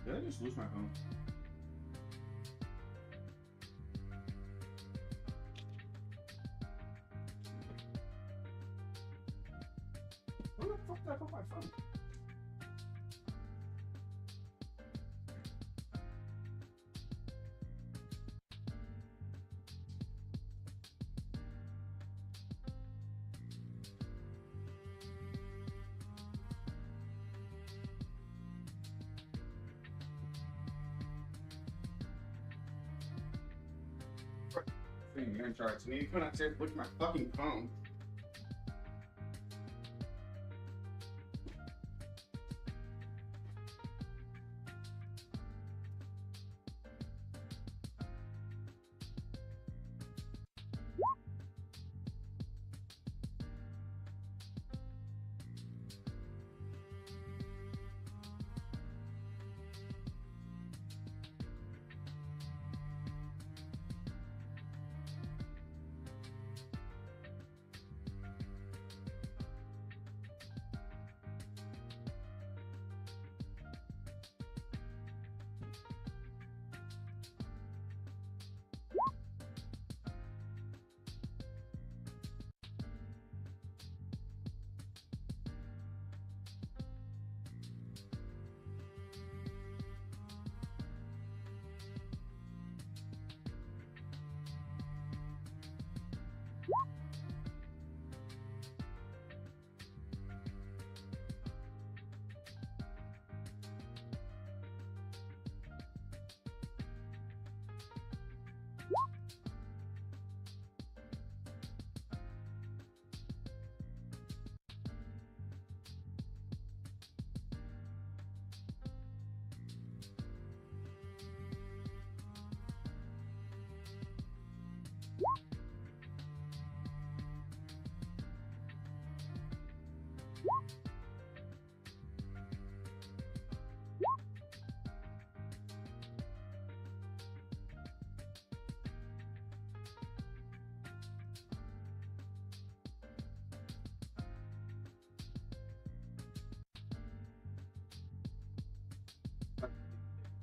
Did I just lose my phone? Where the fuck did I put my phone? Game charts. I need to come downstairs and look at my fucking phone.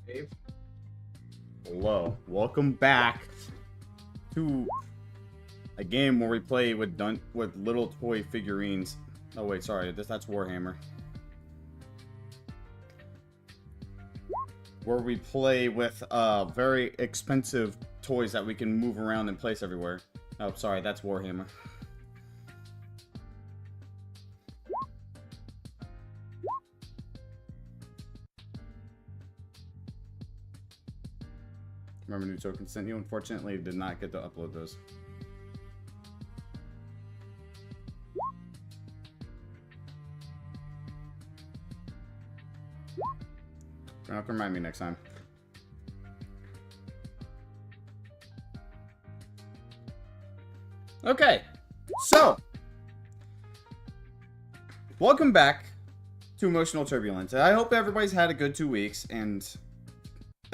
Dave? Hello, welcome back to a game where we play with little toy figurines. Oh wait, sorry, that's Warhammer. Where we play with very expensive toys that we can move around and place everywhere. Oh, sorry, that's Warhammer. Remember, new token sent you. Unfortunately, did not get to upload those. Gonna have to remind me next time. Okay, so welcome back to Emotional Turbulence. I hope everybody's had a good 2 weeks and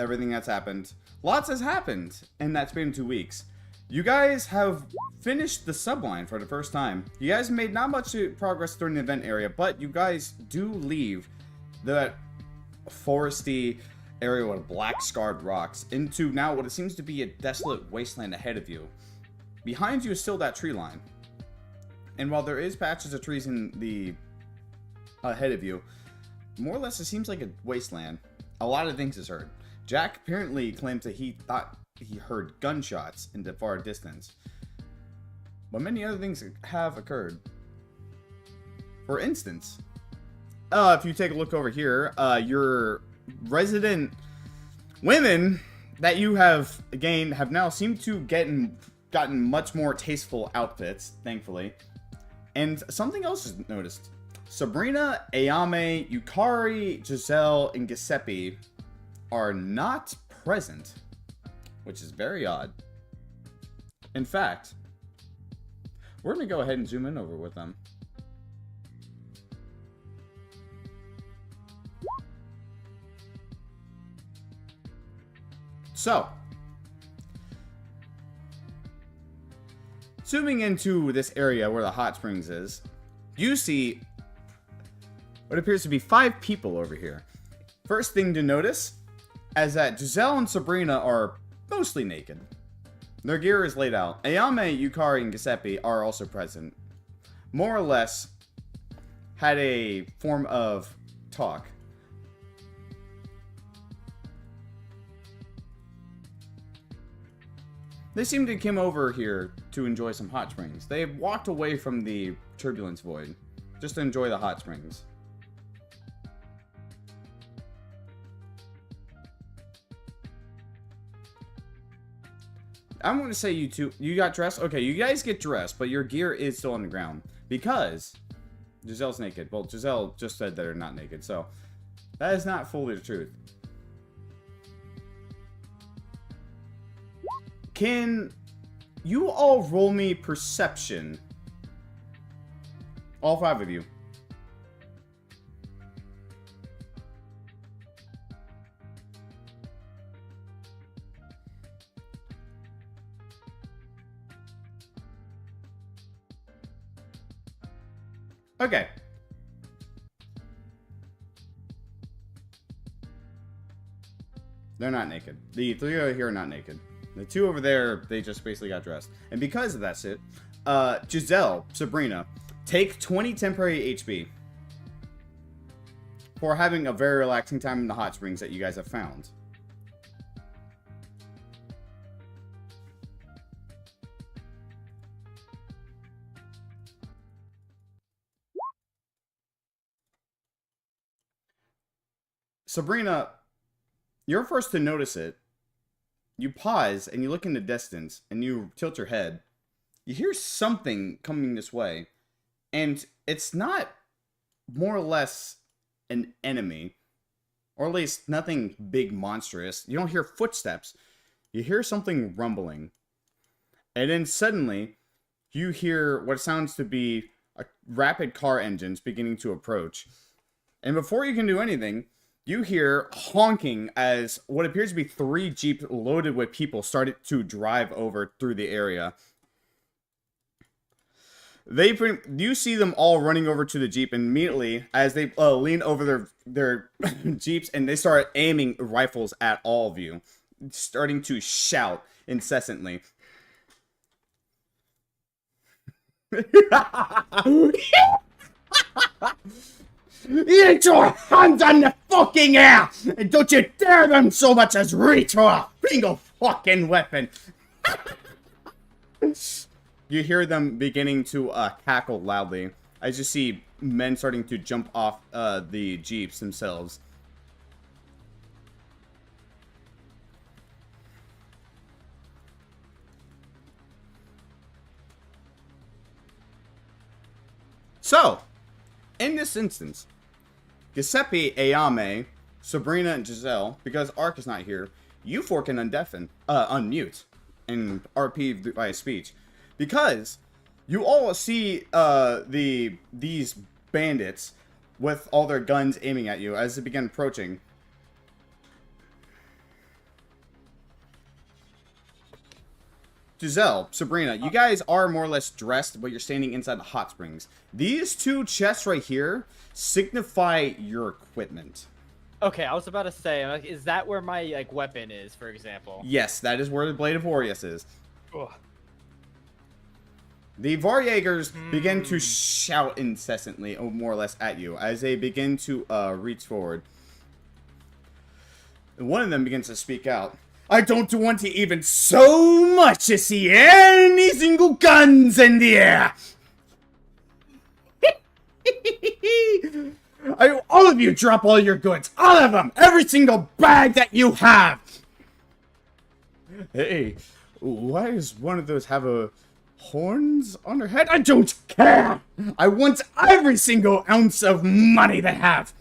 everything that's happened. Lots has happened in that span of 2 weeks. You guys have finished the subline for the first time. You guys made not much progress during the event area, but you guys do leave that foresty area with black scarred rocks into now what it seems to be a desolate wasteland ahead of you. Behind you is still that tree line. And while there is patches of trees in the ahead of you, more or less it seems like a wasteland. A lot of things is heard. Jack apparently claimed that he thought he heard gunshots in the far distance. But many other things have occurred. For instance, if you take a look over here, your resident women that you have gained have now seemed to gotten much more tasteful outfits, thankfully. And something else is noticed. Sabrina, Ayame, Yukari, Giselle, and Giuseppe are not present, which is very odd. In fact, we're going to go ahead and zoom in over with them. So, zooming into this area where the hot springs is, you see what appears to be 5 people over here. First thing to notice is that Giselle and Sabrina are mostly naked. Their gear is laid out. Ayame, Yukari, and Giuseppe are also present. More or less had a form of talk. They seem to come over here to enjoy some hot springs. They walked away from the Turbulence Void just to enjoy the hot springs. I'm going to say you two, you got dressed? Okay, you guys get dressed, but your gear is still on the ground. Because Giselle's naked. Well, Giselle just said they're not naked, so that is not fully the truth. Can you all roll me perception? All 5 of you. Okay. They're not naked. The 3 over here are not naked. The 2 over there, they just basically got dressed. And because of that shit, Giselle, Sabrina, take 20 temporary HP for having a very relaxing time in the hot springs that you guys have found. Sabrina, you're first to notice it. You pause and you look in the distance and you tilt your head. You hear something coming this way. And it's not more or less an enemy. Or at least nothing big monstrous. You don't hear footsteps. You hear something rumbling. And then suddenly you hear what sounds to be a rapid car engines beginning to approach. And before you can do anything, you hear honking as what appears to be 3 Jeeps loaded with people started to drive over through the area. You see them all running over to the Jeep immediately as they lean over their Jeeps and they start aiming rifles at all of you, starting to shout incessantly. Get your hands on the fucking air! And don't you dare them so much as reach for a single fucking weapon! You hear them beginning to cackle loudly as you see men starting to jump off the Jeeps themselves. So, in this instance, Giuseppe, Ayame, Sabrina, and Giselle, because Ark is not here, you 4 can unmute and RP via speech. Because you all see these bandits with all their guns aiming at you as they begin approaching. Giselle, Sabrina, you guys are more or less dressed, but you're standing inside the hot springs. These 2 chests right here signify your equipment. Okay, I was about to say, like, is that where my weapon is, for example? Yes, that is where the Blade of Orius is. Ugh. The Varjagers begin to shout incessantly, more or less, at you as they begin to reach forward. One of them begins to speak out. I don't want to even so much as see any single guns in the air. All of you drop all your goods. All of them. Every single bag that you have. Hey, why does one of those have horns on her head? I don't care. I want every single ounce of money they have.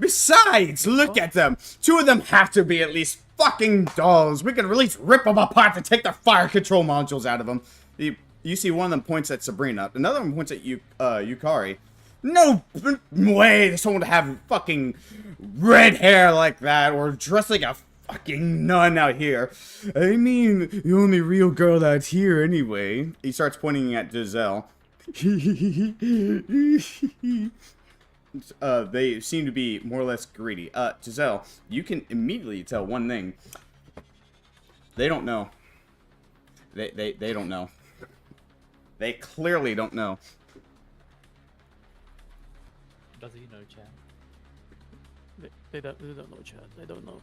Besides, look at them. 2 of them have to be at least fucking dolls. We could at least rip them apart to take their fire control modules out of them. You see one of them points at Sabrina. Another one points at Yukari. No way there's someone to have fucking red hair like that or dressed like a fucking nun out here. I mean, the only real girl out here anyway. He starts pointing at Giselle. they seem to be more or less greedy. Giselle, you can immediately tell one thing. They don't know. They don't know. They clearly don't know. Does he know, Chad? They don't know, Chad. They don't know.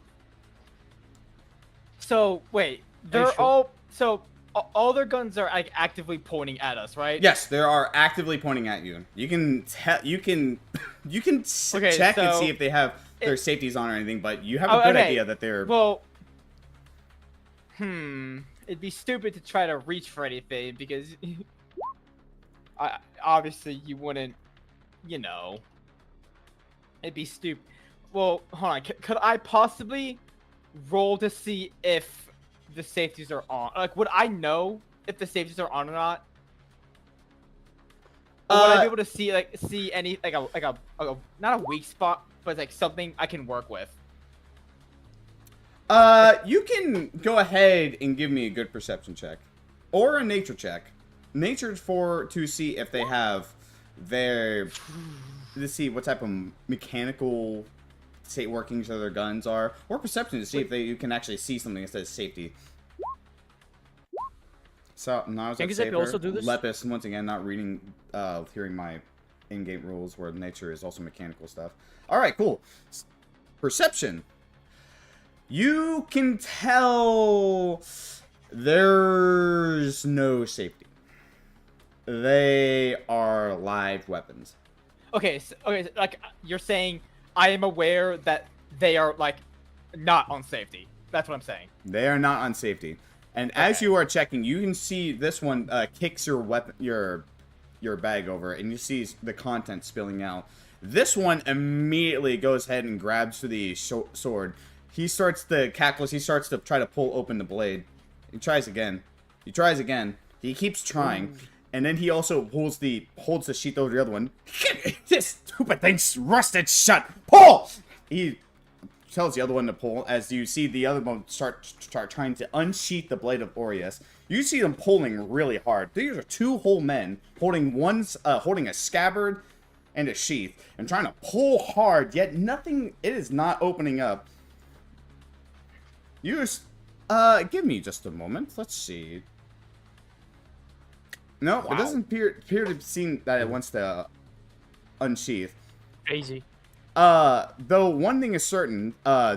So wait, they're sure. all their guns are like actively pointing at us, right? Yes, they are actively pointing at you. You can check and so see if they have their safeties on or anything, but you have a good idea that they're. Well, it'd be stupid to try to reach for anything because, obviously you wouldn't, you know. It'd be stupid. Well, hold on. Could I possibly roll to see if the safeties are on? Like, would I know if the safeties are on or not? Or would I be able to see any like a not a weak spot, but like something I can work with? You can go ahead and give me a good perception check, or a nature check. Nature's to see if they have their to see what type of mechanical state workings of their guns are, or perception to see if you can actually see something that says safety. So, not Can you also do this? Lepus, once again, not reading, hearing my in-game rules where nature is also mechanical stuff. Alright, cool. Perception. You can tell there's no safety. They are live weapons. Okay, like you're saying, I am aware that they are like not on safety. That's what I'm saying. They are not on safety. And as you are checking, you can see this one kicks your weapon, your bag over, and you see the contents spilling out. This one immediately goes ahead and grabs for the sword. He starts to calculus. He starts to try to pull open the blade. He tries again. He tries again. He keeps trying. And then he also holds the sheath over the other one. This stupid thing's rusted shut. Pull! He tells the other one to pull as you see the other one start trying to unsheath the blade of Aureus. You see them pulling really hard. These are two whole men holding holding a scabbard and a sheath and trying to pull hard, yet nothing. It is not opening up. You just give me just a moment. Let's see. No, It doesn't appear to seem that it wants to unsheath. Crazy. Though one thing is certain,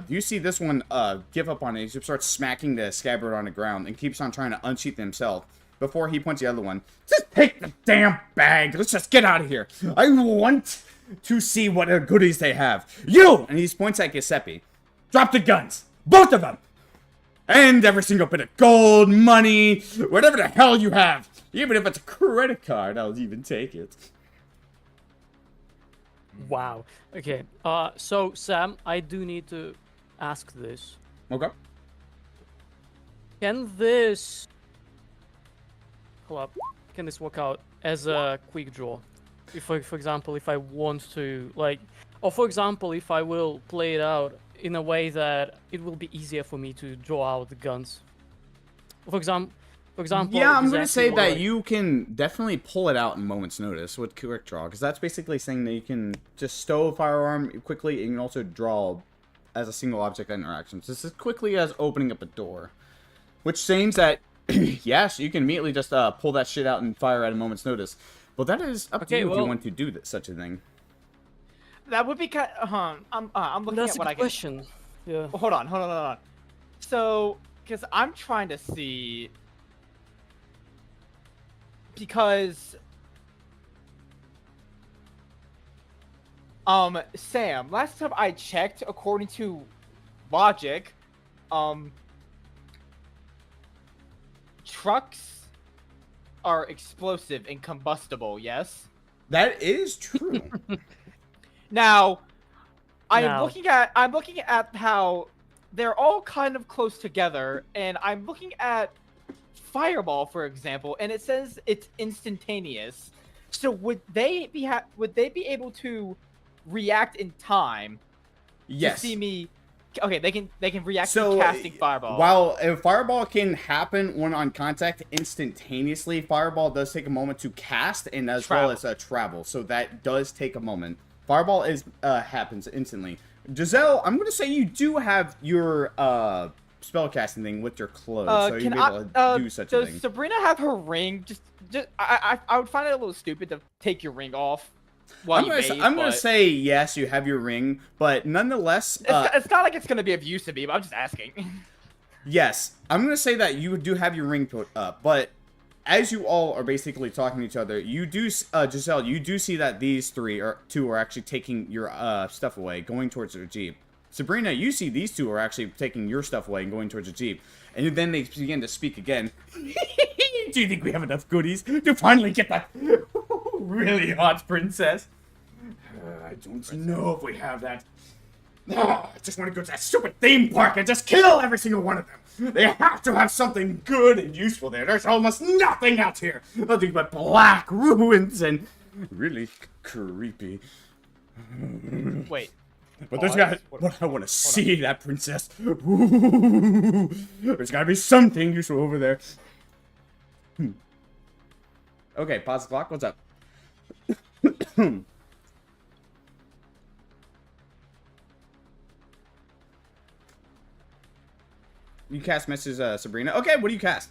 you see this one give up on it. He starts smacking the scabbard on the ground and keeps on trying to unsheath himself before he points the other one. Just take the damn bag. Let's just get out of here. I want to see what goodies they have. You! And he points at Giuseppe. Drop the guns. Both of them. And every single bit of gold, money, whatever the hell you have. Even if it's a credit card, I'll even take it. Wow. Okay. So Sam, I do need to ask this. Okay. Can this work out as a quick draw? If, for example, if I want to, like, or for example, if I will play it out in a way that it will be easier for me to draw out the guns. For example. Yeah, I'm going to say that you can definitely pull it out in moment's notice with quick draw, because that's basically saying that you can just stow a firearm quickly, and you can also draw as a single object interaction, just as quickly as opening up a door. Which seems that, yes, you can immediately just pull that shit out and fire at a moment's notice. But that is up to you if you want to do such a thing. That would be kind of, I'm looking at what I can... That's a question. Yeah. Hold on. So, because I'm trying to see... Because... Sam, last time I checked, according to logic, trucks are explosive and combustible, yes? That is true. Now, I'm looking at how they're all kind of close together, and I'm looking at Fireball, for example, and it says it's instantaneous. So would they be able to react in time? Yes. To see me. Okay, they can react to casting Fireball. While a Fireball can happen when on contact instantaneously, Fireball does take a moment to cast and as well as travel. So that does take a moment. Fireball is happens instantly. Giselle, I'm gonna say you do have your spellcasting thing with your clothes, so you'll be able to do such a thing. Does Sabrina have her ring? I would find it a little stupid to take your ring off. I'm gonna say yes, you have your ring, but nonetheless, it's not like it's gonna be of use to me. But I'm just asking. Yes, I'm gonna say that you do have your ring put up, but as you all are basically talking to each other, you do, Giselle, you do see that these two are actually taking your stuff away, going towards their jeep. Sabrina, you see these two are actually taking your stuff away and going towards the jeep, and then they begin to speak again. Do you think we have enough goodies to finally get that really hot princess? I don't know if we have that. I just want to go to that stupid theme park and just kill every single one of them. They have to have something good and useful there. There's almost nothing out here. Nothing but black ruins and really creepy. Wait. But there's got. I want to see that princess. Ooh, there's got to be something useful over there. Okay, pause the clock. What's up? You cast Mrs. Sabrina. Okay, what do you cast?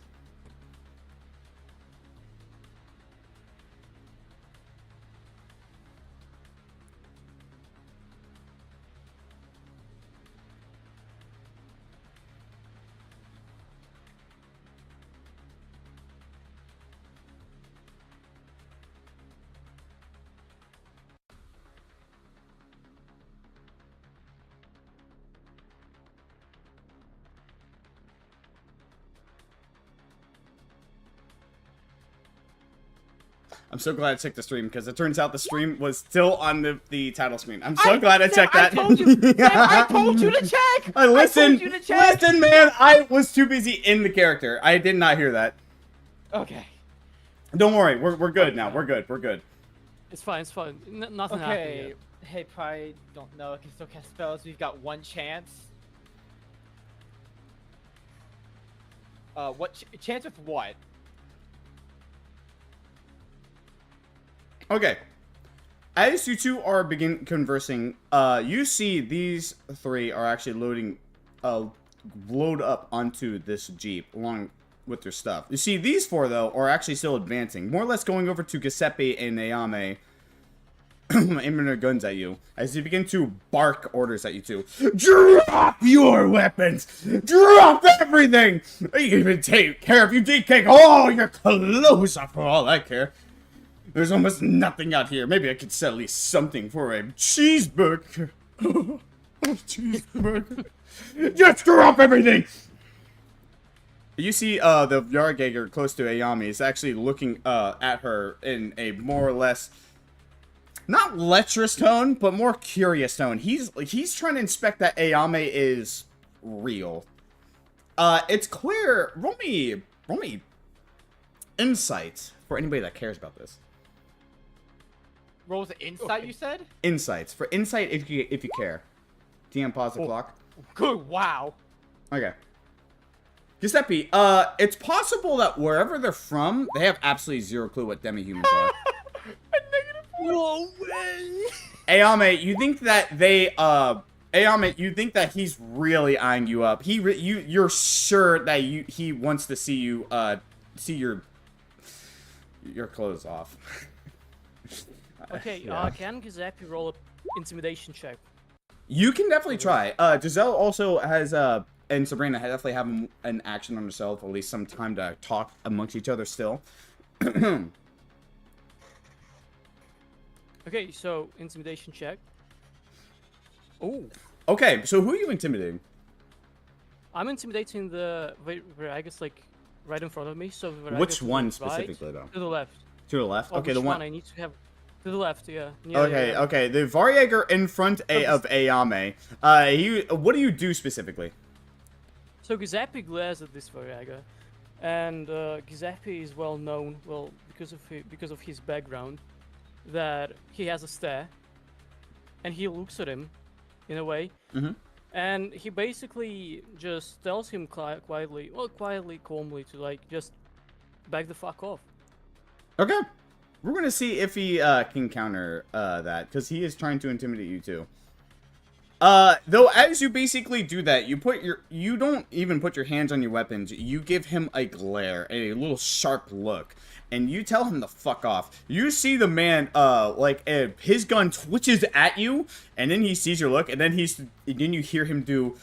I'm so glad I checked the stream, because it turns out the stream was still on the title screen. I'm so glad I checked that. I told you, I told you to check! Listen, man, I was too busy in the character. I did not hear that. Okay. Don't worry, we're good now. We're good. It's fine, nothing happened yet. Hey, probably don't know. I can still cast spells. We've got one chance. What chance with what? Okay. As you two are begin conversing, you see these three are actually load up onto this jeep along with their stuff. You see these four though are actually still advancing, more or less going over to Giuseppe and Ayame, aiming their guns at you as they begin to bark orders at you two. Drop your weapons! Drop everything! I even take care if you take all your clothes off for all I care. There's almost nothing out here. Maybe I could sell at least something for a cheeseburger. Cheeseburger. Just drop everything! You see the Yargager close to Ayami is actually looking at her in a more or less, not lecherous tone, but more curious tone. He's trying to inspect that Ayame is real. It's clear. Roll me insight for anybody that cares about this. Rolls the insight, you said? Insights. For insight if you care. DM, pause the clock. Good, wow. Okay. Giuseppe, it's possible that wherever they're from, they have absolutely zero clue what demi-humans are. No way! Ayame, you think that Ayame, you think that he's really eyeing you up. You're sure that he wants to see you, see your clothes off. Okay, yeah. Can Giuseppe roll an intimidation check? You can definitely try. Giselle also has, and Sabrina definitely have an action on herself, at least some time to talk amongst each other still. Okay, so intimidation check. Oh. Okay, so who are you intimidating? I'm intimidating the I guess like right in front of me. So which one specifically though? To the left. To the left. Okay, the one. I need to have. To the left, yeah. Okay, okay. The Varjager in front of Ayame. What do you do specifically? So Giuseppe glares at this Varjager, and Giuseppe is well known, because of his background, that he has a stare, and he looks at him, in a way, and he basically just tells him quietly, calmly, to like just back the fuck off. Okay. We're gonna see if he can counter that, because he is trying to intimidate you too. Though as you basically do that, you don't even put your hands on your weapons. You give him a glare, a little sharp look, and you tell him to fuck off. You see the man, his gun twitches at you, and then he sees your look, and then you hear him go.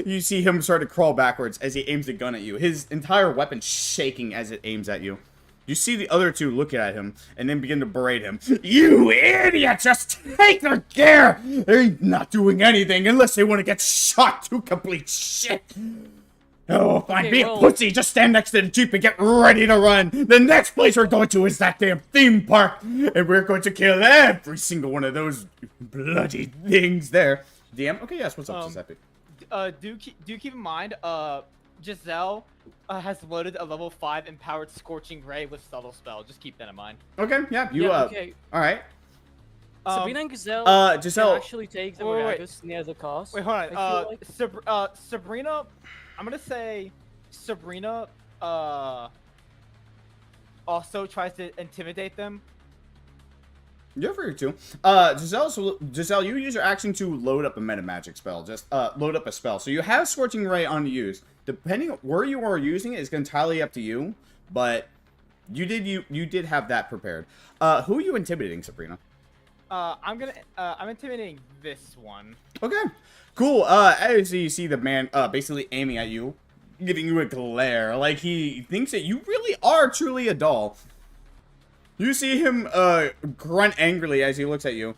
You see him start to crawl backwards as he aims the gun at you. His entire weapon shaking as it aims at you. You see the other two looking at him and then begin to berate him. You idiot! Just take their gear! They're not doing anything unless they want to get shot to complete shit. Oh, fine, be a pussy. Just stand next to the Jeep and get ready to run. The next place we're going to is that damn theme park. And we're going to kill every single one of those bloody things there. DM? Okay, yes, what's up, Giuseppe? Do keep in mind, Giselle has loaded a level 5 empowered Scorching Ray with subtle spell. Just keep that in mind. Okay, yeah, okay. All right. Sabrina and Giselle, Giselle can actually take the Miragus near the cast. Wait, hold on. Sabrina, I'm gonna say Sabrina also tries to intimidate them. You're free to. Giselle, you use your action to load up a meta magic spell. Just load up a spell. So you have Scorching Ray on use. Depending on where you are using it is entirely up to you. But you did have that prepared. Who are you intimidating, Sabrina? I'm intimidating this one. Okay, cool. As you see the man basically aiming at you, giving you a glare, like he thinks that you really are truly a doll. You see him grunt angrily as he looks at you.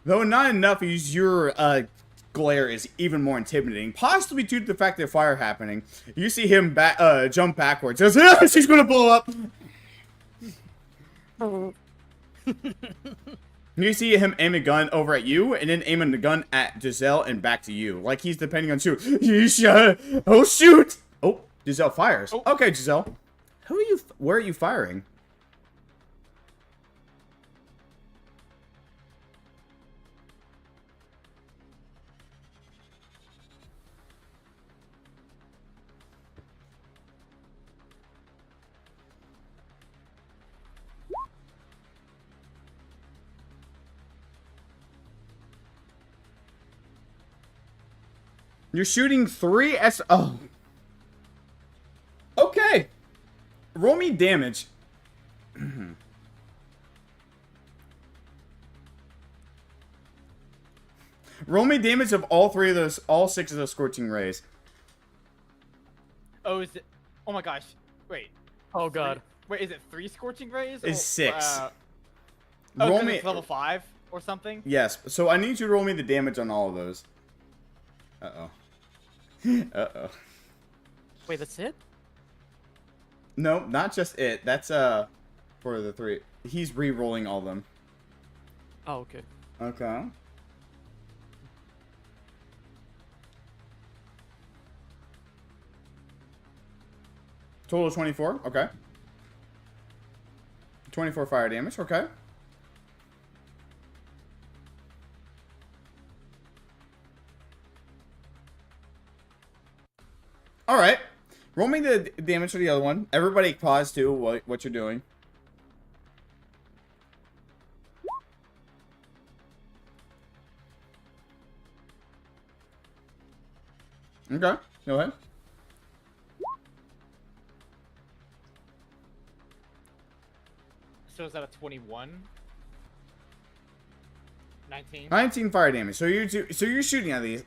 Though not enough, your glare is even more intimidating, possibly due to the fact that fire happening. You see him jump backwards. Says, she's gonna blow up. You see him aim a gun over at you, and then aiming the gun at Giselle and back to you, like he's depending on shoot. Oh shoot! Oh, Giselle fires. Oh. Okay, Giselle. Where are you firing? You're shooting 3 S. Oh. Okay. Roll me damage. Roll me damage of all 6 of those Scorching Rays. Oh, is it? Oh my gosh. Wait. Oh god. Wait, is it 3 Scorching Rays? It's 6. Roll me level 5 or something? Yes. So I need you to roll me the damage on all of those. Uh-oh. Uh-oh. Wait, that's it? No, not just it. That's, for the 3. He's re-rolling all of them. Oh, okay. Okay. Total 24. Okay. 24 fire damage. Okay. Alright. Roll me the damage for the other one. Everybody pause too what you're doing. Okay. Go ahead. So is that a 21? 19? 19 fire damage. So you're shooting at these.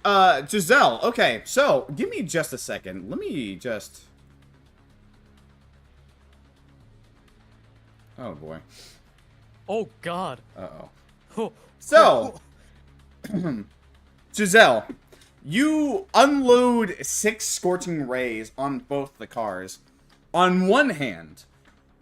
Giselle. Okay, so give me just a second. Let me just. Oh boy. Oh god. Uh-oh. Oh. So, Giselle, you unload 6 Scorching Rays on both the cars. On one hand,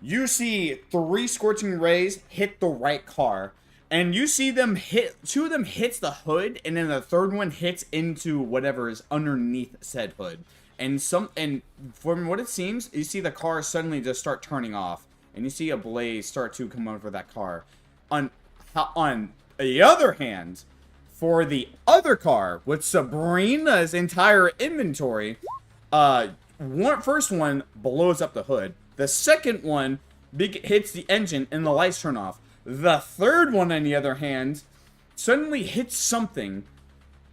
you see 3 Scorching Rays hit the right car. And you see them hit, 2 of them hits the hood, and then the third one hits into whatever is underneath said hood. And from what it seems, you see the car suddenly just start turning off. And you see a blaze start to come over that car. On the other hand, for the other car, with Sabrina's entire inventory, first one blows up the hood. The second one hits the engine and the lights turn off. The third one, on the other hand, suddenly hits something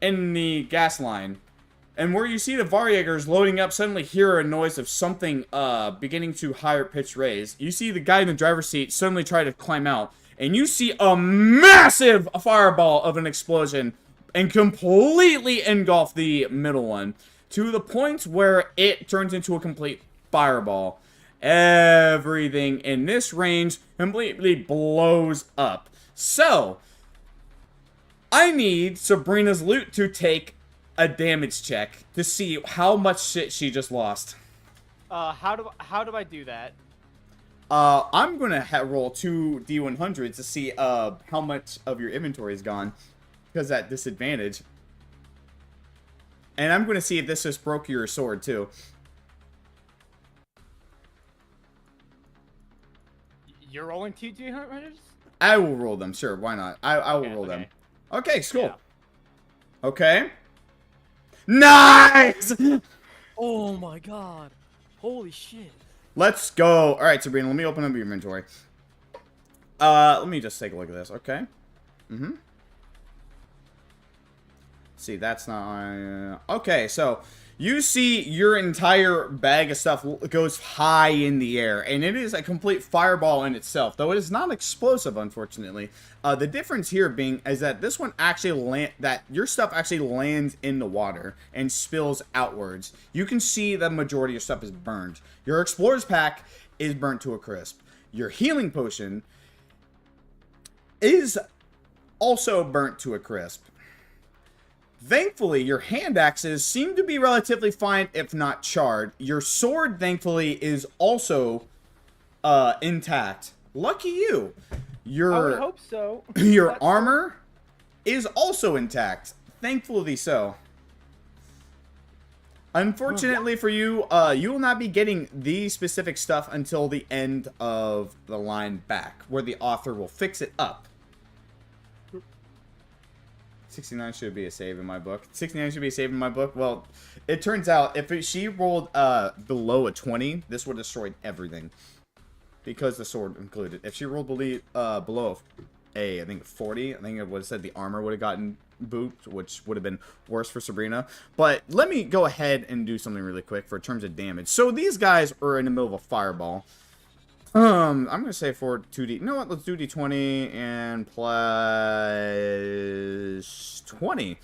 in the gas line. And where you see the Varjagers loading up, suddenly hear a noise of something beginning to higher pitch raise. You see the guy in the driver's seat suddenly try to climb out. And you see a massive fireball of an explosion and completely engulf the middle one. To the point where it turns into a complete fireball. Everything in this range completely blows up. So, I need Sabrina's loot to take a damage check to see how much shit she just lost. How do I do that? I'm gonna roll 2 D100s to see how much of your inventory is gone, because at disadvantage. And I'm gonna see if this just broke your sword too. You're rolling 2 D100s? I will roll them, sure, why not? I will roll them. Okay, cool. Yeah. Okay. Nice! Oh my god. Holy shit. Let's go. Alright, Sabrina, let me open up your inventory. Let me just take a look at this, okay? See, that's not... okay, so... You see your entire bag of stuff goes high in the air, and it is a complete fireball in itself, though it is not explosive, unfortunately. The difference here being is that this one actually your stuff actually lands in the water and spills outwards. You can see the majority of your stuff is burned. Your explorer's pack is burnt to a crisp. Your healing potion is also burnt to a crisp. Thankfully, your hand axes seem to be relatively fine, if not charred. Your sword, thankfully, is also intact. Lucky you. I would hope so. Your armor is also intact. Thankfully so. Unfortunately for you, you will not be getting the specific stuff until the end of the line back, where the author will fix it up. 69 should be a save in my book. 69 should be a save in my book. Well, it turns out if she rolled below a 20, this would have destroyed everything. Because the sword included. If she rolled below I think 40, I think it would have said the armor would have gotten booped, which would have been worse for Sabrina. But let me go ahead and do something really quick for terms of damage. So these guys are in the middle of a fireball. I'm gonna say for 2D. You know what? Let's do D20 and plus 20.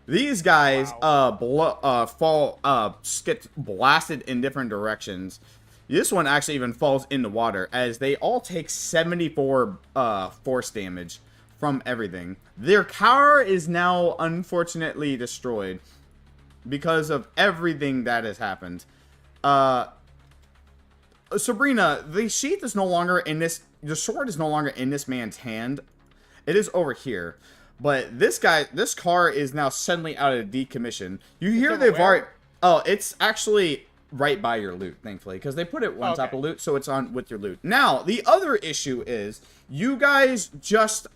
These guys get blasted in different directions. This one actually even falls in the water, as they all take 74 force damage from everything. Their car is now unfortunately destroyed because of everything that has happened. Sabrina, the sheath is no longer in this... The sword is no longer in this man's hand. It is over here. But this car is now suddenly out of decommission. You hear they've already... Oh, it's actually right by your loot, thankfully. Because they put it on top of loot, so it's on with your loot. Now, the other issue is, you guys just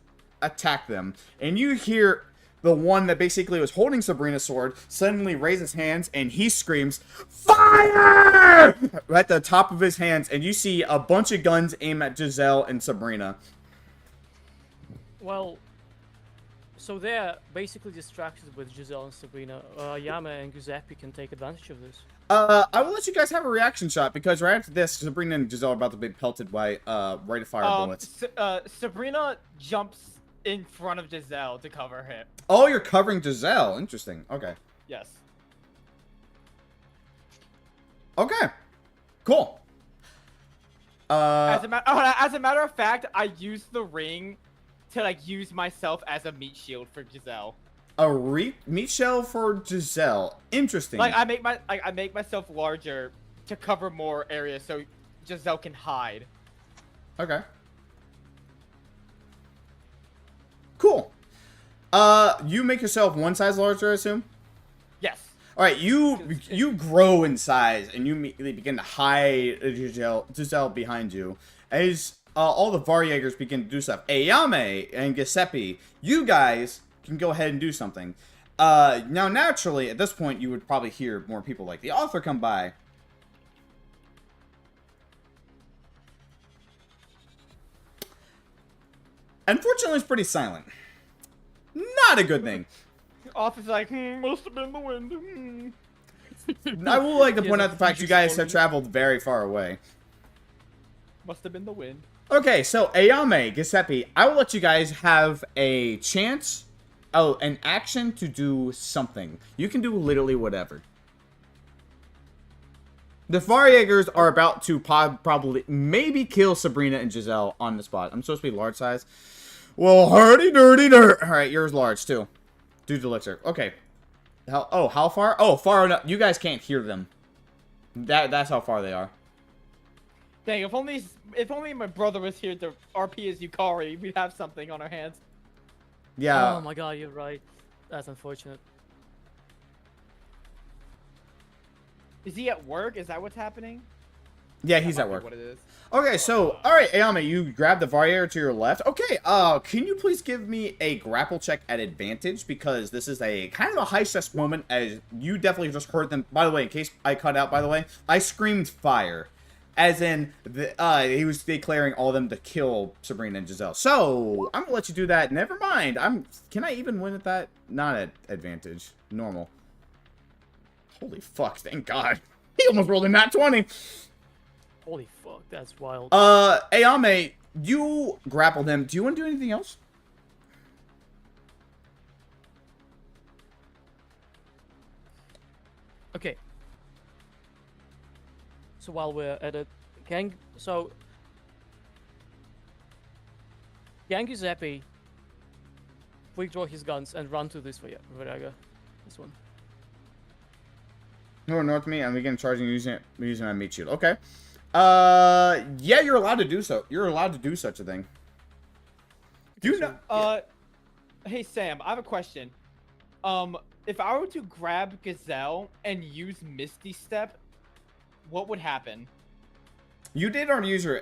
attack them. And you hear... The one that basically was holding Sabrina's sword suddenly raises hands and he screams, "Fire!" at the top of his hands, and you see a bunch of guns aim at Giselle and Sabrina. Well, so they're basically distracted with Giselle and Sabrina. Yama and Giuseppe can take advantage of this. I will let you guys have a reaction shot, because right after this, Sabrina and Giselle are about to be pelted by rate of fire bullets. Sabrina jumps in front of Giselle to cover him. Oh, you're covering Giselle. Interesting. Okay. Yes. Okay. Cool. As a matter of fact, I used the ring to use myself as a meat shield for Giselle. A meat shield for Giselle. Interesting. I make myself larger to cover more areas so Giselle can hide. Okay. Cool. You make yourself one size larger, I assume? Yes. Alright, you grow in size, and you immediately begin to hide Giselle behind you. As all the Varjagers begin to do stuff. Ayame and Giuseppe, you guys can go ahead and do something. Now, naturally, at this point, you would probably hear more people like the author come by. Unfortunately, it's pretty silent. Not a good thing. Officer's like, must have been the wind. I will like to He point has out a the fact huge you guys have explosion. traveled very far away. Must have been the wind. Okay, so Ayame, Giuseppe, I will let you guys have a chance, an action to do something. You can do literally whatever. The Farjägers are about to probably, maybe kill Sabrina and Giselle on the spot. I'm supposed to be large size. Well, hardy dirty dirt. Alright, yours large too. Dude's elixir. Okay. How far? Oh, far enough. You guys can't hear them. That's how far they are. Dang, if only my brother was here to RP as Yukari, we'd have something on our hands. Yeah. Oh my god, you're right. That's unfortunate. Is he at work? Is that what's happening? Yeah, he's That at might be work. What it is. Okay, so, alright, Ayame, you grab the Varrier to your left. Okay, can you please give me a grapple check at advantage? Because this is a kind of a high-stress moment, as you definitely just heard them. By the way, in case I cut out, by the way, I screamed fire. As in, he was declaring all of them to kill Sabrina and Giselle. So, I'm gonna let you do that. Never mind. Can I even win at that? Not at advantage. Normal. Holy fuck, thank God. He almost rolled a nat 20. Holy fuck, that's wild. Ayame, you grappled him. Do you want to do anything else? Okay. So while we're at it, Gang Giuseppe quick draw his guns and run to this Viraga. This one. No, north of me, and we can charge and using my meat shield. Okay. Yeah, you're allowed to do so. You're allowed to do such a thing. Do you know? Hey Sam, I have a question. If I were to grab Gazelle and use Misty Step, what would happen? You did already use your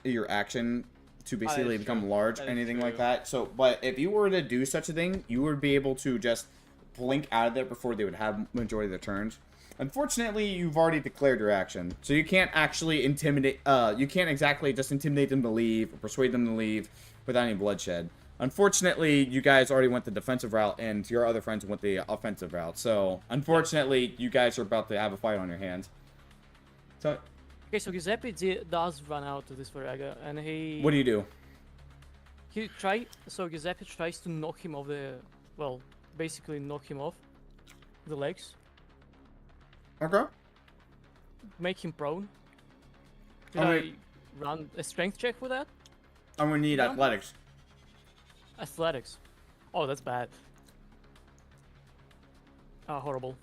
your action to basically is become true. large, That is anything like true. that. So, but if you were to do such a thing, you would be able to just blink out of there before they would have majority of their turns. Unfortunately, you've already declared your action, so you can't actually intimidate. You can't exactly just intimidate them to leave or persuade them to leave without any bloodshed. Unfortunately, you guys already went the defensive route, and your other friends went the offensive route. So, unfortunately, you guys are about to have a fight on your hands. So, Okay, so Giuseppe does run out to this Viraga, and he. what do you do? So Giuseppe tries to knock him off the. Well, basically knock him off the legs, Okay. make him prone. Did Okay. I run a strength check for that? I'm gonna need Yeah. athletics. Athletics. Oh, that's bad. Ah, horrible.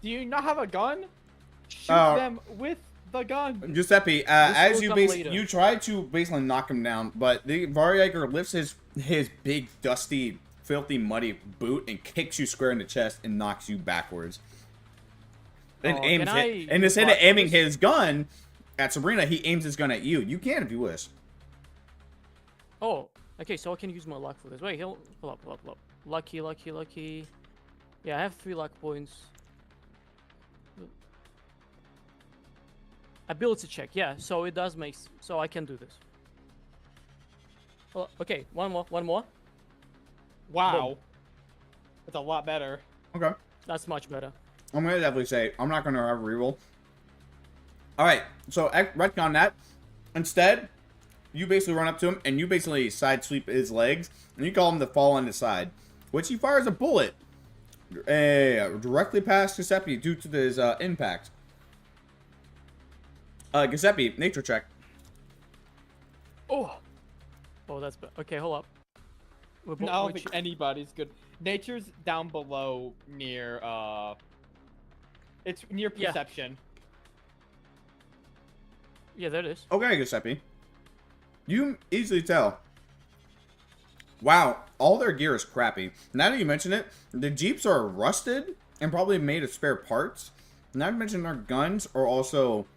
Do you not have a gun? Shoot Oh. them with the gun. Giuseppe, This as will you come later. you try to basically knock him down, but the Varjager lifts his big, dusty, filthy, muddy boot and kicks you square in the chest and knocks you backwards. And Oh, aims can I it. And instead of block aiming this? his gun at Sabrina, he aims his gun at you. You can if you wish. Oh, okay, so I can use my luck for this. Wait, hold up. Lucky. Yeah, I have 3 luck points. Ability check, yeah, so it does make... So I can do this. Well, okay, one more. Wow. Boom. That's a lot better. Okay. That's much better. I'm gonna definitely say I'm not gonna have a reroll. Alright, so retcon that. Instead, you basically run up to him and you basically side sweep his legs and you call him to fall on the side, which he fires a bullet directly past Giuseppe due to his impact. Giuseppe, nature check. Oh, that's bad. Okay, hold up. I don't think anybody's good. Nature's down below near, it's near Yeah. perception. Yeah, there it is. Okay, Giuseppe. You easily tell. Wow, all their gear is crappy. Now that you mention it, the Jeeps are rusted and probably made of spare parts. Not to mention their guns are also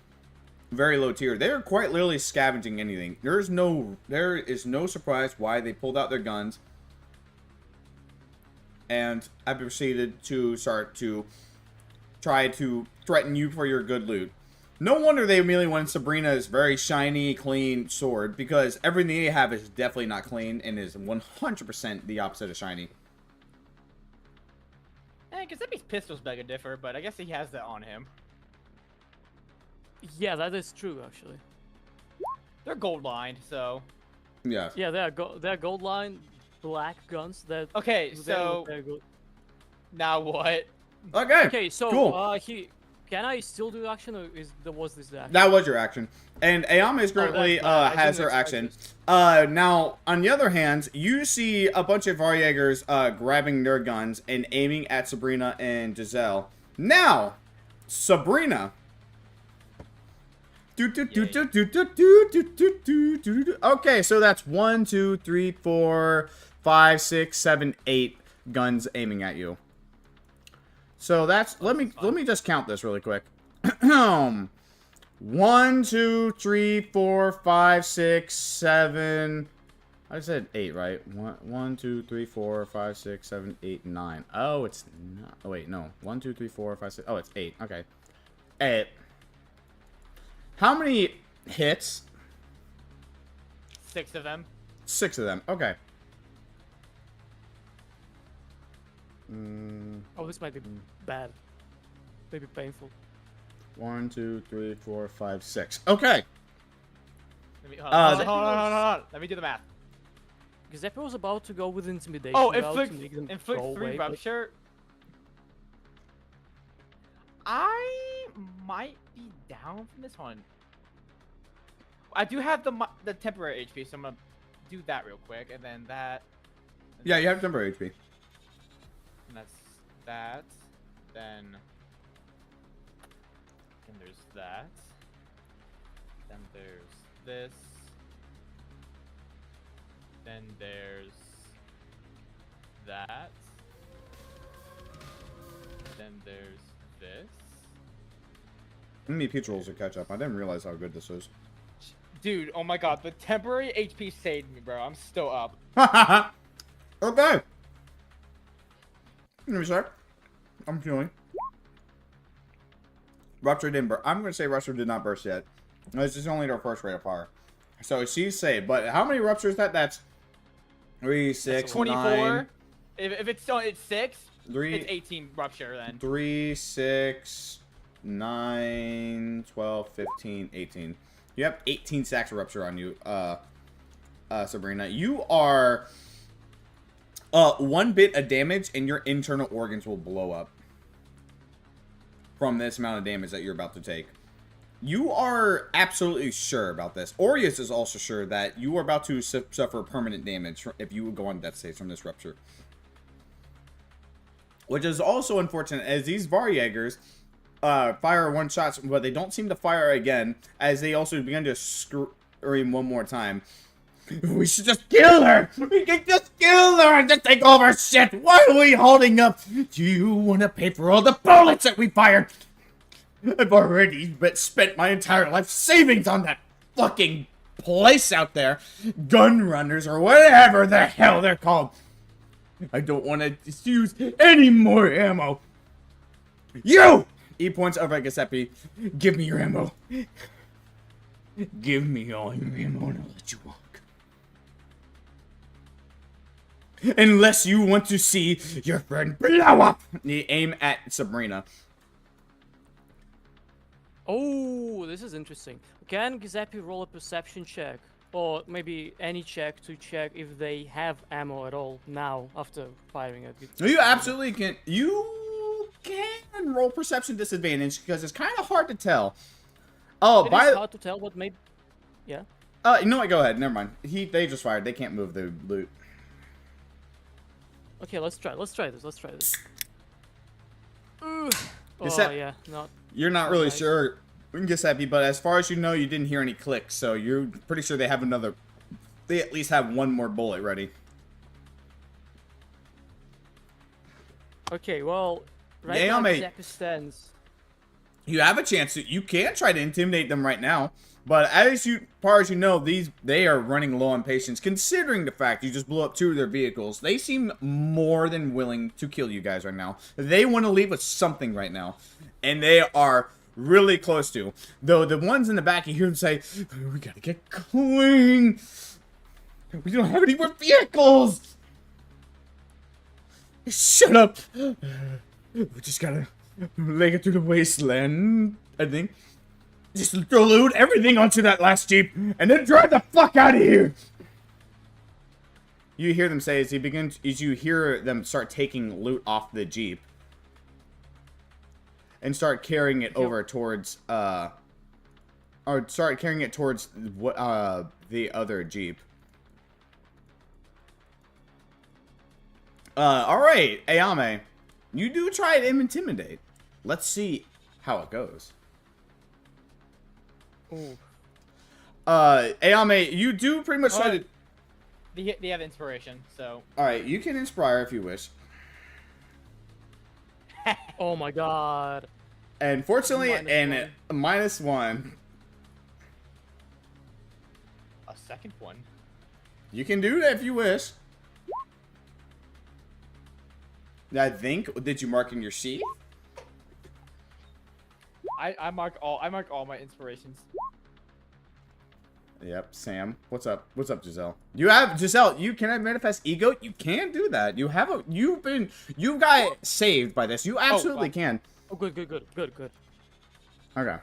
very low tier. They are quite literally scavenging anything. There is no surprise why they pulled out their guns. And I proceeded to start to try to threaten you for your good loot. No wonder they immediately wanted Sabrina's very shiny, clean sword, because everything they have is definitely not clean and is 100% the opposite of shiny. Giuseppe's pistols beg a differ, but I guess he has that on him. Yeah, that is true, actually. They're gold lined, so. Yeah. Yeah, they're gold line, black guns. That Okay, so now what? Okay. Okay, so cool. Can I still do action, or was this the action? That was your action. And Ayame is currently has her action. Now, on the other hand, you see a bunch of Varjägers grabbing their guns and aiming at Sabrina and Giselle. Now, Sabrina. Okay, so that's 1, 2, 3, 4, 5, 6, 7, 8 guns aiming at you. So that's let me just count this really quick. 1, 2, 3, 4, 5, 6, 7. I said 8, right? 1, 2, 3, 4, 5, 6, 7, 8, 9. Oh, it's not. Oh, wait, no. 1, 2, 3, 4, 5, 6. Oh, it's 8. Okay. 8. How many hits? 6 of them. 6 of them. Okay. Oh, this might be bad. Maybe painful. 1, 2, 3, 4, 5, 6. Okay. Hold on. Let me do the math. Giuseppe was about to go with intimidation. Oh, inflict 3 rupture. I might be down from this one. I do have the temporary HP, so I'm gonna do that real quick, and then that. Yeah, you have temporary HP. And that's that. Then there's that. Then there's this. Then there's that. Then there's this. I need pizza rolls to catch up. I didn't realize how good this is. Dude, oh my god, the temporary HP saved me, bro. I'm still up. Okay. Let me start. I'm feeling. Rupture didn't burst. I'm going to say Rupture did not burst yet. This is only their first rate of fire. So she's saved. But how many ruptures is that? That's 3, 6, 24. 9. If it's 6, 3, it's 18 rupture then. 3, 6, 9, 12, 15, 18. You have 18 stacks of rupture on you, Sabrina. You are 1 bit of damage and your internal organs will blow up from this amount of damage that you're about to take. You are absolutely sure about this. Aureus is also sure that you are about to suffer permanent damage if you go on death stage from this rupture. Which is also unfortunate, as these Varjägers fire 1 shot, but they don't seem to fire again, as they also begin to scream one more time. We should just kill her! We can just kill her and just take all of our shit! Why are we holding up? Do you want to pay for all the bullets that we fired? I've already spent my entire life savings on that fucking place out there. Gun runners or whatever the hell they're called. I don't want to use any more ammo. You! He points over at Giuseppe. Give me your ammo. Give me all your ammo and I'll let you walk. Unless you want to see your friend blow up. They aim at Sabrina. Oh, this is interesting. Can Giuseppe roll a perception check? Or maybe any check to check if they have ammo at all now after firing at it? You absolutely can. You can roll perception disadvantage because it's kind of hard to tell. Oh, It is hard to tell, but maybe... Yeah? You know what? Go ahead. Never mind. They just fired. They can't move the loot. Okay, let's try this. Ooh. Giuseppe, yeah, not... You're not really nice. sure, Giuseppe, but as far as you know, you didn't hear any clicks, so you're pretty sure they have another... They at least have 1 more bullet ready. Okay, well, right now Giuseppe stands. You have a chance to... You can try to intimidate them right now, but as far as you know, they are running low on patience, considering the fact you just blew up 2 of their vehicles. They seem more than willing to kill you guys right now. They want to leave with something right now, and they are really close to. Though the ones in the back, you hear them say, "We gotta get going. We don't have any more vehicles. Shut up. We just gotta make it through the wasteland, I think. Just load everything onto that last Jeep and then drive the fuck out of here." You hear them say as you hear them start taking loot off the Jeep and start carrying it over towards or start carrying it towards what the other Jeep. All right, Ayame, you do try to intimidate. Let's see how it goes. Ooh. Ayame, you do pretty much try to. They have inspiration, so. All right, you can inspire if you wish. Oh my god. And fortunately, -1. -1. A second one. You can do that if you wish. I think. Did you mark in your sheet? I mark all my inspirations. Yep, Sam. What's up? What's up, Giselle? Giselle, you can I manifest ego? You can do that. You got saved by this. You absolutely can. Oh, good. Okay.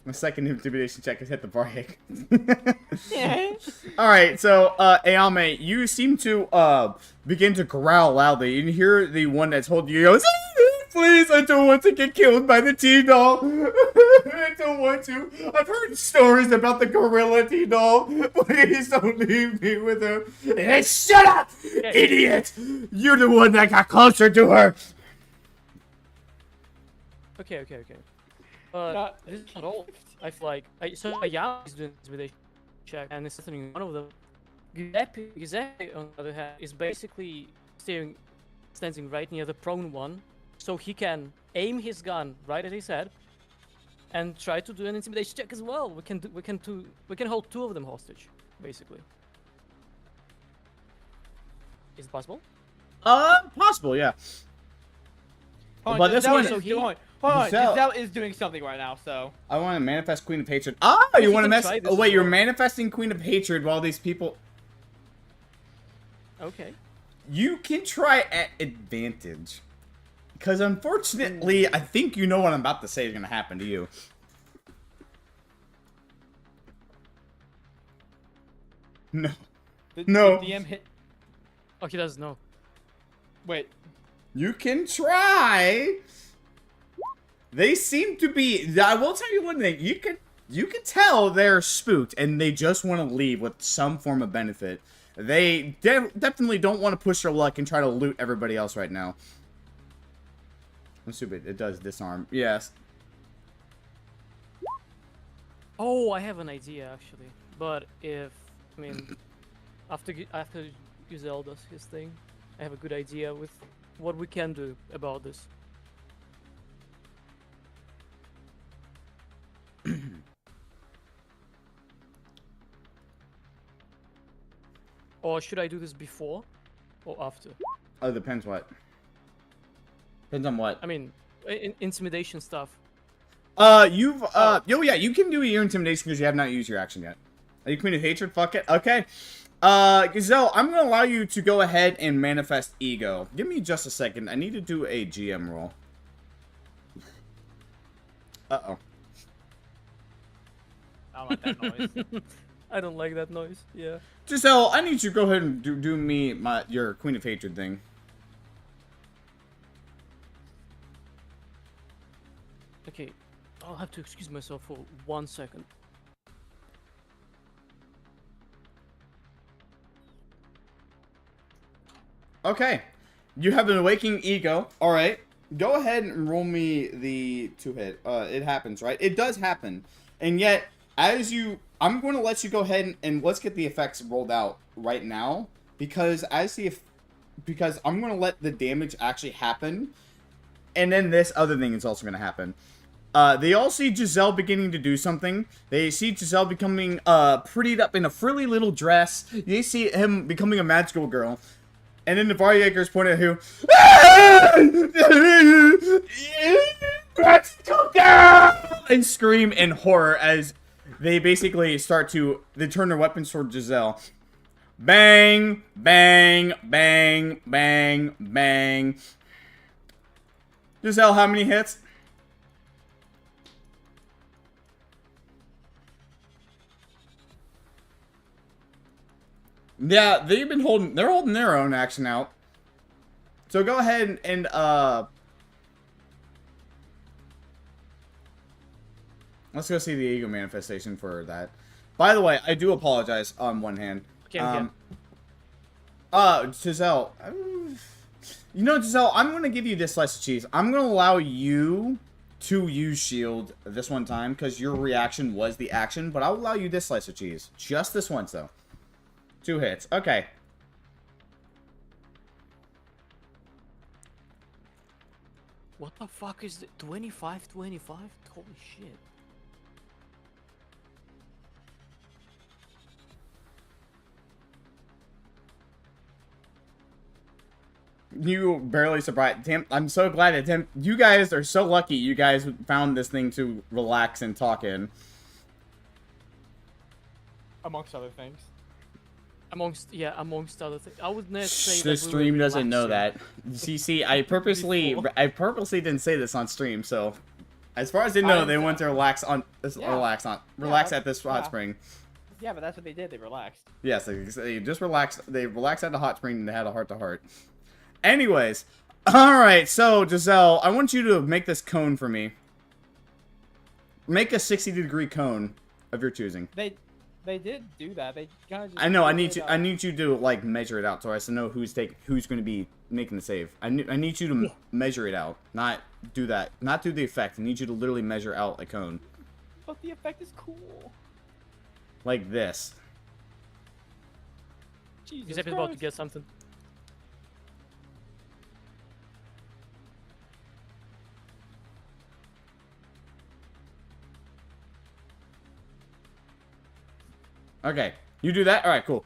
My second intimidation check has hit the bar hick. Alright, so, Ayame, you seem to, begin to growl loudly, and you hear the one that's holding you goes, "Please, I don't want to get killed by the T-Doll. I don't want to. I've heard stories about the gorilla T-Doll. Please don't leave me with her." Hey, shut up, idiot! You're the one that got closer to her. Okay. This is not all. I feel like so Ayame is doing this with a check, and it's something one of them. Giuseppe, on the other hand, is basically standing right near the prone one, so he can aim his gun right at his head, and try to do an intimidation check as well. We can hold two of them hostage, basically. Is it possible? Possible, yeah. But this one, Giselle is doing something right now, so. I want to manifest Queen of Hatred. You want to mess? Oh wait, you're manifesting Queen of Hatred while these people. Okay. You can try at advantage, because unfortunately, I think you know what I'm about to say is going to happen to you. No. No. The DM hit. Oh, he doesn't know. Wait. You can try. They seem to be. I will tell you one thing. You can tell they're spooked and they just want to leave with some form of benefit. They definitely don't want to push their luck and try to loot everybody else right now. I'm stupid. It does disarm. Yes. Oh, I have an idea actually. But after Giselle does his thing, I have a good idea with what we can do about this. Or should I do this before or after? Oh, depends what. Depends on what. I mean, intimidation stuff. Oh yeah, you can do your intimidation because you have not used your action yet. Are you Queen of Hatred? Fuck it. Okay. Gazelle, I'm gonna allow you to go ahead and manifest ego. Give me just a second. I need to do a GM roll. Uh-oh. I don't like that noise. I don't like that noise. Yeah. Giselle, I need you to go ahead and do me your Queen of Hatred thing. Okay. I'll have to excuse myself for 1 second. Okay. You have an awakening ego. Alright. Go ahead and roll me the 2-hit. It happens, right? It does happen. And yet, I'm going to let you go ahead and let's get the effects rolled out right now. Because because I'm going to let the damage actually happen. And then this other thing is also going to happen. They all see Giselle beginning to do something. They see Giselle becoming prettied up in a frilly little dress. They see him becoming a magical girl. And then the Varjagers point at who. Let's go! And scream in horror as they basically they turn their weapons toward Giselle. Bang, bang, bang, bang, bang. Giselle, how many hits? Yeah, they're holding their own action out. So go ahead and let's go see the ego manifestation for that. By the way, I do apologize on one hand. Giselle, you know, Giselle, I'm gonna give you this slice of cheese. I'm gonna allow you to use shield this one time because your reaction was the action, but I'll allow you this slice of cheese. Just this once though. 2 hits. Okay. What the fuck is it? 25? Holy shit. You barely surprised. Damn, I'm so glad that Tim. You guys are so lucky. You guys found this thing to relax and talk in. Amongst other things. Amongst other things. I would not say The stream doesn't know that. See, I purposely didn't say this on stream. So, as far as they know, they went to relax at this hot spring. Yeah, but that's what they did. They relaxed. Yes, they just relaxed. They relaxed at the hot spring and they had a heart-to-heart. Anyways, alright, so, Giselle, I want you to make this cone for me. Make a 60-degree cone of your choosing. They did do that. They kind of. I know. I need you to like measure it out so I to know who's going to be making the save. I need you to measure it out, not do that, not do the effect. I need you to literally measure out a cone. But the effect is cool. Like this. Jesus Giuseppe's about to get something. Okay, you do that? Alright, cool.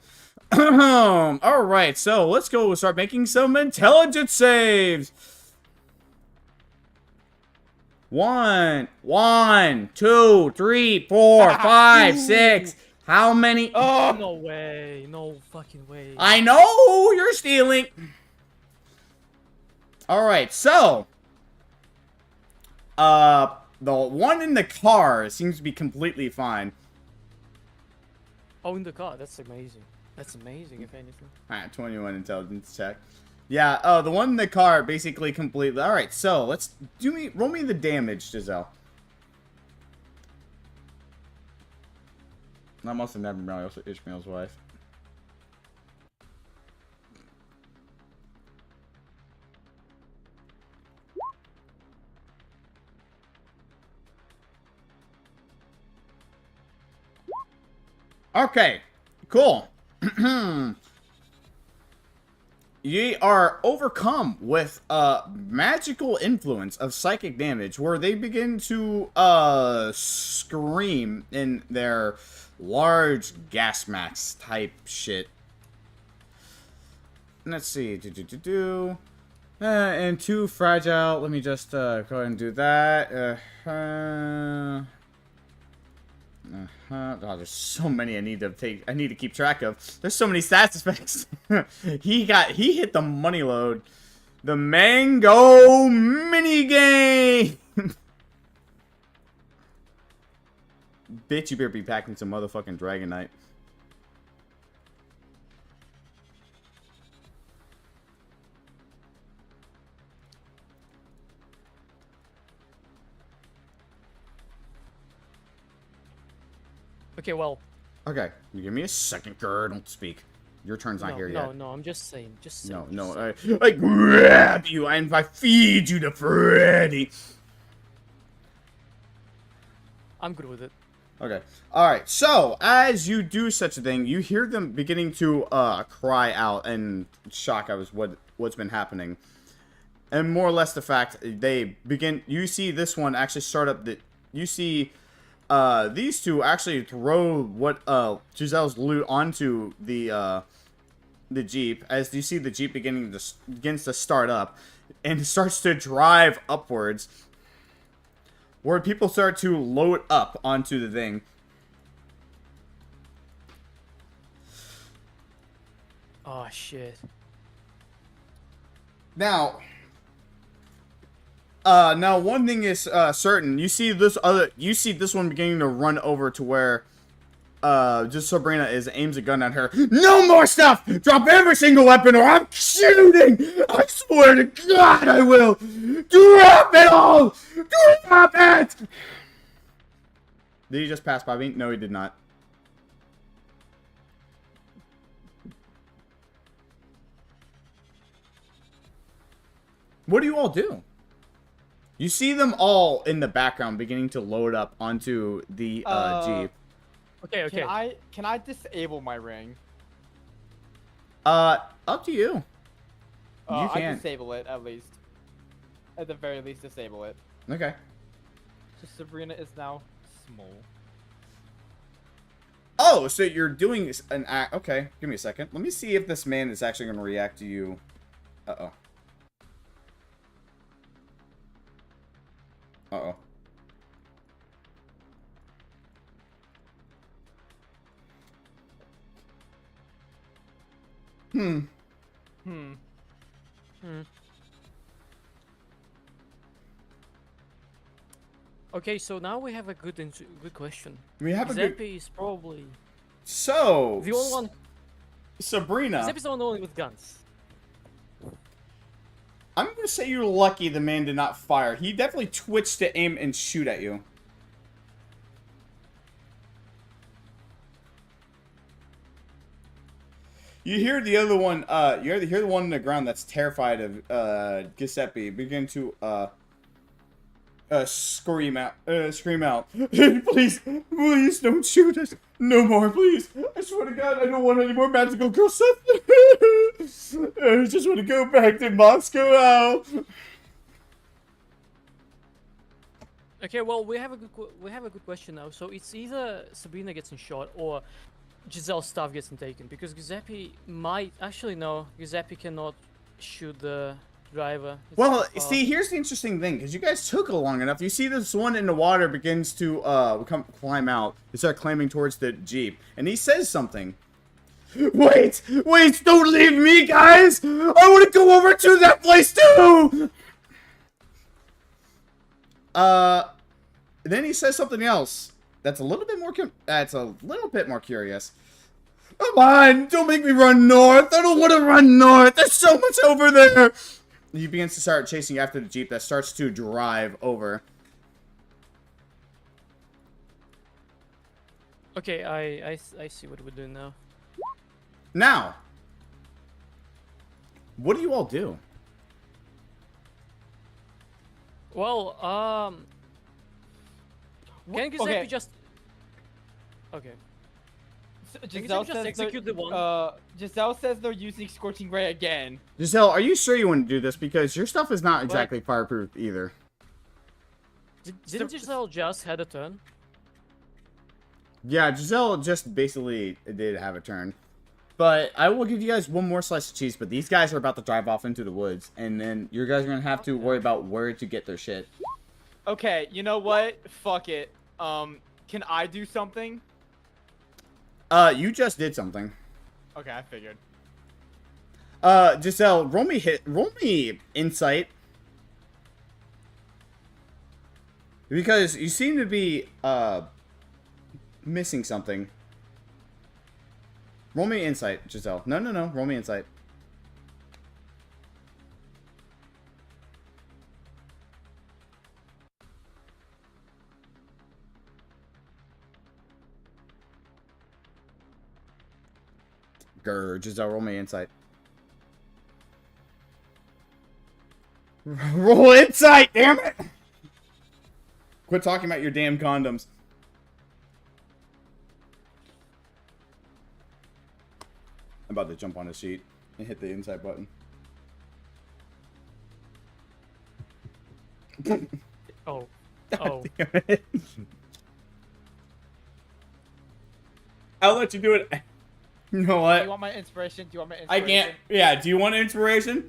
Alright, so let's go start making some intelligence saves. 1, 2, 3, 4, 5, 6. How many? Oh, no way. No fucking way. I know you're stealing. Alright, so. The one in the car seems to be completely fine. Oh, in the car. That's amazing. That's amazing, if anything. Alright, 21 intelligence check. Yeah, the one in the car basically completely. Alright, so let's roll me the damage, Giselle. I must have never been Ishmael's wife. Okay, cool. Ye are overcome with magical influence of psychic damage, where they begin to scream in their large gas mask type shit. Let's see, and too fragile. Let me just go ahead and do that. Oh, there's so many I need to keep track of. There's so many stats effects. He hit the money load. The mango mini game. Bitch, you better be packing some motherfucking Dragonite. Okay, well. Okay, you give me a second, girl. Don't speak. Your turn's not here yet. No, I'm just saying. No, I grab you and I feed you to Freddy. I'm good with it. Okay. Alright, so, as you do such a thing, you hear them beginning to cry out and shock as what's been happening. And more or less the fact they begin, you see this one actually start up you see these two actually throw what Giselle's loot onto the Jeep, as you see the Jeep begins to start up and starts to drive upwards. where people start to load up onto the thing. Oh shit. Now, one thing is certain. You see this one beginning to run over to where just Sabrina aims a gun at her. No more stuff! Drop every single weapon or I'm shooting! I swear to God I will! Drop it all! Drop it! Did he just pass by me? No, he did not. What do you all do? You see them all in the background beginning to load up onto the Jeep. Okay. Can I disable my ring? Up to you. You I can. disable it at least. At the very least, disable it. Okay. So Sabrina is now small. Oh, so you're doing an act. Okay, give me a second. Let me see if this man is actually going to react to you. Uh-oh. Uh-oh. Hmm. Okay, so now we have a good question. We have a good... Giuseppe is probably So... the only one. Sabrina. Giuseppe's the only one with guns. I'm going to say you're lucky the man did not fire. He definitely twitched to aim and shoot at you. You hear the other one, you hear the one on the ground that's terrified of, Giuseppe begin to, scream out, please, please don't shoot us. No more, please. I swear to God, I don't want any more magical girl stuff. I just want to go back to Moscow. Okay, well we have a good question now. So it's either Sabrina gets shot or Giselle's stuff gets taken, because Giuseppe might actually no. Giuseppe cannot shoot the driver. Well, see, here's the interesting thing, because you guys took it long enough. You see this one in the water begins to climb out. They start climbing towards the Jeep, and he says something. Wait, don't leave me, guys! I want to go over to that place too! Then he says something else. That's a little bit more curious. Come on, don't make me run north. I don't want to run north. There's so much over there. He begins to start chasing after the Jeep that starts to drive over. Okay, I see what we're doing now. Now, what do you all do? Well, can Giuseppe just... Okay. Giselle just says execute the one? Giselle says they're using Scorching Ray again. Giselle, are you sure you want to do this? Because your stuff is not exactly fireproof either. Didn't Giselle just had a turn? Yeah, Giselle just basically did have a turn. But I will give you guys one more slice of cheese, but these guys are about to drive off into the woods, and then you guys are going to have to worry about where to get their shit. Okay, you know what? Fuck it. Can I do something? You just did something. Okay, I figured. Giselle, roll me insight. Because you seem to be, missing something. Roll me insight, Giselle. No. Roll me insight. Grr, Giselle, roll me insight. Roll insight, damn it! Quit talking about your damn condoms. I'm about to jump on his sheet and hit the insight button. Oh. Damn it. I'll let you do it. You know what? Do you want my inspiration? I can't. Yeah, do you want inspiration?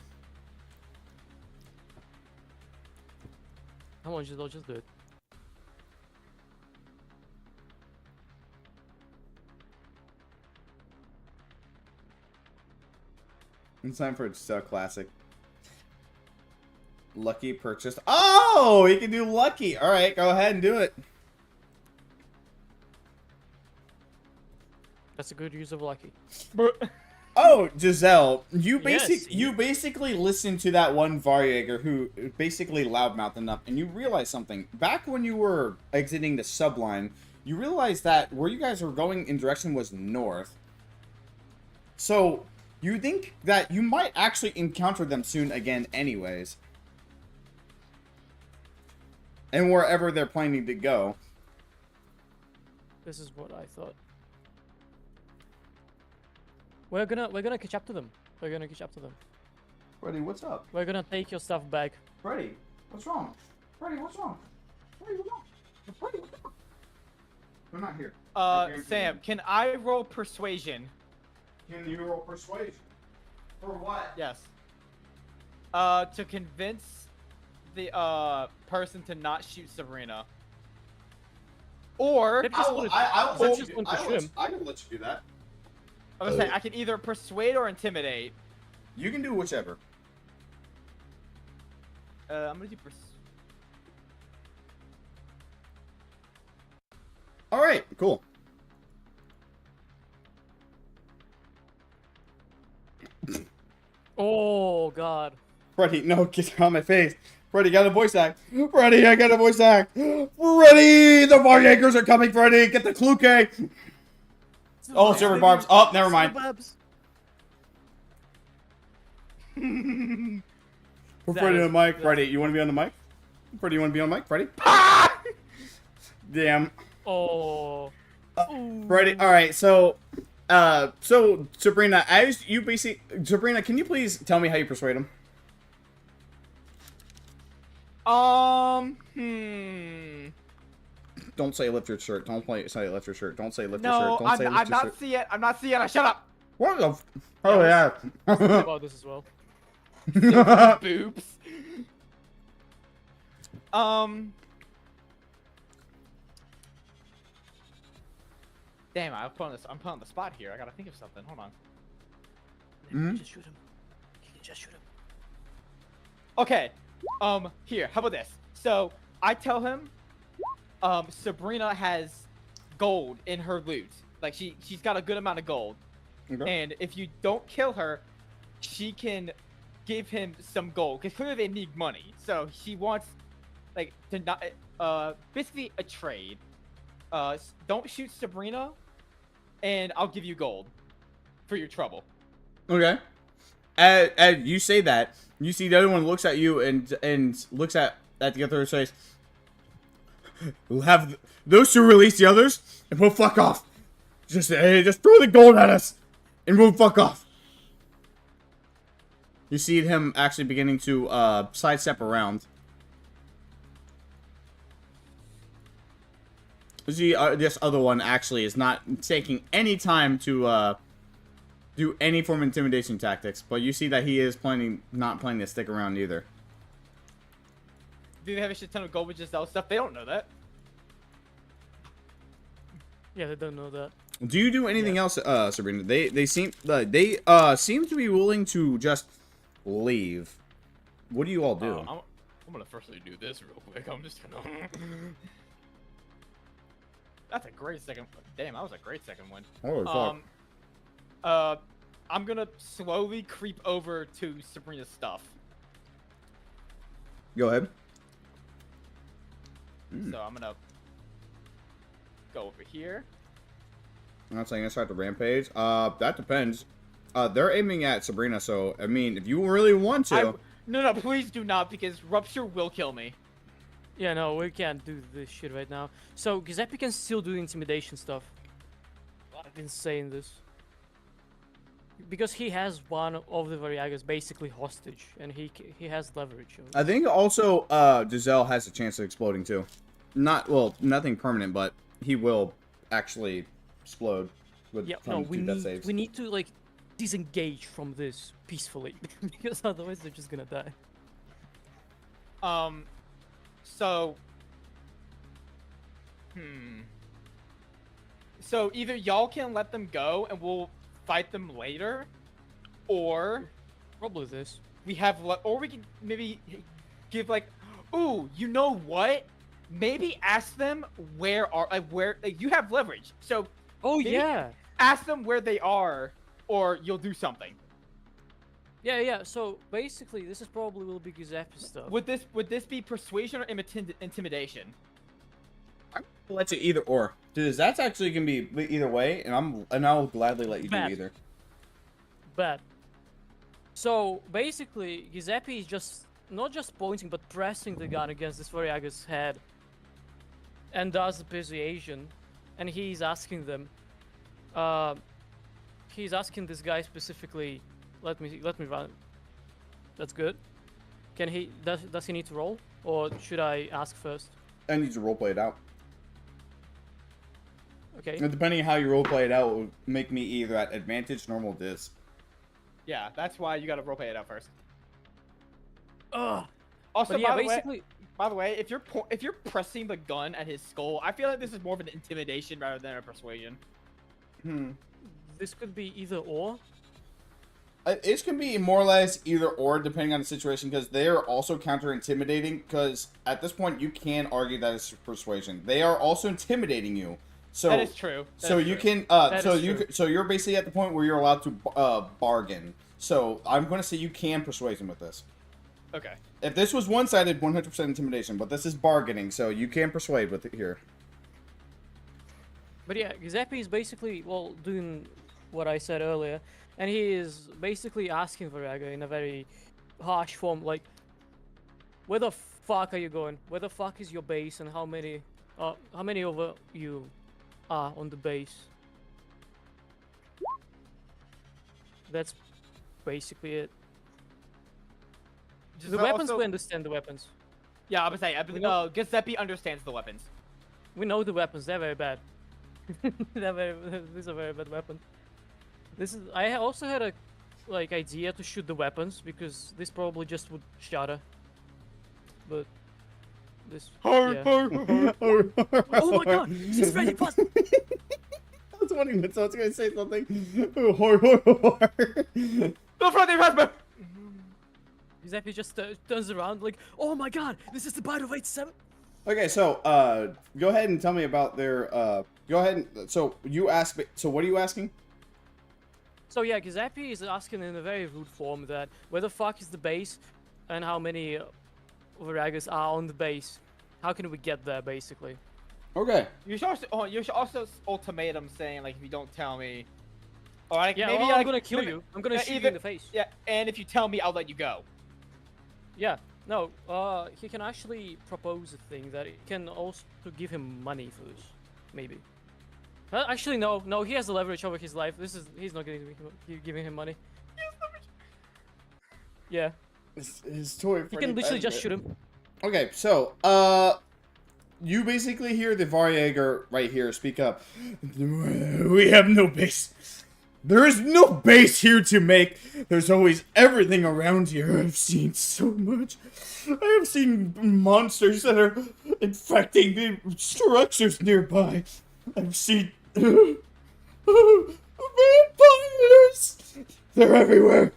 Come on, Giselle, just do it. It's time for a classic. Lucky purchased. Oh, he can do lucky. All right, go ahead and do it. That's a good use of lucky. Oh, Giselle, you Yes, basically listened to that one Varjager who basically loudmouthed enough, and you realized something. Back when you were exiting the subline, you realized that where you guys were going in direction was north. So, you think that you might actually encounter them soon again anyways. And wherever they're planning to go. This is what I thought. We're gonna catch up to them. We're gonna catch up to them. Freddy, what's up? We're gonna take your stuff back. Freddy, what's wrong? Freddy, what's wrong? Freddy, what's wrong? Freddy, what's wrong? They're not here. Sam, can I roll persuasion? Can you roll persuasion? For what? Yes. To convince the person to not shoot Sabrina. Or Let's just I will let's just want to shoot him. I can let you do that. I was saying I can either persuade or intimidate. You can do whichever. I'm gonna do All right, cool. Oh God. Freddy, no, get on my face. Freddy, got a voice act. Freddy, I got a voice act. Freddy, the Varjagers are coming. Freddy, get the Kluke. Oh, silver barbs. Oh, never mind. Put Freddy on the mic. Freddy, you want to be on the mic? Freddy, you want to be on the mic? Freddy? Damn. Oh. Freddy, all right. So Sabrina, as you basically, Sabrina, can you please tell me how you persuade him? Don't say lift your shirt. Don't say lift your shirt. Don't say lift your shirt. Don't say lift your shirt. seeing. I'm not seeing. Shut up. What the? Oh yeah. About this as well. Boobs. Damn, I'm put on the spot here. I gotta think of something. Hold on. Just shoot him. You can just shoot him. Okay. Here. How about this? So I tell him, Sabrina has gold in her loot. Like she's got a good amount of gold. Okay. And if you don't kill her, she can give him some gold. Because clearly they need money. So she wants, like, to not, basically a trade. Don't shoot Sabrina, and I'll give you gold for your trouble. Okay. As you say that, you see the other one looks at you and looks at the other's face. We'll have those two release the others, and we'll fuck off. Just throw the gold at us, and we'll fuck off. You see him actually beginning to sidestep around. You see this other one actually is not taking any time to do any form of intimidation tactics, but you see that he is not planning to stick around either. Do they have a shit ton of gold with Giselle stuff? They don't know that. Yeah, they don't know that. Do you do anything else, Sabrina? They seem to be willing to just leave. What do you all do? I'm gonna firstly do this real quick. I'm just gonna. That's a great second. Damn, that was a great second one. Holy fuck. I'm gonna slowly creep over to Sabrina's stuff. Go ahead. So I'm gonna go over here. I'm not saying I start the rampage. That depends. They're aiming at Sabrina, so I mean, if you really want to. No, please do not, because Rupture will kill me. Yeah, no, we can't do this shit right now. So Giuseppe can still do intimidation stuff. I've been saying this. Because he has one of the Variagas basically hostage, and he has leverage. I think also Giselle has a chance of exploding too. Nothing permanent, but he will actually explode with death saves. We need to like disengage from this peacefully because otherwise they're just gonna die. So either y'all can let them go and we'll fight them later, or Probably this. We have, or we can maybe give like, ooh, you know what? Maybe ask them where you have leverage. So, Oh maybe yeah. ask them where they are, or you'll do something. Yeah. So basically, this is probably will be Giuseppe stuff. Would this be persuasion or intimidation? I'll let you either or. Because that's actually gonna be either way, and I'll gladly let you do Bad. either. Bad. So basically, Giuseppe is just not just pointing but pressing the gun against this Variaga's head, and does the persuasion, and he's asking them. He's asking this guy specifically. Let me run. That's good. Can he does he need to roll, or should I ask first? I need to roleplay it out. Okay. And depending on how you roleplay it out, will make me either at advantage, normal, dis. Yeah, that's why you gotta roleplay it out first. Ugh. Also, But yeah, by the way, basically, by the way, if you're pressing the gun at his skull, I feel like this is more of an intimidation rather than a persuasion. this could be either or. It's gonna be more or less either or, depending on the situation, because they are also counter-intimidating. Because at this point, you can argue that it's persuasion. They are also intimidating you. So That is true. so you can so you're basically at the point where you're allowed to bargain. So I'm gonna say you can persuade them with this. Okay. If this was one-sided, 100% intimidation, but this is bargaining, so you can persuade with it here. But yeah, Giuseppe is basically doing what I said earlier, and he is basically asking Variaga in a very harsh form, like, where the fuck are you going? Where the fuck is your base, and how many of you are on the base? That's basically it. The weapons, we understand the weapons. Yeah, I would say Giuseppe understands the weapons. We know the weapons, they're very bad. This is a very bad weapon. I also had a idea to shoot the weapons because this probably just would shatter. But this yeah. Oh my god! She's very fast! I was wondering when someone's gonna say something. No fronting husband! Giuseppe just turns around like, oh my god, this is the Bite of 87. Okay, so go ahead and tell me about their go ahead and so you ask. So what are you asking? So yeah, Giuseppe is asking in a very rude form that where the fuck is the base, and how many Variagas are on the base. How can we get there, basically? Okay. You should also ultimatum saying like if you don't tell me, or like Yeah, maybe well, like, I'm gonna kill you. I'm gonna shoot you in the face. Yeah, and if you tell me, I'll let you go. Yeah. No. He can actually propose a thing that it can also give him money for this, maybe. Actually, no. No, he has the leverage over his life. He's not giving him money. Yeah. His toy. You can literally just shoot him. Okay, so you basically hear the Varjager right here speak up. We have no base. There is no base here to make. There's always everything around here. I've seen so much. I have seen monsters that are infecting the structures nearby. I've seen vampires. They're everywhere.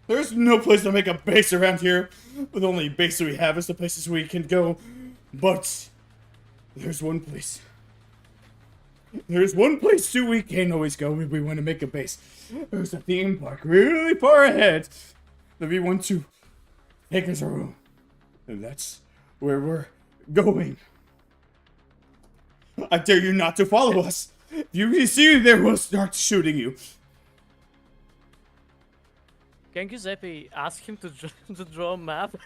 There's no place to make a base around here. The only base that we have is the places we can go. But there's one place. There's one place too we can always go if we want to make a base. There's a theme park really far ahead that we want to take as our own. And that's where we're going. I dare you not to follow us. If you see there, we'll start shooting you. Can Giuseppe ask him to draw a map?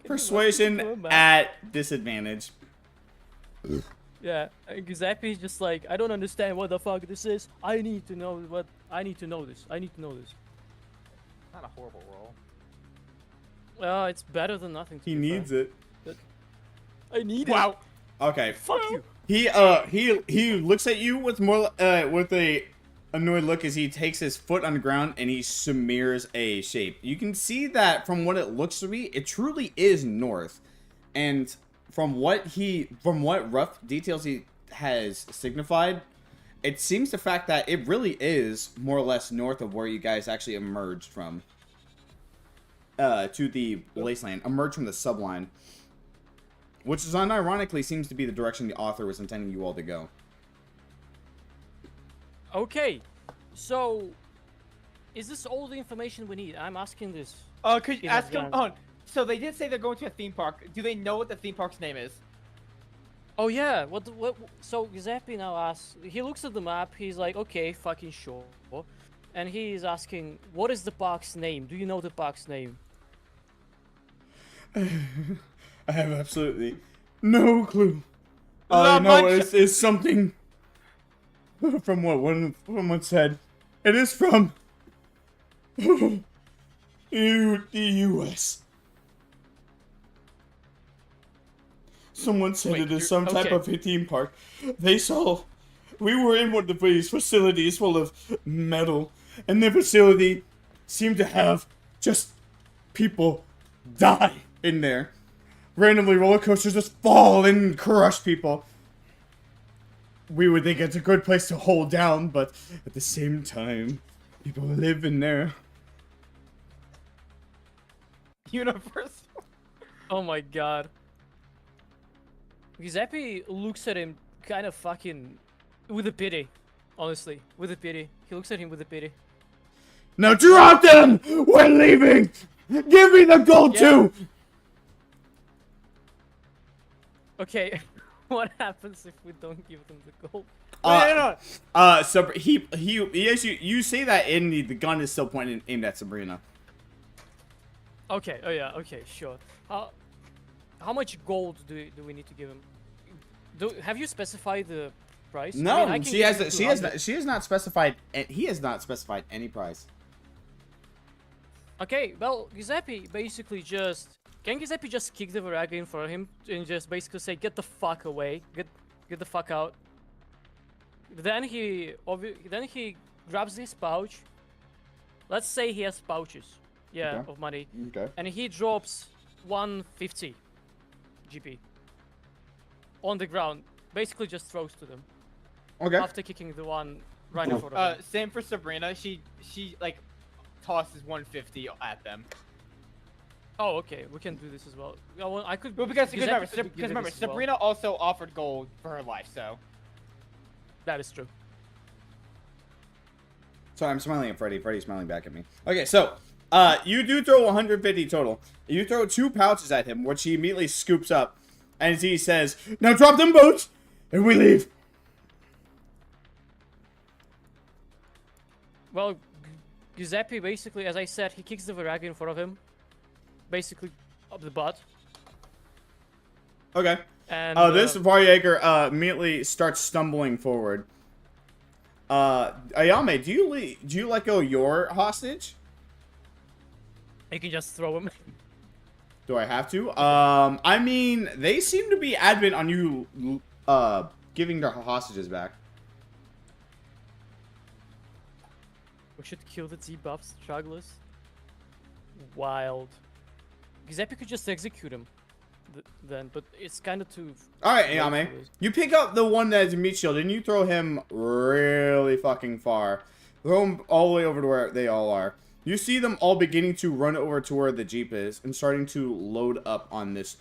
Persuasion at disadvantage. Yeah, Giuseppe is just like, I don't understand what the fuck this is. I need to know this. I need to know this. Not a horrible roll. It's better than nothing. He needs it. I need it. Wow. Okay. Fuck you. He looks at you with more with a annoyed look as he takes his foot on the ground and he smears a shape. You can see that from what it looks to be, it truly is north. And from what rough details he has signified, it seems the fact that it really is more or less north of where you guys actually emerged from. To the wasteland, emerged from the subline. Which is unironically seems to be the direction the author was intending you all to go. Okay, so is this all the information we need? I'm asking this. Could you in ask them? advance. So they did say they're going to a theme park. Do they know what the theme park's name is? Oh yeah, what? So Giuseppe now asks. He looks at the map. He's like, okay, fucking sure. And he's asking, what is the park's name? Do you know the park's name? I have absolutely no clue. La All I know Mancha- is something from what one said. It is from the U.S. Someone said Wait, it is you're- some type okay. of a theme park. They saw. We were in one of these facilities full of metal, and the facility seemed to have just people die in there. Randomly, roller coasters just fall and crush people. We would think it's a good place to hold down, but at the same time, people live in there. Universe. Oh my god. Giuseppe looks at him kind of fucking with a pity. Honestly, with a pity. He looks at him with a pity. Now drop them! We're leaving! Give me the gold Yeah. too! Okay, what happens if we don't give them the gold? No. So he yes, you say that in the gun is still pointed aimed at Sabrina. Okay, oh yeah, okay, sure. How much gold do we need to give him? Have you specified the price? I No, mean, I can she give has him she has 200. she has not specified. He has not specified any price. Okay, well, Giuseppe basically just... Can Giuseppe just kick the Viraga in front of him and just basically say, get the fuck away, get the fuck out. Then he grabs this pouch. Let's say he has pouches, yeah, Okay. of money, Okay. and he drops 150 GP on the ground. Basically, just throws to them Okay. after kicking the one right in front of him. Same for Sabrina. She like tosses 150 at them. Oh, okay, we can do this as well. I could. Well, because Giuseppe remember, could give it this as well. Sabrina also offered gold for her life. So That is true. So I'm smiling at Freddy. Freddy's smiling back at me. Okay, so you do throw 150 total. You throw 2 pouches at him, which he immediately scoops up, and he says, "Now drop them boats, and we leave." Well, Giuseppe basically, as I said, he kicks the Viraga in front of him, basically up the butt. Okay. And This Varyager immediately starts stumbling forward. Ayame, do you let go your hostage? you can just throw him. Do I have to? I mean, they seem to be adamant on you, giving their hostages back. We should kill the debuff stragglers. Wild. Giuseppe could just execute him then, but it's kind of too... Alright, late Ayame. for this. You pick up the one that has a meat shield, and you throw him really fucking far. Throw him all the way over to where they all are. You see them all beginning to run over to where the Jeep is, and starting to load up on this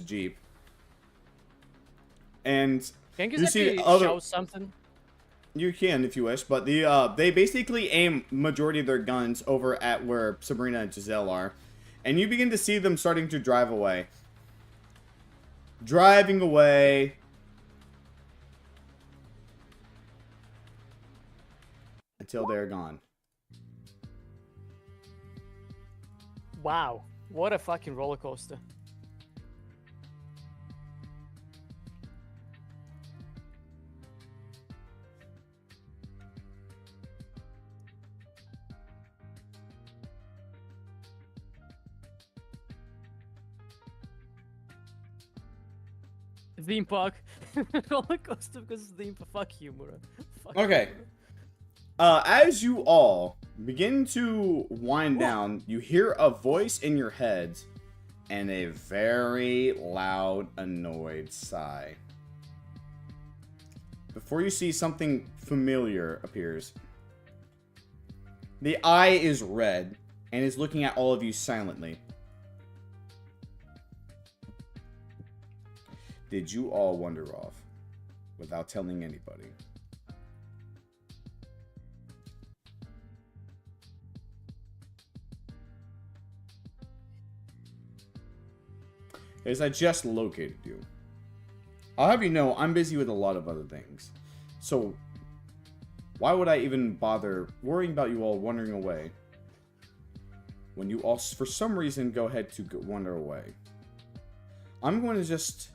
Jeep. And Can you see Giuseppe other... shout something? You can if you wish, but they basically aim majority of their guns over at where Sabrina and Giselle are, and you begin to see them starting to drive away. Driving away. Until they're gone. Wow. What a fucking roller coaster. Theme park. Roller coaster because it's theme park. Fuck you, Mura. Fuck Okay. you. As you all begin to wind down, you hear a voice in your heads and a very loud, annoyed sigh. before you see something familiar appears. The eye is red and is looking at all of you silently. Did you all wander off without telling anybody? As I just located you. I'll have you know, I'm busy with a lot of other things. So, why would I even bother worrying about you all wandering away when you all, for some reason, go ahead to wander away? I'm going to just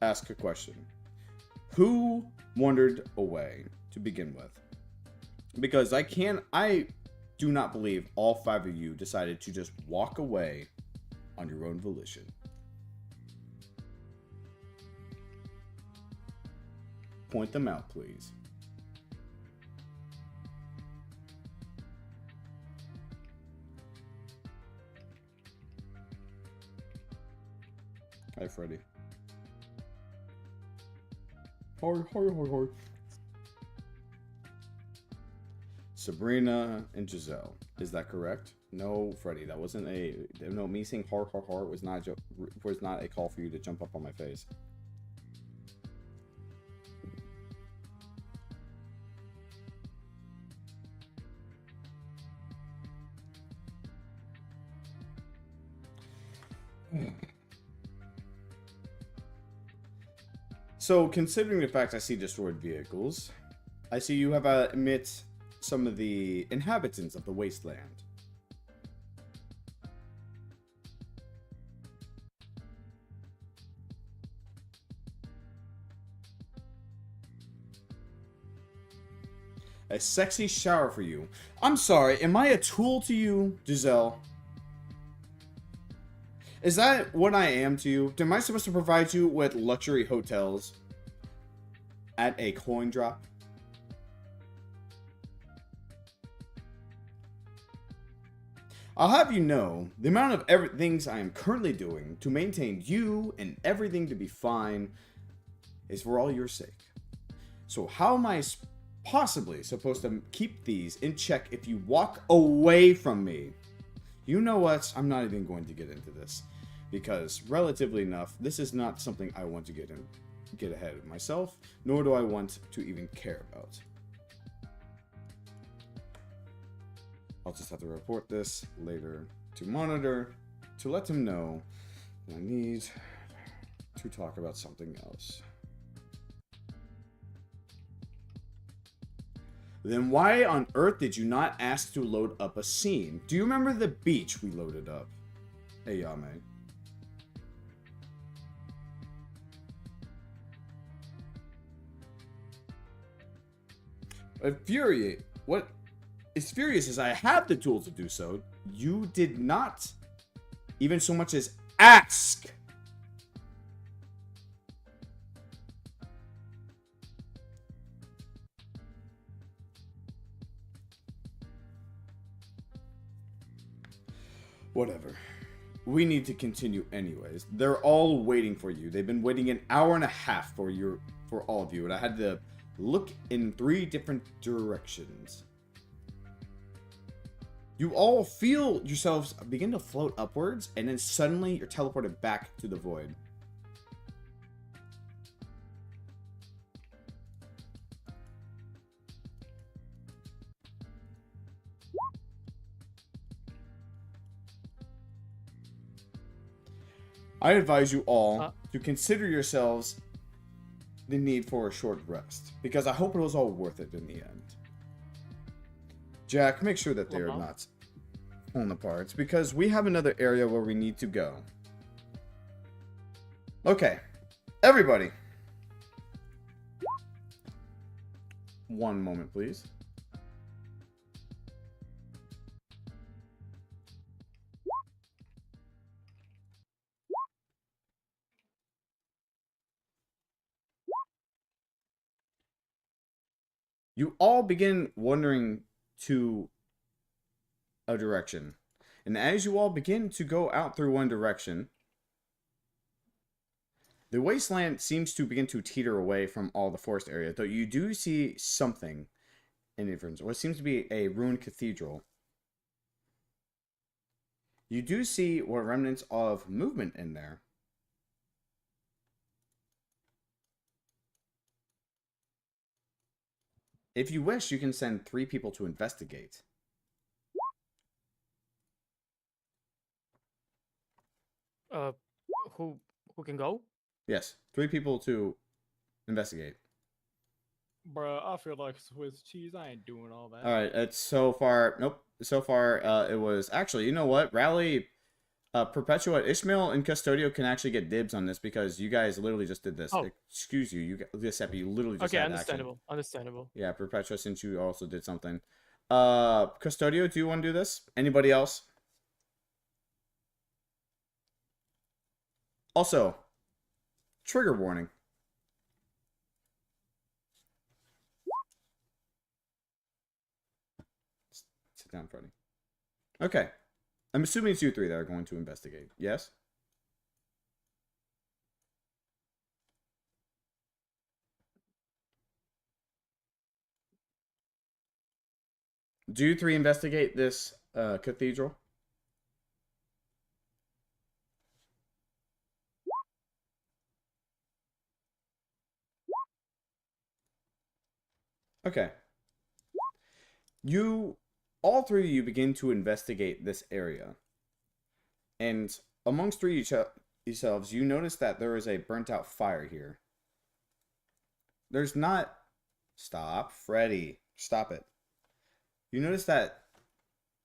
ask a question. Who wandered away to begin with? Because I do not believe all 5 of you decided to just walk away on your own volition. Point them out, please. Hi, Freddy. Hoi. Sabrina and Giselle. Is that correct? No, Freddy. That wasn't a... No, me saying har was not a call for you to jump up on my face. So, considering the fact I see destroyed vehicles, I see you have met some of the inhabitants of the wasteland. A sexy shower for you. I'm sorry, am I a tool to you, Giselle? Is that what I am to you? Am I supposed to provide you with luxury hotels at a coin drop? I'll have you know, the amount of things I am currently doing to maintain you and everything to be fine is for all your sake. So how am I possibly supposed to keep these in check if you walk away from me? You know what? I'm not even going to get into this. Because, relatively enough, this is not something I want to get ahead of myself, nor do I want to even care about. I'll just have to report this later to Monitor to let him know I need to talk about something else. Then why on earth did you not ask to load up a scene? Do you remember the beach we loaded up? Hey, Yame. What is furious is I have the tools to do so. You did not even so much as ask. Whatever. We need to continue anyways. They're all waiting for you. They've been waiting an hour and a half for all of you, and I had to look in 3 different directions. You all feel yourselves begin to float upwards, and then suddenly you're teleported back to the void. I advise you all to consider yourselves the need for a short rest, because I hope it was all worth it in the end. Jack, make sure that they are not falling apart, because we have another area where we need to go. Okay, everybody. One moment, please. You all begin wandering to a direction. And as you all begin to go out through one direction, The wasteland seems to begin to teeter away from all the forest area, though you do see something in difference. What seems to be a ruined cathedral. You do see what remnants of movement in there. If you wish, you can send 3 people to investigate. Uh, who can go? Yes, 3 people to investigate. Bruh, I feel like Swiss cheese. I ain't doing all that. All right, it's so far. Nope. So far, it was actually. You know what? Rally, Perpetua, Ishmael, and Custodio can actually get dibs on this because you guys literally just did this. Oh. Excuse you, Giuseppe, you literally just Okay, had understandable. action. Understandable. Yeah, Perpetua, since you also did something. Custodio, do you want to do this? Anybody else? Also, trigger warning. Sit down, Freddy. Okay. I'm assuming it's you 3 that are going to investigate. Yes? Do you 3 investigate this cathedral? Okay. All 3 of you begin to investigate this area. And amongst 3 yourselves, you notice that there is a burnt out fire here. There's not... Stop, Freddy. Stop it. You notice that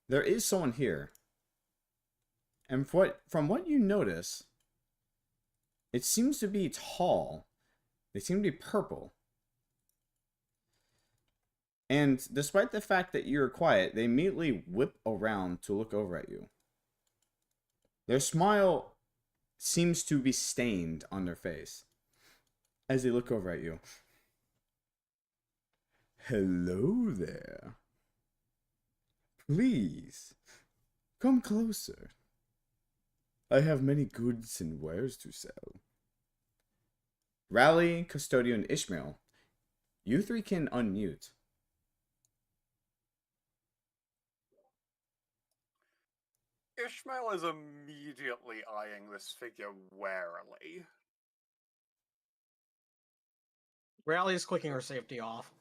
there is someone here. And from what you notice, it seems to be tall. They seem to be purple. And despite the fact that you're quiet, they immediately whip around to look over at you. Their smile seems to be stained on their face as they look over at you. Hello there. Please, come closer. I have many goods and wares to sell. Rally, Custodio, and Ishmael, you 3 can unmute. Ishmael is immediately eyeing this figure warily. Rally is clicking her safety off.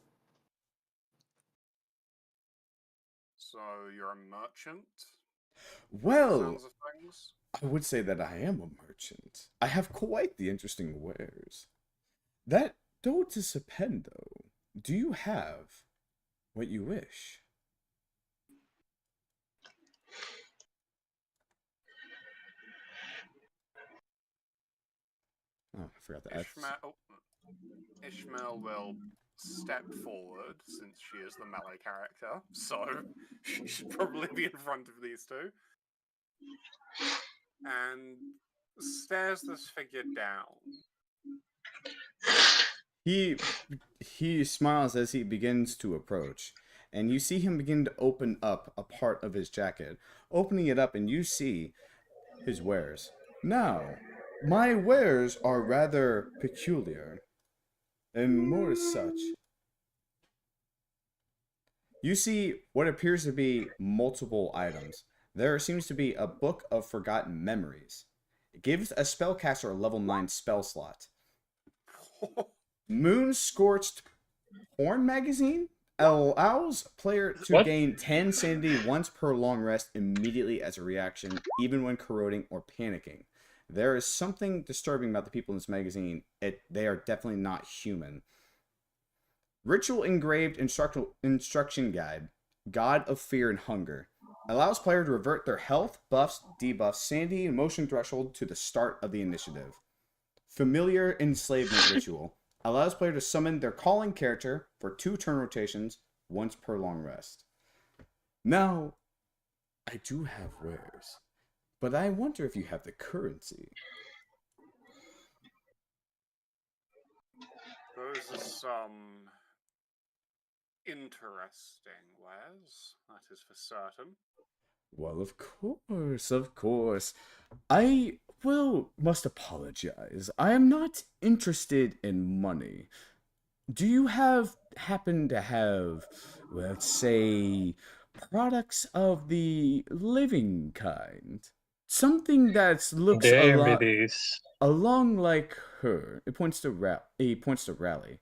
So you're a merchant? Well, Sounds of things? I would say that I am a merchant. I have quite the interesting wares. That don't depend, though. Do you have what you wish? Oh, I forgot to add. Ishmael will step forward since she is the melee character, so she should probably be in front of these 2. And stares this figure down. He smiles as he begins to approach, and you see him begin to open up a part of his jacket. Opening it up, and you see his wares. Now, my wares are rather peculiar, and more as such. You see what appears to be multiple items. There seems to be a book of forgotten memories. It gives a spellcaster a level 9 spell slot. Moon Scorched Horn magazine allows player to gain 10 sanity once per long rest immediately as a reaction, even when corroding or panicking. There is something disturbing about the people in this magazine. They are definitely not human. Ritual engraved instruction guide, God of Fear and Hunger, allows player to revert their health, buffs, debuffs, sanity, and motion threshold to the start of the initiative. Familiar enslavement ritual allows player to summon their calling character for 2 turn rotations once per long rest. Now, I do have wares, but I wonder if you have the currency. Those are some interesting wares, that is for certain. Well, of course, of course. Must apologize. I am not interested in money. Do you happen to have, let's say, products of the living kind? Something that looks a There it lot is. along like her. He points to Rally.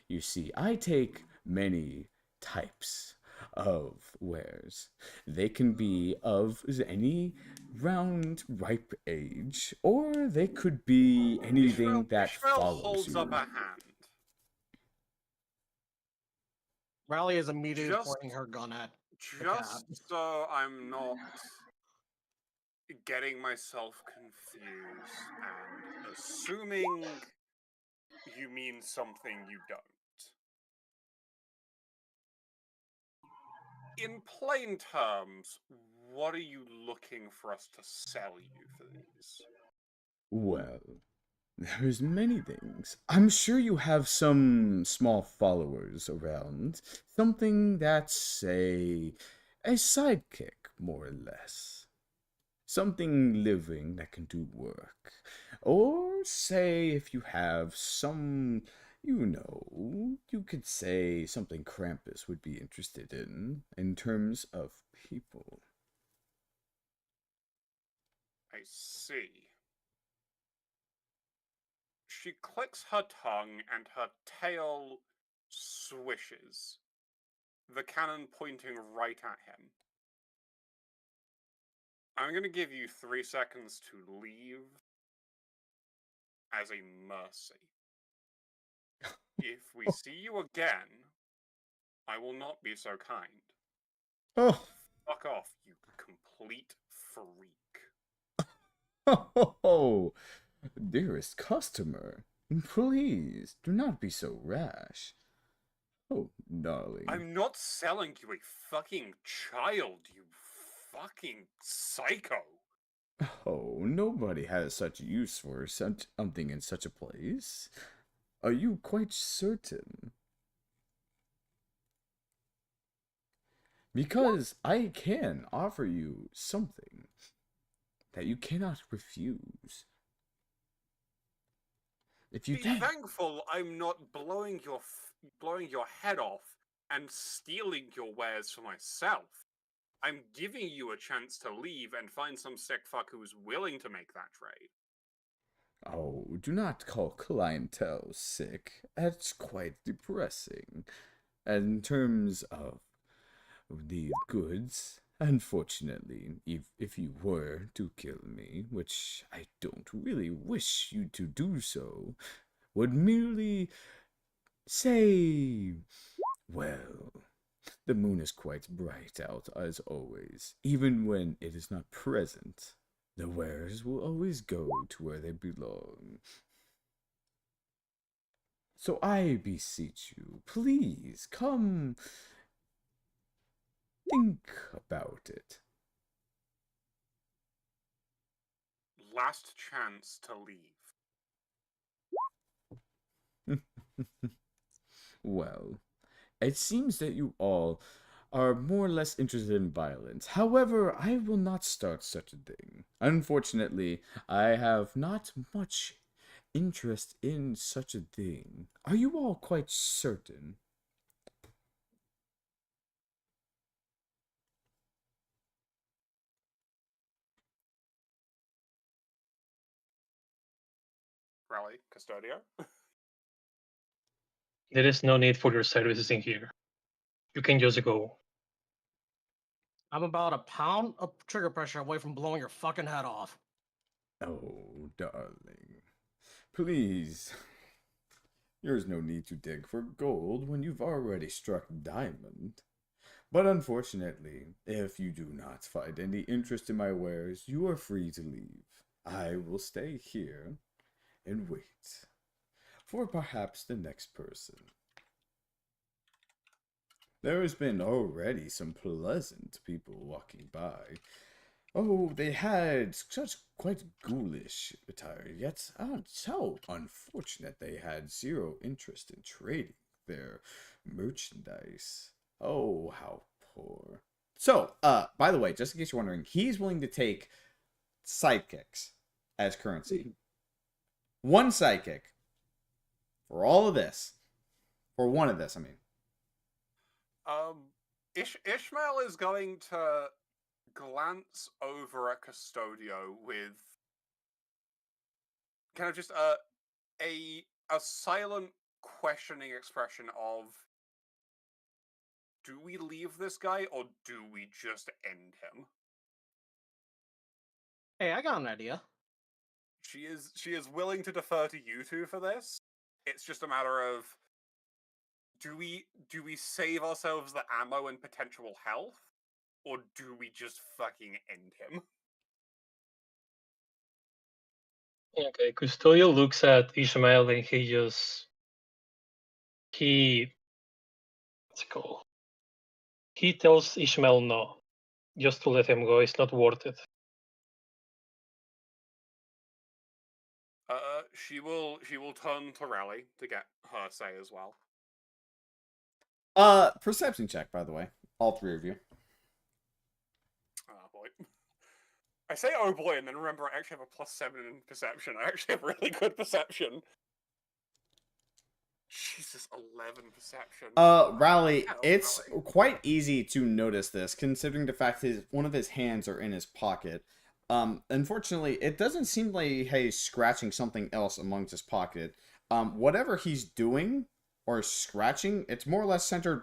You see, I take many types of wares. They can be of any round ripe age, or they could be anything that Ishmael follows holds you. up a hand. Rally is immediately Just- pointing her gun at the Just cat. so I'm not getting myself confused and assuming you mean something you don't. In plain terms, what are you looking for us to sell you for these? Well, there's many things. I'm sure you have some small followers around. Something that's a sidekick, more or less. Something living that can do work. Or say if you have some, you could say something Krampus would be interested in terms of people. I see. She clicks her tongue and her tail swishes, the cannon pointing right at him. I'm going to give you 3 seconds to leave as a mercy. If we see you again, I will not be so kind. Oh, Fuck off, you complete freak. oh, dearest customer, please do not be so rash. Oh, darling. I'm not selling you a fucking child, you fucking psycho. Oh, nobody has such use for such something in such a place. Are you quite certain? Because I can offer you something that you cannot refuse. If you Be do, thankful I'm not blowing your head off and stealing your wares for myself. I'm giving you a chance to leave and find some sick fuck who's willing to make that trade. oh, do not call clientele sick. That's quite depressing. And in terms of the goods, unfortunately, if you were to kill me, which I don't really wish you to do so, would merely say, well, the moon is quite bright out as always, even when it is not present. The wares will always go to where they belong. So I beseech you, please come think about it. Last chance to leave. Well, it seems that you all are more or less interested in violence. However, I will not start such a thing. Unfortunately, I have not much interest in such a thing. Are you all quite certain? Rally, Custodio. There is no need for your services in here. You can just go. I'm about a pound of trigger pressure away from blowing your fucking head off. Oh, darling. Please. There's no need to dig for gold when you've already struck diamond. But unfortunately, if you do not find any interest in my wares, you are free to leave. I will stay here and wait for perhaps the next person. There has been already some pleasant people walking by. Oh, they had such quite ghoulish attire, yet so unfortunate they had zero interest in trading their merchandise. Oh, how poor. So, by the way, just in case you're wondering, he's willing to take sidekicks as currency. One sidekick for all of this. For one of this, I mean. Ishmael is going to glance over at Custodio with kind of just a silent questioning expression of, do we leave this guy or do we just end him? Hey, I got an idea. She is willing to defer to you two for this. It's just a matter of, do we save ourselves the ammo and potential health, or do we just fucking end him? Okay, Custodio looks at Ishmael and what's it called? He tells Ishmael no, just to let him go. It's not worth it. She will turn to Rally to get her say as well. Perception check, by the way. All three of you. Oh boy. I say oh boy, and then remember I actually have a +7 in perception. I actually have really good perception. Jesus, 11 perception. Rally, Hell, it's Rally. quite easy to notice this, considering the fact that one of his hands are in his pocket. Unfortunately, it doesn't seem like he's scratching something else amongst his pocket. Whatever he's doing or scratching, it's more or less centered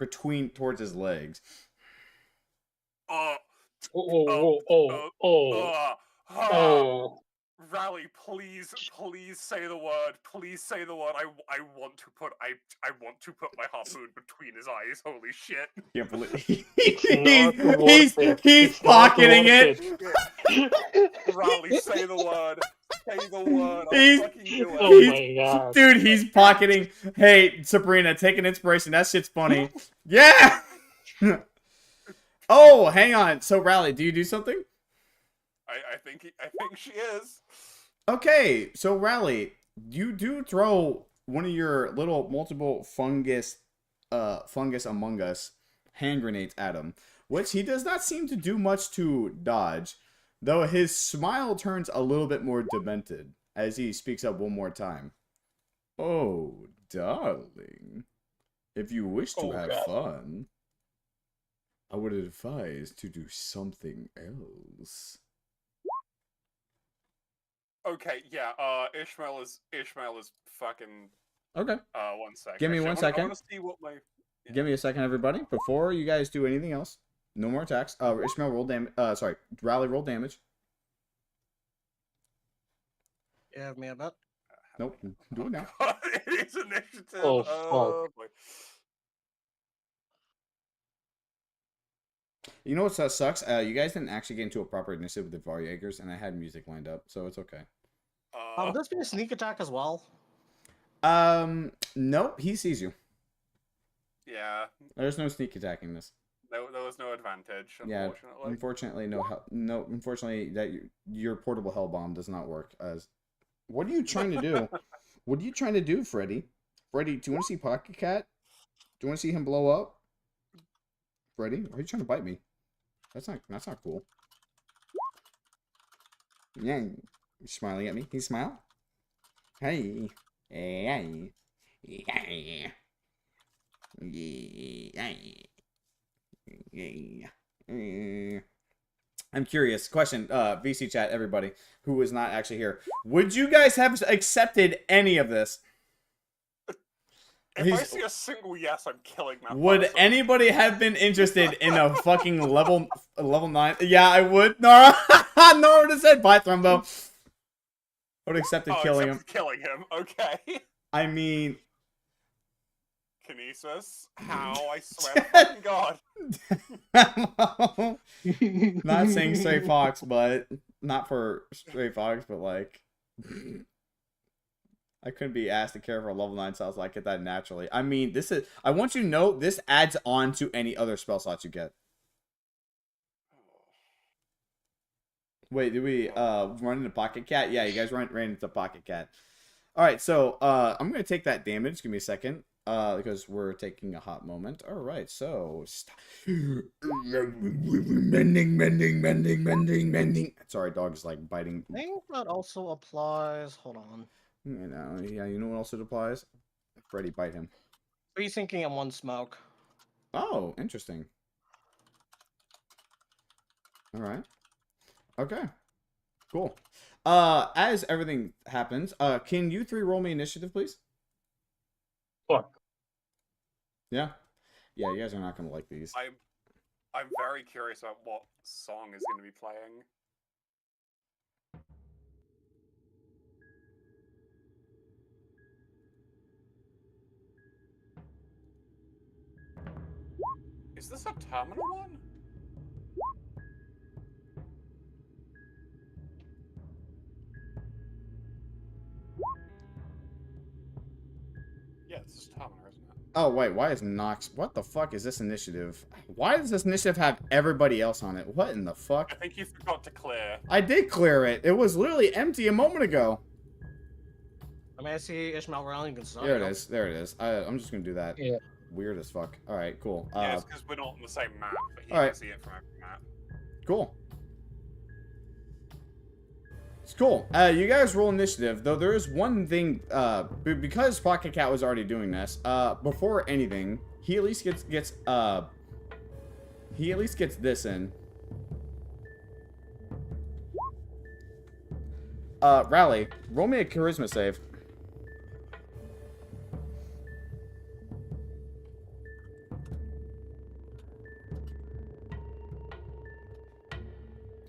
towards his legs. Rally, please say the word. Please say the word. I want to put my harpoon between his eyes. Holy shit. Can't believe he's pocketing it. Rally, say the word. Say the word. I'll He's- fucking do it. Oh my god. Dude, he's pocketing. Hey, Sabrina, take an inspiration. That shit's funny. Yeah. Oh, hang on. So, Rally, do you do something? I think she is. Okay, so Rally, you do throw one of your little multiple fungus among us hand grenades at him, which he does not seem to do much to dodge, though his smile turns a little bit more demented as he speaks up one more time. Oh, darling, if you wish to have fun, I would advise to do something else. Okay, yeah. Ishmael is fucking. Okay. 1 second. Give me Actually, 1 second. I want to see what my. Yeah. Give me a second, everybody. Before you guys do anything else, no more attacks. Ishmael roll damage. Sorry, Rally roll damage. You have me a bet? Nope. Do it now. It is initiative. Oh, Oh boy. You know what sucks? You guys didn't actually get into a proper initiative with the Varjagers, and I had music lined up, so it's okay. Would this be a sneak attack as well? Nope. He sees you. Yeah. There's no sneak attacking this. There was no advantage. Yeah. Unfortunately. Unfortunately, no. Unfortunately, that your portable hell bomb does not work. What are you trying to do? What are you trying to do, Freddy? Freddy, do you want to see Pocket Cat? Do you want to see him blow up? Freddy, are you trying to bite me? That's not cool. Yeah, you're smiling at me. Can you smile? Hey. Hey. Yeah. Yeah. I'm curious. Question, VC chat, everybody who is not actually here. Would you guys have accepted any of this? If I see a single yes, I'm killing that. Would person. anybody have been interested in a fucking level 9? Yeah, I would. Nora, Nora would have said bye, Thrumbo. I would have accepted killing him. Killing him. Okay. I mean, Kinesis. How? I swear to fucking God. not saying Stray Fox, but not for Stray Fox, but like, I couldn't be asked to care for a level 9 spell, so I get that naturally. I mean, I want you to know, this adds on to any other spell slots you get. Wait, did we run into Pocket Cat? Yeah, you guys ran into Pocket Cat. Alright, so I'm going to take that damage. Give me a second. because we're taking a hot moment. All right, so mending. Sorry, dog's like biting. I think that also applies. Hold on. You know, yeah, you know what else it applies? Freddy, bite him. Three sinking and one smoke. Oh, interesting. All right. Okay. Cool. As everything happens, can you three roll me initiative, please? Fuck. Yeah. Yeah, you guys are not gonna like these. I'm very curious about what song is going to be playing. Is this a terminal one? Yeah, this is terminal, isn't it? Oh wait, why is Nox? What the fuck is this initiative? Why does this initiative have everybody else on it? What in the fuck? I think you forgot to clear. I did clear it. It was literally empty a moment ago. I mean, I see Ishmael Rowling can start. There it is. There it is. I'm just gonna do that. Yeah. Weird as fuck. All right, cool. Yeah, it's because we're not on the same map, but you alright. can see it from every map. Cool. It's cool. You guys roll initiative, though there is one thing, because Pocket Cat was already doing this, before anything, he at least gets this in. Rally, roll me a charisma save.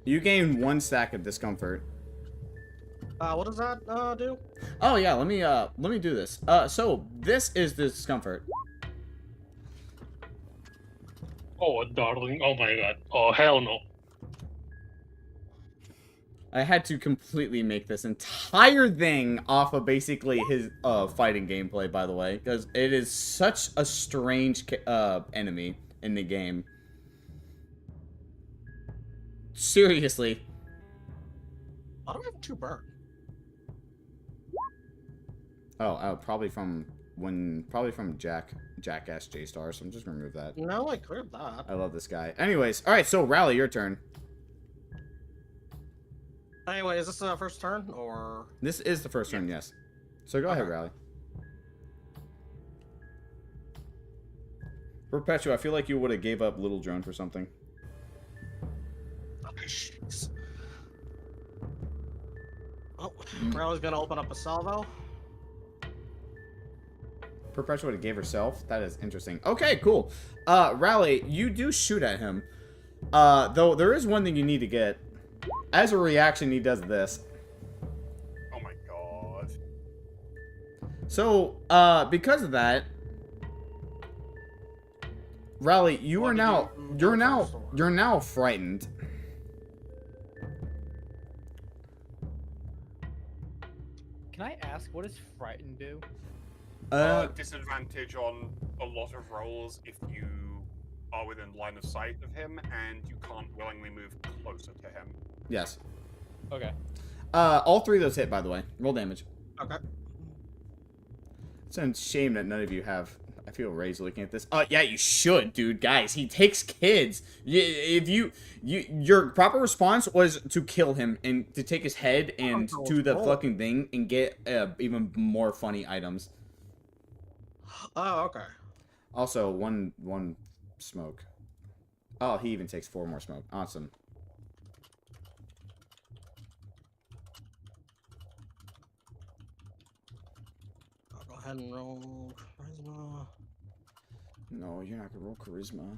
You gain 1 stack of discomfort. What does that do? Oh yeah, let me do this. So this is the discomfort. Oh, darling. Oh my god. Oh, hell no. I had to completely make this entire thing off of basically his fighting gameplay, by the way, because it is such a strange enemy in the game. Seriously. I don't have 2 burn. Oh, probably from Jackass J-Star, so I'm just gonna remove that. No, I cleared that. I love this guy. Anyways, alright, so Rally, your turn. Anyway, is this the first turn, or...? This is the first turn, yes. So go ahead, Rally. Perpetua, I feel like you would have gave up Little Drone for something. Oh, jeez. Oh, Rally's gonna open up a salvo. Perpetua would have gave herself? That is interesting. Okay, cool. Rally, you do shoot at him. Though there is one thing you need to get. As a reaction, he does this. Oh my god. So, because of that, Rally, you're now frightened. Can I ask, what does frightened do? Disadvantage on a lot of rolls if you are within line of sight of him and you can't willingly move closer to him. Yes. Okay. All 3 of those hit, by the way. Roll damage. Okay. It's a shame that none of you have. I feel raised looking at this. Yeah, you should, dude. Guys, he takes kids. Your proper response was to kill him and to take his head and do the fucking thing and get even more funny items. Oh, okay. Also, one smoke. Oh, he even takes 4 more smoke. Awesome. I'll go ahead and roll charisma. No, you're not gonna roll charisma.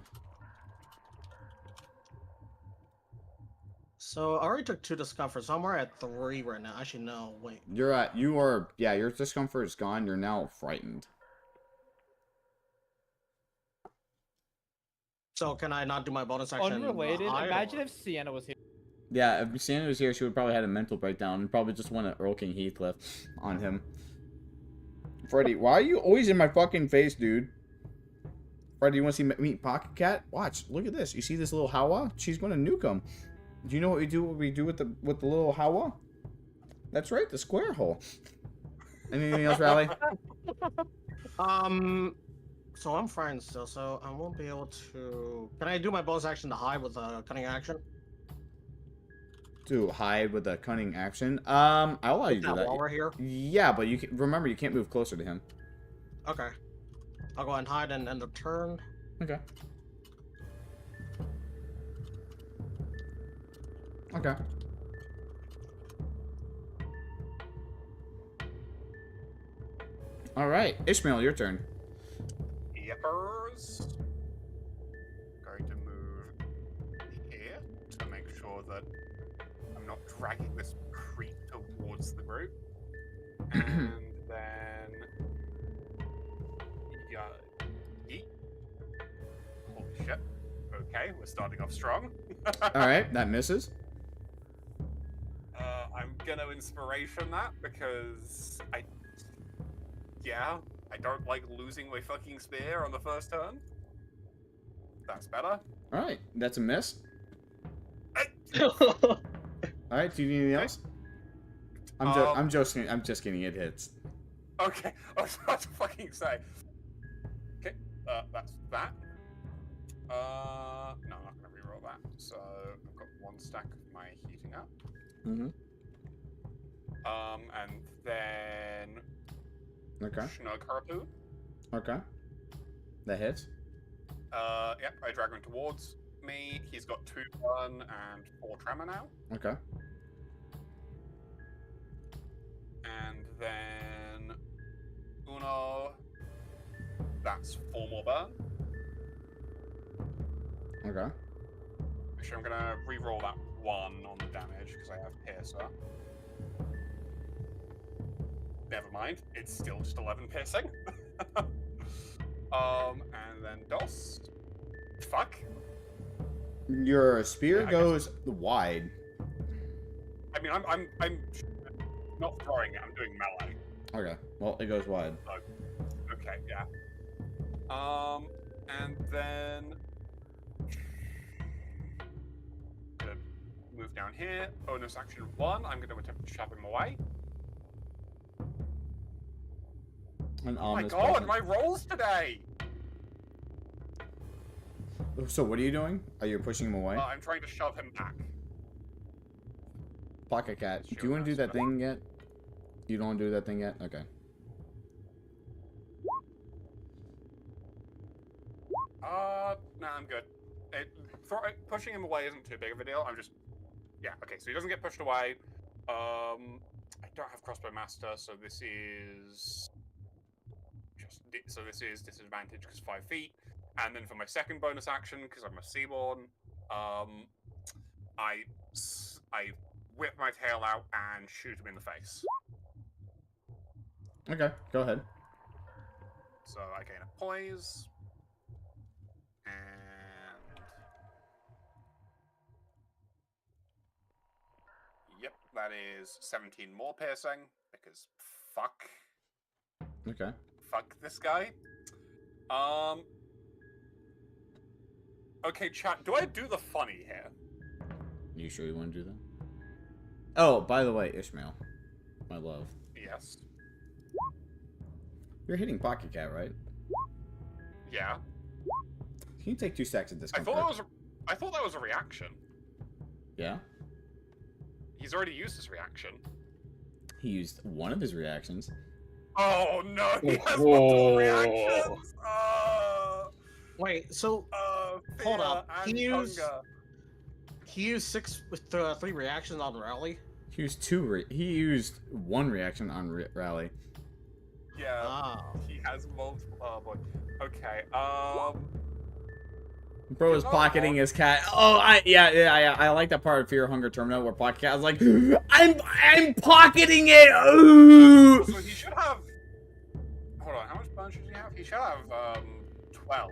So I already took 2 discomfort, so I'm already at 3 right now. Actually, no, wait. Yeah, your discomfort is gone. You're now frightened. So can I not do my bonus action? Unrelated, high, imagine or- if Sienna was here. Yeah, if Santa was here, she would probably had a mental breakdown and probably just went at Earl King Heathcliff on him. Freddy, why are you always in my fucking face, dude? Freddy, you want to see meet Pocket Cat? Watch, look at this. You see this little Hawa? She's going to nuke him. Do you know what we do? What we do with the little Hawa? That's right, the square hole. Anything else, Rally? So I'm frightened still, so I won't be able to. Can I do my bonus action to hide with a cunning action? To hide with a cunning action. I'll allow you to do that. While we're here. Yeah, but you can, remember you can't move closer to him. Okay. I'll go ahead and hide and end of turn. Okay. Okay. All right, Ishmael, your turn. Yippers. Going to move here to make sure that I'm not dragging this creep towards the group. And then... Yeah. Yeet. Holy shit. Okay, we're starting off strong. All right, that misses. I'm gonna inspiration that because I don't like losing my fucking spear on the first turn. That's better. All right, that's a miss. Oh, All right, do you need anything else? I'm just kidding. It hits. Okay, I was about to fucking say. Okay, that's that. No, I'm not gonna reroll that. So I've got one stack of my heating up. Mm-hmm. And then Okay. Snug Harpoon. Okay. That hits. Yep, I drag him towards me. He's got 2 burn and 4 tremor now. Okay. And then Uno. That's 4 more burn. Okay. Actually, I'm gonna re-roll that 1 on the damage because I have Piercer. Never mind, it's still just 11 piercing. And then DOS. Fuck. Your spear Yeah, I goes wide. I mean, I'm not throwing it. I'm doing melee. Okay. Well, it goes wide. Okay, yeah. And then gonna move down here. Bonus action 1. I'm gonna attempt to shove him away. An Oh my ominous god, presence. my rolls today! So what are you doing? Are you pushing him away? I'm trying to shove him back. Pocket cat. Do Sure, you want to do that's that thing yet? You don't want to do that thing yet? Okay. No, I'm good. Pushing him away isn't too big of a deal. I'm just... Yeah, okay, so he doesn't get pushed away. I don't have Crossbow Master, so this is... So this is disadvantage because 5 feet. And then for my second bonus action, because I'm a Seaborn, I whip my tail out and shoot him in the face. Okay, go ahead. So I gain a poise. And... Yep, that is 17 more piercing, because fuck. Okay. Fuck this guy. Okay, chat, do I do the funny here? You sure you want to do that? Oh, by the way, Ishmael. My love. Yes. You're hitting Pocket Cat, right? Yeah. Can you take 2 stacks of I discomfort? thought that was a reaction. Yeah? He's already used his reaction. He used one of his reactions. Oh no, he has Whoa. multiple reactions! Wait, so hold Fear up. and hunger. He used 6 with 3 reactions on rally. He used 1 reaction on rally. Yeah, Ah. he has multiple. Oh boy. Okay. Bro is You know pocketing what? his cat. Oh, I like that part of Fear, Hunger, Terminal where Pocket Cat was like, I'm pocketing it. Ooh. So he should have. Hold on, how much burn should he have? He should have 12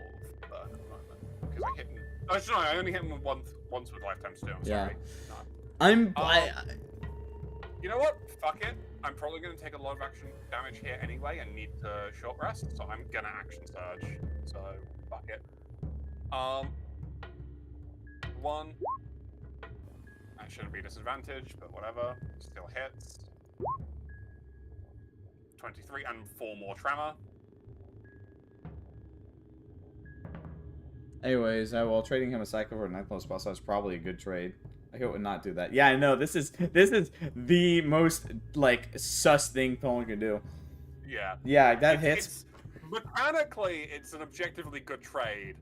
burn at the moment because I hit him. Oh, sorry, I only hit him once with lifetime stone. Yeah. Sorry. No. I'm. You know what? Fuck it. I'm probably going to take a lot of action damage here anyway and need to short rest, so I'm gonna action surge. So fuck it. 1. That shouldn't be a disadvantage, but whatever. Still hits. 23 and 4 more tremor. Anyways, well, trading him a cycle for a 9+ spell slot is probably a good trade. I hope would not do that. Yeah, I know. This is the most like sus thing Thorn can do. Yeah. Yeah, that hits. Mechanically, it's an objectively good trade.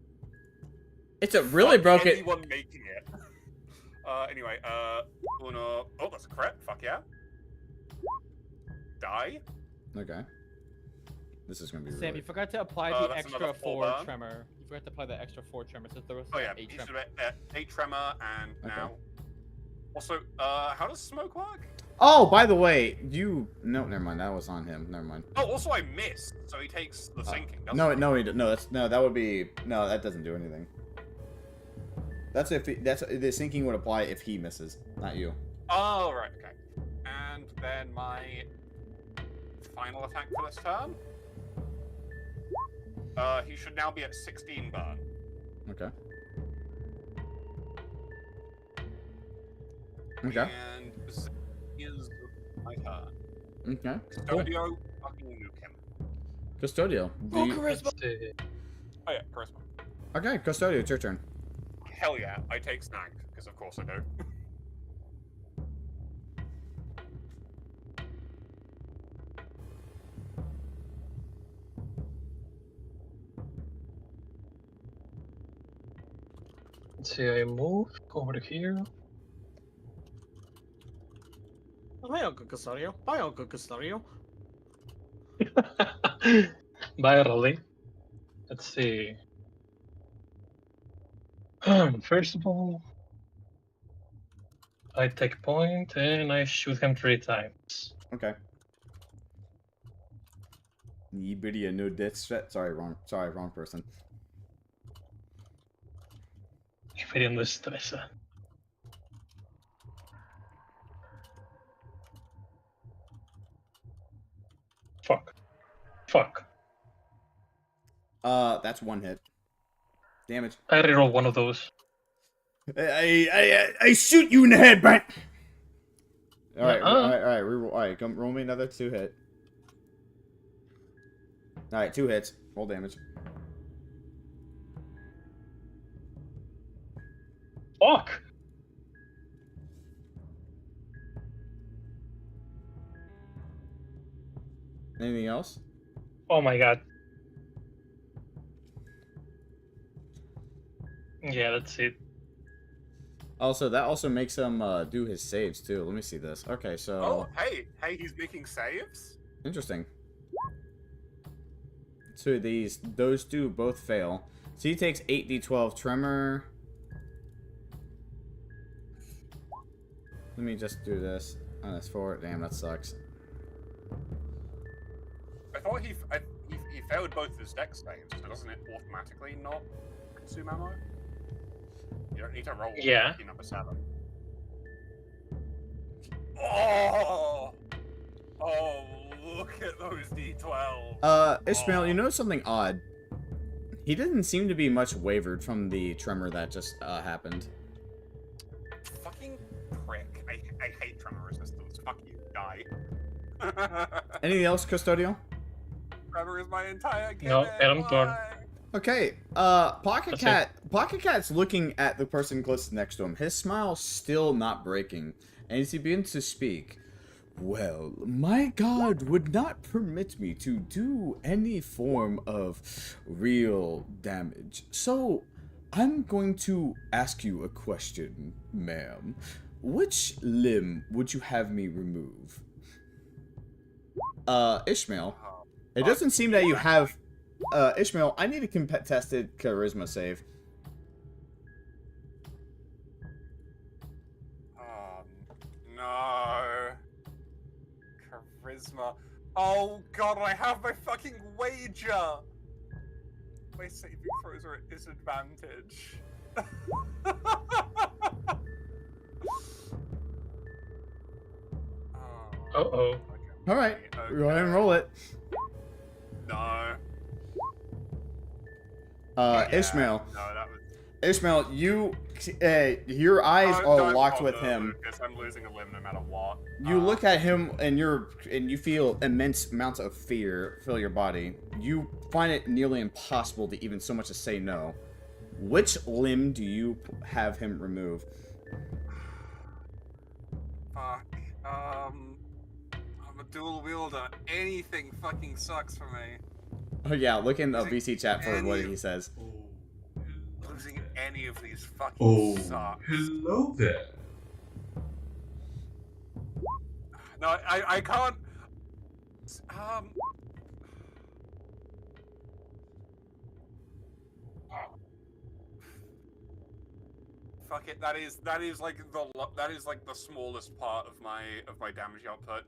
It's a really Fuck broken. anyone making it. Anyway, Uno. Oh, that's a crit. Fuck yeah. Die. Okay. This is gonna be. Sam, really... you forgot to apply the that's extra another 4 4 burn. tremor. You forgot to apply the extra 4 tremor, so throw us Oh yeah, 8 you tremor. should have 8 tremor and Okay. now. Also, how does smoke work? Oh, by the way, you. No, never mind. That was on him. Never mind. Oh, also I missed, so he takes the sinking. Doesn't No, he? no, that would be no. That doesn't do anything. That's if the sinking would apply if he misses, not you. Oh right, okay. And then my final attack for this turn. He should now be at 16 burn. Okay. Okay. And this is my turn. Okay. Cool. Custodio, fucking nuke him. Custodio. Oh, do you- charisma! Let's see. Oh yeah, charisma. Okay, Custodio, it's your turn. Hell yeah, I take snagged, because of course I do. Let's see, I move over here. Hi, Uncle Casario. Bye, Uncle Casario. Barely. Let's see. First of all, I take point and I shoot him 3 times. Okay. Nvidia no death threat. Sorry, wrong person. Inferior no estresa. Fuck. That's 1 hit. Damage. I reroll one of those. I shoot you in the head, Brent. All right, Uh-uh. all right, reroll. All right, come roll me another 2 hit. All right, 2 hits. Roll damage. Fuck! Anything else? Oh my god. Yeah, that's it. Also, that also makes him do his saves too. Let me see this. Okay, so Oh, hey, he's making saves? interesting. So those two both fail. So he takes 8d12 tremor. Let me just do this. Oh, that's 4. Damn, that sucks. I thought he failed both his dex saves, so doesn't it automatically not consume ammo? You don't need to roll Yeah. lucky number 7. Oh! Oh, look at those d12. Ishmael, you notice something odd. He didn't seem to be much wavered from the tremor that just happened. Fucking prick. I hate tremor resistance. Fuck you. Die. Anything else, Custodio? Tremor is my entire gimmick. No, Adam Thorne. why? Okay, That's it. Pocket Cat's looking at the person close next to him. His smile's still not breaking, and as he begins to speak, well, my god would not permit me to do any form of real damage. So, I'm going to ask you a question, ma'am. Which limb would you have me remove? Ishmael. Oh, It doesn't seem that you have... Ishmael, I need a contested charisma save. No. Charisma. Oh god, I have my fucking wager! My saving throws are at disadvantage. Oh, Uh-oh. okay. Alright, go ahead and Okay. roll it. No. Ishmael. No, that was... Ishmael, your eyes Oh, are don't locked with bother, him. Lucas, I'm losing a limb no matter what. You look at him and you feel immense amounts of fear fill your body. You find it nearly impossible to even so much as say no. Which limb do you have him remove? Fuck. I'm a dual wielder. Anything fucking sucks for me. Oh yeah, look in the Losing VC chat for what any- he says. Losing any of these fucking Oh, sucks. hello there. No, I can't. Fuck it. That is like the smallest part of my damage output.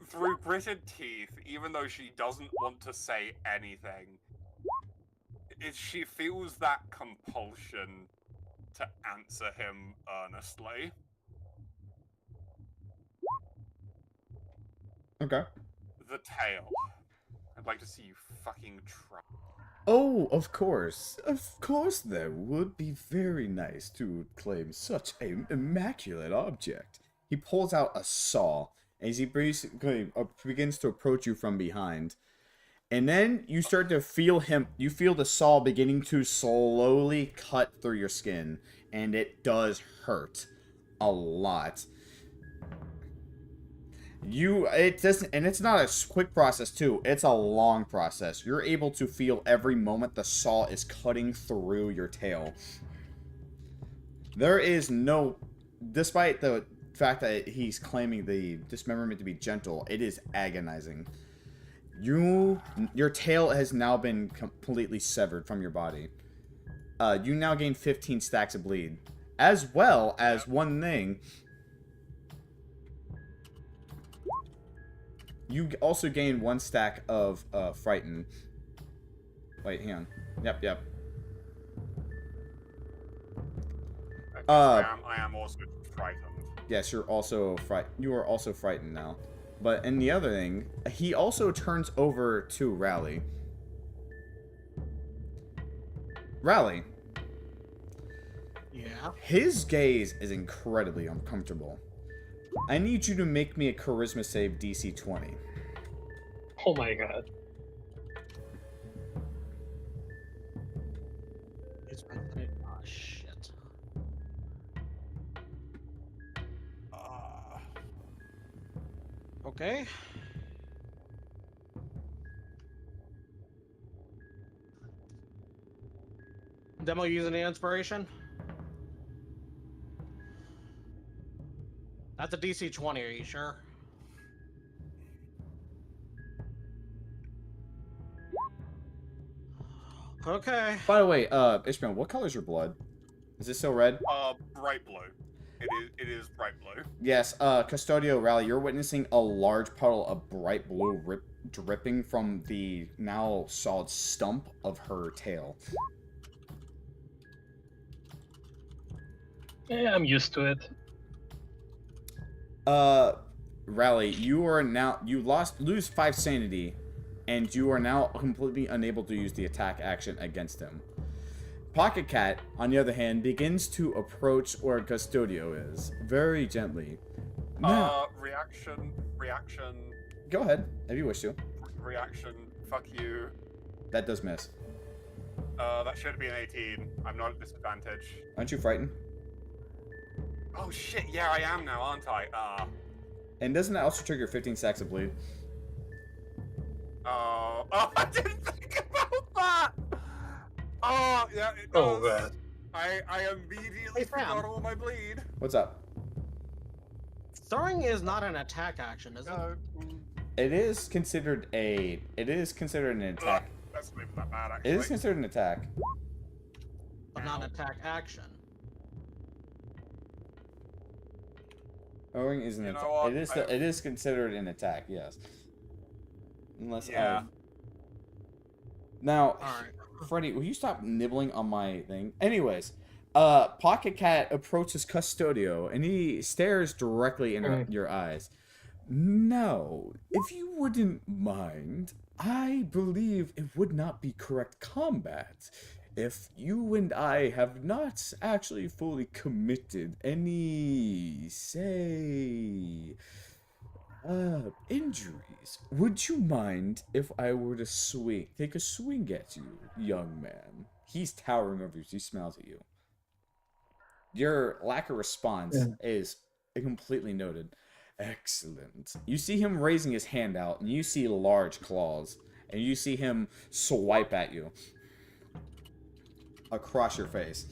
Through gritted teeth, even though she doesn't want to say anything, she feels that compulsion to answer him earnestly. Okay. The tail. I'd like to see you fucking try. Oh, of course. Of course that would be very nice to claim such an immaculate object. He pulls out a saw as he basically begins to approach you from behind. And then you start to feel you feel the saw beginning to slowly cut through your skin. And it does hurt a lot. It doesn't, and it's not a quick process too. It's a long process. You're able to feel every moment the saw is cutting through your tail. There is no, despite the fact that he's claiming the dismemberment to be gentle, it is agonizing. Your tail has now been completely severed from your body. You now gain 15 stacks of bleed, as well as one thing. You also gain 1 stack of frighten. Wait, hang on. Yep. I am also frightened. Yes, you are also frightened now. But and the other thing, he also turns over to Rally. Rally. Yeah. His gaze is incredibly uncomfortable. I need you to make me a charisma save DC 20. Oh my god. It's been oh shit. Okay. Demo using the inspiration. That's a DC 20, are you sure? Okay. By the way, Ishmael, what color is your blood? Is it still red? Bright blue. It is bright blue. Yes, Custodio Rally, you're witnessing a large puddle of bright blue dripping from the now solid stump of her tail. Yeah, I'm used to it. Rally, you lose 5 sanity, and you are now completely unable to use the attack action against him. Pocket Cat, on the other hand, begins to approach where Custodio is, very gently. Now, Reaction. go ahead, if you wish to. Reaction. Fuck you. That does miss. That should be an 18. I'm not at disadvantage. Aren't you frightened? Oh shit, yeah, I am now, aren't I? And doesn't that also trigger 15 stacks of bleed? Oh, I didn't think about that! Oh, yeah, it Oh does. god. I immediately Hey, Sam. forgot all my bleed. What's up? Throwing is not an attack action, is it? It is considered an attack. That's not even that bad, actually. It is considered an attack. But not an attack action. Throwing is an You know attack. what? It is considered an attack, yes. Unless Yeah. Now, Alright. Freddy, will you stop nibbling on my thing? Anyways, Pocket Cat approaches Custodio and he stares directly in your eyes. Now, if you wouldn't mind, I believe it would not be correct combat if you and I have not actually fully committed any, say, Injuries. Would you mind if I were to take a swing at you, young man? He's towering over you. He smiles at you. Your lack of response is completely noted. Excellent. You see him raising his hand out, and you see large claws, and you see him swipe at you across your face.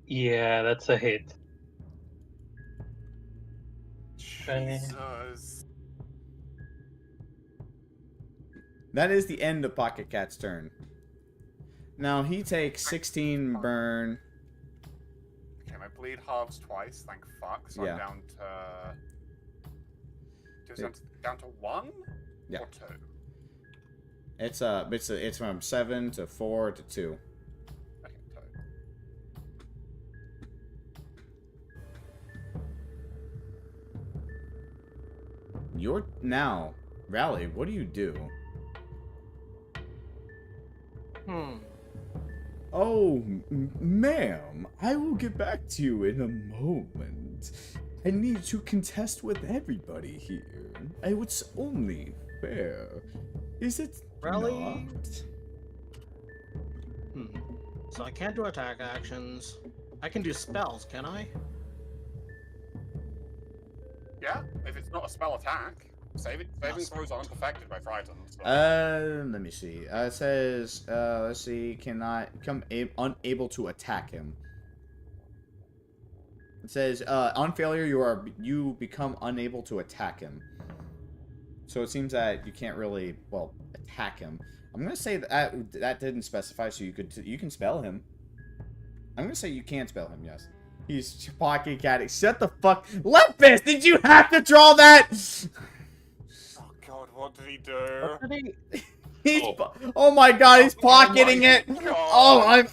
Yeah, that's a hit. Jesus. That is the end of Pocket Cat's turn. Now he takes 16 burn. Okay, my bleed halves twice, thank fuck. So Yeah. I'm down to... down to 1? Yeah. Or 2? It's from 7 to 4 to 2. Okay, 2. You're now, Rally, what do you do? Oh, ma'am, I will get back to you in a moment. I need to contest with everybody here. It's only fair. Is it Rally? not? So I can't do attack actions. I can do spells, can I? Yeah, if it's not a spell attack. Saving throws aren't affected by Frightened. So. Let me see. It says, let's see, cannot become unable to attack him. It says, on failure, you become unable to attack him. So it seems that you can't really, well, attack him. I'm gonna say that didn't specify, so you can spell him. I'm gonna say you can spell him. Yes. He's pocket catting. Shut the fuck. Lepus, did you have to draw that? Oh god, what did he do? Oh my god, he's pocketing it. God. Oh, I'm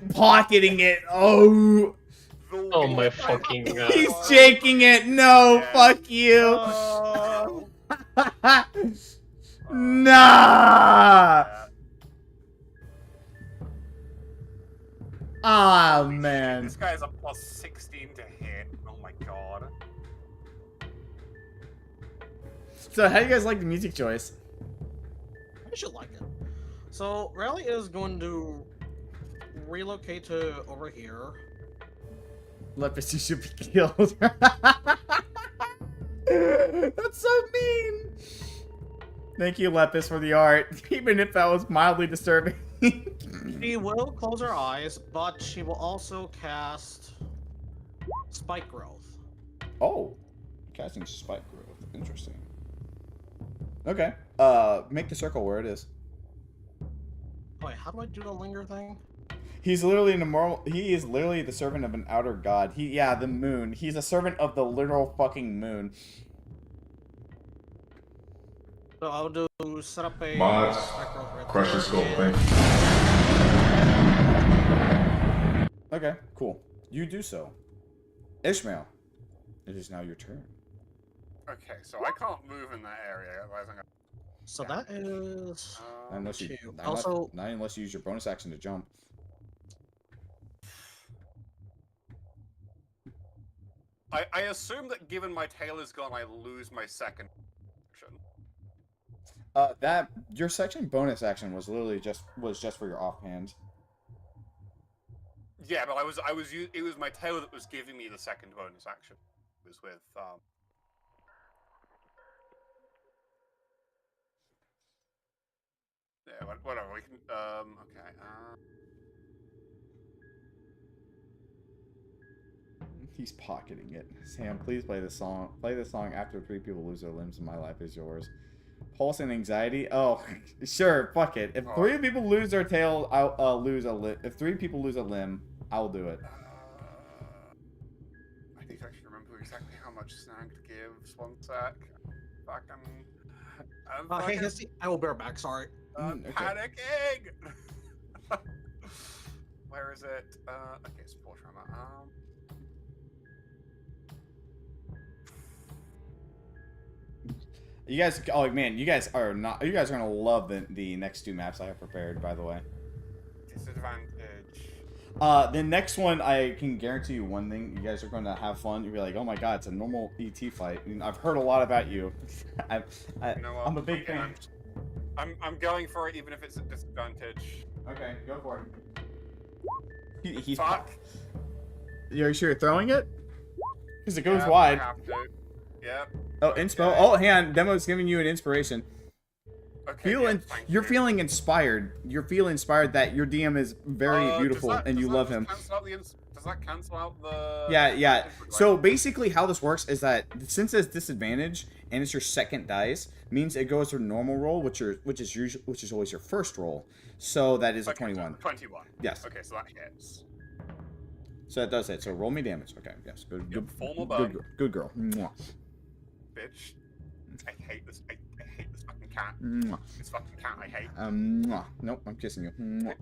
pocketing it. Oh. Oh my fucking god. He's shaking it. No, Yeah. fuck you. Nah. Ah, man. This guy is a plus 16 to hit. Oh my god. So, how do you guys like the music choice? I should like it. So Rally is going to relocate to over here. Lepus, you should be killed. That's so mean. Thank you, Lepus, for the art, even if that was mildly disturbing. She will close her eyes, but she will also cast Spike Growth. Oh, casting spike growth. Interesting. Okay. Make the circle where it is. Wait, how do I do the linger thing? He's literally he is literally the servant of an outer god. The moon. He's a servant of the literal fucking moon. So I'll do set up a Mods, Spike Growth right crush the there, skull, and- thank you. Okay, cool. You do so. Ishmael, it is now your turn. Okay, so I can't move in that area. Otherwise I'm gonna... So that is Unless you, two. not Also, unless you use your bonus action to jump. I assume that given my tail is gone, I lose my second action. Your section bonus action was literally just for your offhand. Yeah, but it was my tail that was giving me the second bonus action. It was with yeah, whatever. We can okay. He's pocketing it. Sam, please play this song. Play this song after 3 people lose their limbs and my life is yours. Pulse and anxiety. Oh, sure. Fuck it. If 3 people lose their tail, I'll lose a limb. If 3 people lose a limb, I'll do it. I need to actually remember exactly how much Snag gives. One sec. Fucking. hey, Hissy, I will bear back. Sorry. Okay. Panicking. Where is it? Okay, support trauma. You guys, oh man, you guys are gonna love the next 2 maps I have prepared. By the way, Disadvantage. The next one, I can guarantee you one thing: you guys are going to have fun. You'll be like, "Oh my god, it's a normal ET fight." And I've heard a lot about you. You know what? I'm a big fan. I'm going for it, even if it's a disadvantage. Okay, go for it. He's Fuck. You're sure you're throwing it? Because it goes Yeah, wide. I have to. Yep. Oh, inspo. Oh, hang on. Demo's giving you an inspiration. Okay. You're feeling inspired. You're feeling inspired that your DM is very beautiful and you love him. Does that cancel out the? Yeah. So basically, how this works is that since it's disadvantage and it's your second dice, means it goes to normal roll, which is always your first roll. So that is a 21. 21. Yes. Okay, so that hits. So that does hit. So roll me damage. Okay. Yes. Good. Formal burn. Good girl. Mwah. Bitch. I hate this. I hate this fucking cat. Mwah. This fucking cat I hate. Mwah. Nope. I'm kissing you. Mwah.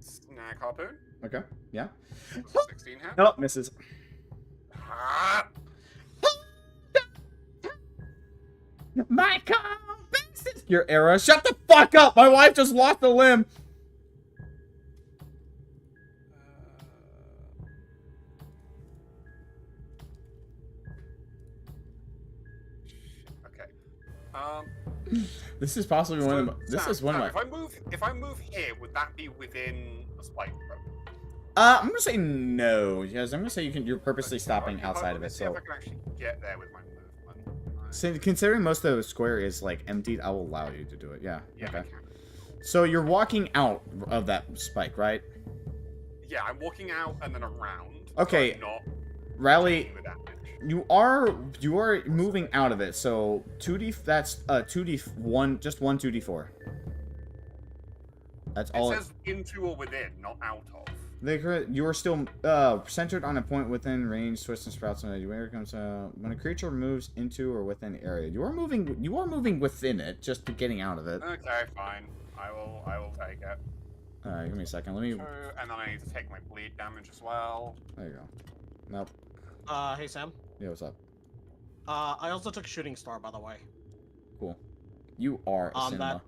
Snag harpoon. Okay. Yeah. 16 hit. Nope. Misses. Ah! Michael, your era. Shut the fuck up. My wife just lost a limb. Okay. This is possibly one of my, this is one of my. If I move here, would that be within a spike throw? I'm gonna say no. Yes, I'm gonna say you're purposely stopping outside of it. Let's see So, if I can actually get there with my movement. so considering most of the square is like emptied, I will allow you to do it. Yeah. Yeah, I Okay. can. So you're walking out of that spike, right? Yeah, I'm walking out and then around. Okay. So I'm not Rally. taking the damage. You are moving out of it. So 2d. That's 2d1. Just one 2d4. That's all. It says into or within, not out of. You are still centered on a point within range. Twists and sprouts. When a creature moves into or within the area, you are moving within it, just to getting out of it. Okay, fine. I will take it. Alright, give me a second. Let me. And then I need to take my bleed damage as well. There you go. Nope. Hey Sam. Yeah, what's up? I also took Shooting Star, by the way. Cool. You are a cinema.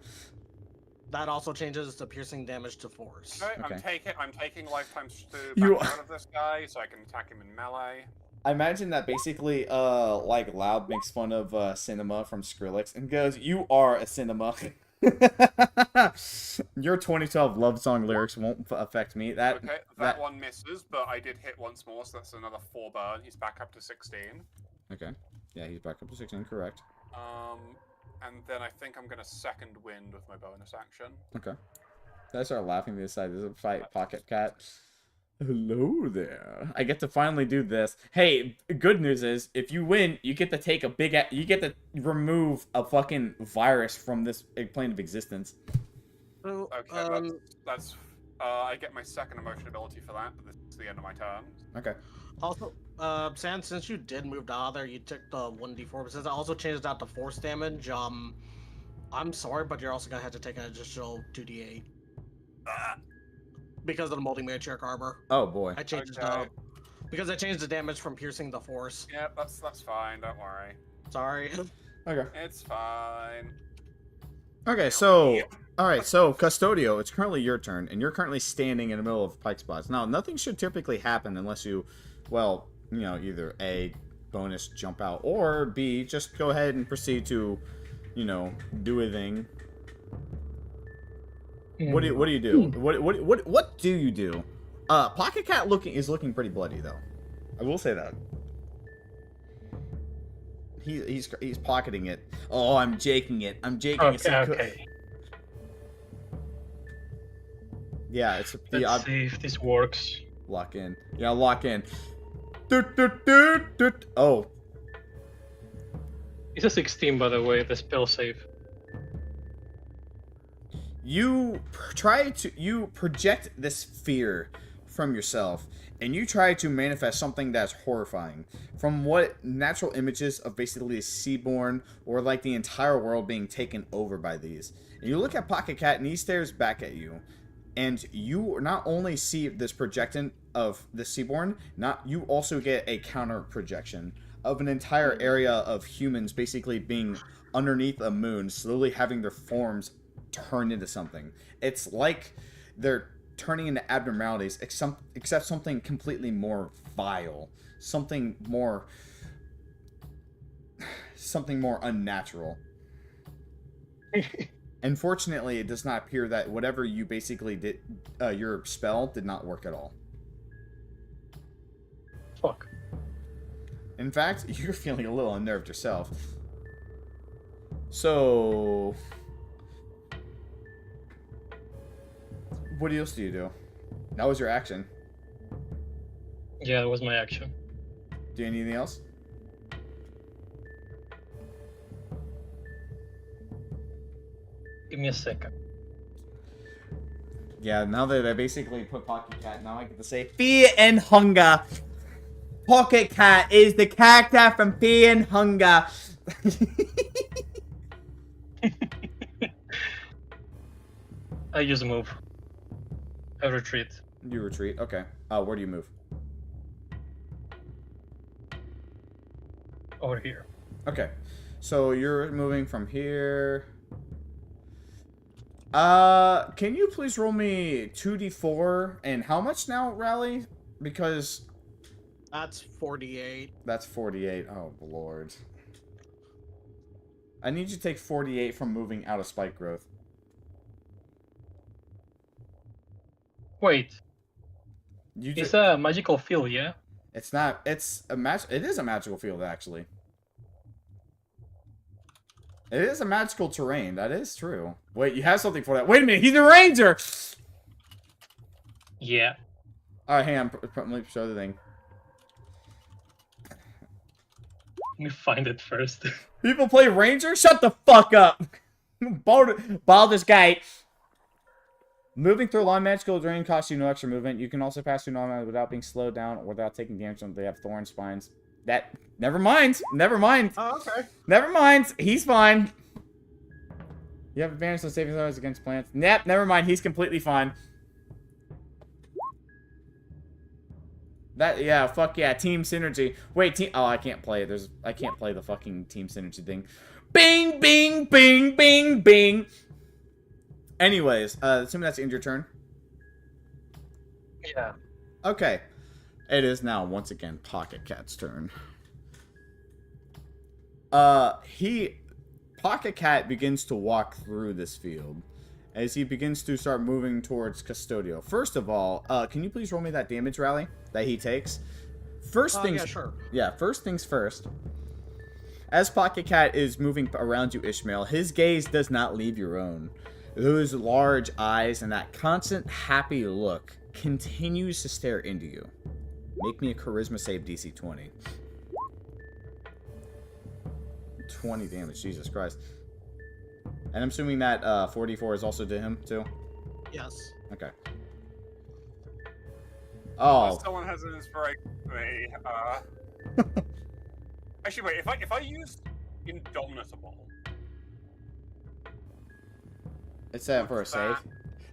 That also changes the piercing damage to force. Okay, I'm taking lifetimes to You- back out of this guy, so I can attack him in melee. I imagine that basically, like, Loud makes fun of cinema from Skrillex and goes, "You are a cinema." Your 2012 love song lyrics won't affect me. That one misses, but I did hit once more, so that's another 4 burn. He's back up to 16. Okay. Yeah, he's back up to 16. Correct. And then I think I'm gonna second wind with my bonus action. Okay. I start laughing this side. There's a fight pocket cat. Hello there. I get to finally do this. Hey, good news is if you win, you get to take you get to remove a fucking virus from this plane of existence. So, Okay, that's I get my second emotion ability for that, but this is the end of my turn. Okay. Also, Sam, since you did move out of there, you took the 1d4, but since it also changes out to force damage, I'm sorry, but you're also gonna have to take an additional 2d8. Because of the multi-matriarch armor. Oh boy. I changed because I changed the damage from piercing to force. Yeah, that's fine, don't worry. Sorry. Okay. It's fine. Okay, so alright, so Custodio, it's currently your turn, and you're currently standing in the middle of pike spots. Now, nothing should typically happen unless you, well, you know, either A, bonus jump out, or B, just go ahead and proceed to, you know, do a thing. What do you do? What do you do? Pocket Cat is looking pretty bloody though. I will say that. He's pocketing it. Oh, I'm jaking it. Okay. Yeah, it's Let's see if this works. lock in. Yeah, lock in. Oh, It's a 16, by the way, the spell save. you project this fear from yourself, and you try to manifest something that's horrifying from what natural images of basically Seaborn or like the entire world being taken over by these. And you look at Pocket Cat, and he stares back at you, and you not only see this projection of the Seaborn, you also get a counter projection of an entire area of humans basically being underneath a moon, slowly having their forms turn into something. It's like they're turning into abnormalities, except something completely more vile, something more unnatural. Unfortunately, it does not appear that whatever you basically did, your spell did not work at all. Fuck. In fact, you're feeling a little unnerved yourself. So, what else do you do? That was your action. Yeah, that was my action. Do you need anything else? Give me a second. Yeah, now that I basically put Pocket Cat, now I get to say Fear and Hunger. Pocket Cat is the character from Fear and Hunger. I use a move. I retreat. You retreat. Okay. Where do you move? Over here. Okay. So you're moving from here. Can you please roll me 2d4 and how much now, Rally? Because That's 48. that's 48. Oh, Lord. I need you to take 48 from moving out of spike growth. Wait, You it's just, a magical field, yeah? it's not, it's a match. It is a magical field, actually. It is a magical terrain. That is true. Wait, you have something for that. Wait a minute. He's a ranger. Yeah. All right, hang on. Let me show the thing. Let me find it first. People play ranger? Shut the fuck up. Baldur's Gate. Moving through long magical terrain costs you no extra movement. You can also pass through normal without being slowed down or without taking damage when they have thorn spines. That... Never mind. Never mind. Oh, okay. Never mind. He's fine. You have advantage on saving throws against plants. Yep, never mind. He's completely fine. That, yeah, fuck yeah. Team synergy. Wait, team... Oh, I can't play it. I can't play the fucking team synergy thing. Bing, bing, bing, bing, bing. Anyways, assuming that's the end of your turn. Yeah. Okay. It is now, once again, Pocket Cat's turn. Pocket Cat begins to walk through this field as he begins to start moving towards Custodio. First of all, can you please roll me that damage, Rally, that he takes? First things, Yeah, sure. yeah, first things first. As Pocket Cat is moving around you, Ishmael, his gaze does not leave your own. Those large eyes and that constant happy look continues to stare into you. Make me a charisma save DC 20. 20 damage, Jesus Christ. And I'm assuming that 44 is also to him, too? Yes. Okay. Oh. Someone has an inspiration for me. Actually, wait. If I use Indomitable, It's for a save.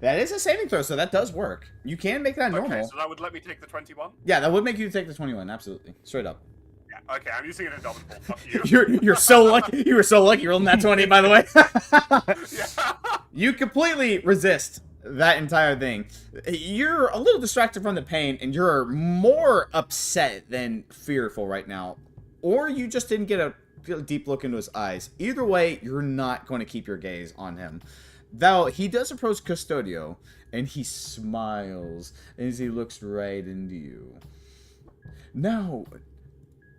That is a saving throw, so that does work. You can make that normal. okay, so that would let me take the 21. Yeah, that would make you take the 21, absolutely. Straight up. Yeah, okay, I'm using an Indomitable. Fuck you. You're so lucky. You were so lucky rolling that 20, by the way. Yeah. You completely resist that entire thing. You're a little distracted from the pain, and you're more upset than fearful right now. Or you just didn't get a deep look into his eyes. Either way, you're not going to keep your gaze on him. Though, he does approach Custodio, and he smiles as he looks right into you. Now,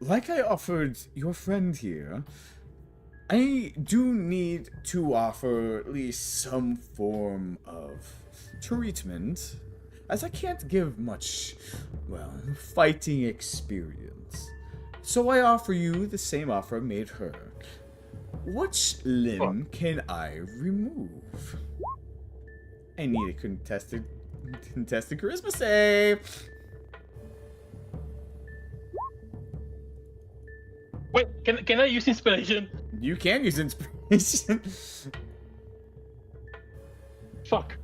like I offered your friend here, I do need to offer at least some form of treatment, as I can't give much, well, fighting experience. So I offer you the same offer I made her. Which limb can I remove? I need a contested charisma save. Wait, can I use inspiration? You can use inspiration. Fuck.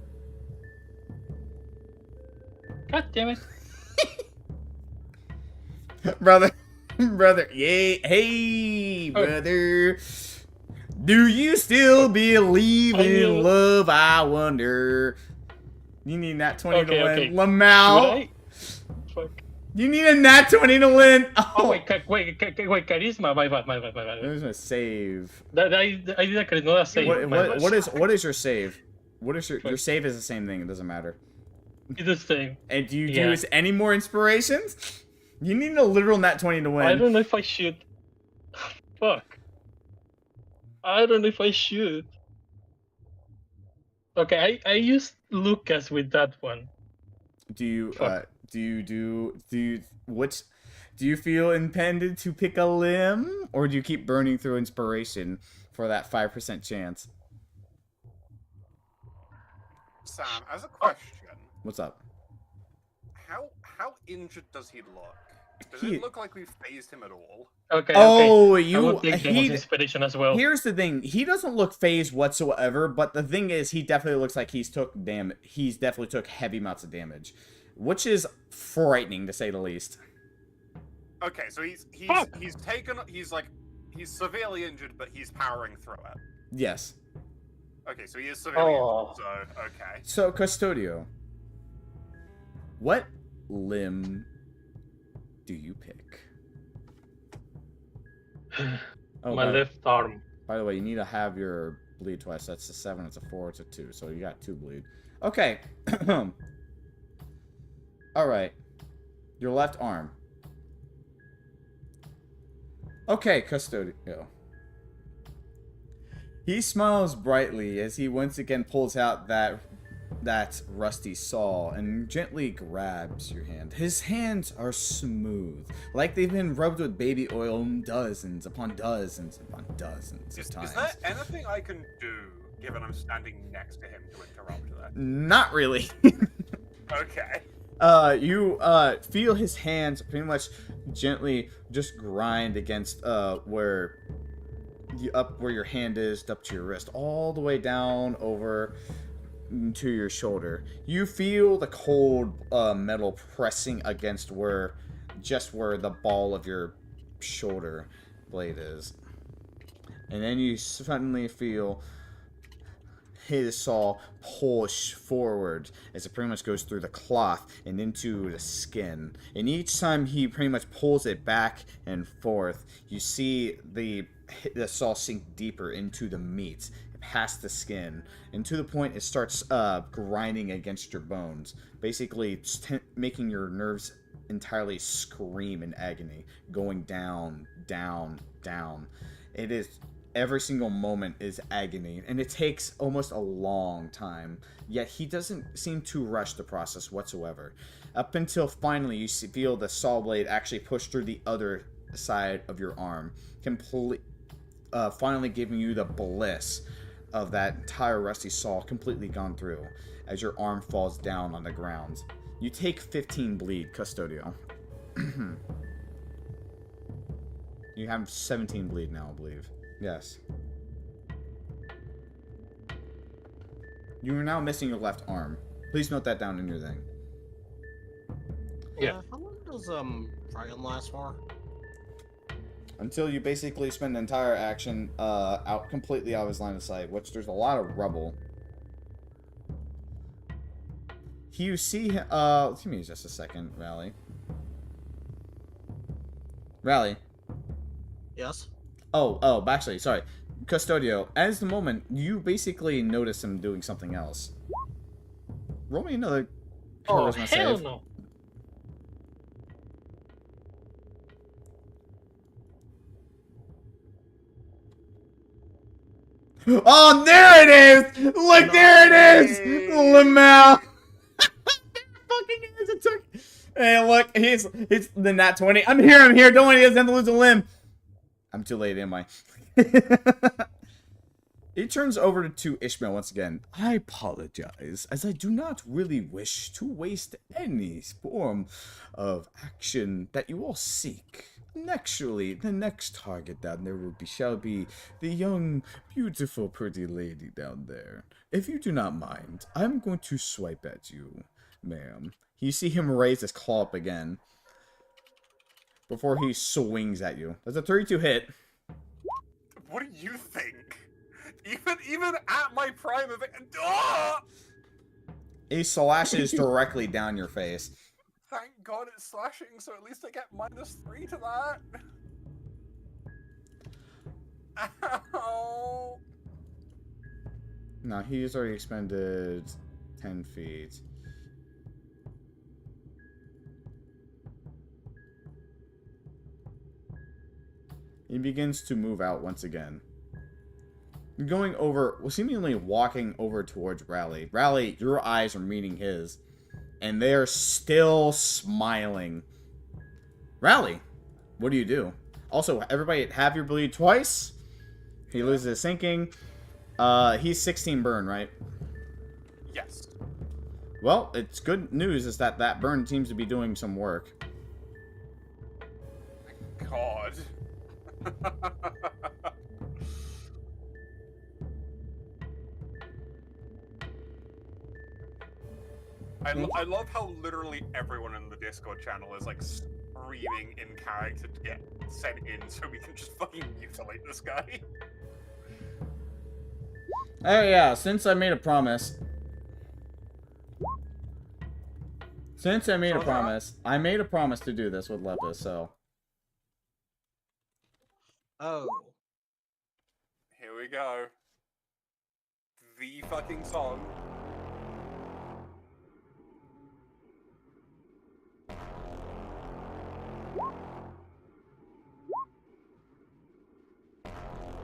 God damn it. brother, yay, hey, brother. Do you still believe in love, I wonder? You need nat 20 to Okay, win. okay. Lamau. Fuck. You need a nat 20 to win. Oh, wait, charisma. My bad. There's a save. I did a charisma, not a save. What is your save? What is your save is the same thing. It doesn't matter. It's the same. And do you use any more inspirations? You need a literal nat 20 to win. I don't know if I should. Fuck. I don't know if I should. Okay, I used Lucas with that one. Do you feel impended to pick a limb, or do you keep burning through inspiration for that 5% chance? Sam, as a question, What's up? how injured does he look? Does He- it look like we've phased him at all? Okay. Oh, I will take Demon's inspiration as well. Here's the thing: he doesn't look phased whatsoever. But the thing is, he definitely looks like he's definitely took heavy amounts of damage, which is frightening to say the least. Okay, so he's severely injured, but he's powering through it. Yes. Okay, so he is severely Oh. injured. So okay. So, Custodio, what limb do you pick? Oh, My left arm. By the way, you need to have your bleed twice. That's a 7, it's a 4, it's a 2. So you got 2 bleed. Okay. Alright. Your left arm. Okay, Custodio. He smiles brightly as he once again pulls out that rusty saw and gently grabs your hand. His hands are smooth, like they've been rubbed with baby oil dozens upon dozens upon dozens of times. Is there anything I can do, given I'm standing next to him, to interrupt that? Not really. Okay. You feel his hands pretty much gently just grind against where your hand is, up to your wrist, all the way down over to your shoulder. You feel the cold metal pressing against where the ball of your shoulder blade is. And then you suddenly feel his saw push forward as it pretty much goes through the cloth and into the skin. And each time he pretty much pulls it back and forth, you see the saw sink deeper into the meat, past the skin, and to the point it starts grinding against your bones, basically making your nerves entirely scream in agony, going down, down, down. It is every single moment is agony, and it takes almost a long time, yet he doesn't seem to rush the process whatsoever, up until finally you feel the saw blade actually push through the other side of your arm, finally giving you the bliss of that entire rusty saw completely gone through as your arm falls down on the ground. You take 15 bleed, Custodio. You have 17 bleed now, I believe. Yes. You are now missing your left arm. Please note that down in your thing. Yeah. How long does Dragon last for? Until you basically spend the entire action completely out of his line of sight, which there's a lot of rubble. You see, give me just a second, Rally. Rally. Yes. Oh, actually, sorry. Custodio, as the moment, you basically notice him doing something else. Roll me another Oh, charisma hell save. no. Oh, there it is! Look, there it is! Lamau! Fucking is, it took... Hey, look, he's the nat 20. I'm here, don't worry, he doesn't have to lose a limb. I'm too late, am I? He turns over to Ishmael once again. I apologize, as I do not really wish to waste any form of action that you all seek. Naturally, the next target down there shall be the young, beautiful, pretty lady down there. If you do not mind, I'm going to swipe at you, ma'am. You see him raise his claw up again before he swings at you. That's a 32 hit. What do you think? Even at my prime of it, It slashes directly down your face. Thank God it's slashing, so at least I get -3 to that. Ow. No, he's already expended 10 feet. He begins to move out once again. Going over, well, seemingly walking over towards Rally. Rally, your eyes are meeting his, and they are still smiling. Rally, what do you do? Also, everybody have your bleed twice. He loses his sinking. He's 16 burn, right? Yes. Well, it's good news is that that burn seems to be doing some work. God. I love how literally everyone in the Discord channel is like screaming in character to get sent in so we can just fucking mutilate this guy. Oh yeah, since I made a promise. I made a promise to do this with Lepus, so. Oh. Here we go. The fucking song.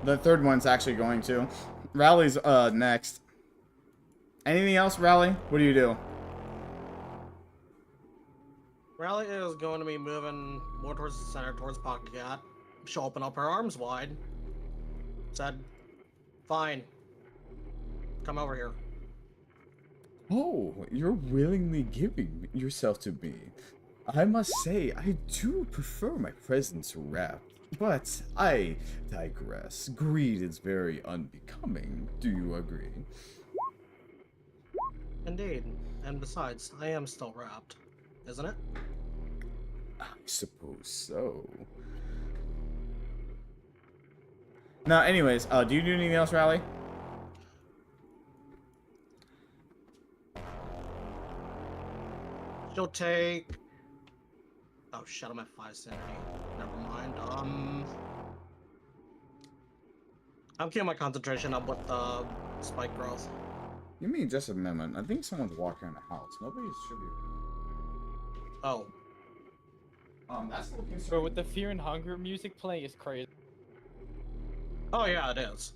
The third one's actually going to. Rally's next. Anything else, Rally? What do you do? Rally is going to be moving more towards the center, towards Pocket Cat. She'll open up her arms wide. Said, fine. Come over here. Oh, you're willingly giving yourself to me. I must say, I do prefer my presence wrapped, but I digress. Greed is very unbecoming. Do you agree? Indeed. And besides, I am still wrapped. Isn't it? I suppose so. Now, anyways, do you do anything else, Rally? She'll take... Oh shit, I'm at 5 sanity. Never mind. I'm keeping my concentration up with the spike growth. Give me just a moment. I think someone's walking around the house. Nobody should be. Oh. That's a little Bro, concerning. with the Fear and Hunger music playing is crazy. Oh yeah, it is.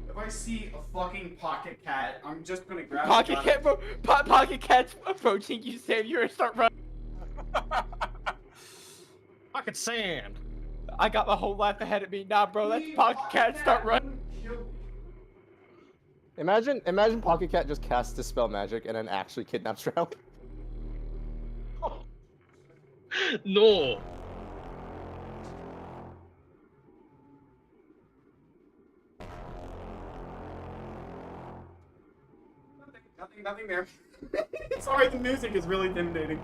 If I see a fucking pocket cat, I'm just gonna grab Pocket Cat, bro. Pocket Cat's approaching you, Sam. You're gonna start running. Pocket sand. I got my whole life ahead of me. Nah, bro, that's Pocket Cat. Start running. Imagine Pocket Cat just casts Dispel Magic and then actually kidnaps Rally. No. Nothing there. Sorry, the music is really intimidating.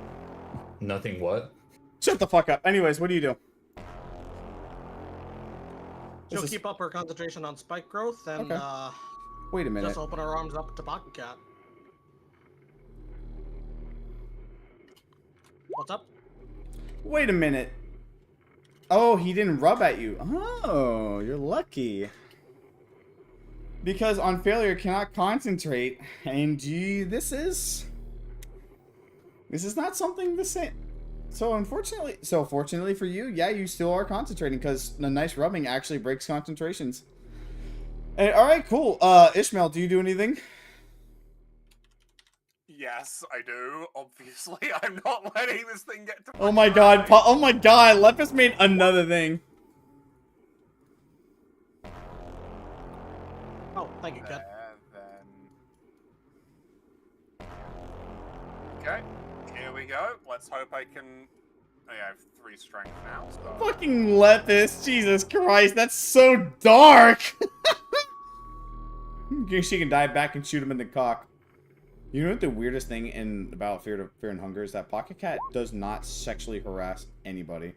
Nothing what? Shut the fuck up. Anyways, what do you do? She'll This is- keep up her concentration on spike growth and Okay. Wait a minute. just open her arms up to Pocket Cat. What's up? Wait a minute. Oh, he didn't rub at you. Oh, you're lucky. Because on failure cannot concentrate, and gee, this is not something the same. So fortunately for you, yeah, you still are concentrating because the nice rubbing actually breaks concentrations. All right, cool. Ishmael, do you do anything? Yes, I do. Obviously, I'm not letting this thing get to Oh my god, oh my god, Lepus made another thing. Oh, thank you, Cat. Then... Okay, here we go. Let's hope I can... Oh, yeah, I have 3 strength now, so... Fucking Lepus, Jesus Christ, that's so dark! She can dive back and shoot him in the cock. You know what the weirdest thing about Fear and Hunger is? That Pocket Cat does not sexually harass anybody.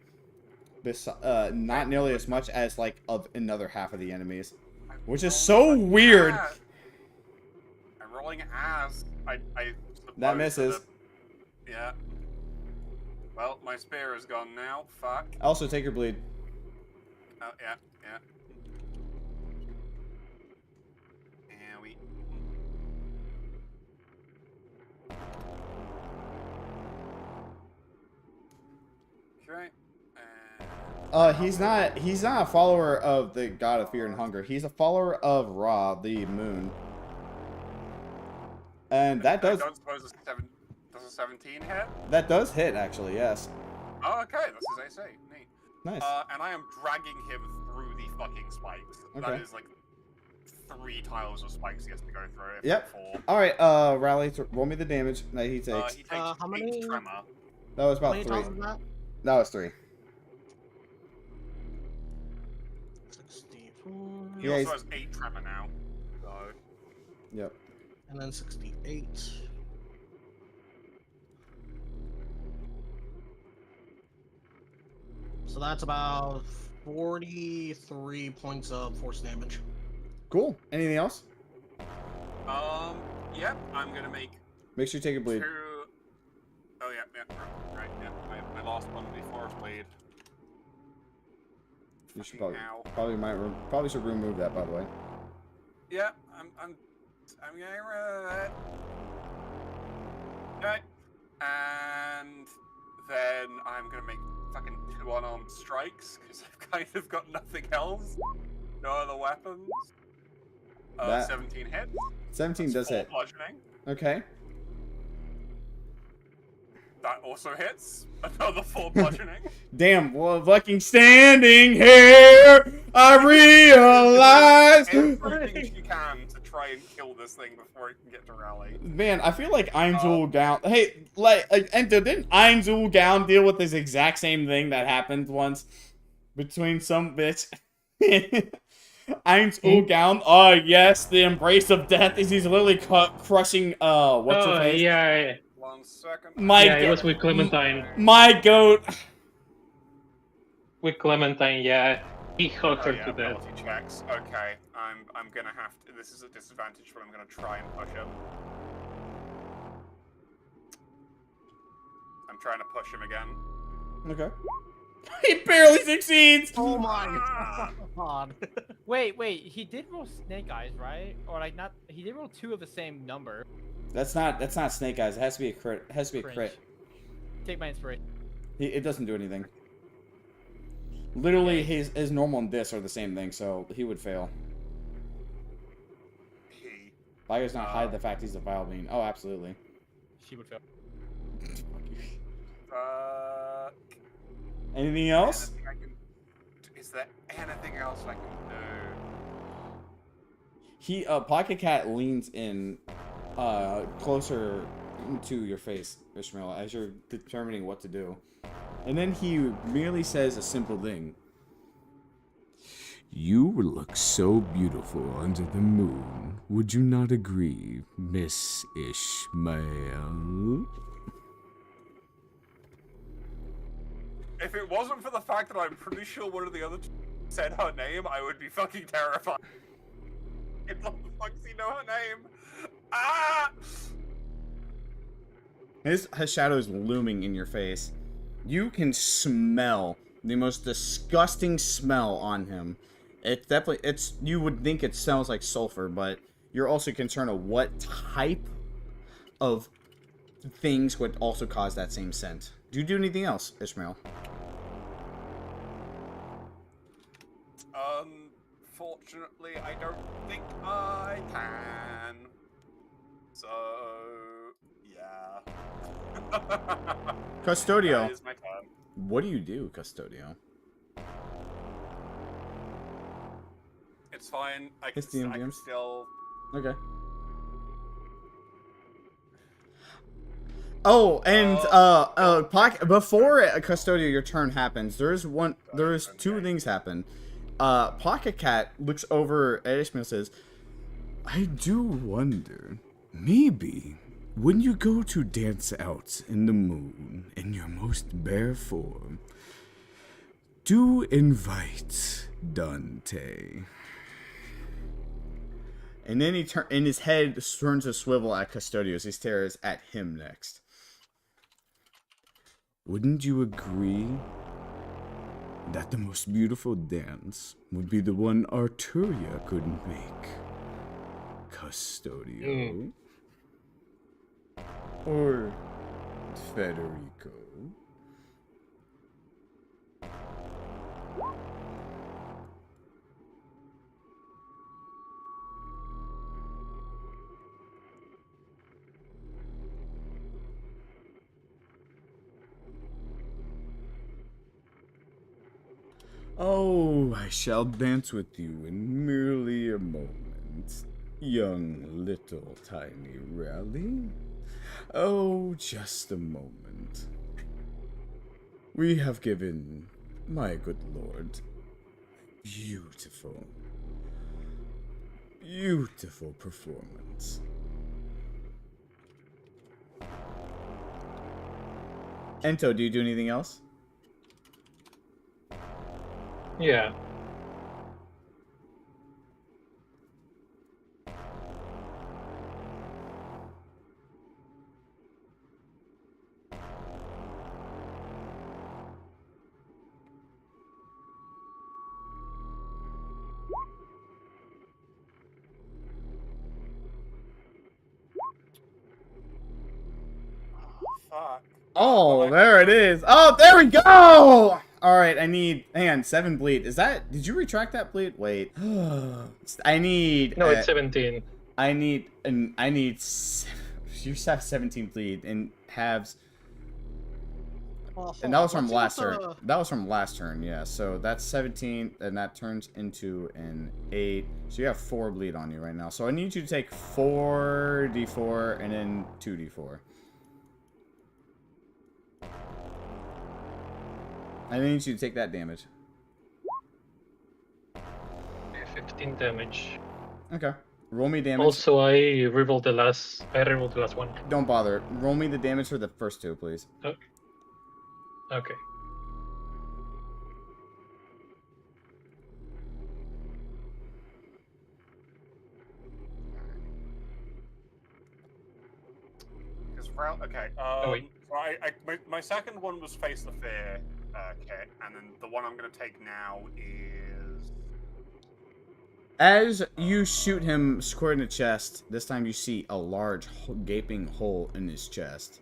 Not nearly as much as, like, of another half of the enemies. Which is so weird. I roll killing ass. I That suppose misses. Yeah. Well, my spear is gone now. Fuck. Also, take your bleed. Oh, yeah, yeah. And we... Okay. He's not a follower of the god of fear and hunger. He's a follower of Ra, the moon. And that does... I don't suppose does a 17 hit? That does hit, actually, yes. Oh, okay, that's as I say. Neat. Nice. And I am dragging him through the fucking spikes. Okay. That is like 3 tiles of spikes he has to go through. If Yep. not 4. Alright, Rally, roll me the damage that he takes. He takes how 8 many- tremor. That was How about many 3. tiles is that? That was 3. 64. He Yeah, also he's- has 8 tremor now. So... Yep. And then 68. So that's about 43 points of force damage. Cool. Anything else? Yep, I'm gonna make Make sure you take a bleed. 2... Oh, yeah, right, yeah. My last one before bleed. You should Fucking probably hell. probably should remove that, by the way. Yeah, I'm getting rid of that. Okay. And then I'm gonna make fucking 2 unarmed strikes, because I've kind of got nothing else. No other weapons. That- 17 hits. 17 does 4 hit. bludgeoning. Okay. That also hits. Another 4 bludgeoning. Damn, well, fucking standing here, I realize. Everything she can to try and kill this thing before it can get to rally. Man, I feel like Einzul Gown. Hey, and didn't Einzul Gown deal with this exact same thing that happened once between some bitch? Einzul Gown. Oh yes, the embrace of death is he's literally crushing. What's her face? Yeah. 1 second. My Yeah, it was with Clementine. My goat. With Clementine, yeah. He hugged her yeah, to death. ability checks. Okay, I'm gonna have to. This is a disadvantage, but I'm gonna try and push him. I'm trying to push him again. Okay. He barely succeeds. Oh my Ah! god. Wait, he did roll snake eyes, right? Or like not? He did roll 2 of the same number. That's not Snake Eyes. It has to be a crit. It has to be a Cringe. crit. Take my inspiration. It doesn't do anything. Literally, his normal and this are the same thing, so he would fail. He. Why does not hide the fact he's a vile being? Oh, absolutely. She would fail. Anything else? Anything I can, is there anything else I can do? Pocket Cat leans in, closer to your face, Ishmael, as you're determining what to do. And then he merely says a simple thing. You look so beautiful under the moon. Would you not agree, Miss Ishmael? If it wasn't for the fact that I'm pretty sure one of the other two said her name, I would be fucking terrified. It's not the fuck does he know her name? Ah! His shadow is looming in your face. You can smell the most disgusting smell on him. It's definitely, you would think it smells like sulfur, but you're also concerned of what type of things would also cause that same scent. Do you do anything else, Ishmael? Unfortunately, I don't think I can. So, yeah. Custodio. That is my turn. What do you do, Custodio? It's fine. I It's can DMs. still. Okay. Oh, and before Custodio, your turn happens, there's 2 things happen. Pocket Cat looks over at Ishmael and says, I do wonder, maybe when you go to dance out in the moon in your most bare form, do invite Dante. And then and his head turns a swivel at Custodio as he stares at him next. Wouldn't you agree that the most beautiful dance would be the one Arturia couldn't make? Custodio? Or Federico? Oh, I shall dance with you in merely a moment, young little tiny Rally. Oh, just a moment. We have given my good lord beautiful, beautiful performance. Ento, do you do anything else? Yeah. Fuck. Oh, there it is. Oh, there we go. All right, I need. Hang on, 7 bleed. Is that? Did you retract that bleed? Wait. I need. No, it's 17. I need. You have 17 bleed and halves. Well, And that was hold from on, last let's see turn. what That was from last turn, yeah. So that's 17, and that turns into an 8. So you have 4 bleed on you right now. So I need you to take 4d4 and then 2d4. I need you to take that damage. 15 damage. Okay. Roll me damage. Also, I rerolled the last one. Don't bother. Roll me the damage for the first 2, please. Okay. Okay. wait. My second one was Face the Fear kit, and then the one I'm going to take now is. As you shoot him square in the chest, this time you see a large gaping hole in his chest.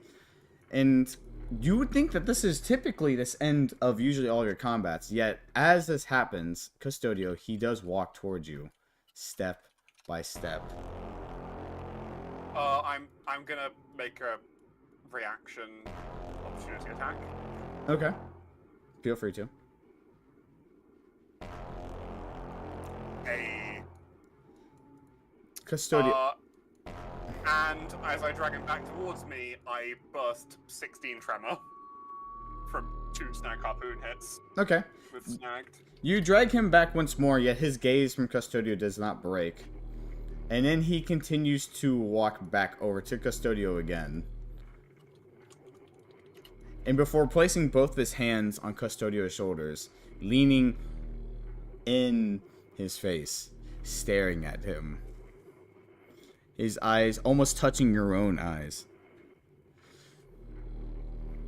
And you would think that this is typically this end of usually all your combats, yet as this happens, Custodio, he does walk towards you, step by step. I'm gonna make a reaction opportunity attack. Okay. Feel free to. Custodio. And as I drag him back towards me, I burst 16 tremor from 2 snag harpoon hits. Okay. With snagged. You drag him back once more, yet his gaze from Custodio does not break. And then he continues to walk back over to Custodio again. And before placing both of his hands on Custodio's shoulders, leaning in his face, staring at him. His eyes almost touching your own eyes.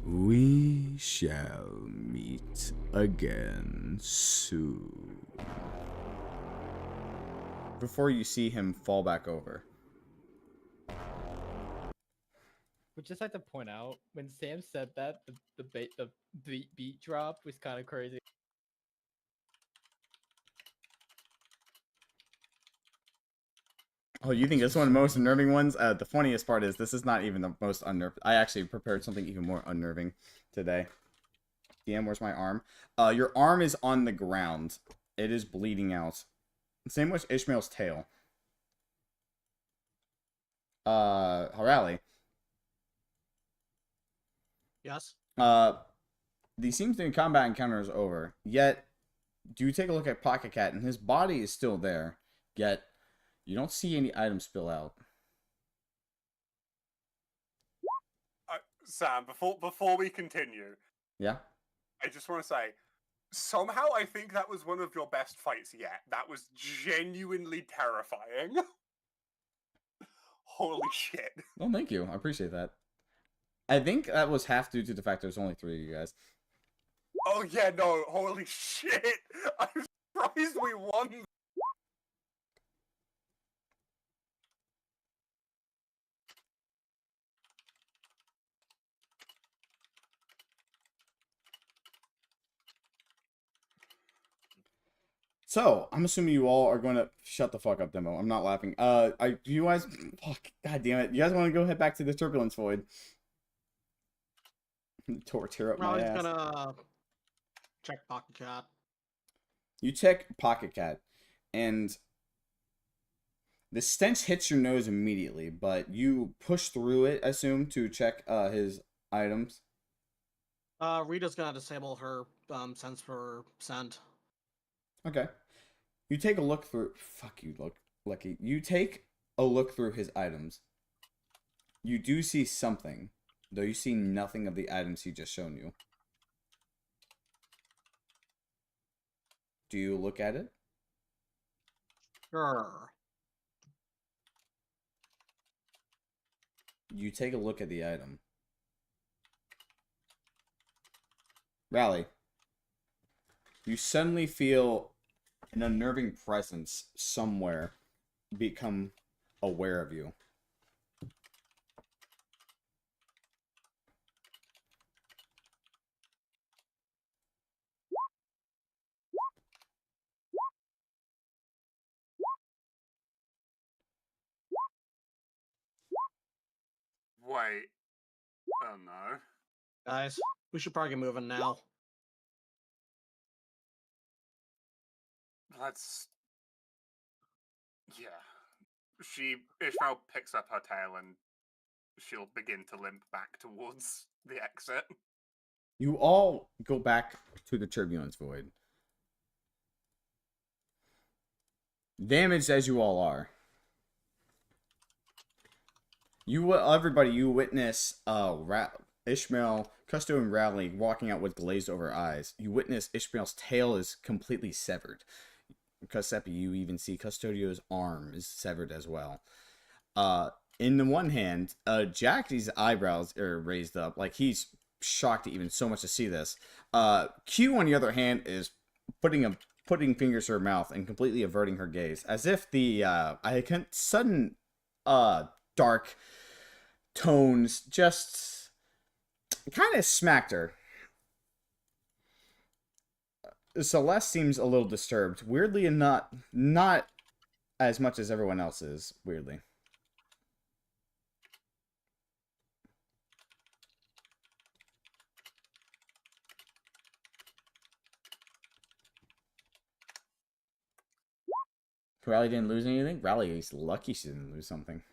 We shall meet again soon. Before you see him fall back over. Would just like to point out when Sam said that the beat drop was kind of crazy. Oh, you think this is one of the most unnerving ones? The funniest part is this is not even the most unnerving. I actually prepared something even more unnerving today. DM, where's my arm? Your arm is on the ground. It is bleeding out. Same with Ishmael's tail. Harali. Yes. The seems the combat encounter is over. Yet, do you take a look at Pocket Cat, and his body is still there. Yet, you don't see any items spill out. Sam, before we continue, Yeah? I just want to say, somehow I think that was one of your best fights yet. That was genuinely terrifying. Holy shit. Oh, thank you. I appreciate that. I think that was half due to the fact there's only 3 of you guys. Oh yeah, no, holy shit! I'm surprised we won. So, I'm assuming you all are going to shut the fuck up, Demo. I'm not laughing. You guys, fuck, god damn it. You guys want to go head back to the Turbulence Void? Tear up my Raleig's ass. gonna check Pocket Cat. You check Pocket Cat, and the stench hits your nose immediately, but you push through it, I assume, to check his items. Rita's gonna disable her sense for scent. Okay. You take a look through. Fuck you, Lucky. You take a look through his items. You do see something, though you see nothing of the items he just shown you. Do you look at it? Sure. You take a look at the item. Rally. You suddenly feel an unnerving presence somewhere become aware of you. Wait. Oh no. Guys, we should probably get moving now. Let's... Yeah. Ishmael picks up her tail and she'll begin to limp back towards the exit. You all go back to the Turbulence Void. Damaged as you all are. Everybody, you witness Ishmael, Custo, and Rally walking out with glazed over eyes. You witness Ishmael's tail is completely severed. Giuseppe, you even see Custodio's arm is severed as well. In the one hand, Jackie's eyebrows are raised up, like he's shocked to even so much to see this. Q, on the other hand, is putting fingers to her mouth and completely averting her gaze, as if the sudden dark tones just kind of smacked her. Celeste seems a little disturbed, weirdly, and not as much as everyone else is, weirdly. Rally didn't lose anything? Rally is lucky she didn't lose something.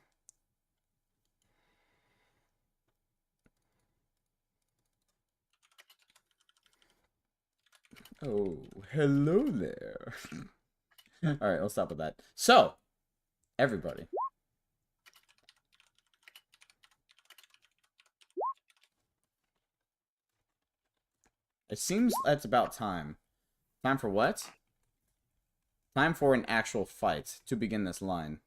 Oh, hello there. Alright, let's stop with that. So, everybody. It seems that's about time. Time for what? Time for an actual fight to begin this line.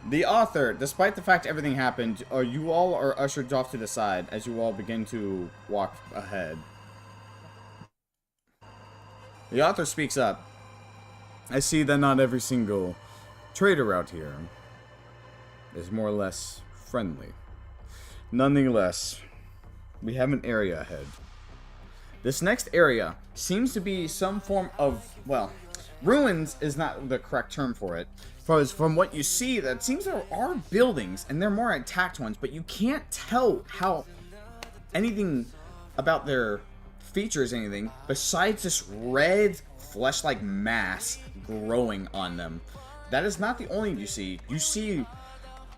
The author, despite the fact everything happened, you all are ushered off to the side as you all begin to walk ahead. The author speaks up. I see that not every single trader out here is more or less friendly. Nonetheless, we have an area ahead. This next area seems to be some form of, well, ruins is not the correct term for it. Because from what you see, that seems there are buildings, and they're more intact ones, but you can't tell how anything about their features, anything, besides this red, flesh-like mass growing on them. That is not the only you see. You see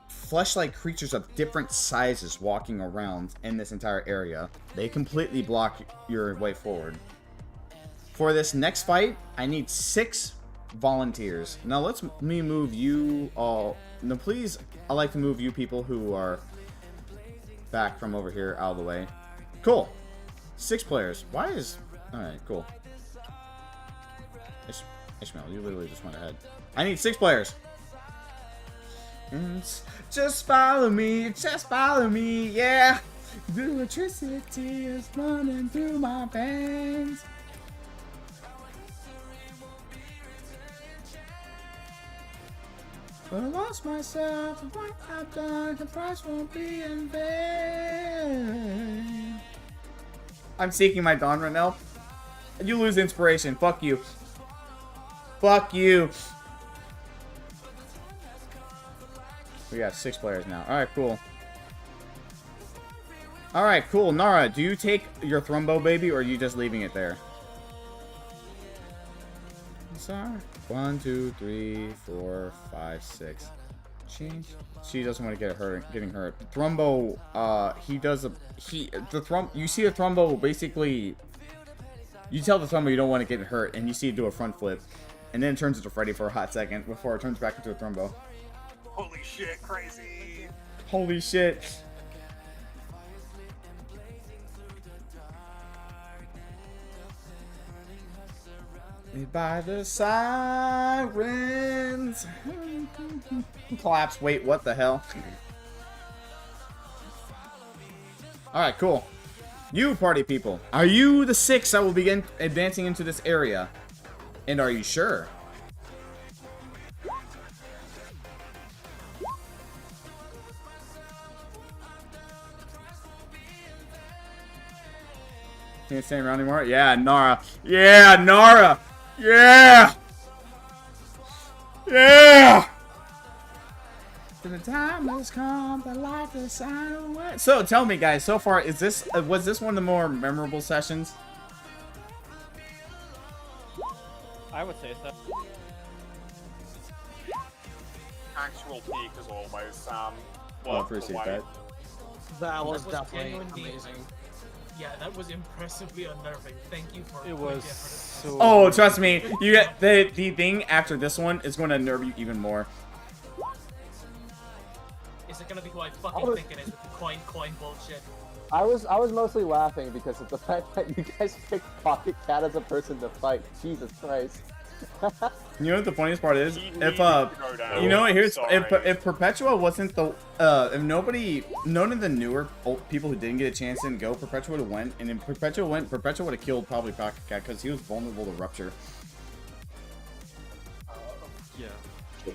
flesh-like creatures of different sizes walking around in this entire area. They completely block your way forward. For this next fight, I need 6 volunteers. Now let me move you all. No, please, I'd like to move you people who are back from over here out of the way. Cool. 6 players. Why is... Alright, cool. Ishmael, you literally just went ahead. I need 6 players. Just follow me, yeah. The electricity is running through my veins. But I lost myself, and what I've done, the price won't be in vain. I'm seeking my dawn right now. You lose inspiration. Fuck you. Fuck you. We got 6 players now. Alright, cool. Alright, cool. Nara, do you take your Thrumbo baby or are you just leaving it there? Sorry. 1, 2, 3, 4, 5, 6. She doesn't want to get hurt. Getting hurt. Thrumbo, you see a Thrumbo basically. You tell the Thrumbo you don't want to get hurt, and you see it do a front flip, and then it turns into Freddy for a hot second before it turns back into a Thrumbo. Holy shit, crazy! Holy shit. By the sirens. Collapse. Wait, what the hell? Alright, cool. You party people. Are you the 6 that will begin advancing into this area? And are you sure? Can't stand around anymore? Yeah, Nara. Yeah, Nara! Yeah! Yeah! The time has come, the light has shine away. So tell me, guys, so far, was this one of the more memorable sessions? I would say so. Actual peak as always. I Well, appreciate that. That was was definitely genuinely- amazing. Yeah, that was impressively unnerving. Thank you for It putting was the effort into so. Oh, trust me, you get the thing after this one is going to nerve you even more. this. Is it gonna be who I fucking think it is with the coin bullshit? I was mostly laughing because of the fact that you guys picked Pocket Cat as a person to fight. Jesus Christ. You know what the funniest part is? He If needed to go down. you know what, here's Sorry. if Perpetua wasn't the if none of the newer people who didn't get a chance didn't go, Perpetua would have went, and if Perpetua went, Perpetua would have killed probably Pocket Cat because he was vulnerable to rupture. Yeah.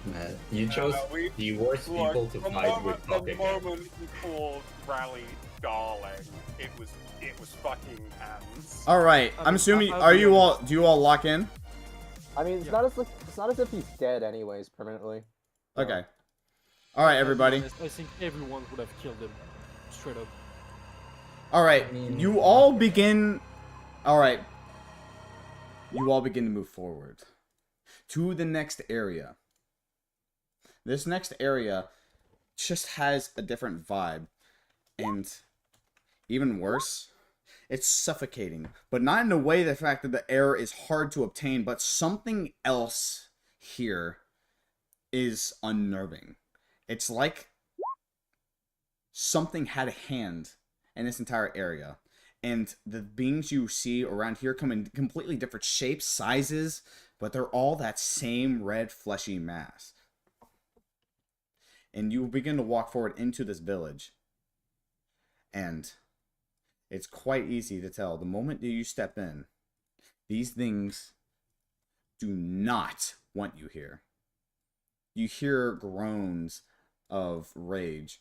Man, you chose the worst people to fight with The Pocket Cat. moment he called Rally darling, it was fucking hands. All right, I'm assuming. Are you all? Do you all lock in? I mean, it's not as if he's dead anyways permanently. Okay. All right, everybody. I think everyone would have killed him, straight up. All right, I mean- you all begin. All right, you all begin to move forward to the next area. This next area just has a different vibe, and even worse, it's suffocating. But not in a way the fact that the air is hard to obtain, but something else here is unnerving. It's like something had a hand in this entire area. And the beings you see around here come in completely different shapes, sizes, but they're all that same red fleshy mass. And you begin to walk forward into this village. And it's quite easy to tell the moment that you step in, these things do not want you here. You hear groans of rage.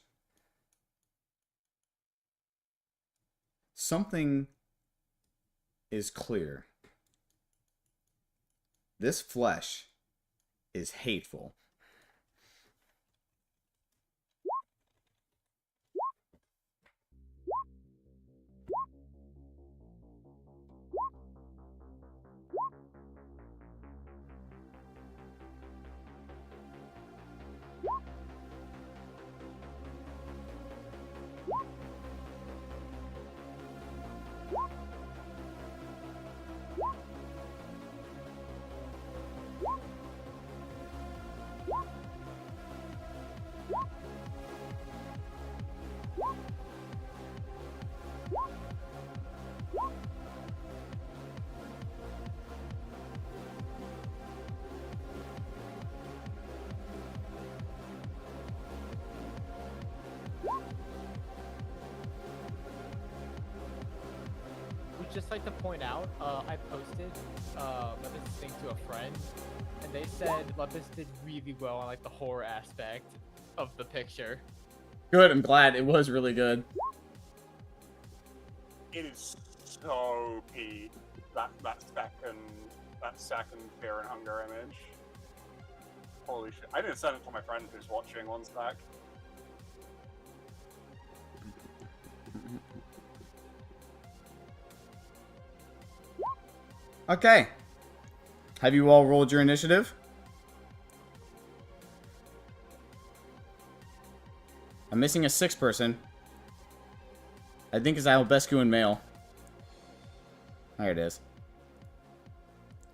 Something is clear. This flesh is hateful. just like to point out, I posted Lepus thing to a friend, and they said Lepus did really well on like the horror aspect of the picture. Good, I'm glad. It was really good. It is so peak, that second Fear and Hunger image. Holy shit. I didn't send it to my friend who's watching one sec. Okay. Have you all rolled your initiative? I'm missing a 6th person. I think it's Albescu and male. There it is.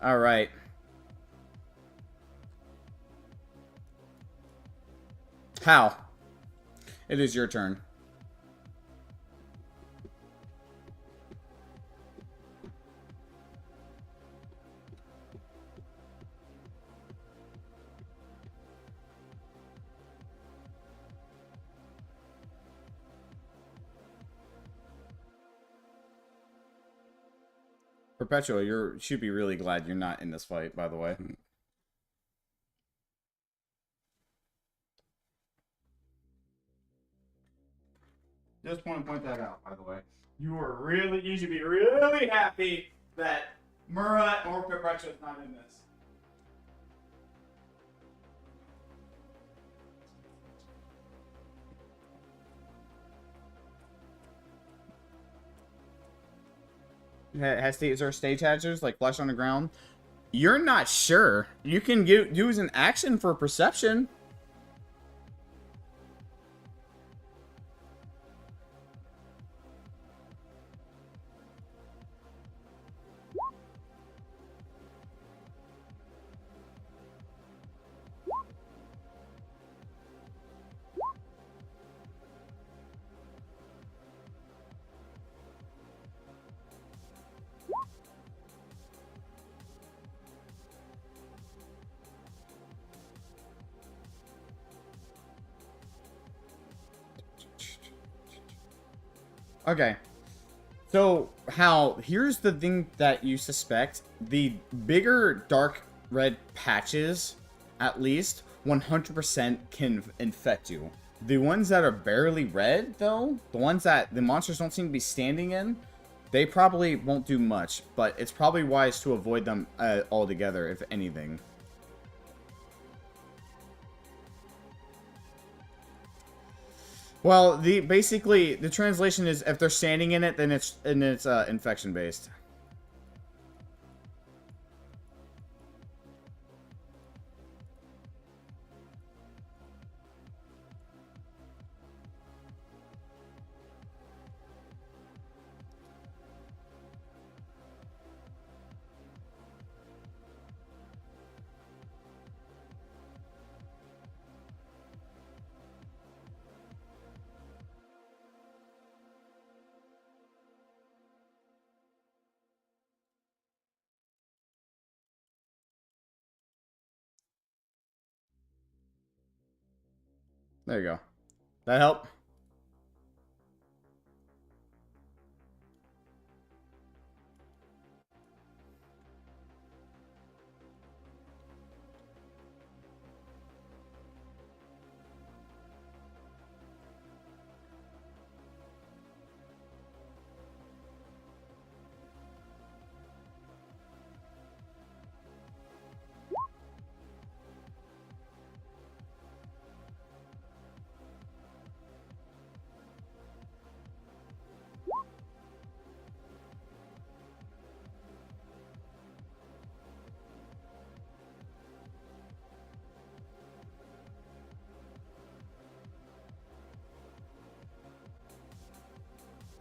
Alright. Hal. It is your turn. Perpetual, you should be really glad you're not in this fight, by the way. Just want to point that out, by the way. You should be really happy that Murat or Perpetual is not in this. Is there stage hazards like flesh on the ground? You're not sure. You can use an action for perception. Okay. So, Hal, here's the thing that you suspect. The bigger dark red patches, at least, 100% can infect you. The ones that are barely red, though, the ones that the monsters don't seem to be standing in, they probably won't do much, but it's probably wise to avoid them altogether, if anything. Well, basically the translation is if they're standing in it, then it's infection based. There you go. That help?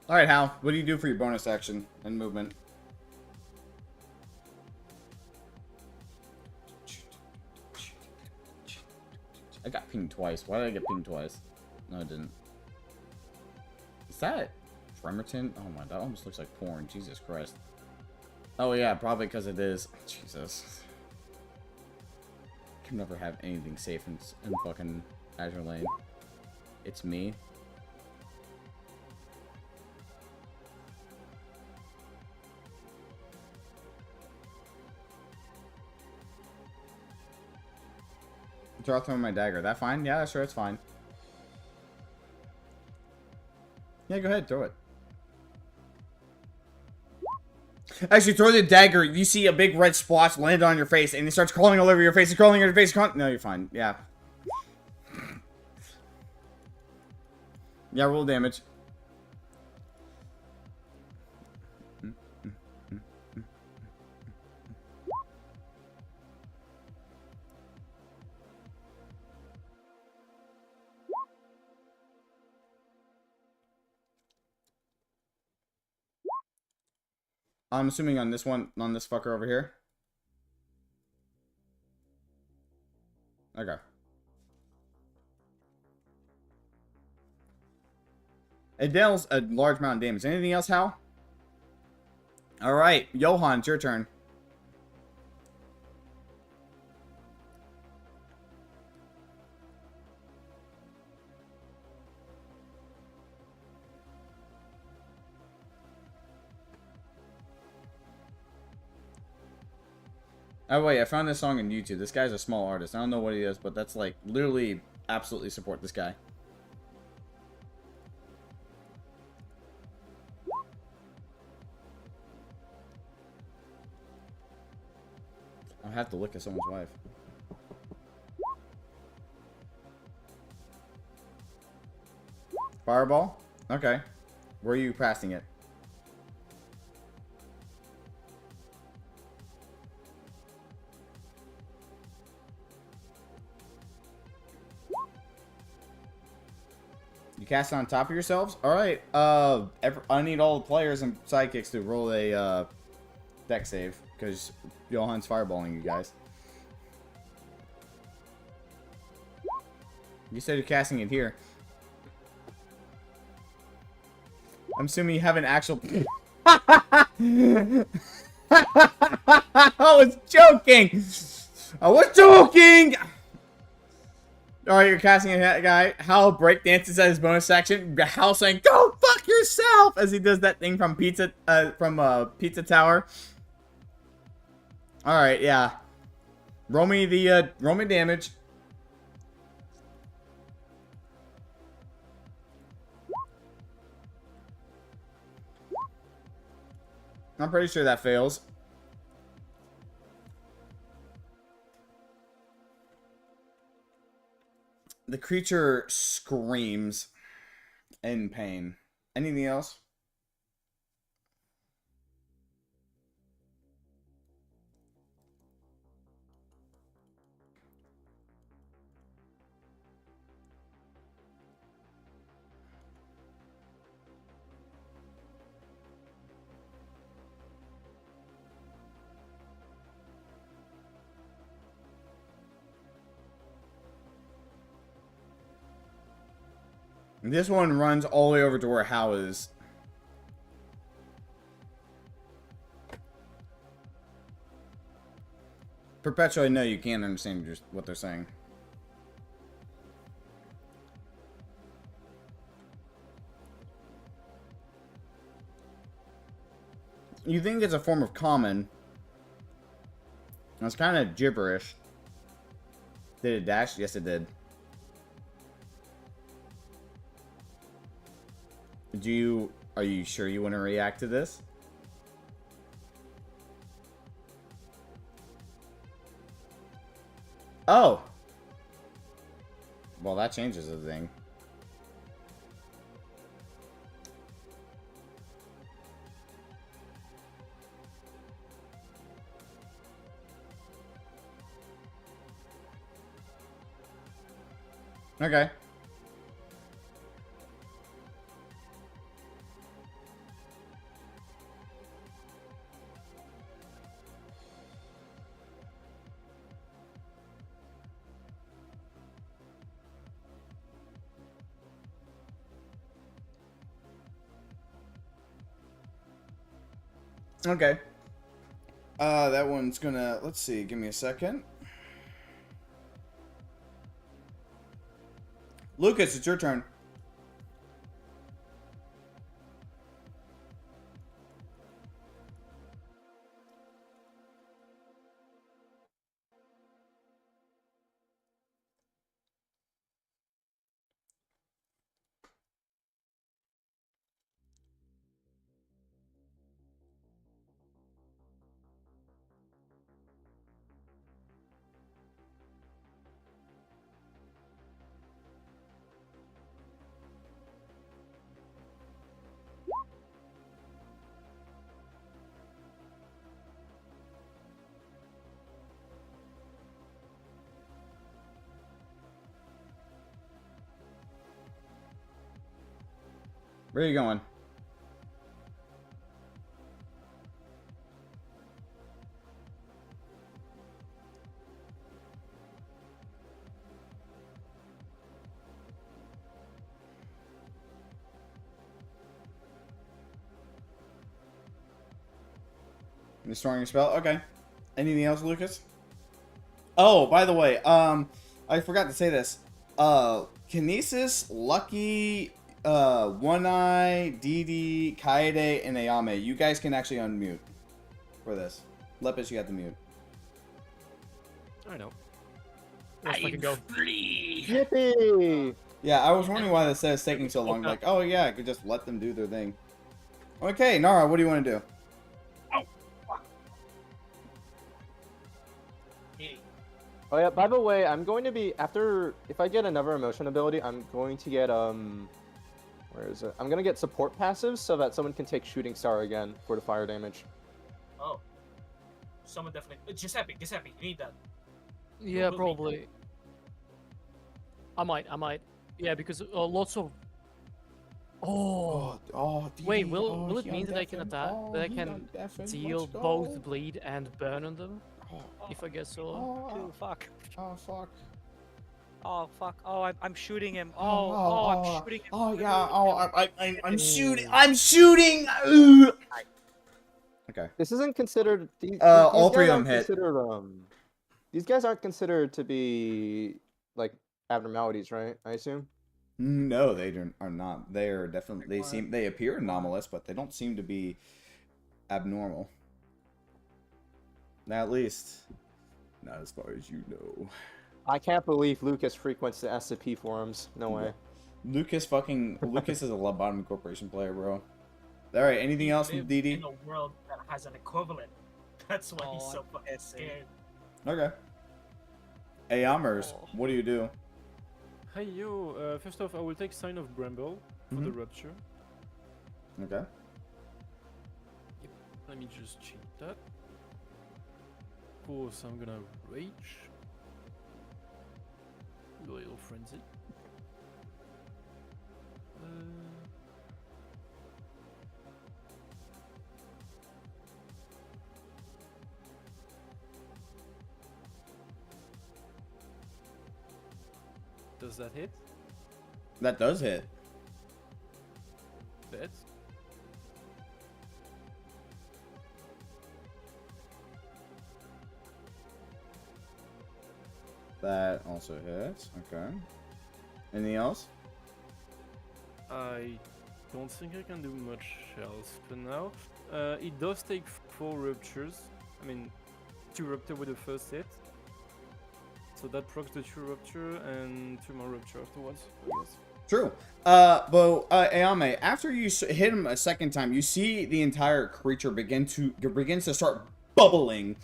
Alright, Hal, what do you do for your bonus action and movement? I got pinged twice. Why did I get pinged twice? No, I didn't. Is that Bremerton? Oh my, that almost looks like porn. Jesus Christ. Oh yeah, probably because it is. Jesus. I can never have anything safe in fucking Azure Lane. It's me. Draw throw my dagger. That fine? Yeah, sure, it's fine. Yeah, go ahead, throw it. Actually, throw the dagger. You see a big red splotch land on your face, and it starts crawling all over your face. It's crawling on your face. No, you're fine. Yeah. Yeah, roll damage. I'm assuming on this one, on this fucker over here. Okay. It deals a large amount of damage. Anything else, Hal? Alright, Johan, it's your turn. Oh wait, I found this song on YouTube. This guy's a small artist. I don't know what he is, but that's like literally absolutely support this guy. I'll have to look at someone's wife. Fireball? Okay. Where are you passing it? You cast it on top of yourselves? Alright, I need all the players and sidekicks to roll a, deck save, because Johan's fireballing you guys. You said you're casting it here. I'm assuming you have an actual... I was joking! I was joking! Alright, you're casting a guy. Hal breakdances at his bonus action. Hal saying, "Go fuck yourself!" as he does that thing from Pizza Tower. Alright, yeah. Roll me the roll me damage. I'm pretty sure that fails. The creature screams in pain. Anything else? This one runs all the way over to where Hal is. Perpetually, no, you can't understand just what they're saying. You think it's a form of common. It's kind of gibberish. Did it dash? Yes, it did. Are you sure you want to react to this? Oh! Well, that changes the thing. Okay. Okay. That one's gonna... Let's see. Give me a second. Lucas, it's your turn. Where are you going? Restoring your spell? Okay. Anything else, Lucas? Oh, by the way, I forgot to say this. Kinesis, Lucky, One Eye, Didi, Kaede, and Ayame. You guys can actually unmute for this. Lepus, you have to mute. I know. Let's fucking go. Yippee! Yeah, I was wondering why this says taking so long. Okay. Like, oh yeah, I could just let them do their thing. Okay, Nara, what do you want to do? Oh yeah, by the way, I'm going to be, if I get another emotion ability, I'm going to get, where is it? I'm going to get support passives so that someone can take Shooting Star again for the fire damage. Oh. Someone definitely. Giuseppe, you need that. Yeah, Will probably. I might. Yeah, because lots of. Oh. Wait, will it mean that I can attack? That I can deal both bleed and burn on them? If I guess so. Oh, fuck. Oh, fuck. Oh, fuck. Oh, I'm shooting him. I'm shooting him. Oh, yeah. Oh, I'm shooting. I'm shooting. Ugh. Okay. This isn't considered. All these three guys of them aren't hit. considered, these guys aren't considered to be like abnormalities, right? I assume. No, they are not. They are definitely. They appear anomalous, but they don't seem to be abnormal. At least, not as far as you know. I can't believe Lucas frequents the SCP forums. No way. Lucas is a lobotomy corporation player, bro. All right, anything else from Live DD? in a world that has an equivalent. That's why he's so fucking scared. Okay. Hey, Amers, what do you do? Hey yo, first off, I will take Sign of Bramble for the Rupture. Okay. Yep. Let me just check that. Of course, I'm gonna Rage. Loyal Frenzy. Does that hit? That does hit. Bet. That also hits. Okay. Anything else? I don't think I can do much else for now. It does take 4 ruptures. I mean, 2 rupture with the first hit. So that procs the 2 rupture and 2 more rupture afterwards, I guess. True. But Ayame, after you hit him a second time, you see the entire creature begins to start bubbling.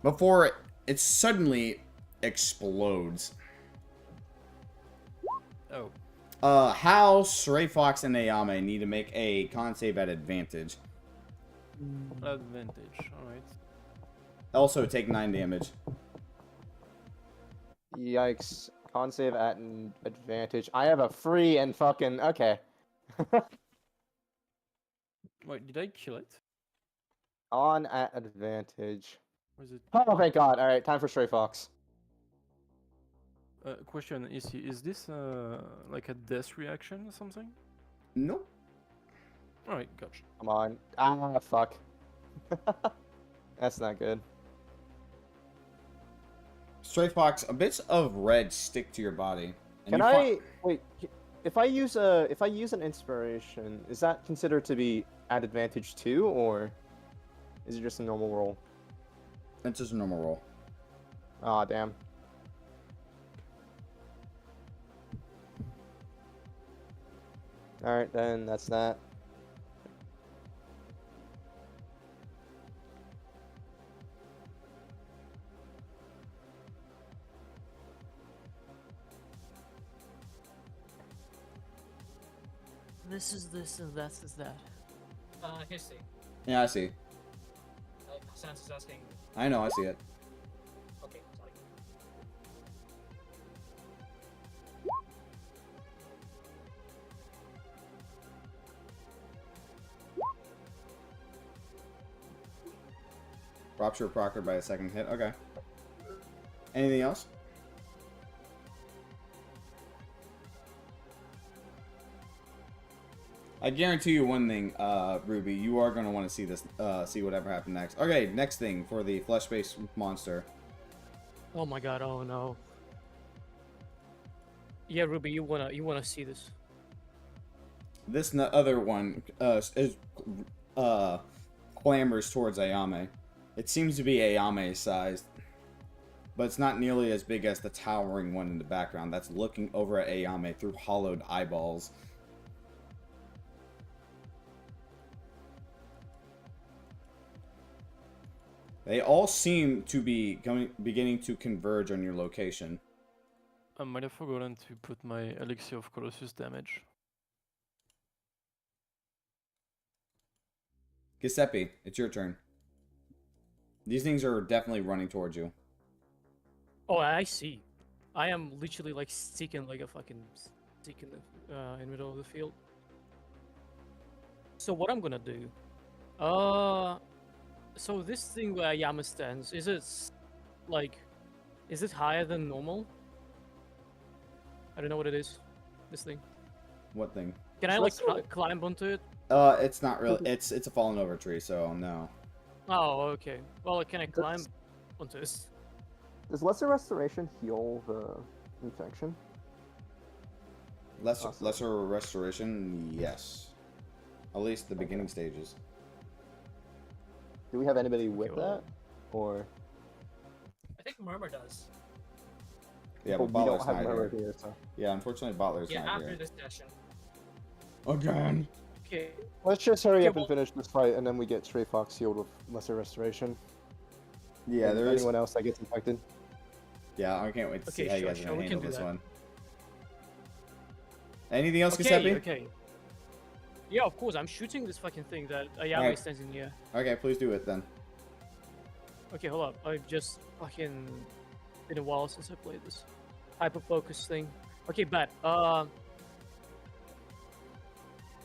Before it suddenly explodes. Oh. Hal, Stray Fox, and Ayame need to make a con save at advantage. Advantage, alright. Also take 9 damage. Yikes. Con save at an advantage. I have a free and fucking... Okay. Wait, did I kill it? On at advantage. Or is it... Oh, thank God. Alright, time for Stray Fox. Question, is this like a death reaction or something? Nope. Alright, gotcha. Come on. Ah, fuck. That's not good. Stray Fox, a bit of red stick to your body. And Wait, if I use an inspiration, is that considered to be at advantage too, or is it just a normal roll? It's just a normal roll. Aw, damn. Alright, then that's that. This is this and that is that. History. Yeah, I see. Sans is asking. I know, I see it. Okay, sorry. Drops your procker by a second hit. Okay. Anything else? I guarantee you one thing, Ruby. You are going to want to see this, see whatever happened next. Okay, next thing for the flesh-based monster. Oh my god! Oh no. Yeah, Ruby, you wanna see this? This other one clambers towards Ayame. It seems to be Ayame's sized, but it's not nearly as big as the towering one in the background that's looking over at Ayame through hollowed eyeballs. They all seem to be beginning to converge on your location. I might have forgotten to put my Elixir of Colossus damage. Giuseppe, it's your turn. These things are definitely running towards you. Oh, I see. I am literally like sticking like a fucking stick in the middle of the field. So what I'm gonna do? So this thing where Yama stands, is it higher than normal? I don't know what it is. This thing. What thing? Can I like climb onto it? It's not really. It's a fallen over tree, so no. Oh, okay. Well, can I climb onto this? Does Lesser Restoration heal the infection? Lesser Restoration, yes. At least the beginning stages. Do we have anybody with that, or? I think Murmur does. Yeah, but we Butler's don't have not Murmur here. here, so. Yeah, unfortunately, Butler's Yeah, not after here. this session. Again. Okay. Let's just hurry up and finish this fight, and then we get Stray Fox healed with Lesser Restoration. Yeah, and there is. anyone else that gets infected. Yeah, I can't wait to see how you guys are gonna we can handle do this that. one. Anything else, Okay, Giuseppe? okay. Yeah, of course. I'm shooting this fucking thing that Ayame Alright. stands in here. Okay, please do it then. Okay, hold up. I've just fucking been a while since I played this hyper focus thing. Okay, bad.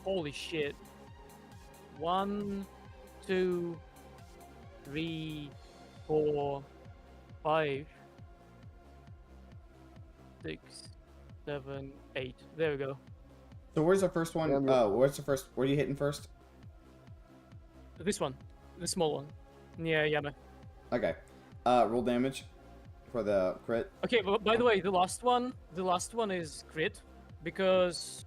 Holy shit. 1, 2, 3, 4, 5, 6, 7, 8. There we go. So where's the first one? Where's the first? Where are you hitting first? This one, the small one. Yeah, Yama. Okay. Roll damage for the crit. Okay, but by the way, the last one is crit because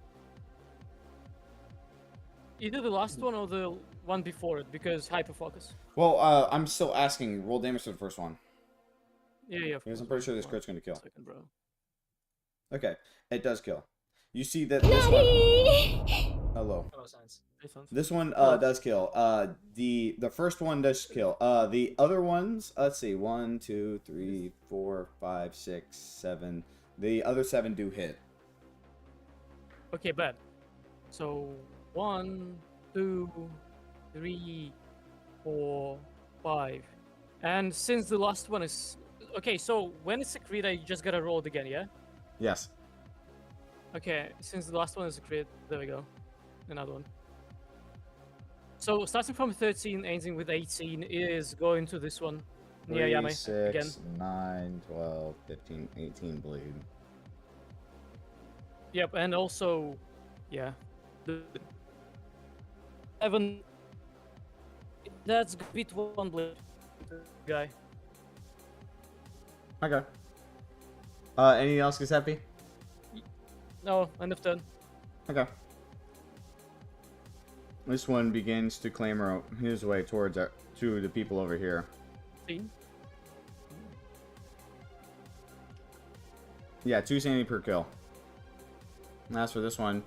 either the last one or the one before it because hyper focus. Well, I'm still asking. Roll damage for the first one. Yeah. Because I'm pretty sure this crit's gonna kill. Second, bro. Okay, it does kill. You see that this one. Hello. Hello, Science. This one does kill. The first one does kill. The other ones, let's see, 1, 2, 3, 4, 5, 6, 7. The other 7 do hit. Okay, bad. So 1, 2, 3, 4, 5. And since the last one is okay, so when it's a crit, I just gotta roll it again, yeah? Yes. Okay, since the last one is a crit, there we go. Another one. So starting from 13, ending with 18 is going to this one. Near 3, Yame 6, again. 9, 12, 15, 18 bleed. Yep, and also, yeah, the 7. That's bit one blade guy. Okay. Anything else, Giuseppe? No, end of turn. Okay. This one begins to clamber his way towards to the people over here. See? Yeah, 2 sanity per kill. And as for this one,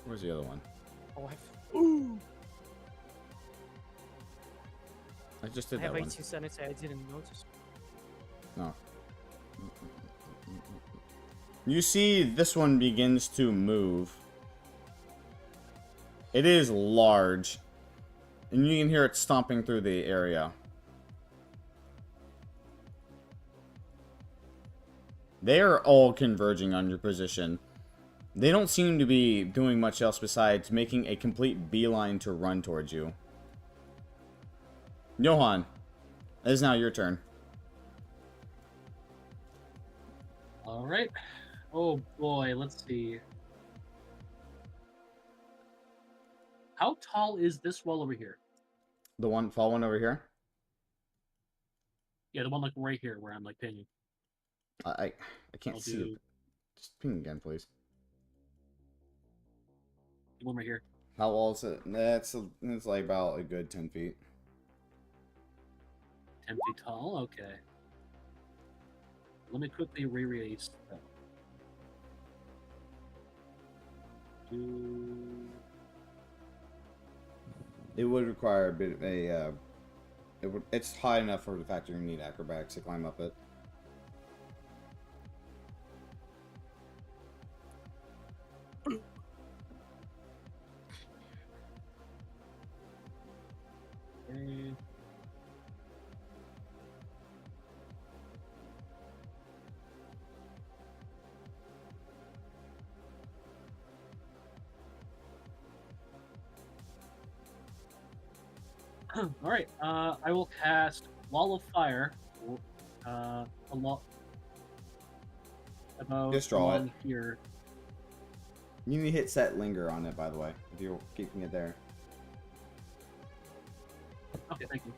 where's the other one? Oh, ooh! I just I did have that one. 18 sanity, I didn't notice. No. You see this one begins to move. It is large. And you can hear it stomping through the area. They are all converging on your position. They don't seem to be doing much else besides making a complete beeline to run towards you. Johan, it is now your turn. All right. Oh boy, let's see. How tall is this wall over here? The tall one over here? Yeah, the one like right here where I'm like pinging. I can't see it. Just ping again, please. One right here. How tall is it? It's like about a good 10 feet. 10 feet tall? Okay. Let me quickly re-release that. It would require a bit of a. It's high enough for the fact you need acrobatics to climb up it. Okay. All right. I will cast Wall of Fire. A lot. About Just draw it. along here. You need to hit set linger on it, by the way, if you're keeping it there. Okay, thank you.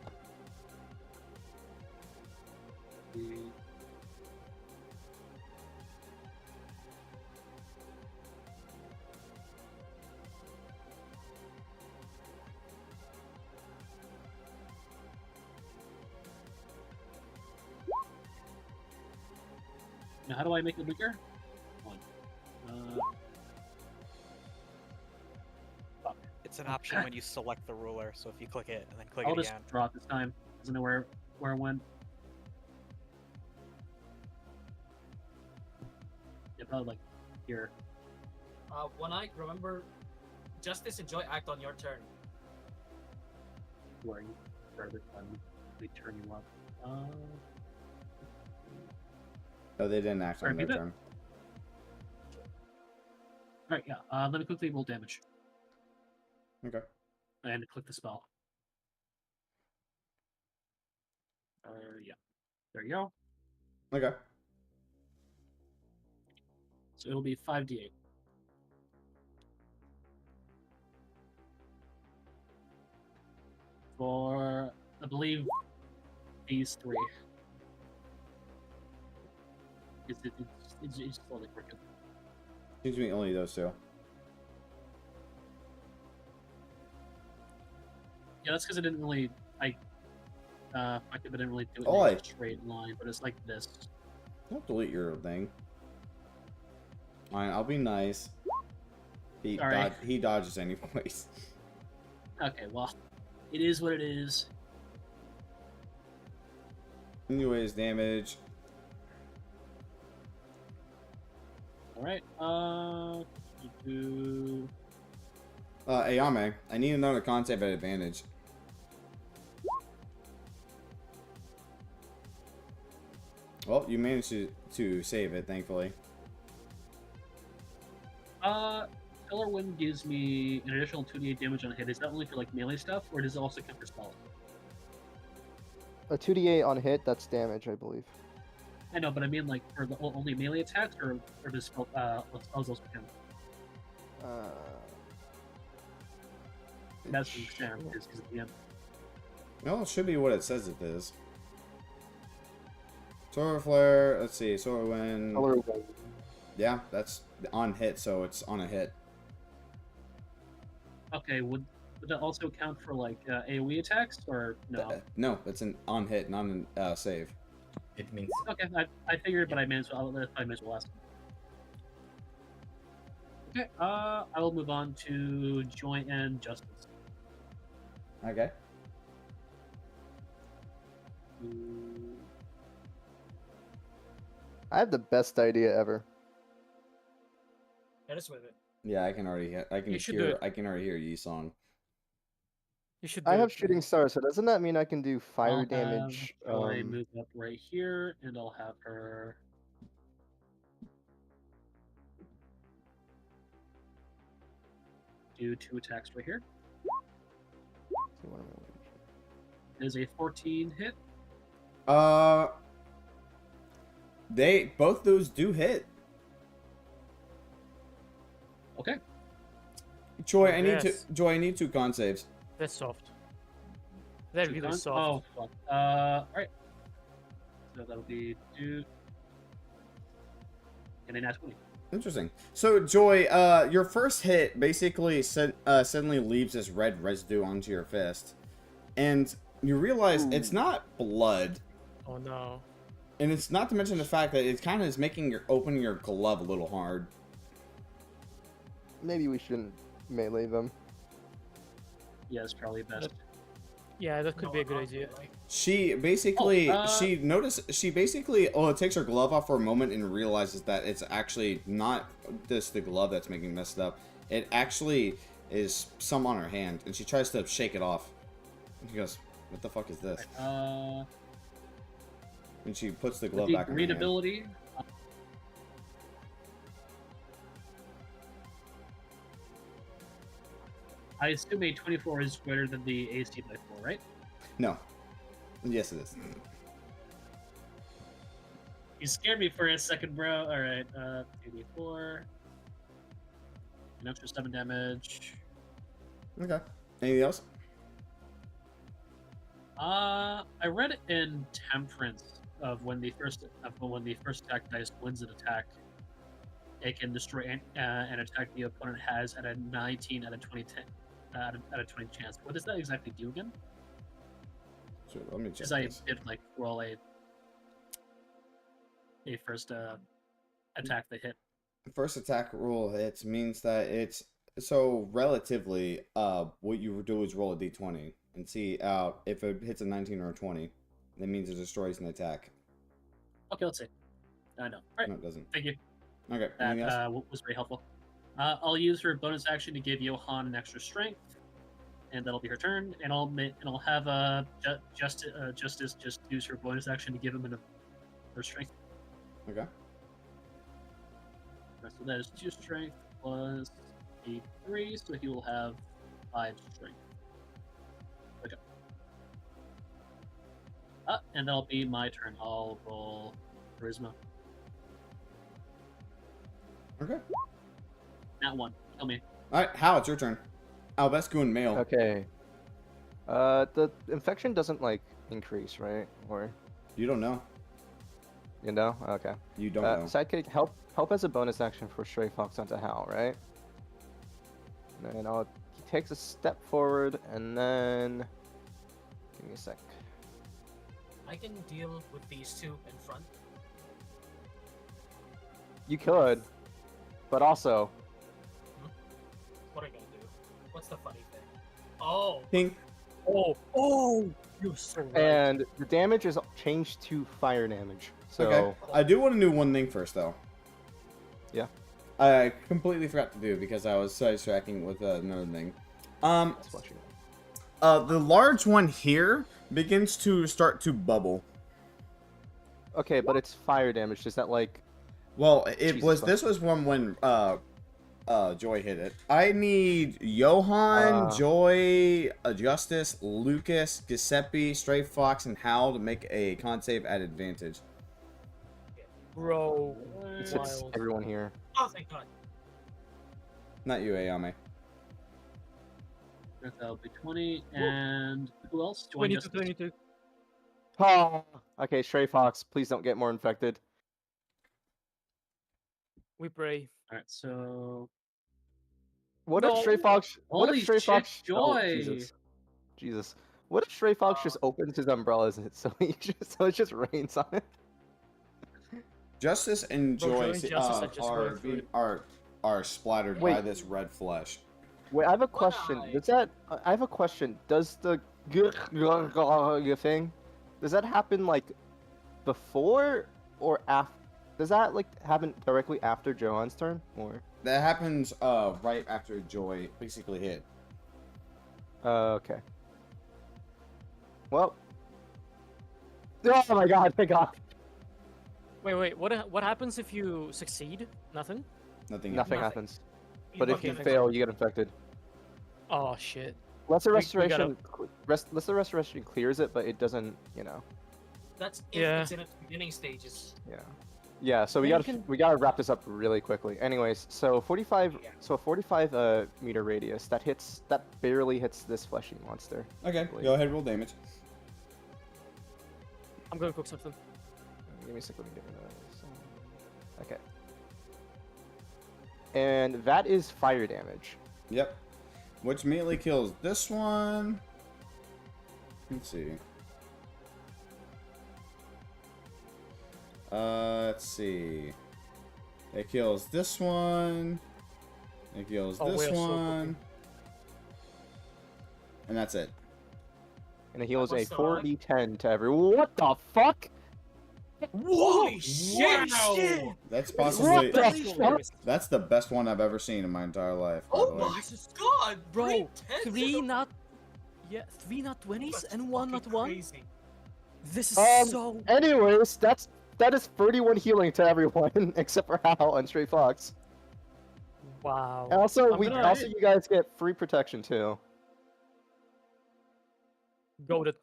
Now, how do I make it bigger? One. Fuck. It's an option when you select the ruler, so if you click it and then click I'll it just again. draw it this time. Doesn't know where it went. Yeah, probably like here. One Eye, remember, Justice and Joy act on your turn. Where you further time. They turn you up. Oh, they didn't act on their turn. Alright, yeah. Let me quickly roll damage. Okay. And click the spell. Yeah. There you go. Okay. So it'll be 5d8. For, I believe, these three. It's slowly working. Seems to me only those two. Yeah, that's because I didn't really. I didn't really do it Oh, in a straight line, but it's like this. Don't delete your thing. Fine, I'll be nice. He dodges anyways. Okay, well, it is what it is. Anyways, damage. Alright, Ayame, I need another concept at advantage. Well, you managed to save it, thankfully. Stellar Wind gives me an additional 2d8 damage on a hit. Is that only for like melee stuff, or does it also count for spells? A 2d8 on hit, that's damage, I believe. I know, but I mean like for the only melee attacks, or does spells also count? That's what I'm saying, because at the end. Well, it should be what it says it is. Solar Flare, let's see, Solar Wind. Solar Wind. Yeah, that's on hit, so it's on a hit. Okay, would that also count for like AoE attacks, or no? No, it's an on hit, not an save. It means. Okay, I figured, but I may as well ask. Okay, I will move on to Joy and Justice. Okay. I have the best idea ever. Hit us with it. Yeah, I can already hear Yi song. You should. I have shooting stars, so doesn't that mean I can do fire I'll damage? Have Joy move up right here, and I'll have her. Do 2 attacks right here. Is a 14 hit? Both those do hit. Okay. Joy, Oh, I need yes. I need 2 con saves. That's soft. They're Two really cons? soft. Oh, fuck. Alright. So that'll be 2. And a nat 20. Interesting. So, Joy, your first hit basically suddenly leaves this red residue onto your fist. And you realize it's not blood. Oh no. And it's not to mention the fact that it kind of is making opening your glove a little hard. Maybe we shouldn't melee them. Yeah, it's probably best. Yeah, that could be a good idea. She basically, Oh, she basically takes her glove off for a moment and realizes that it's actually not just the glove that's making messed up. It actually is some on her hand, and she tries to shake it off. And she goes, "What the fuck is this?" And she puts the glove With the back on her green hand. ability, I assume a 24 is greater than the AC by 4, right? No. Yes, it is. You scared me for a second, bro. Alright, 2d4. An extra 7 damage. Okay. Anything else? I read it in Temperance of when the first attack dice wins an attack, it can destroy an attack the opponent has at a 19 out of 20 out of 20 chance. What does that exactly do again? So let me check. Because I this. did like roll a first attack that hit. First attack roll hits means that it's so relatively. What you do is roll a d20 and see if it hits a 19 or a 20. That means it destroys an attack. Okay, let's see. I know. All right. No, it doesn't. Thank you. Okay. That Anything else? was very helpful. I'll use her bonus action to give Johan an extra strength, and that'll be her turn. And I'll have Justice just use her bonus action to give him her strength. Okay. So that is 2 strength plus a 3, so he will have 5 strength. Okay. And that'll be my turn. I'll roll charisma. Okay. Nat 1. Kill me. All right, Hal, it's your turn. Albescu and Mail. Okay. The infection doesn't like increase, right? Or You don't know. you know? Okay. You don't know. Sidekick help as a bonus action for Stray Fox onto Hal, right? And then he takes a step forward and then give me a sec. I can deal with these 2 in front. You could, but also What are you gonna do? What's the funny thing? Oh. Pink. Oh, you're so right. and the damage is changed to fire damage. So Okay. I do want to do one thing first, though. Yeah. I completely forgot to do because I was sidetracking with another thing. The large one here begins to start to bubble. Okay, but it's fire damage. Does that like? Well, it Jesus was. fuck. This was from when Joy hit it. I need Johan, Joy, Justice, Lucas, Giuseppe, Stray Fox, and Hal to make a con save at advantage. Bro. It hits everyone here. Oh, thank God. Not you, Ayame. That'll be 20. And who else? Join 22, Justice. 22. Oh, okay, Stray Fox, please don't get more infected. We pray. Alright, so. What No. if Stray Fox? What Holy if Stray shit, Fox? Oh, Joy! Jesus. What if Stray Fox just opens his umbrellas and so it just rains on it? Justice and Bro, Joy Joy and Justice are just going through it. are splattered by this red flesh. Wait, I have a question. I have a question. Does the thing, does that happen like before or after? Does that like happen directly after Johan's turn, or? That happens right after Joy basically hit. Okay. Well. Oh my God! Thank God. Wait. What happens if you succeed? Nothing. Nothing Nothing happens. You But if fucking you think fail, so. you get infected. Oh shit. Lesser we restoration, lesser restoration clears it, but it doesn't, That's if Yeah. it's in its beginning stages. Yeah. So we Yeah, gotta wrap this up really quickly. Anyways, so 45, so a 45 meter radius that barely hits this fleshy monster. Okay, go ahead, roll damage. I'm gonna cook something. Give me a second. Let me get those. Okay. And that is fire damage. Yep. Which immediately kills this one. Let's see. Let's see. It kills this one. It kills Oh, this we are so one. And that's it. And it heals a What's the lag? 4d10 to everyone. What the fuck? Holy shit! Wow. That's What possibly the fuck? that's the best one I've ever seen in my entire life. By Oh the way. my god, Bro, 310s? 3 not... Yeah, 3 not 20s That's and 1 not fucking 1? crazy. This is so... Anyways, that is 31 healing to everyone except for Hal and Stray Fox. Wow. And also, I'm gonna- also you guys get free protection too. Goated.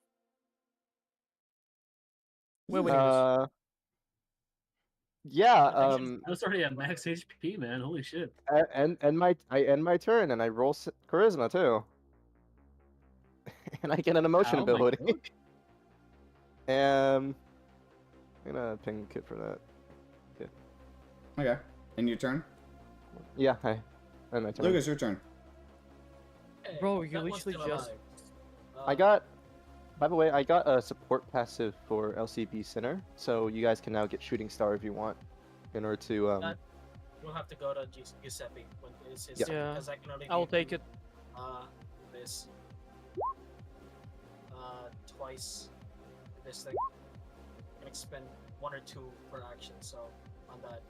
Where would you Yeah. I was already at max HP, man. Holy shit. I end my turn and I roll charisma too. And I get an emotion Oh my ability. God. I'm gonna ping Kit for that. Okay. And your turn? Yeah, I end my turn. Lucas, your turn. Hey, Bro, you that one's literally still just- alive. I got, by the way, I got a support passive for LCB Sinner, so you guys can now get Shooting Star if you want, in order to You'll have to go to Giuseppe when it's his Yeah. turn, Yeah. because I can only I'll give take you, it. this. Twice this thing. I can spend 1 or 2 per action, so on that.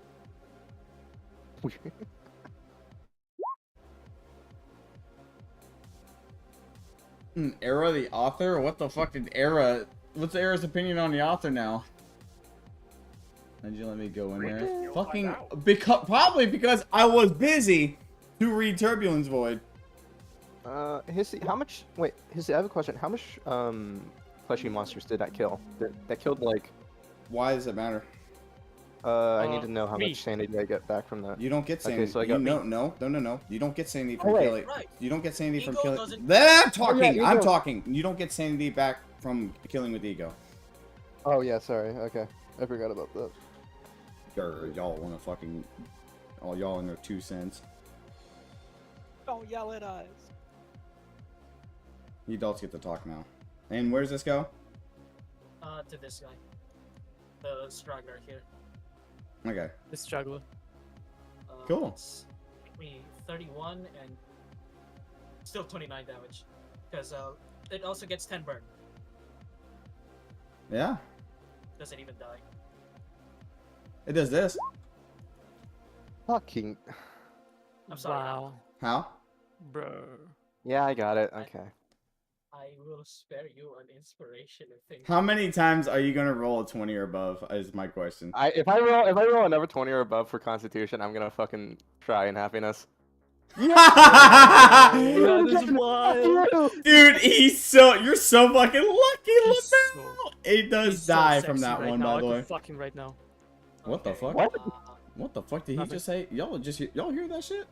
Era the author? What the fuck did Era... What's Era's opinion on the author now? Did you let me go in there? Fucking... Probably because I was busy to read Turbulence Void. Hissy, how much? Wait, Hissy, I have a question. How much fleshy monsters did that kill? That killed like. Why does it matter? I need to know how 3. much sanity I get back from that. You don't get sanity. Okay, so I You got no. You don't get sanity from Oh, wait. killing. Right. You don't get sanity from Ego killing. doesn't- I'm talking. yeah, I'm ego. talking. You don't get sanity back from killing with ego. Oh yeah, sorry. Okay, I forgot about that. Y'all want to fucking... All y'all in their 2 cents. Don't yell at us. You adults get to talk now. And where does this go? To this guy. The straggler here. Okay. The struggler. Cool. It's me 31 and still 29 damage. Because it also gets 10 burn. Yeah. Doesn't even die. It does this. Fucking. I'm sorry. Wow. How? Bro. Yeah, I got it. Okay. I will spare you an inspiration and things. How many times are you gonna roll a 20 or above? Is my question. If I roll another 20 or above for Constitution, I'm gonna fucking try in happiness. That is wild. Dude, you're so fucking lucky. Look He's at so- It does He's so die from sexy that right one, now. by the I way. could fuck him right now. What the fuck? What? What the fuck did he Nothing. just say? Y'all hear that shit?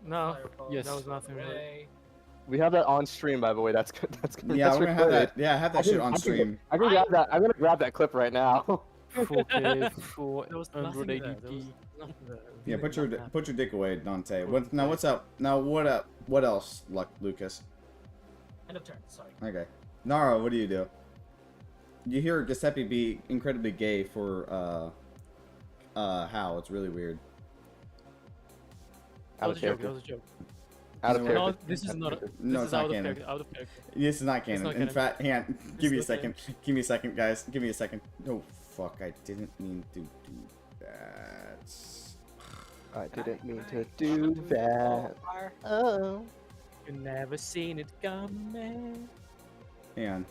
No. Fireball, Yes. That was nothing really. ray. We have that on stream, by the way. That's good. That's good. Yeah, that's we're gonna have recorded. that. Yeah, have that shit on stream. I can grab that. I'm gonna grab that clip right now. 4K for There was nothing there. There 180p. was nothing there. Yeah, Really put your not happening. put your dick away, Dante. Now what's up? Now what up? What else, Lucas? End of turn. Sorry. Okay, Nara, what do? You hear Giuseppe be incredibly gay for Hal. It's really weird. That was a joke. That was a joke. Out of No, character. No, this is not. No, This it's is not out of canon. character. Out of character. This is not canon. not In canon. fact, give me a not second. Give me a second, guys. Give me a second. Oh fuck! I didn't mean to do that. I didn't mean to do that. Oh. You never seen it coming. Hang on.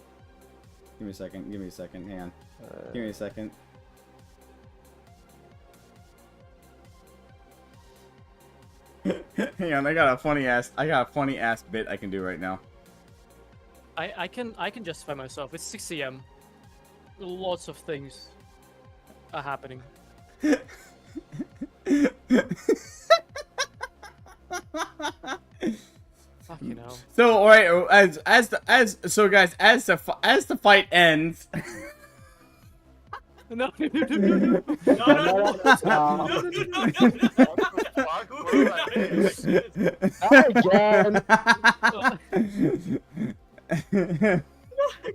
Give me a second. Give me a second. Hang on. Give me a second. Hang on, I got a funny ass bit I can do right now. I can justify myself. It's 6 a.m. Lots of things are happening. Fucking hell. So, all right, as the fight ends. No.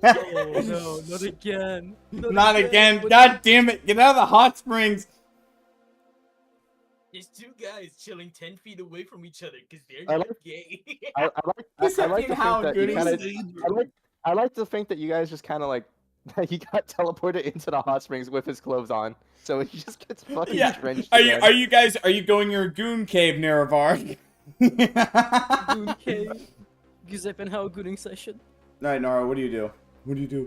Oh, no, not again. Not again. God damn it. Get out of the hot springs. There's two guys chilling 10 feet away from each other because they're I not like- gay. I like to think that you kind of. I like to think that you guys just kind of like. He got teleported into the hot springs with his clothes on, so he just gets fucking drenched. Are you going your goon cave, Nerevar? Goon cave. Giuseppe gooning session. All right, Nara, what do you do?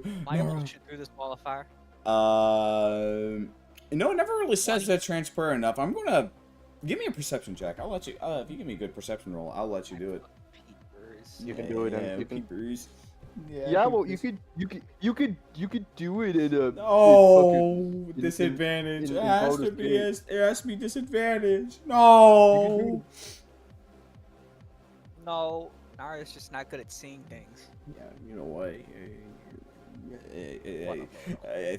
Am I able to shoot through this qualifier? No, it never really says that transfer enough. I'm gonna give me a perception check. I'll let you. If you give me a good perception roll, I'll let you do it. You can do it. Yeah, You can. peepers. Yeah, well, you could do it in a. No, in disadvantage. in It has to bonus be. game. It has to be disadvantage. No. No, Nara's just not good at seeing things. Yeah, you know what? I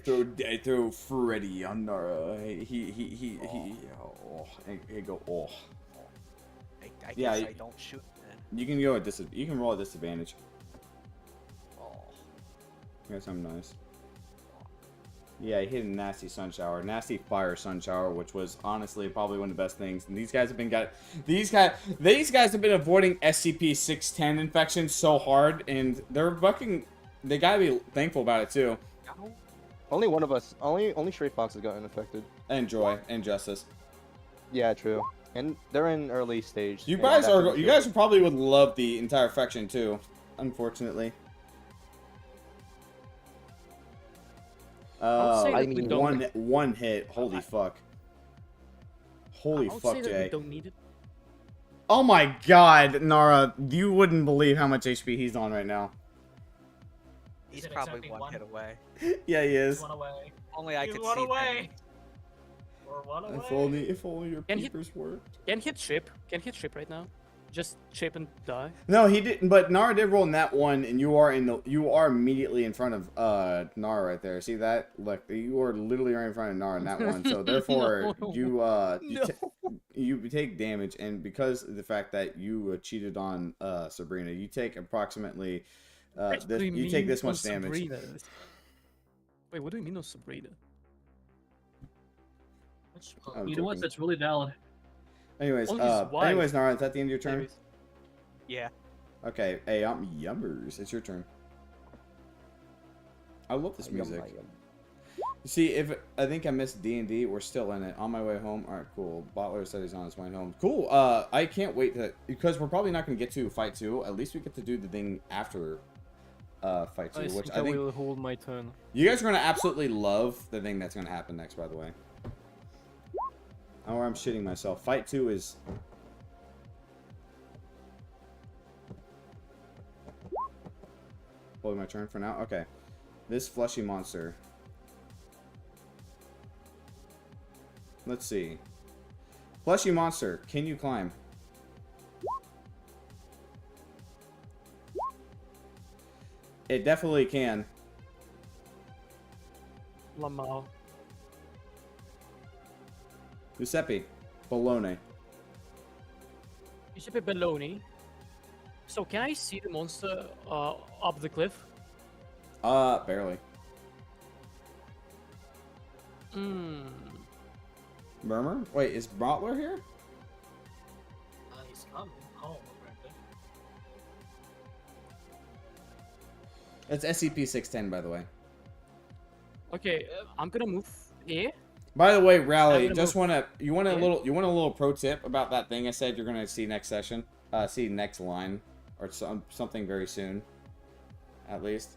throw Freddy on Nara. He. Oh, he go. Oh. I Yeah, guess I don't shoot then. You can go at You can roll at disadvantage. Oh. Here's something nice. Yeah, he hit a nasty sun shower, nasty fire sun shower, which was honestly probably one of the best things. And these guys have been these guys have been avoiding SCP-610 infections so hard, and they're fucking. They gotta be thankful about it too. Only one of us. Only Stray Fox has gotten infected. And Joy and Justice. Yeah, true. And they're in early stage. You and guys that are. can be You true. guys probably would love the entire faction too. Unfortunately. I mean, one hit. Holy fuck. Holy I would fuck, say that Jay. we don't need it. Oh my god, Nara, you wouldn't believe how much HP he's on right now. He's probably one hit away. Yeah, he is. One away. Only I He's could one see away. things. Or one away. If only your Can he- peepers worked. Can hit ship. Can hit ship right now. Just chip and die. No, he didn't. But Nara did roll in that one, and you are immediately in front of Nara right there. See that? Look, you are literally right in front of Nara in that one. So therefore, No. you take damage, and because of the fact that you cheated on Sabrina, you take approximately What do you you take mean this on much damage. Sabrina? Wait, what do you mean on Sabrina? I'm You know what? joking. That's really valid. Anyways, Only his wife. Nara, is that the end of your turn? Anyways. Yeah. Okay, hey, I'm Yummers. It's your turn. I love this music. You see, I think I missed D&D. We're still in it. On my way home. All right, cool. Bottler said he's on his way home. Cool. I can't wait because we're probably not going to get to fight 2. At least we get to do the thing after fight 2, which I think will hold my turn. you guys are going to absolutely love the thing that's going to happen next, by the way. Oh, I'm shitting myself. Fight 2 is... Holding my turn for now? Okay. This fleshy monster. Let's see. Fleshy monster, can you climb? It definitely can. Lamau. Giuseppe, Bologna. Giuseppe Belloni. So can I see the monster up the cliff? Barely. Hmm. Murmur? Wait, is Bottler here? He's coming home, apparently. It's SCP-610, by the way. Okay, I'm gonna move here. By the way, I'm Rally, gonna just move- you want a Yeah. little pro tip about that thing I said you're gonna see next session, see next line, or something very soon, at least.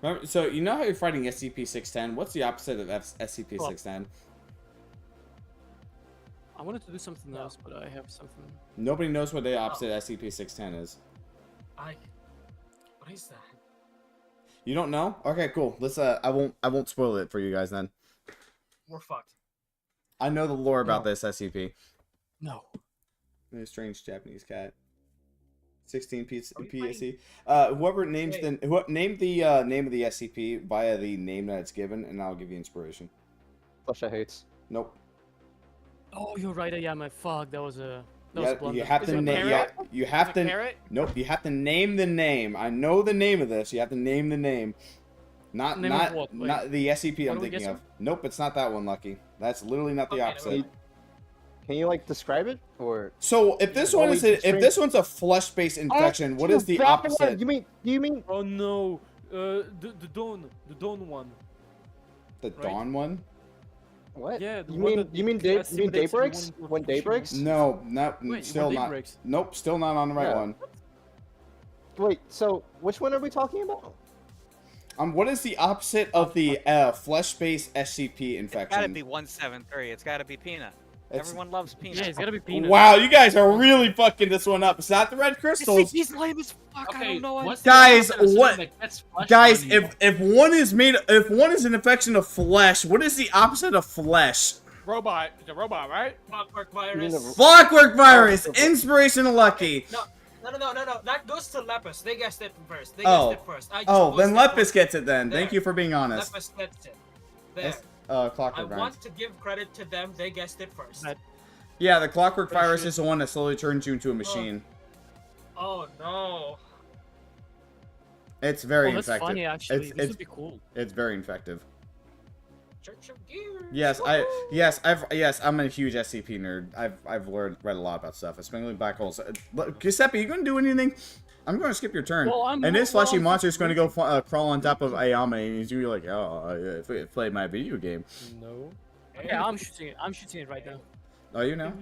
Remember, so you know how you're fighting SCP-610? What's the opposite of SCP-610? I wanted to do something else, but I have something. Nobody knows what the opposite SCP-610 is. What is that? You don't know? Okay, cool. Let's I won't spoil it for you guys then. We're fucked. I know the lore about this SCP. No. A strange Japanese cat. 16 PSC. Whoever names name the name of the SCP via the name that it's given, and I'll give you inspiration. Flesh I hates. Nope. Oh, you're right. I am. Fuck. That was a. You have to name. You have to. Nope. You have to name the name. I know the name of this. You have to name the name. Not Name of what? not the SCP What I'm are we thinking guessing? of. Nope, it's not that one, Lucky. That's literally not the opposite. Can you like describe it or? So if this one is if this one's a flesh-based infection, what is the opposite? You mean? Oh no, the dawn one. The dawn one? What? Yeah. You mean day breaks? When day breaks? No, not Wait, still when day not. breaks? Nope, still not on the right one. Wait, so which one are we talking about? What is the opposite of the flesh-based SCP It's infection? gotta be 173. It's gotta be peanut. Everyone loves peanut. Yeah, it's gotta be peanut. Wow, you guys are really fucking this one up. It's not the red crystals. He's lame as fuck. I don't know. Guys, Guys, if one is an infection of flesh, what is the opposite of flesh? Robot. It's a robot, right? Clockwork virus. Clockwork virus. Inspirational Lucky. No. That goes to Lepus. They guessed it first. They Oh. guessed it first. Then Lepus gets it then. Thank you for being honest. Lepus gets it. There. Clockwork I virus. want to give credit to them. They guessed it first. Yeah, the clockwork virus is the one that slowly turns you into a machine. Oh no. It's very that's infective. funny, actually. This would be cool. It's very infective. Church of Gears. Yes, I'm a huge SCP nerd. I've read a lot about stuff, especially black holes. Giuseppe, you gonna do anything? I'm gonna skip your turn. Well, and this fleshy monster is gonna go crawl on top of Ayame, and he's gonna be like, "Oh, I played my video game." No. Yeah, I'm shooting it. I'm shooting it right now. Are you now?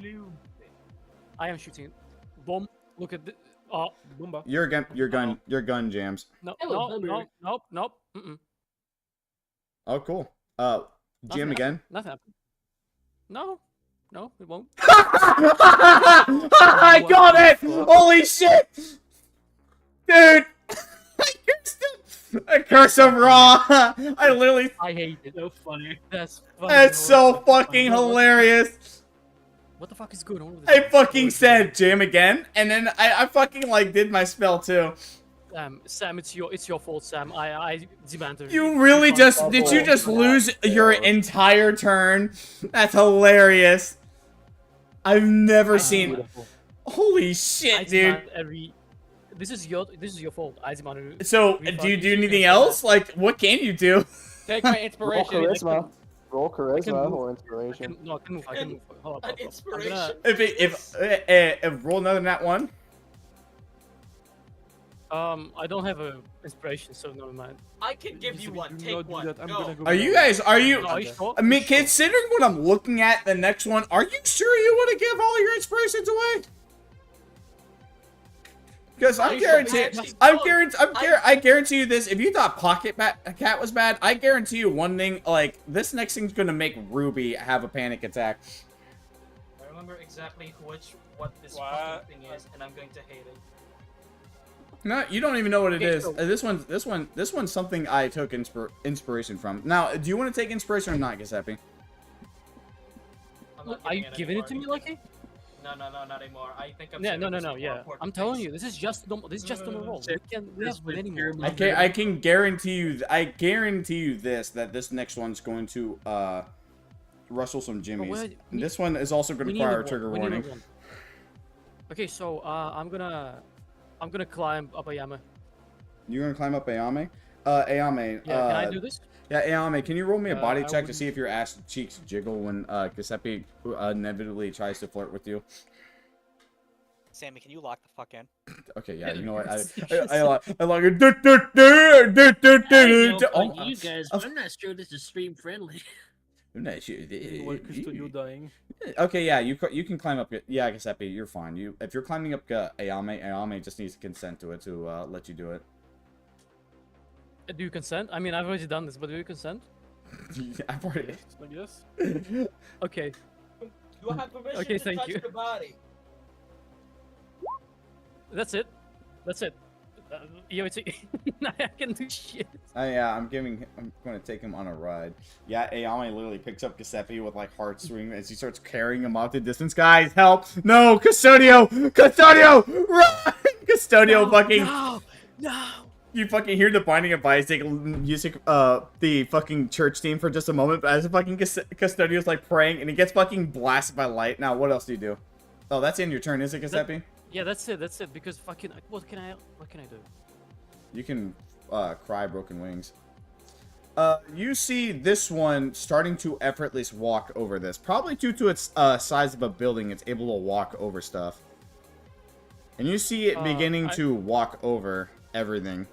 I am shooting it. Boom. Look at the. Oh, Boomba. Your gun jams. No, Hello, nope. Mm-mm. Oh, cool. Jam again. Nothing happened. No, it won't. I got it! Holy shit! Dude! I cursed him raw! I hate it. So funny. That's so fucking hilarious! What the fuck is going on with this? I fucking said jam again, and then I fucking like did my spell too. Sam, it's your fault, Sam. I demanded. You really did you just lose your entire turn? That's hilarious. I've never seen. Holy shit, dude. This is your fault. I demanded. So, do you do anything else? Like, what can you do? Take my inspiration. Roll charisma or inspiration. I can move. Hold up. Inspiration. If roll another nat one. I don't have a inspiration, so never mind. I can give you one. Take one. Go. Are you guys? Are you? No, sure? I mean, considering what I'm looking at, the next one, are you sure you want to give all your inspirations away? Because I guarantee you this. If you thought Pocket Cat was bad, I guarantee you one thing. Like, this next thing's gonna make Ruby have a panic attack. I remember exactly what this fucking thing is, and I'm going to hate it. No, you don't even know what it is. This one's something I took inspiration from. Now, do you want to take inspiration or not, Giuseppe? Are you giving it to me, Lucky? No, not anymore. I think I'm. Yeah, no. Yeah, I'm telling you, this is just a roll. We have many more. I can guarantee you. I guarantee you that this next one's going to rustle some jimmies. This one is also going to require a trigger warning. Okay, so I'm gonna climb up Ayame. You're gonna climb up Ayame? Ayame. Yeah, can I do this? Yeah, Ayame, can you roll me a body check to see if your ass cheeks jiggle when Giuseppe inevitably tries to flirt with you? Sammy, can you lock the fuck in? Okay, yeah, you know what? I like You guys, I'm not sure this is stream friendly. I'm not sure. You're dying. Okay, yeah, you can climb up. Yeah, Giuseppe, you're fine. If you're climbing up Ayame just needs to consent to it to let you do it. Do you consent? I mean, I've already done this, but do you consent? I've already. I guess. Okay. You have permission Okay, to thank touch you. the body. That's it. That's it. Yo, it's I can do shit. Yeah, I'm going to take him on a ride. Yeah, Ayame literally picks up Giuseppe with like heart swing as he starts carrying him off the distance. Guys, help! No, Custodio! Custodio! Run! Custodio fucking. No. You fucking hear the Binding of Isaac music, the fucking church theme for just a moment, but as the fucking Custodio's like praying and he gets fucking blasted by light. Now, what else do you do? Oh, that's in your turn, is it, Giuseppe? Yeah, that's it. That's it. Because fucking, what can I do? You can cry broken wings. You see this one starting to effortlessly walk over this. Probably due to its size of a building, it's able to walk over stuff. And you see it beginning to walk over everything.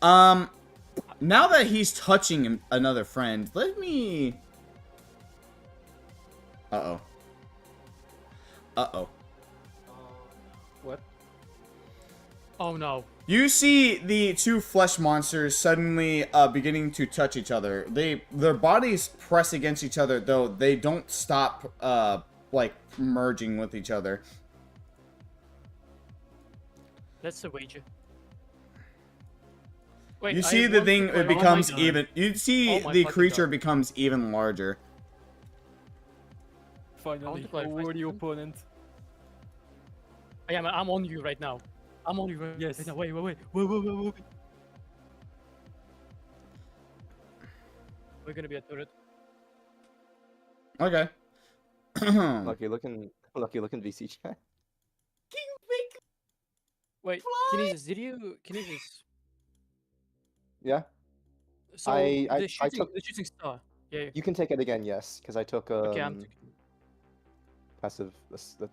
Now that he's touching another friend, let me... Uh-oh. Uh-oh. What? Oh no. You see the two flesh monsters suddenly beginning to touch each other. Their bodies press against each other, though they don't stop like merging with each other. That's the wager. Wait, You see the thing, it becomes even. You see Oh my the fucking creature God. becomes even larger. Finally, clarify over the something. opponent. I'm on you right now. I'm on you right Yes. now. Wait. We're gonna be a turret. Okay. Lucky looking VC chat. Wait, Kinesis, Kinesis. Yeah. So I the took- shooting star. Yeah. You can take it again, yes, because I took Okay, I'm passive the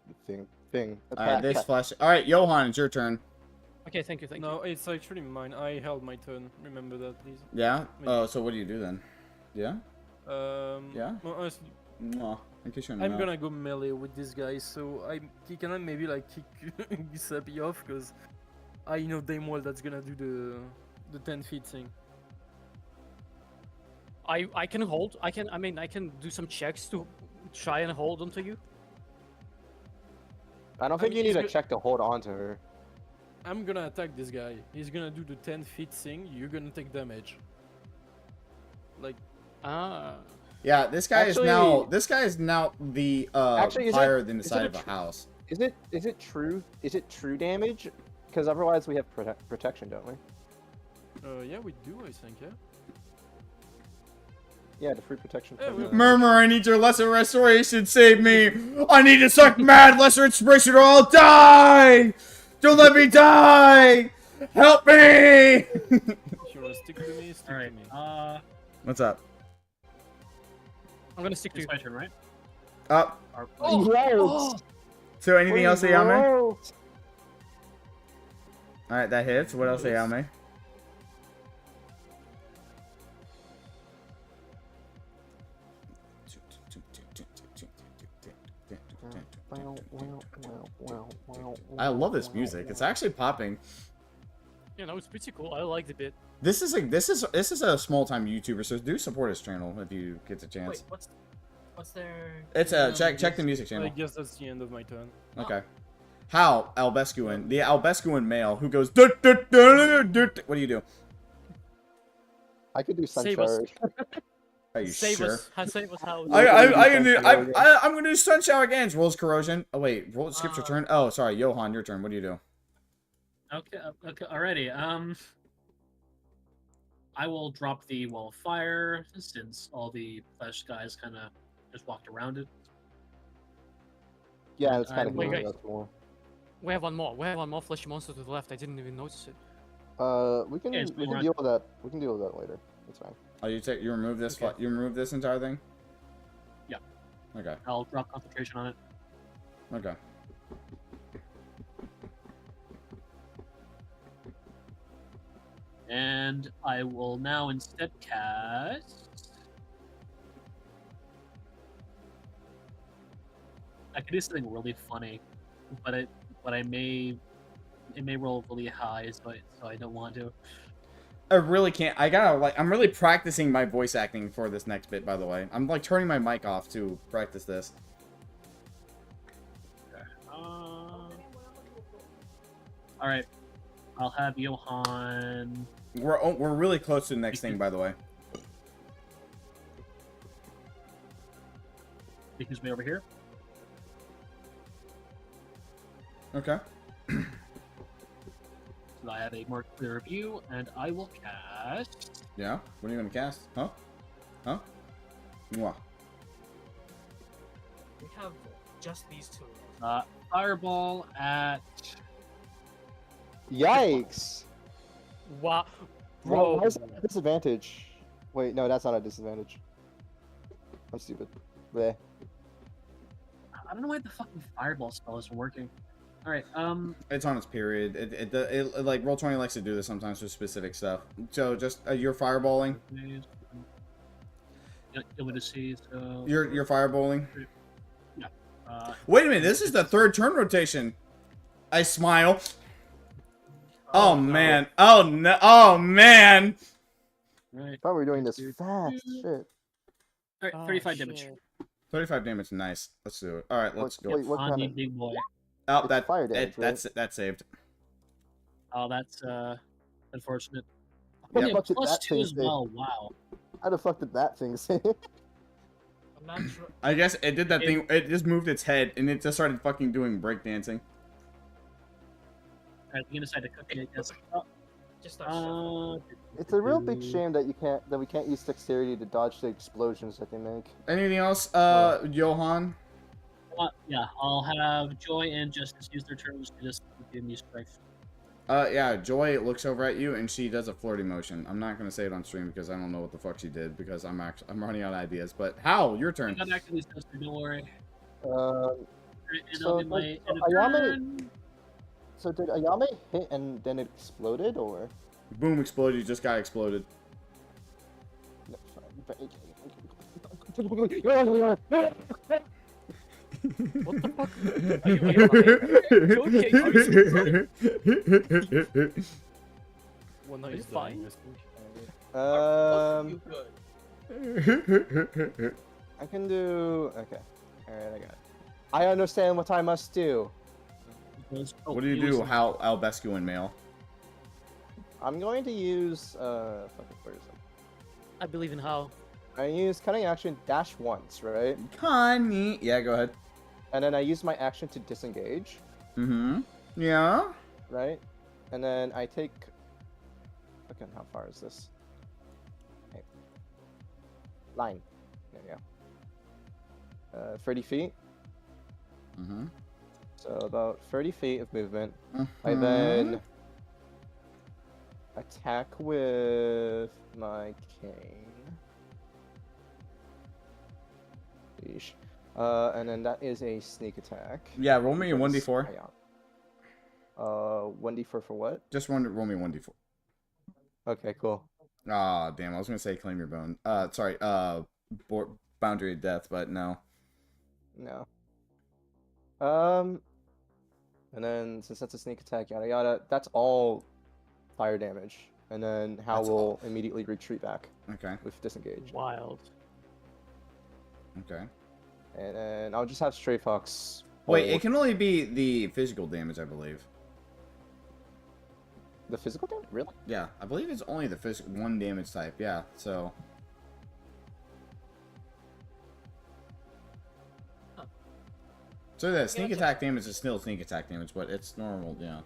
thing. Alright, this flash. Alright, Johan, it's your turn. Okay, thank you. No, it's actually mine. I held my turn. Remember that, please. Yeah? Oh, so what do you do then? Yeah? Yeah? Well, honestly, Mwah. In case you're I'm not. gonna go melee with this guy, so he can maybe like kick Giuseppe off, because I know damn well that's gonna do the 10 feet thing. I can hold. I can do some checks to try and hold onto you. I don't think mean, you need he's a check to hold on to her. I'm gonna attack this guy. He's gonna do the 10 feet thing. You're gonna take damage. Like, Yeah, this guy Actually- is now the Actually, higher than the is side it of a house. Is it true damage? Because otherwise we have protection, don't we? yeah, we do, I think, yeah. Yeah, the free protection. Yeah, from the- Murmur, I need your lesser restoration. Save me. I need to suck mad lesser inspiration or I'll die. Don't let me die. Help me. If you wanna stick to me, stick Alright, to me. What's up? I'm gonna stick to it's you. my turn, right? Up. Yes! So anything else, Ayame? Gross. Alright, that hits. What else, Ayame? I love this music. It's actually popping. You know, it's pretty cool. I like the bit. This is a small time YouTuber, so do support his channel if you get the chance. Wait, what's their? It's check the music I channel. guess that's the end of my turn. Okay. Hal Albescuin, the Albescuin male who goes. What do you do? I could do sun Save us. charge. Are you Save sure? us. Save us how. I'm gonna do sun shower again. Rolls corrosion. Oh wait, skips your turn. Oh sorry, Johan, your turn. What do you do? Okay, alrighty. I will drop the wall of fire since all the flesh guys kind of just walked around it. Yeah, it's kind of Wait, giving guys. us more. We have one more. We have one more fleshy monster to the left. I didn't even notice it. We can Yeah, it's we can more deal with that. We can deal with that later. It's fine. Oh, you remove this. Okay. You remove this entire thing. Yeah. Okay. I'll drop concentration on it. Okay. And I will now instead cast. I could do something really funny, but it may roll really high, so I don't want to. I really can't. I'm really practicing my voice acting for this next bit. By the way, I'm like turning my mic off to practice this. All right, I'll have Johan. We're really close to the next thing, by the way. Make his way over here. Okay. So I have a more clear view, and I will cast. Yeah. What are you gonna cast? Huh? Huh? Mwah. We have just these two. Fireball at. Yikes! Wow. Why is that a disadvantage? Wait, no, that's not a disadvantage. I'm stupid. Bleh. I don't know why the fucking fireball spell isn't working. All right. It's on its period. It like Roll20 likes to do this sometimes with specific stuff. So just you're fireballing. You want to see? So. You're fireballing. Yeah. Wait a minute. This is the third turn rotation. I smile. Oh man. Oh no. Oh man. Right. I thought we were doing this fast. Shit. All right. 35 damage. 35 damage. Nice. Let's do it. All right. Let's go. Wait, what On kind the of... big boy. Oh, It's that fire damage, right? that's saved. Oh, that's unfortunate. How the Yeah, fuck did plus that 2 thing as say? well. Wow. How the fuck did that thing say? I'm not sure. I guess it did that thing. It just moved its head and it just started fucking doing breakdancing. Alright, I'm gonna decide to cook it, I guess. Oh, Just start shuffling. It's a real big shame that we can't use dexterity to dodge the explosions that they make. Anything else, Johan? Yeah, I'll have Joy and Justice use their turns to just give me strength. Yeah, Joy looks over at you and she does a flirty motion. I'm not gonna say it on stream because I don't know what the fuck she did because I'm running out of ideas. But Hal, your I turn. got back to these guys, don't worry. Um, And so, I'll do my like, end of Ayame- turn. so did Ayame hit and then it exploded, or? Boom! Exploded. You just got exploded. What the fuck? Well, no, He's he's fine. You good. I can do. Okay. Alright, I got it. I understand what I must do. What do you do, Hal Albescu in mail? I'm going to use. Fucking where is it? I believe in how. I use cutting action dash once, right? Connie. Yeah, go ahead. And then I use my action to disengage, Mm-hmm. Yeah. right? And then I take. Fucking, how far is this? Okay. Line. There you go. 30 feet. Mm-hmm. So about 30 feet of movement. I then attack with my cane. Yeesh. And then that is a sneak attack. Yeah, roll me a 1d4. 1d4 for what? Just roll me 1d4. Okay, cool. Ah, damn. I was gonna say claim your bone. Sorry. Boundary of death, but no. No. And then since that's a sneak attack, yada yada, that's all fire damage. And then Hal will immediately retreat back. Okay. With disengage. Wild. Okay. And then I'll just have Stray Fox. Wait, hold it can only be the physical damage, I believe. the physical damage? Really? Yeah, I believe it's only the one damage type. Yeah, so. So the sneak attack damage is still sneak attack damage, but it's normal, yeah.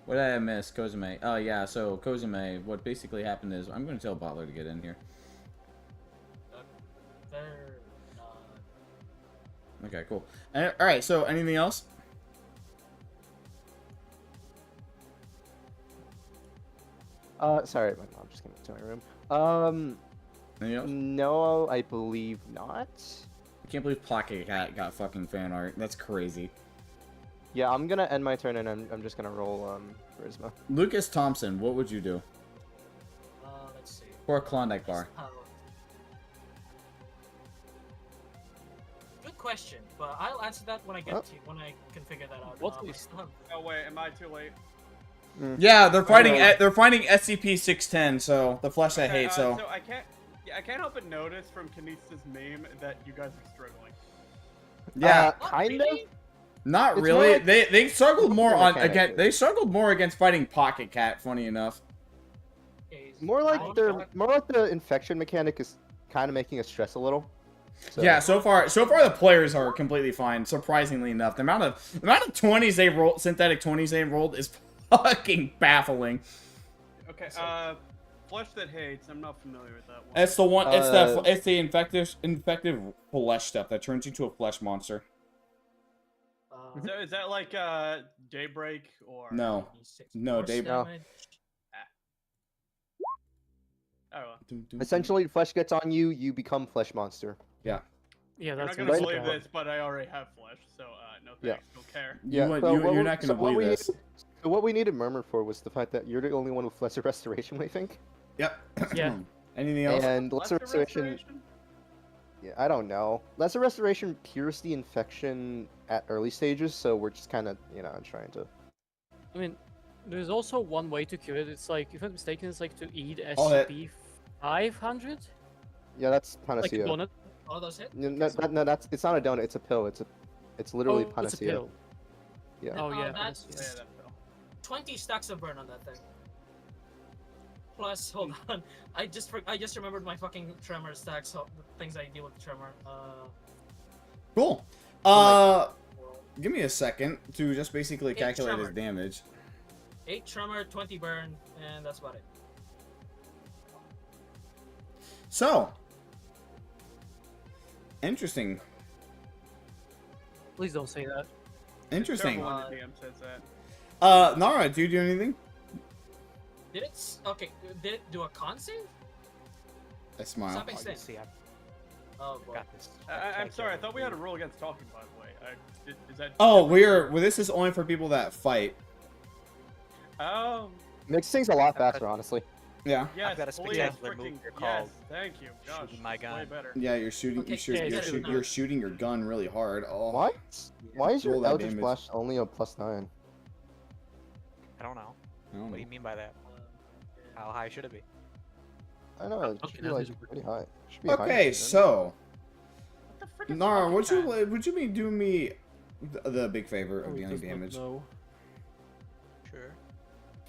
What did I miss? Kozume. Oh, yeah, so Kozume, what basically happened is, I'm going to tell Butler to get in here. Okay, cool. Alright, so anything else? Sorry, my mom just came into my room. Anything else? No, I believe not. I can't believe Pocket Cat got fucking fan art. That's crazy. Yeah, I'm gonna end my turn and I'm just gonna roll charisma. Lucas Thompson, what would you do? Let's see. For a Klondike bar. Good question, but I'll answer that when I get to when I can figure that out. What's I this? still have... Oh wait, am I too late? Yeah, they're fighting. They're fighting SCP-610. So the flesh that hates. So I can't help but notice from Kinesis' meme that you guys are struggling. yeah, kind of. Not It's really. more like- They struggled more on mechanic. again. They struggled more against fighting Pocket Cat. Funny enough. More like the infection mechanic is kind of making us stress a little. So. Yeah, so far the players are completely fine. Surprisingly enough, the amount of 20s they rolled, synthetic 20s they rolled, is fucking baffling. Okay, Flesh That Hates. I'm not familiar with that one. It's the one. It's the infective flesh stuff that turns you into a flesh monster. So is that like Daybreak or No, Daybreak. No. Oh, well. Essentially, flesh gets on you, you become flesh monster. Yeah. Yeah, I'm that's not gonna believe this, but I already have flesh, so no thanks. Don't care. You're not gonna believe this. So what we needed Murmur for was the fact that you're the only one with Lesser Restoration, we think. Yep. Yeah. Anything else? And Lesser Restoration. Yeah, I don't know. Lesser Restoration cures the infection at early stages, so we're just kind of, trying to. I mean, there's also one way to cure it. It's like, if I'm not mistaken, it's like to eat I'll hit. SCP 500. Yeah, that's Like a Panacea. donut. All those hit? No, that's it's not a donut. It's a pill. It's literally Oh, it's a Panacea. pill. Yeah. Oh yeah. That's Panacea. 20 stacks of burn on that thing. Plus, hold on, I just remembered my fucking tremor stacks. So the things I deal with tremor. Cool. Give me a second to just basically calculate his damage. 8 tremor, 20 burn, and that's about it. So, interesting. Please don't say that. Interesting. Careful when the DM says that. Nara, do you do anything? Did it? Okay. Did it do a con save? I smile. Something save. Oh, boy. I'm sorry. I thought we had a rule against talking. By the way, is that? Oh, this is only for people that fight. Oh. Makes things a lot faster, honestly. Yeah. Yes, I've got a please, spectacular move freaking here called yes, thank you. Gosh, shooting my gun. way better. Yeah, you're shooting. Okay, You're shooting your gun really hard. Oh. What? Why is your Roll that Eldritch damage. Blast only a +9? I don't know. I don't What do know. you mean by that? How high should it be? I know, it should be that like is pretty high. Should be higher Okay, than so What the frick is Nara, fucking would you be doing me the big favor Oh, of he dealing does not damage? know. Sure.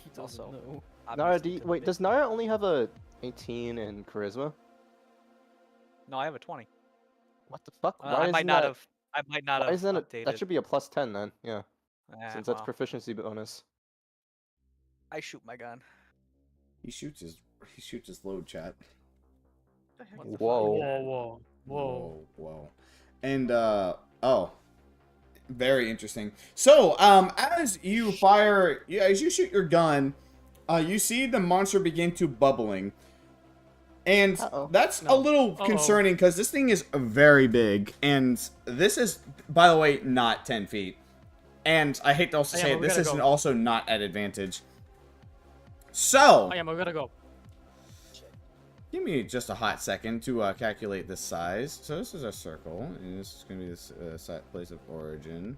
He doesn't Also, know. Nara, obviously, wait, does Nara only have a 18 in Charisma? No, I have a 20. What the fuck? I might isn't not that- have. I might not Why have isn't it? updated. That should be a +10 then, yeah. well, Since that's proficiency bonus. I shoot my gun. He shoots his load chat. Whoa. Whoa. Whoa. And very interesting. So, as you shoot your gun, you see the monster begin to bubbling. And that's a little concerning because this thing is very big. And this is, by the way, not 10 feet. And I hate to also say it, this is also not at advantage. So, I gotta go. give me just a hot second to calculate the size. So this is a circle, and this is going to be this place of origin.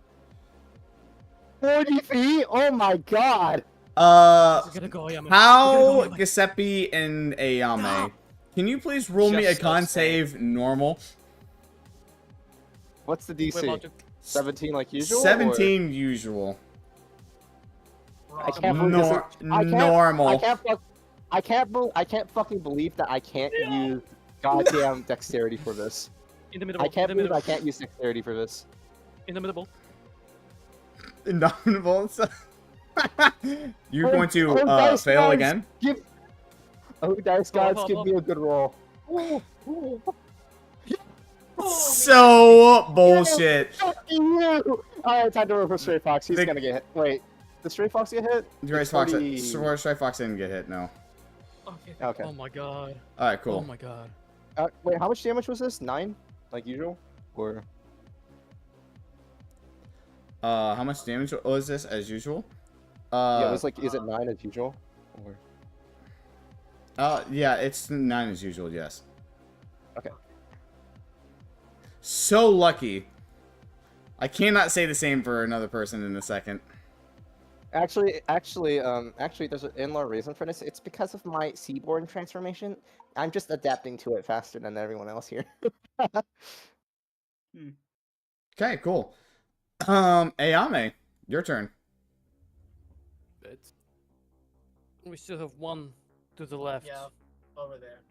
40 feet? Oh my god! Gotta go, Ayame. How Giuseppe and Ayame, can you please roll me a Just con so save normal? What's the We're about DC? to- 17 like usual? 17 usual. I can't believe this is- Normal. I can't fucking believe that I can't use goddamn dexterity for this. In the middle. I can't in the believe I middle. can't use dexterity for this. In the middle. Indomitable. You're Oh, going to dice fail gods, again? Dice gods, give me a good roll. So bullshit. Alright, time to roll for Stray Fox. He's gonna get hit. Wait, did Stray Fox get hit? Stray It's Fox 40. didn't get hit, no. Okay. Oh my god. Alright, cool. Oh my god. Wait, how much damage was this? 9? Like usual? Or... How much damage was this as usual? yeah, it was like, is it 9 as usual? Or... Yeah, it's 9 as usual, yes. Okay. So lucky. I cannot say the same for another person in a second. Actually, there's an in-law reason for this. It's because of my Seaborn transformation. I'm just adapting to it faster than everyone else here. Okay, cool. Ayame, your turn. We still have one to the left. Yeah, over there.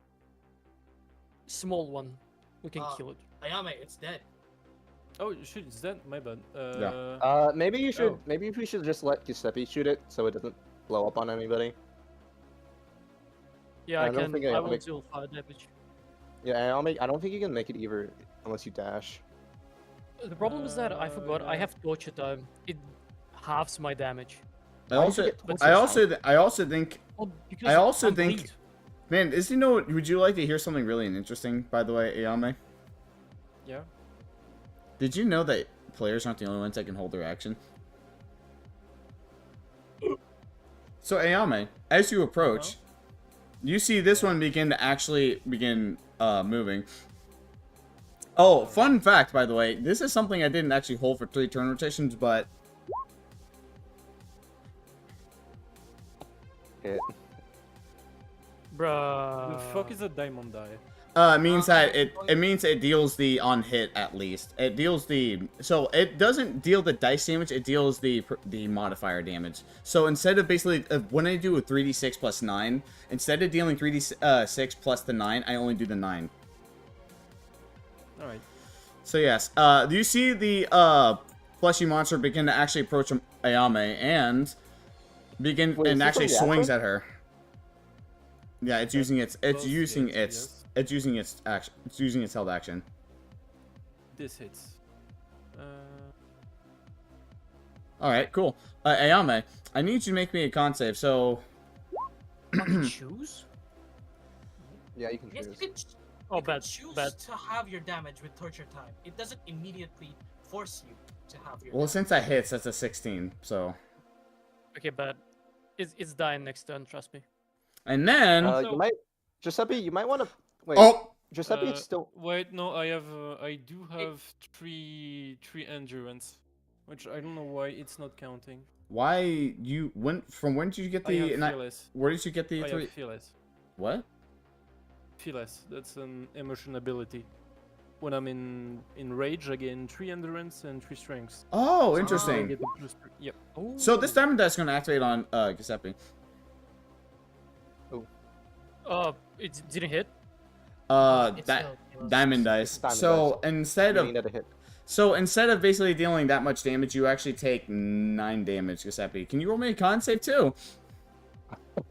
Small one. We can kill it. Ayame, it's dead. Oh shit, it's dead. My bad. Maybe you should. oh. Maybe we should just let Giuseppe shoot it so it doesn't blow up on anybody. Yeah, I I don't can. think I Ayame- will deal fire damage. Yeah, I don't think you can make it either unless you dash. The problem is that I forgot I have torture time. It halves my damage. I also think. Well, because I also I'm think. bleed. Man, would you like to hear something really interesting, by the way, Ayame? Yeah. Did you know that players aren't the only ones that can hold their action? So, Ayame, as you approach, you see this one begin moving. Oh, fun fact, by the way, this is something I didn't actually hold for 3 turn rotations, but... Hit. The fuck is a diamond die? It means that it means it deals the on hit at least. It deals the it doesn't deal the dice damage. It deals the modifier damage. So instead of basically when I do a 3d6 plus 9, instead of dealing 3d6 plus the 9, I only do the 9. All right. So yes, you see the fleshy monster begin to actually approach Ayame and actually swings at her. Yeah, it's using its held action. This hits. All right, cool. Ayame, I need you to make me a con save. So. I can choose. Yeah, you can Yes, choose. you can, Oh, you can bad, choose bad. to have your damage with torture time. It doesn't immediately force you to have your Well, damage. since that hits, that's a 16. So. Okay, bad. It's dying next turn. Trust me. And then. Giuseppe, you might want to wait. Oh. Giuseppe, it's still. Wait, no, I do have three endurance, which I don't know why it's not counting. Why you when did you get the? I have fearless. Where did you get the I 3? have fearless. What? Fearless. That's an emotion ability. When I'm in rage, I gain 3 endurance and 3 strengths. Oh, So I interesting. get the +3. Yep. So this diamond dice is going to activate on Giuseppe. It didn't hit. Diamond dice. So instead of basically dealing that much damage, you actually take 9 damage, Giuseppe. Can you roll me a con save too?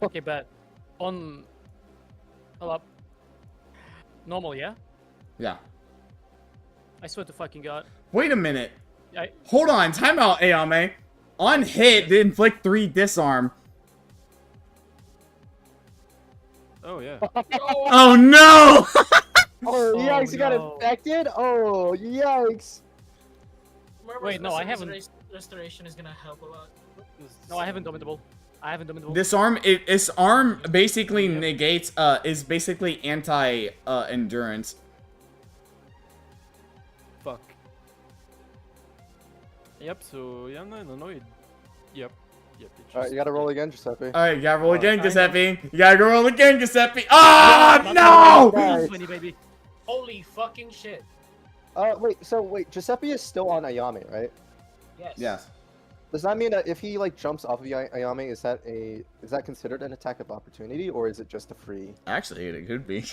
Okay, bad. On. Up. Normal, yeah. Yeah. I swear to fucking god. Wait a minute. I... Hold on. Time out, Ayame. On hit, they inflict 3 disarm. Oh yeah. Oh no! Oh yikes! You got infected. Oh yikes! Wait, no, I haven't. Restoration is gonna help a lot. No, I haven't Domitable. Disarm. Disarm basically negates. Is basically anti endurance. Fuck. Yep. So yeah, no. Yep. All right, you gotta roll again, Giuseppe. All right, you gotta roll again, Giuseppe. You gotta go roll again, Giuseppe. Ah, no! Holy fucking shit! Wait. Giuseppe is still on Ayame, right? Yes. Yes. Does that mean that if he like jumps off of Ayame, is that considered an attack of opportunity, or is it just a free? Actually, it could be.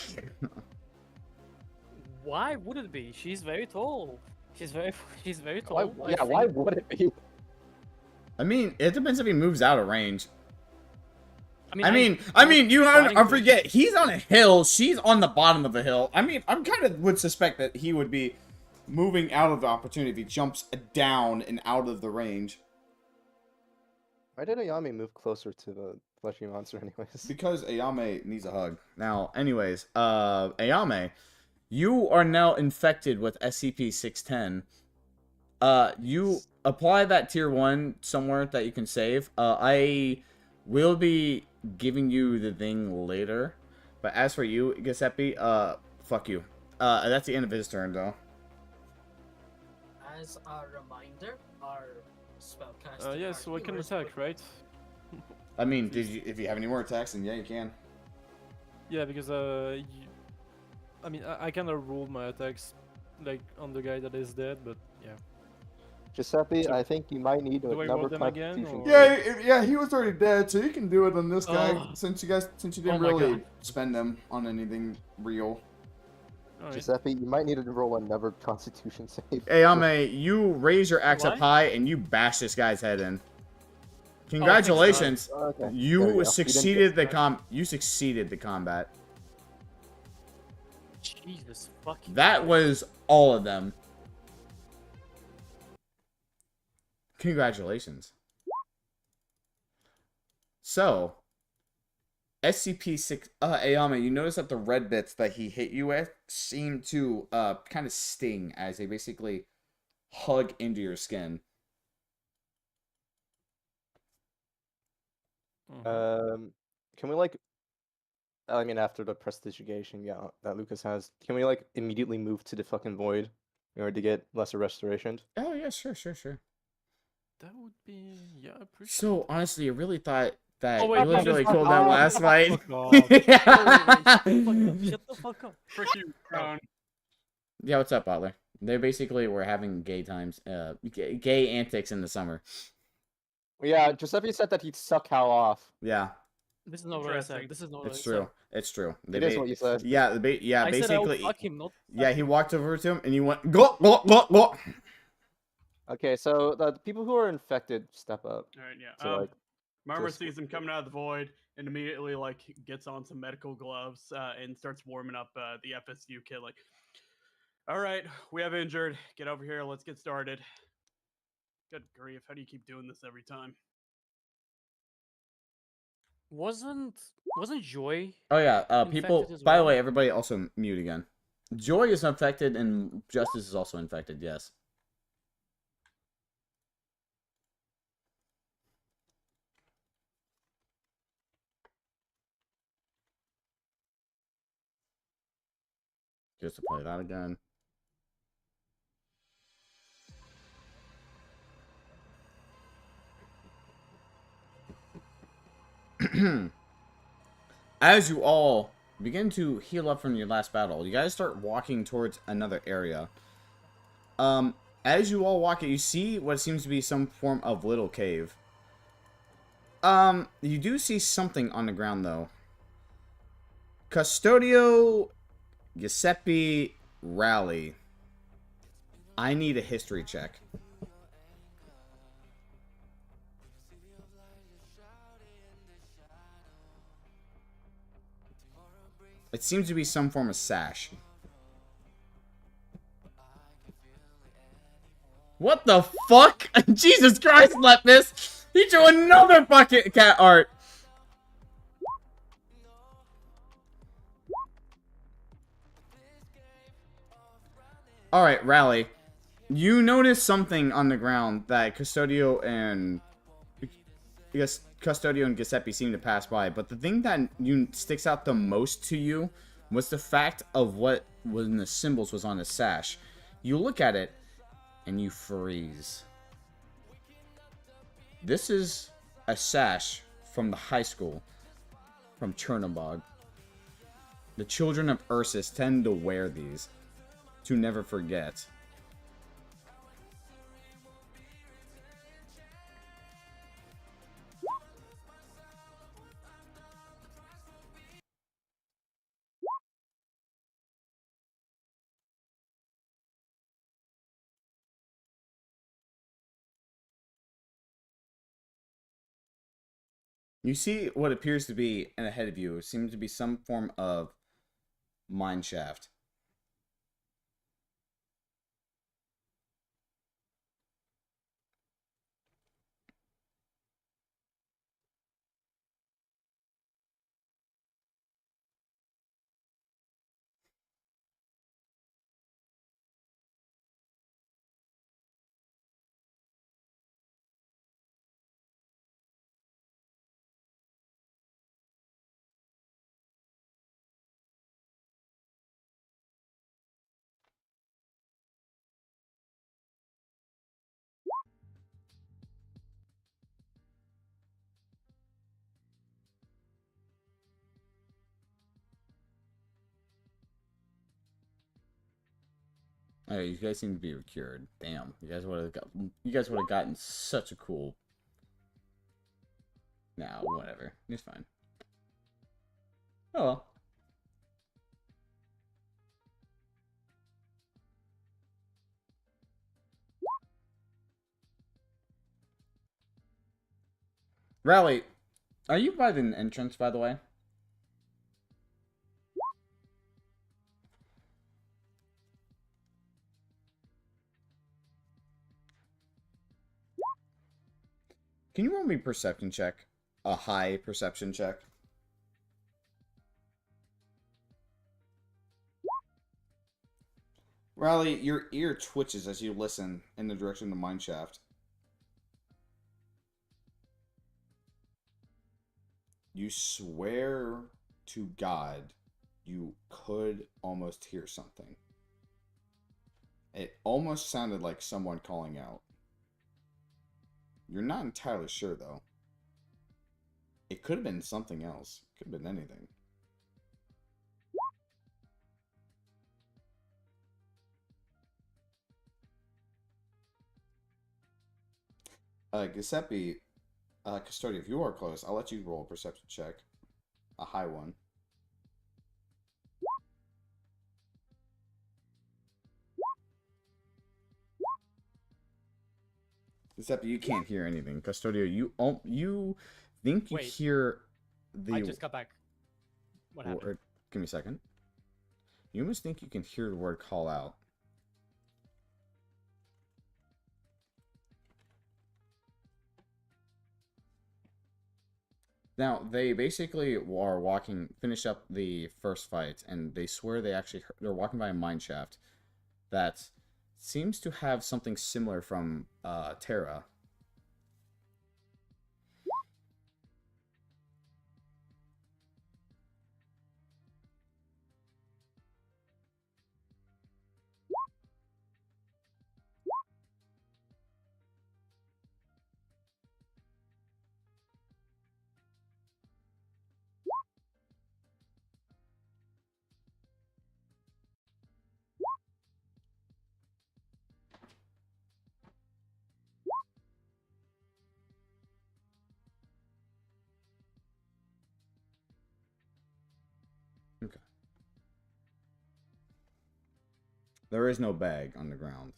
Why would it be? She's very tall. She's very tall. Why would it be? I mean, it depends if he moves out of range. I mean, you I forget. He's on a hill. She's on the bottom of the hill. I mean, I'm kind of would suspect that he would be moving out of the opportunity if he jumps down and out of the range. Why did Ayame move closer to the fleshy monster, anyways? Because Ayame needs a hug. Now, anyways, Ayame, you are now infected with SCP-610. You apply that tier 1 somewhere that you can save. I will be giving you the thing later. But as for you, Giuseppe, fuck you. That's the end of his turn, though. As a reminder, our spellcaster. Yeah, so I can attack, right? I mean, if you have any more attacks, then yeah, you can. Yeah, because I mean, I kind of rolled my attacks like on the guy that is dead, but yeah. Giuseppe, So- I think you might need Do I roll another them again, constitution. or- Yeah, he was already dead, so you can do it on this guy Ugh. since you didn't Oh my really God. spend them on anything real. Alright. Giuseppe, you might need to roll another constitution save. Ayame, you raise your axe up What? high and you bash this guy's head in. Oh, Congratulations, Okay, there we you go. You didn't succeeded get you succeeded the combat. Jesus fucking. That was all of them. Congratulations. So, SCP-6 Ayame, you notice that the red bits that he hit you with seem to kind of sting as they basically hug into your skin. Can we like? I mean, after the prestigiation, yeah, that Lucas has, can we like immediately move to the fucking void in order to get lesser restoration? Oh yeah, sure. That would be, yeah, appreciate. So honestly, you really thought that Oh, wait, it was no, really fuck cool that off. last fight? Fuck off. Shut the fuck up. Frick you, Crown. Yeah, what's up, Butler? They basically were having gay times, gay antics in the summer. Yeah, Giuseppe said that he'd suck Hal off. Yeah, This is not what I said. This is not what it's I true. said. It's true. It is what you said. Yeah, I basically. said I would fuck him, not. Yeah, he walked over to him and he went go. Okay, so the people who are infected step up. All right, yeah. So, like, Murmur just- sees him coming out of the void and immediately like gets on some medical gloves and starts warming up the FSU kit. Like, all right, we have injured. Get over here. Let's get started. Good grief! How do you keep doing this every time? Wasn't Joy? Oh yeah, people. Infected as By the well? way, everybody also mute again. Joy is infected and Justice is also infected. Yes. Just to play that again. As you all begin to heal up from your last battle, you guys start walking towards another area. As you all walk it, you see what seems to be some form of little cave. You do see something on the ground though. Custodio Giuseppe Rally. I need a history check. It seems to be some form of sash. What the fuck? Jesus Christ, Lepnis! He drew another bucket cat art! Alright, Rally. You notice something on the ground that Custodio and Giuseppe seem to pass by, but the thing that sticks out the most to you was the fact of what was in the symbols was on the sash. You look at it and you freeze. This is a sash from the high school from Chernobog. The children of Ursus tend to wear these to never forget. You see what appears to be ahead of you. It seems to be some form of mine shaft. Oh, you guys seem to be cured. Damn, you guys would have gotten such a cool. Now, whatever, it's fine. Oh well. Rally, are you by the entrance, by the way? Can you roll me a perception check? A high perception check. Rally, your ear twitches as you listen in the direction of the mine shaft. You swear to God you could almost hear something. It almost sounded like someone calling out. You're not entirely sure, though. It could have been something else. Could have been anything. Giuseppe, Custodio, if you are close, I'll let you roll a perception check. A high one. Giuseppe, you can't hear anything. Custodio, you think you hear the... I just got back. What happened? Give me a second. You almost think you can hear the word call out. Now, they basically are finish up the first fight, and they swear they're walking by a mine shaft that seems to have something similar from Terra. Okay. There is no bag on the ground.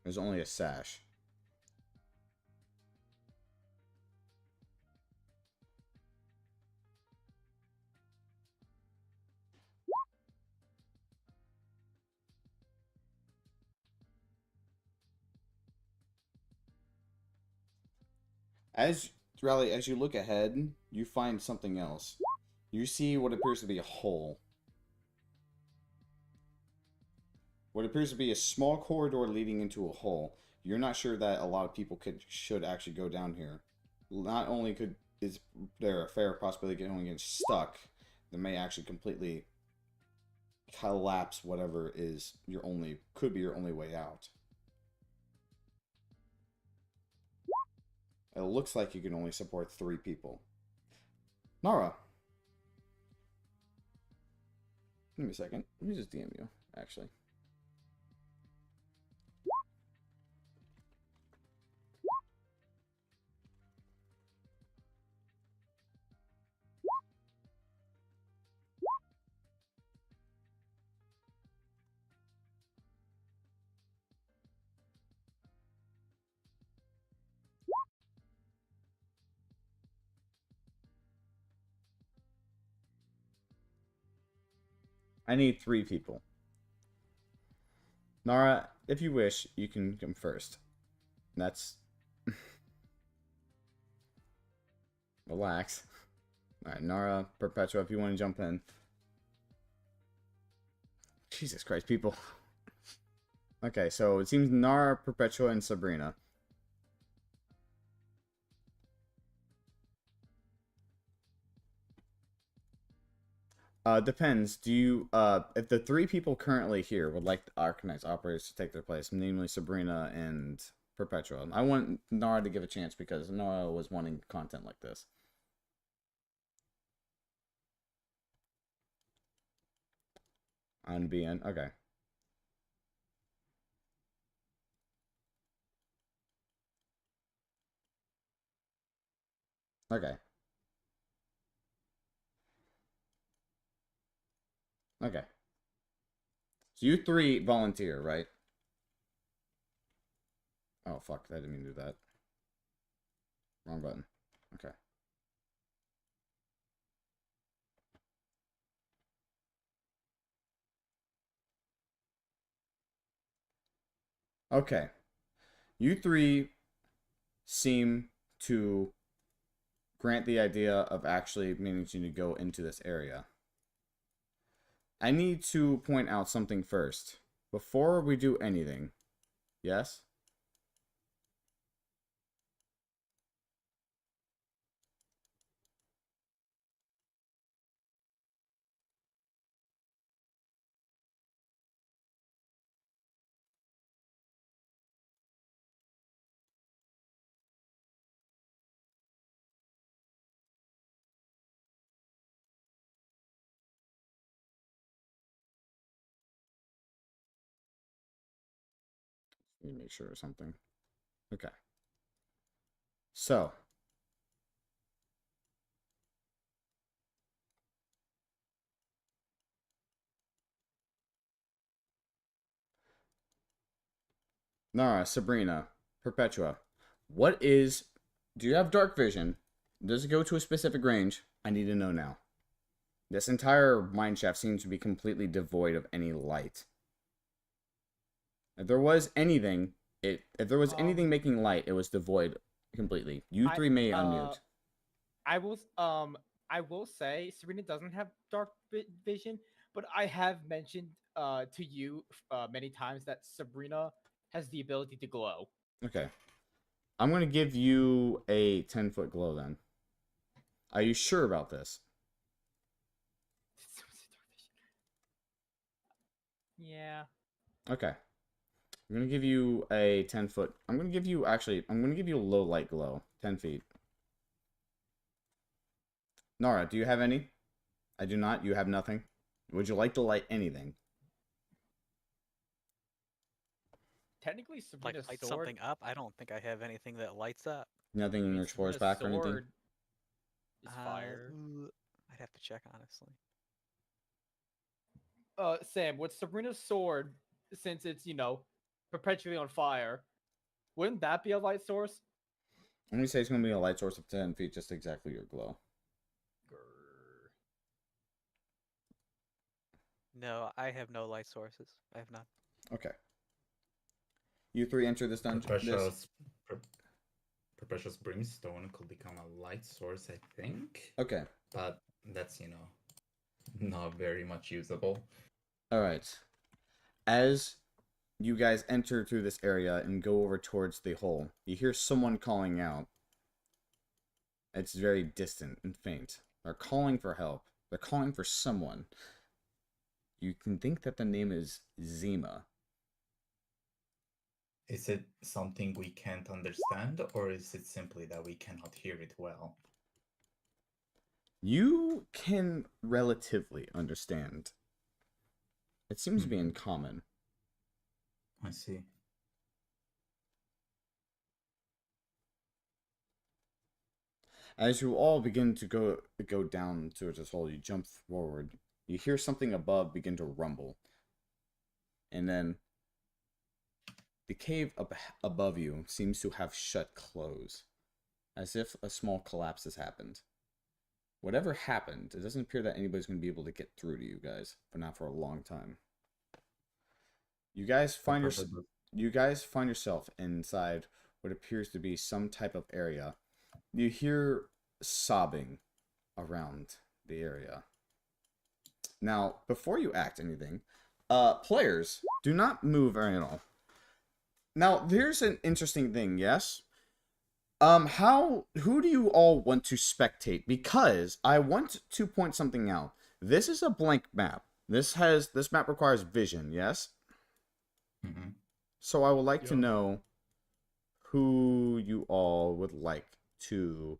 There's only a sash. As you look ahead, you find something else. You see what appears to be a hole. What appears to be a small corridor leading into a hole. You're not sure that a lot of people should actually go down here. Not only is there a fair possibility of getting stuck, that may actually completely collapse whatever could be your only way out. It looks like you can only support 3 people. Nara. Give me a second. Let me just DM you, actually. I need 3 people. Nara, if you wish, you can come first. That's... Relax. Alright, Nara, Perpetua, if you want to jump in. Jesus Christ, people. Okay, so it seems Nara, Perpetua, and Sabrina. Depends. Do you, if the 3 people currently here would like the Arcanized operators to take their place, namely Sabrina and Perpetua, I want Nara to give a chance because Nara was wanting content like this. On BN, okay. Okay. Okay. So you three volunteer, right? Oh, fuck. I didn't mean to do that. Wrong button. Okay. Okay. You three seem to grant the idea of actually managing to go into this area. I need to point out something first. Before we do anything. Yes? Let me make sure of something. Okay. So. Nara, Sabrina, Perpetua. What is... Do you have dark vision? Does it go to a specific range? I need to know now. This entire mine shaft seems to be completely devoid of any light. If there was anything, if there was anything making light, it was devoid completely. You three may unmute. I will say Serena doesn't have dark vision, but I have mentioned to you many times that Sabrina has the ability to glow. Okay. I'm going to give you a 10-foot glow then. Are you sure about this? Yeah. Okay. I'm going to give you a 10-foot... I'm going to give you a low light glow. 10 feet. Nara, do you have any? I do not. You have nothing. Would you like to light anything? Technically, Like Sabrina's light sword something up. I don't think I have anything that lights up. Nothing in your explorer's pack or anything? is fire. I'd have to check honestly. Sam, with Sabrina's sword, since it's perpetually on fire, wouldn't that be a light source? I'm going to say it's going to be a light source of 10 feet, just exactly your glow. No, I have no light sources. I have none. Okay. You three enter this dungeon. Perpetuous Brimstone could become a light source, I think. Okay. But that's, not very much usable. Alright. As you guys enter through this area and go over towards the hole, you hear someone calling out. It's very distant and faint. They're calling for help. They're calling for someone. You can think that the name is Zima. Is it something we can't understand, or is it simply that we cannot hear it well? You can relatively understand. It seems to be in common. I see. As you all begin to go down towards this hole, you jump forward. You hear something above begin to rumble. And then the cave above you seems to have shut close, as if a small collapse has happened. Whatever happened, it doesn't appear that anybody's going to be able to get through to you guys, but not for a long time. You guys find yourself inside what appears to be some type of area. You hear sobbing around the area. Now, before you act anything, players, do not move at all. Now, there's an interesting thing, yes? Who do you all want to spectate? Because I want to point something out. This is a blank map. This map requires vision, yes? Mm-hmm. So I would like to know who you all would like to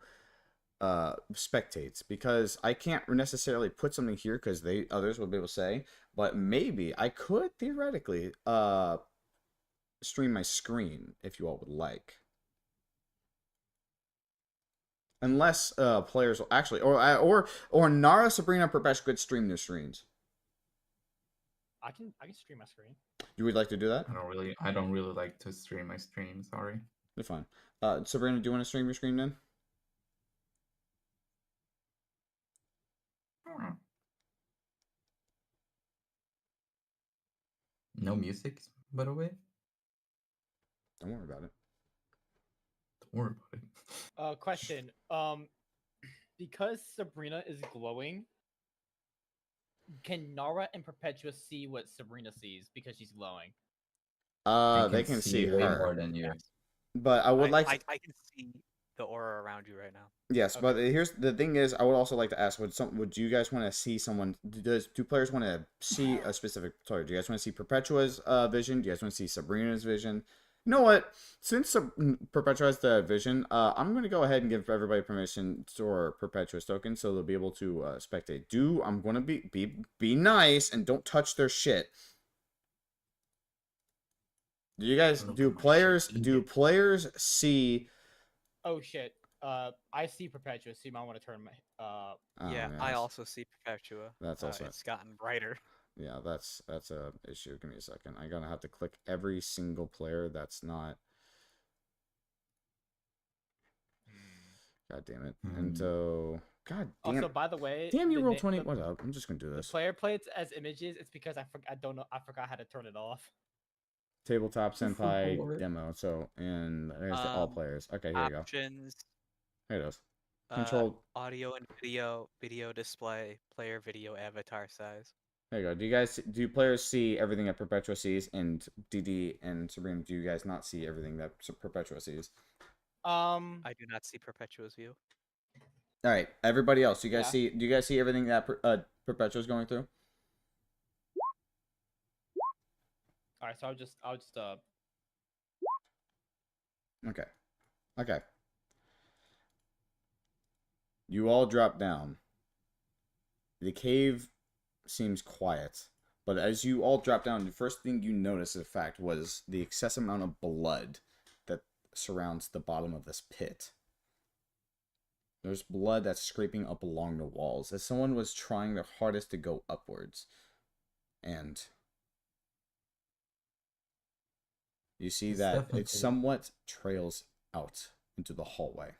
spectate, because I can't necessarily put something here because others will be able to say, but maybe I could theoretically stream my screen if you all would like. Unless players will actually, or Nara, Sabrina, Perpetua could stream their streams. I can stream my screen. You would like to do that? I don't really like to stream my stream. Sorry. You're fine. Sabrina, do you want to stream your stream then? No music, by the way. Don't worry about it. Don't worry about it. Question. Because Sabrina is glowing, can Nara and Perpetua see what Sabrina sees because she's glowing? They can see way her. more than you. But I would like to... I can see the aura around you right now. Yes, but here's the thing is, I would also like to ask, would you guys want to see someone? Do players want to see a specific? Sorry, do you guys want to see Perpetua's vision? Do you guys want to see Sabrina's vision? You know what? Since Perpetua has the vision, I'm going to go ahead and give everybody permission for Perpetua's token, so they'll be able to spectate. I'm going to be nice and don't touch their shit. Do you guys? Do players see? Oh shit. I see Perpetua, so you might want to turn my yeah, yes. I also see Perpetua. That's also it's gotten brighter. Yeah, that's a issue. Give me a second. I'm gonna have to click every single player that's not. God damn it. And so God damn. Also, by the way, damn you roll 20. What up? I'm just gonna do this. Player plates as images. It's because I forgot how to turn it off. Tabletop Senpai demo. So and there's the all players. Okay, here you go. Options. Here it is. Control audio and video display, player video avatar size. There you go. Do players see everything that Perpetua sees, and DD and Sabrina, do you guys not see everything that Perpetua sees? I do not see Perpetua's view. All right, everybody else, do you guys see everything that Perpetua is going through? All right, so I'll just Okay. You all drop down. The cave seems quiet, but as you all drop down, the first thing you notice, in fact, was the excessive amount of blood that surrounds the bottom of this pit. There's blood that's scraping up along the walls, as someone was trying their hardest to go upwards. And you see that it somewhat trails out into the hallway.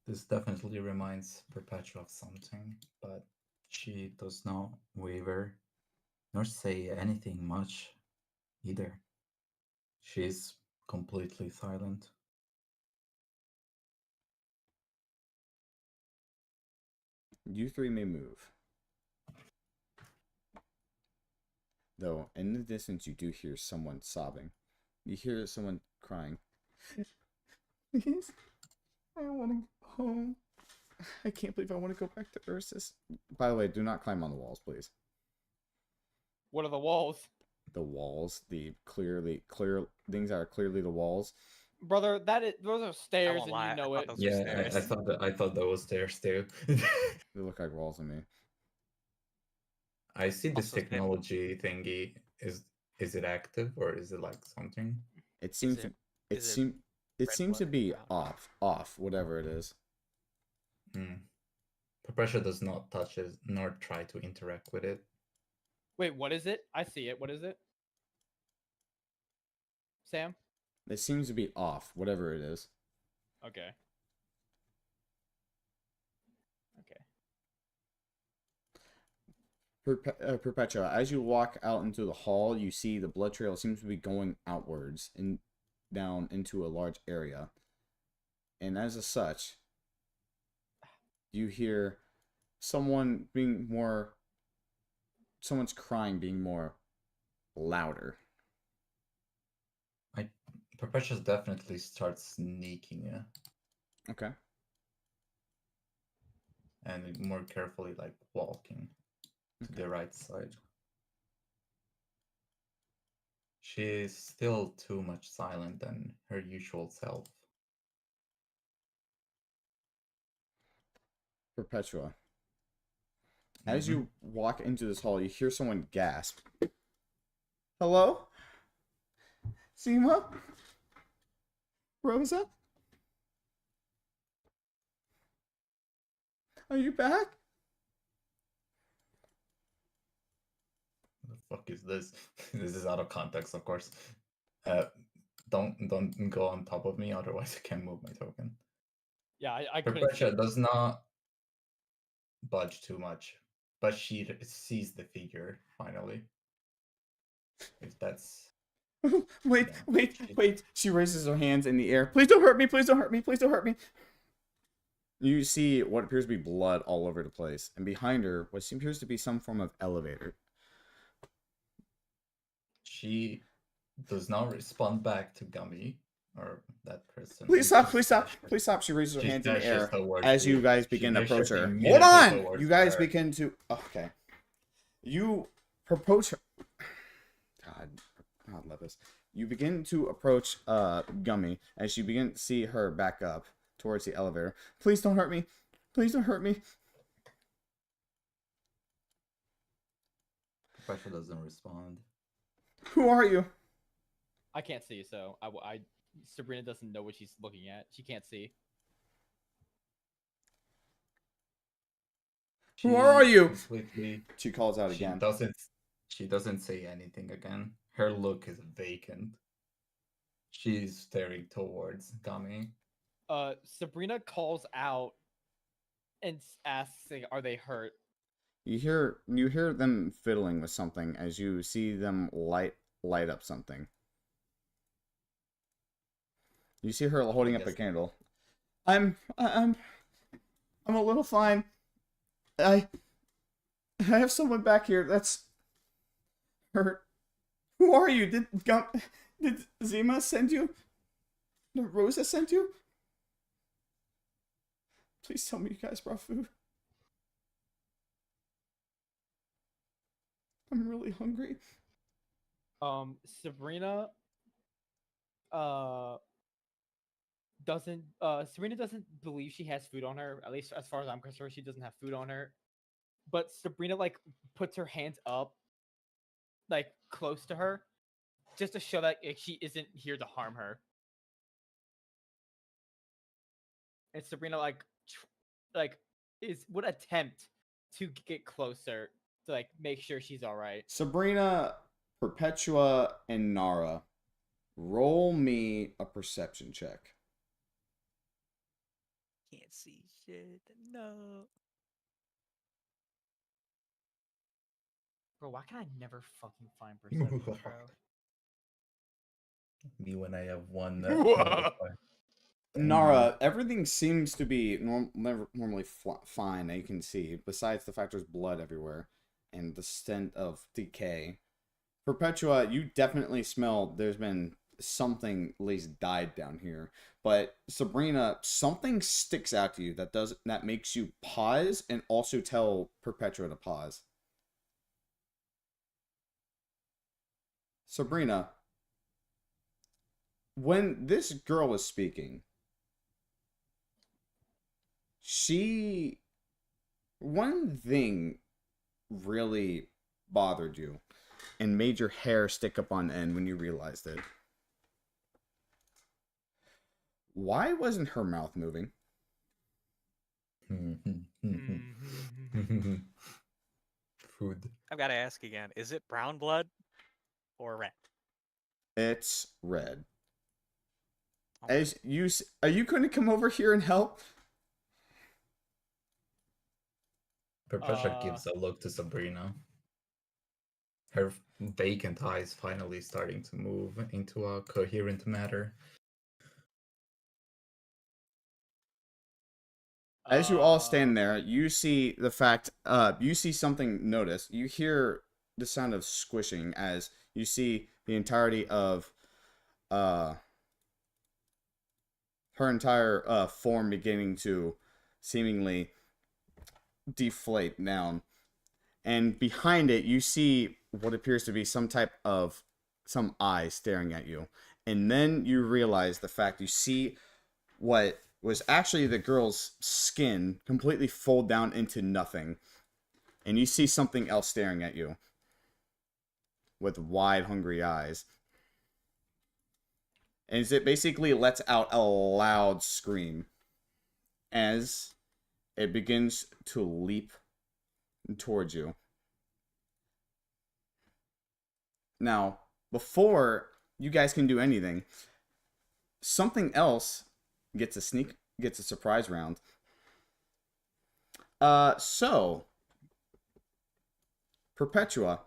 This definitely reminds Perpetua of something, but she does not waver nor say anything much either. She's completely silent. You three may move. Though, in the distance, you do hear someone sobbing. You hear someone crying. Please, I want to go home. I can't believe I want to go back to Ursus. By the way, do not climb on the walls, please. What are the walls? The walls, the clear things that are clearly the walls. Brother, those are stairs, and you know it. Yeah, I thought that was stairs too. They look like walls to me. I see this technology thingy. Is it active or is it like something? It seems it seems to be off, whatever it is. Perpetua does not touch it nor try to interact with it. Wait, what is it? I see it. What is it? Sam? It seems to be off, whatever it is. Okay. Perpetua, as you walk out into the hall, you see the blood trail seems to be going outwards and down into a large area. And as such, you hear someone's crying being more louder. Perpetua definitely starts sneaking. Okay. And more carefully, like walking to the right side. She is still too much silent than her usual self. Perpetua. As you walk into this hall, you hear someone gasp. Hello? Seema? Rosa? Are you back? The fuck is this? This is out of context, of course. Don't go on top of me, otherwise I can't move my token. Yeah, I couldn't. Perpetua does not budge too much, but she sees the figure finally. If that's Wait, Yeah. wait. She raises her hands in the air. Please don't hurt me. Please don't hurt me. Please don't hurt me. You see what appears to be blood all over the place, and behind her, what appears to be some form of elevator. she does not respond back to Gummy or that person. Please and stop, she please stop, dashes- please stop. She raises her she hands in the dashes air towards as you guys She begin to approach dashes her. Hold immediately on! towards You guys her. begin to... Okay. You approach her... God love this. You begin to approach Gummy as you begin to see her back up towards the elevator. Please don't hurt me. Please don't hurt me. Pressure doesn't respond. Who are you? I can't see, so Sabrina doesn't know what she's looking at. She can't see. Who are you? Completely, She calls out again. She doesn't say anything again. Her look is vacant. She's staring towards Gummy. Sabrina calls out and asks, "Are they hurt?" You hear them fiddling with something as you see them light up something. You see her holding up a candle. I'm a little fine. I have someone back here that's hurt. Who are you? Did Zima send you? Did Rosa send you? Please tell me you guys brought food. I'm really hungry. Sabrina doesn't believe she has food on her. At least as far as I'm concerned, she doesn't have food on her. But Sabrina puts her hands up close to her just to show that she isn't here to harm her. And Sabrina would attempt to get closer to make sure she's all right. Sabrina, Perpetua, and Nara, roll me a perception check. Can't see shit. No. Bro, why can I never fucking find perception, bro? Me when I have one. Nara, everything seems to be normally fine. You can see, besides the fact there's blood everywhere and the scent of decay. Perpetua, you definitely smell there's been something at least died down here. But Sabrina, something sticks out to you that makes you pause and also tell Perpetua to pause. Sabrina, when this girl was speaking, one thing really bothered you and made your hair stick up on end when you realized it. Why wasn't her mouth moving? Food. I've got to ask again. Is it brown blood or red? It's red. Are you going to come over here and help? Perpetua gives a look to Sabrina. Her vacant eyes finally starting to move into a coherent matter. As you all stand there, you see the fact, you see something notice. You hear the sound of squishing as you see the entirety of her entire form beginning to seemingly deflate down. And behind it, you see what appears to be some eye staring at you. And then you realize the fact you see what was actually the girl's skin completely fold down into nothing. And you see something else staring at you with wide, hungry eyes. And it basically lets out a loud scream as it begins to leap towards you. Now, before you guys can do anything, something else gets a surprise round. So Perpetua,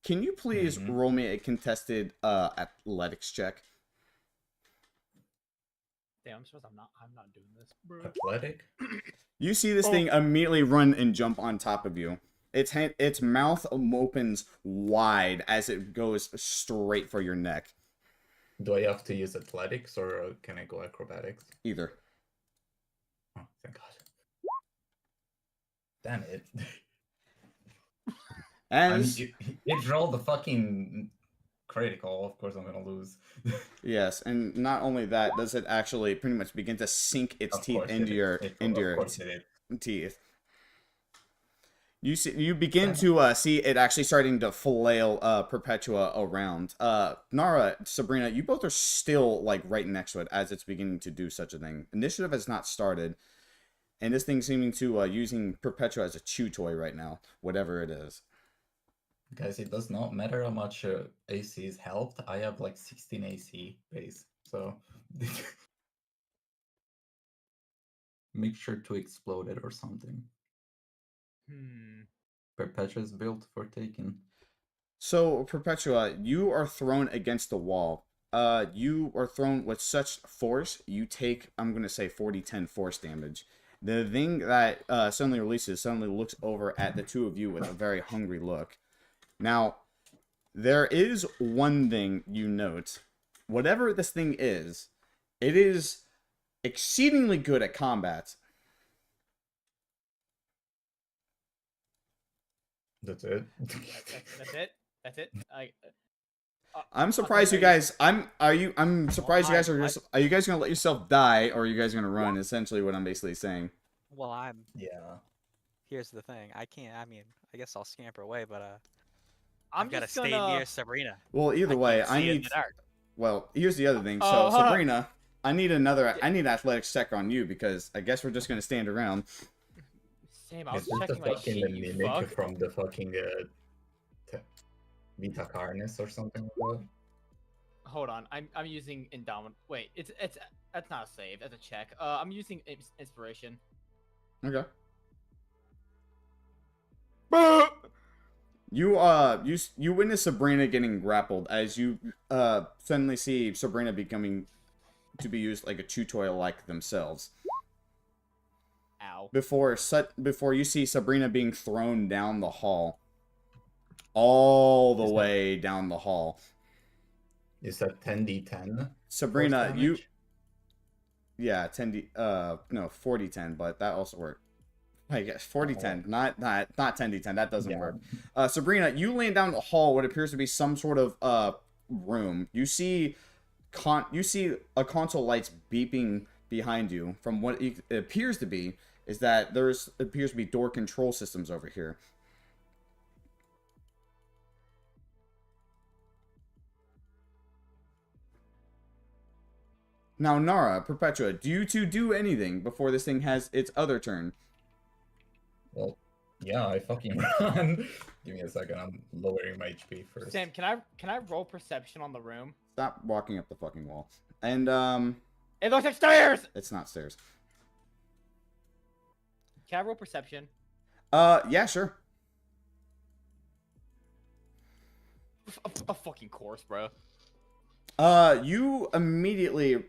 can you please roll me a contested athletics check? Damn, I'm supposed I'm not doing this, bro. Athletic? You see this thing immediately run and jump on top of you. Its mouth opens wide as it goes straight for your neck. Do I have to use athletics or can I go acrobatics? Either. Oh, thank God. Damn it. As it rolled the fucking critical, of course I'm gonna lose. Yes, and not only that, does it actually pretty much begin to sink its teeth into your teeth. You begin to see it actually starting to flail Perpetua around. Nara, Sabrina, you both are still like right next to it as it's beginning to do such a thing. Initiative has not started, and this thing seeming to using Perpetua as a chew toy right now, whatever it is. Guys, it does not matter how much AC is helped. I have like 16 AC base, so make sure to explode it or something. Perpetua is built for taking. So, Perpetua, you are thrown against the wall. You are thrown with such force, you take, I'm going to say 40-10 force damage. The thing that suddenly releases suddenly looks over at the two of you with a very hungry look. Now, there is one thing you note. Whatever this thing is, it is exceedingly good at combat. That's it. That's it. I'm surprised you guys. I'm surprised you guys are just. Are you guys gonna let yourself die, or are you guys gonna run? Essentially, what I'm basically saying. Well, Yeah. Here's the thing. I can't. I mean, I guess I'll scamper away, but I'm I've got to just stay gonna... near Sabrina. Well, either way, can't I see in need. the dark. Well, here's the other thing. So, Sabrina, I need another. I need athletics check on you because I guess we're just gonna stand around. Sam, I was Is this the checking my fucking sheet, you mimic fuck. from the fucking Vita Carnis or something like that? Hold on, I'm using Indomitable. Wait, it's that's not a save. That's a check. I'm using inspiration. Okay. You witness Sabrina getting grappled as you suddenly see Sabrina becoming to be used like a chew toy like themselves. Ow. Before you see Sabrina being thrown down the hall. All the way down the hall. Is that 10d10? Sabrina, you... Yeah, 10d... no, 40-10, but that also worked. I guess 40-10, not 10d10. That doesn't work. Sabrina, you land down the hall. What appears to be some sort of room. You see a console lights beeping behind you. From what it appears to be is that appears to be door control systems over here. Now, Nara, Perpetua, do you two do anything before this thing has its other turn? Well, yeah, I fucking run. Give me a second. I'm lowering my HP first. Sam, can I roll perception on the room? Stop walking up the fucking wall. And it looks like stairs. It's not stairs. Can I roll perception? Yeah, sure. A fucking course, bro. You immediately,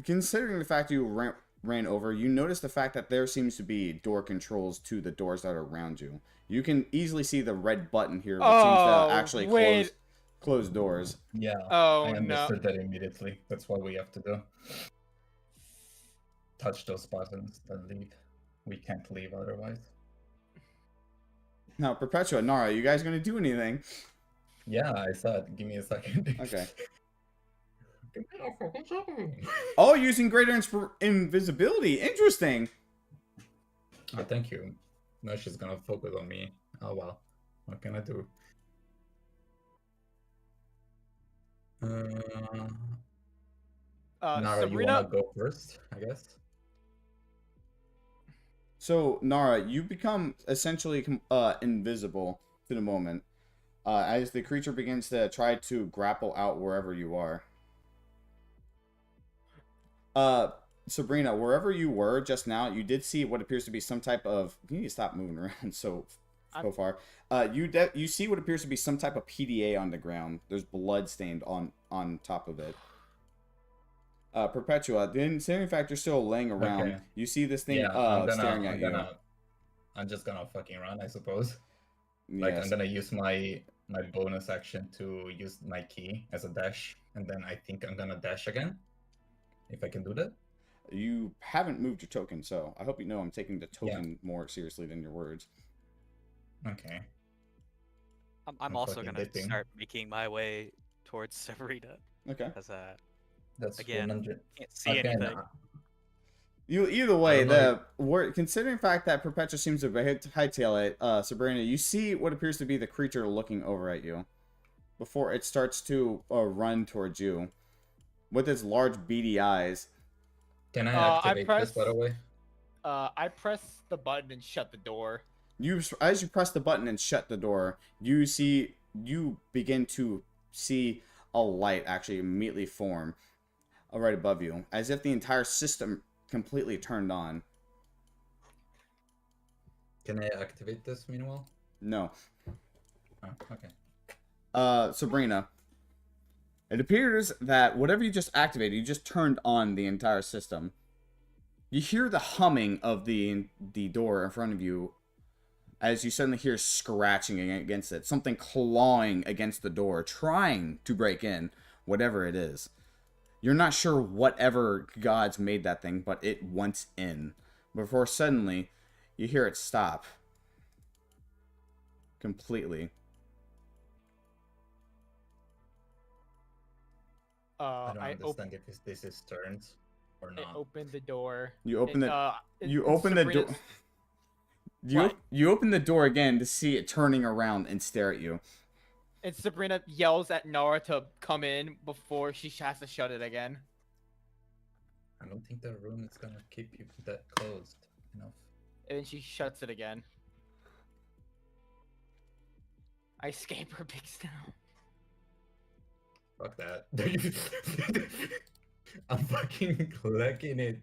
considering the fact you ran over, you notice the fact that there seems to be door controls to the doors that are around you. You can easily see the red button here, which seems to actually close doors. Yeah, I understood that immediately. That's what we have to do. Touch those buttons, then leave. We can't leave otherwise. Now, Perpetua, Nara, you guys gonna do anything? Yeah, I saw it. Give me a second. Okay. Oh, using greater invisibility. Interesting. Oh, thank you. Now she's gonna focus on me. Oh well. What can I do? Nara, Sabrina, you wanna go first, I guess? So, Nara, you become essentially invisible for the moment as the creature begins to try to grapple out wherever you are. Sabrina, wherever you were just now, you did see what appears to be some type of... You need to stop moving around so far. You see what appears to be some type of PDA on the ground. There's blood stained on top of it. Perpetua, the insanity factor's still laying around. Okay. You see this thing staring at you. I'm just gonna fucking run, I suppose. Like, Yes. I'm gonna use my bonus action to use my key as a dash, and then I think I'm gonna dash again, if I can do that. You haven't moved your token, so I hope you know I'm taking the token more seriously than your words. Okay. I'm also fucking gonna dipping. start making my way towards Sabrina. Okay. As That's again, 100. can't see anything. Either way, considering the fact that Perpetua seems to hightail it, Sabrina, you see what appears to be the creature looking over at you before it starts to run towards you with its large beady eyes. Can I activate this, by the way? I press the button and shut the door. As you press the button and shut the door, you begin to see a light actually immediately form right above you, as if the entire system completely turned on. Can I activate this meanwhile? No. Oh, okay. Sabrina, it appears that whatever you just activated, you just turned on the entire system. You hear the humming of the door in front of you as you suddenly hear scratching against it, something clawing against the door, trying to break in, whatever it is. You're not sure whatever gods made that thing, but it wants in. Before suddenly, you hear it stop. Completely. I don't understand if this is turns or not. I opened the door. You open the Sabrina's- door. You open the door again to see it turning around and stare at you. And Sabrina yells at Nara to come in before she has to shut it again. I don't think the room is gonna keep you that closed enough. And then she shuts it again. I escape her big snow. Fuck that. I'm fucking clicking it.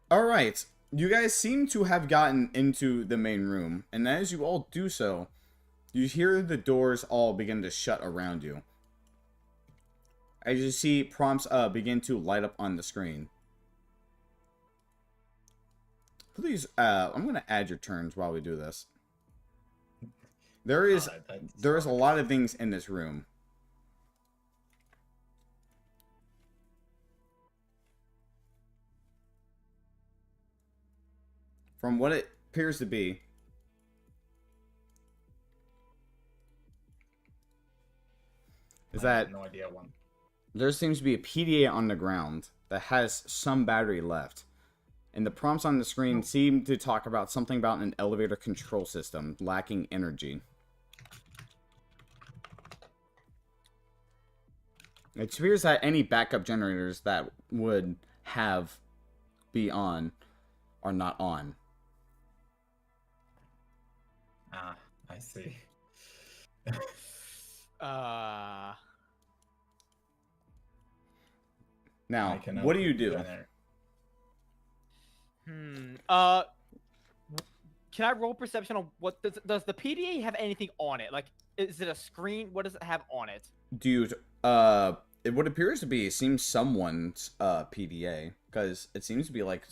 Alright. You guys seem to have gotten into the main room, and as you all do so, you hear the doors all begin to shut around you. As you see prompts begin to light up on the screen. Please, I'm going to add your turns while we do this. There is a lot of things in this room. From what it appears to be, I have no idea one. There seems to be a PDA on the ground that has some battery left. And the prompts on the screen seem to talk about something about an elevator control system lacking energy. It appears that any backup generators that would be on are not on. Ah, I see. Now, what do you do? Can I roll perception on what does the PDA have anything on it? Like, is it a screen? What does it have on it? What appears to be seems someone's PDA, because it seems to be like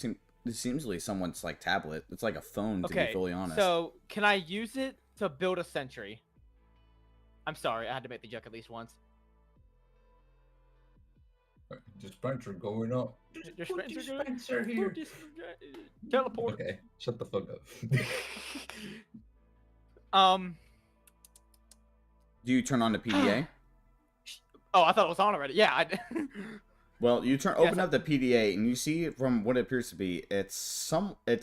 it seems like someone's like tablet. It's like a phone, to be fully honest. So can I use it to build a sentry? I'm sorry, I had to make the joke at least once. Dispenser going up. Dispenser here. Teleport. Okay, shut the fuck up. Do you turn on the PDA? Oh, I thought it was on already. Yeah. Well, you open up the PDA and you see from what it appears to be, it's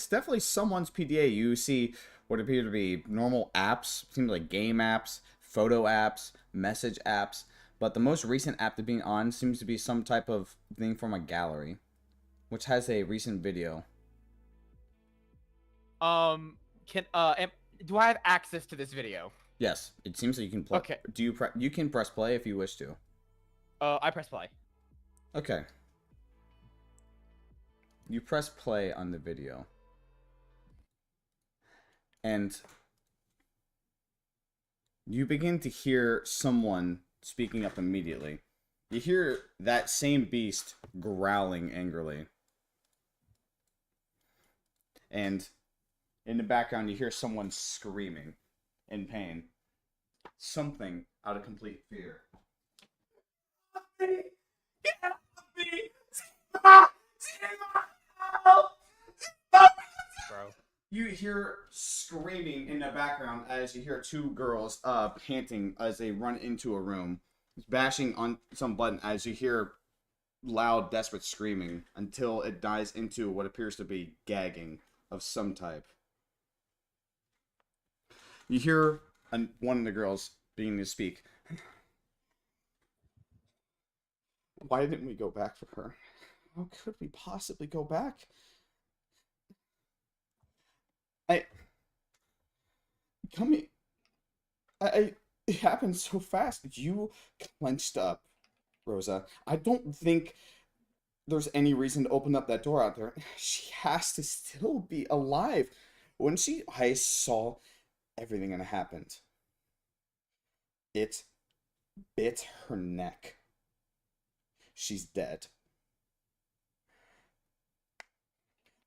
definitely someone's PDA. You see what appear to be normal apps, seems like game apps, photo apps, message apps, But the most recent app to be on seems to be some type of thing from a gallery, which has a recent video. Do I have access to this video? Yes, it seems that you can play. Okay. You can press play if you wish to. I press play. Okay. You press play on the video. And you begin to hear someone speaking up immediately. You hear that same beast growling angrily. And in the background, you hear someone screaming in pain. Something out of complete fear. Bro. You hear screaming in the background as you hear two girls panting as they run into a room, bashing on some button as you hear loud, desperate screaming until it dies into what appears to be gagging of some type. You hear one of the girls beginning to speak. Why didn't we go back for her? How could we possibly go back? It happened so fast. You clenched up, Rosa. I don't think there's any reason to open up that door out there. She has to still be alive. When I saw everything that happened. It bit her neck. She's dead.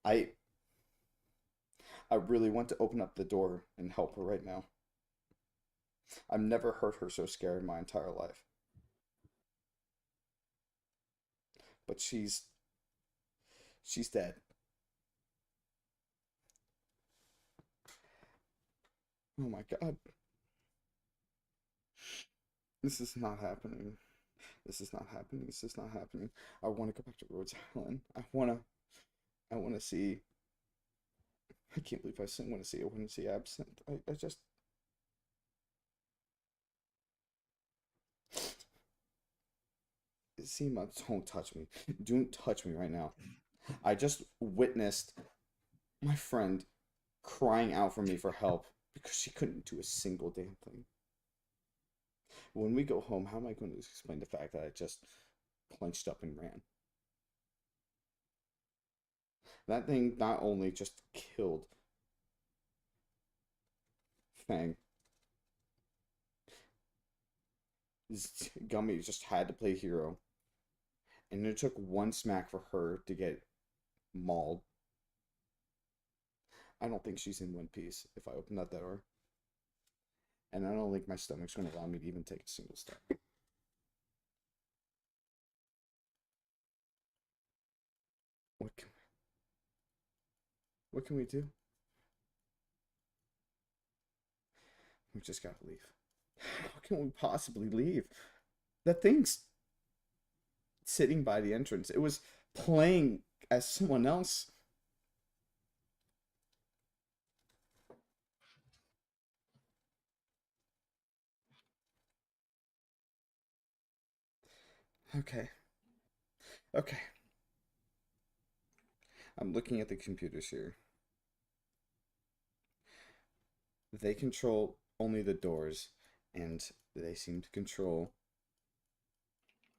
I really want to open up the door and help her right now. I've never heard her so scared in my entire life. But she's dead. Oh my God. This is not happening. This is not happening. This is not happening. I want to go back to Rhodes Island. I want to see. I can't believe I want to see. I want to see Absinthe. I just. Seema, don't touch me. Don't touch me right now. I just witnessed my friend crying out for me for help because she couldn't do a single damn thing. When we go home, how am I going to explain the fact that I just clenched up and ran? That thing not only just killed Fang, Gummy just had to play hero. And it took one smack for her to get mauled. I don't think she's in one piece if I open that door. And I don't think my stomach's going to allow me to even take a single step. What can we do? We just gotta leave. How can we possibly leave? That thing's sitting by the entrance. It was playing as someone else. Okay. Okay. I'm looking at the computers here. They control only the doors, and they seem to control,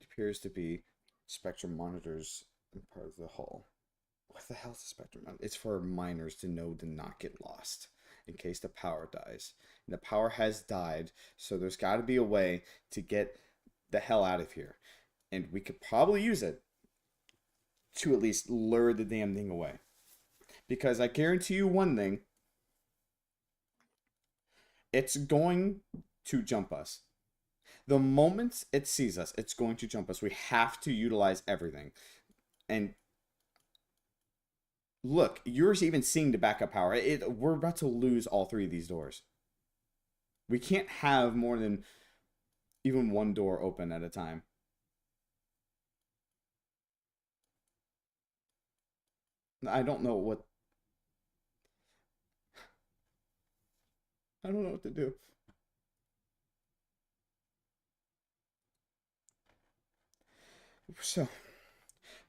it appears to be, spectrum monitors in part of the hull. What the hell is a spectrum monitor? It's for miners to know to not get lost in case the power dies. And the power has died, so there's got to be a way to get the hell out of here. And we could probably use it to at least lure the damn thing away. Because I guarantee you one thing. It's going to jump us. The moment it sees us, it's going to jump us. We have to utilize everything. And look, you're even seeing the backup power. We're about to lose all three of these doors. We can't have more than even one door open at a time. I don't know what to do. So,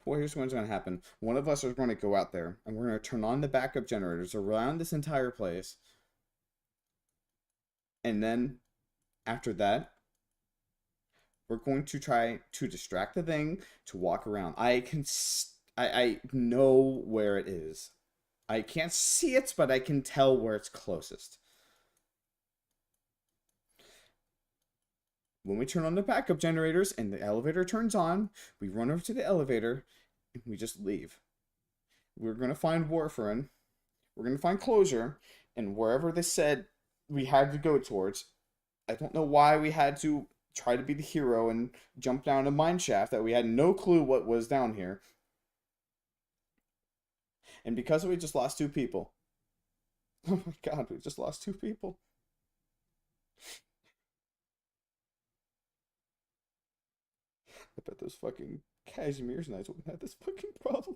well, here's what's going to happen. One of us is going to go out there, and we're going to turn on the backup generators around this entire place. And then, after that, we're going to try to distract the thing to walk around. I know where it is. I can't see it, but I can tell where it's closest. When we turn on the backup generators and the elevator turns on, we run over to the elevator and we just leave. We're going to find Warfarin. We're going to find closure. And wherever they said we had to go towards, I don't know why we had to try to be the hero and jump down a mine shaft that we had no clue what was down here. And because we just lost 2 people. Oh my god, we just lost 2 people. I bet those fucking Cashmere's knights wouldn't have this fucking problem.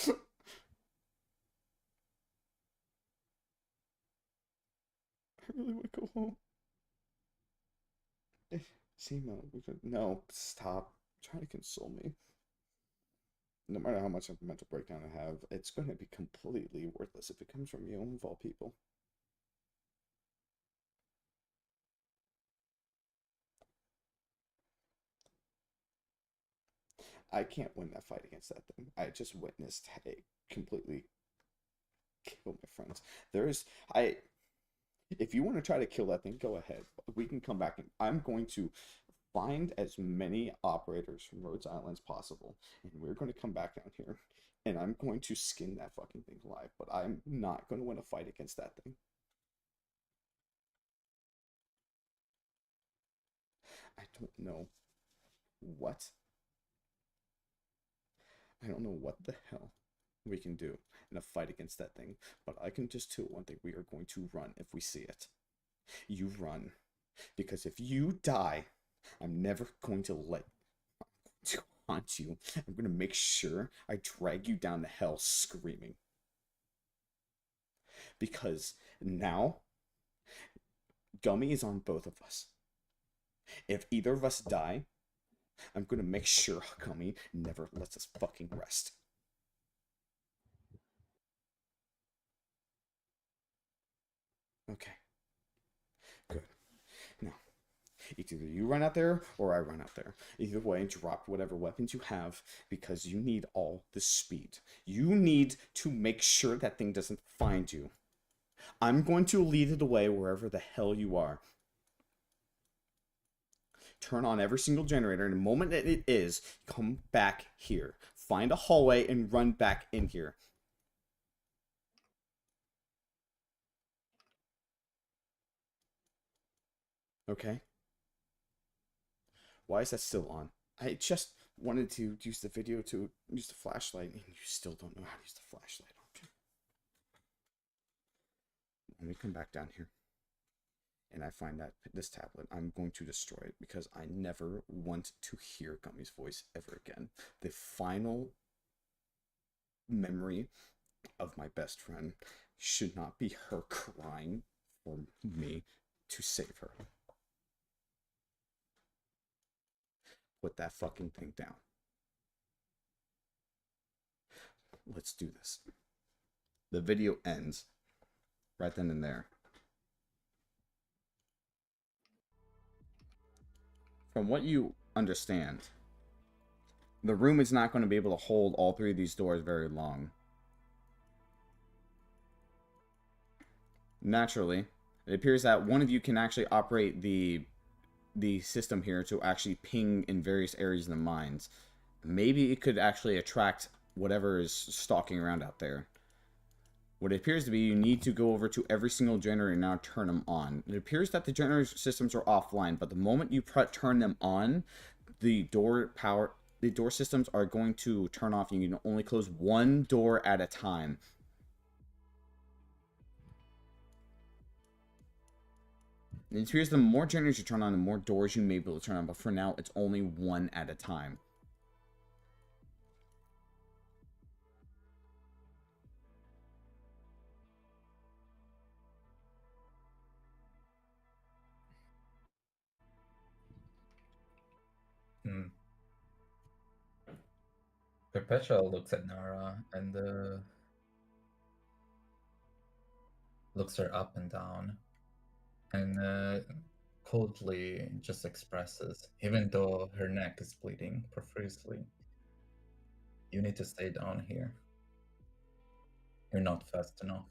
I really want to go home. Simo, no, stop trying to console me. No matter how much of a mental breakdown I have, it's going to be completely worthless if it comes from you, of all people. I can't win that fight against that thing. I just witnessed a completely kill my friends. If you want to try to kill that thing, go ahead. We can come back and I'm going to find as many operators from Rhodes Island as possible. And we're going to come back down here and I'm going to skin that fucking thing alive. But I'm not going to win a fight against that thing. I don't know what the hell we can do in a fight against that thing, but I can just tell one thing: we are going to run if we see it. You run, because if you die, I'm never going to haunt you. I'm going to make sure I drag you down to hell screaming. Because now, Gummy is on both of us. If either of us die, I'm going to make sure Gummy never lets us fucking rest. Okay. Good. Now, either you run out there or I run out there. Either way, drop whatever weapons you have because you need all the speed. You need to make sure that thing doesn't find you. I'm going to lead it away wherever the hell you are. Turn on every single generator, and the moment that it is, come back here. Find a hallway and run back in here. Okay? Why is that still on? I just wanted to use the video to use the flashlight, and you still don't know how to use the flashlight. Let me come back down here. And I find that this tablet, I'm going to destroy it because I never want to hear Gummy's voice ever again. The final memory of my best friend should not be her crying for me to save her. Put that fucking thing down. Let's do this. The video ends right then and there. From what you understand, the room is not going to be able to hold all 3 of these doors very long. Naturally, it appears that one of you can actually operate the system here to actually ping in various areas in the mines. Maybe it could actually attract whatever is stalking around out there. What it appears to be, you need to go over to every single generator and now turn them on. It appears that the generator systems are offline, but the moment you turn them on, the door systems are going to turn off. You can only close 1 door at a time. It appears the more generators you turn on, the more doors you may be able to turn on, but for now, it's only 1 at a time. Perpetua looks at Nara and looks her up and down, and coldly just expresses, even though her neck is bleeding profusely, you need to stay down here. You're not fast enough.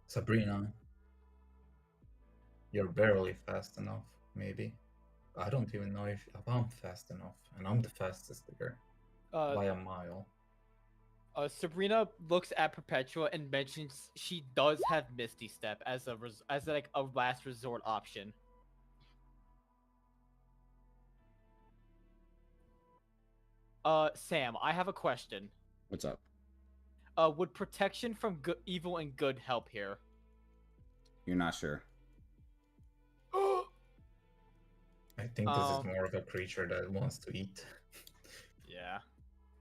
Sabrina, you're barely fast enough, maybe. I don't even know if I'm fast enough, and I'm the fastest here by a mile. Sabrina looks at Perpetua and mentions she does have Misty Step as like a last resort option. Sam, I have a question. What's up? Would protection from evil and good help here? You're not sure. I think this is more of a creature that wants to eat. Yeah.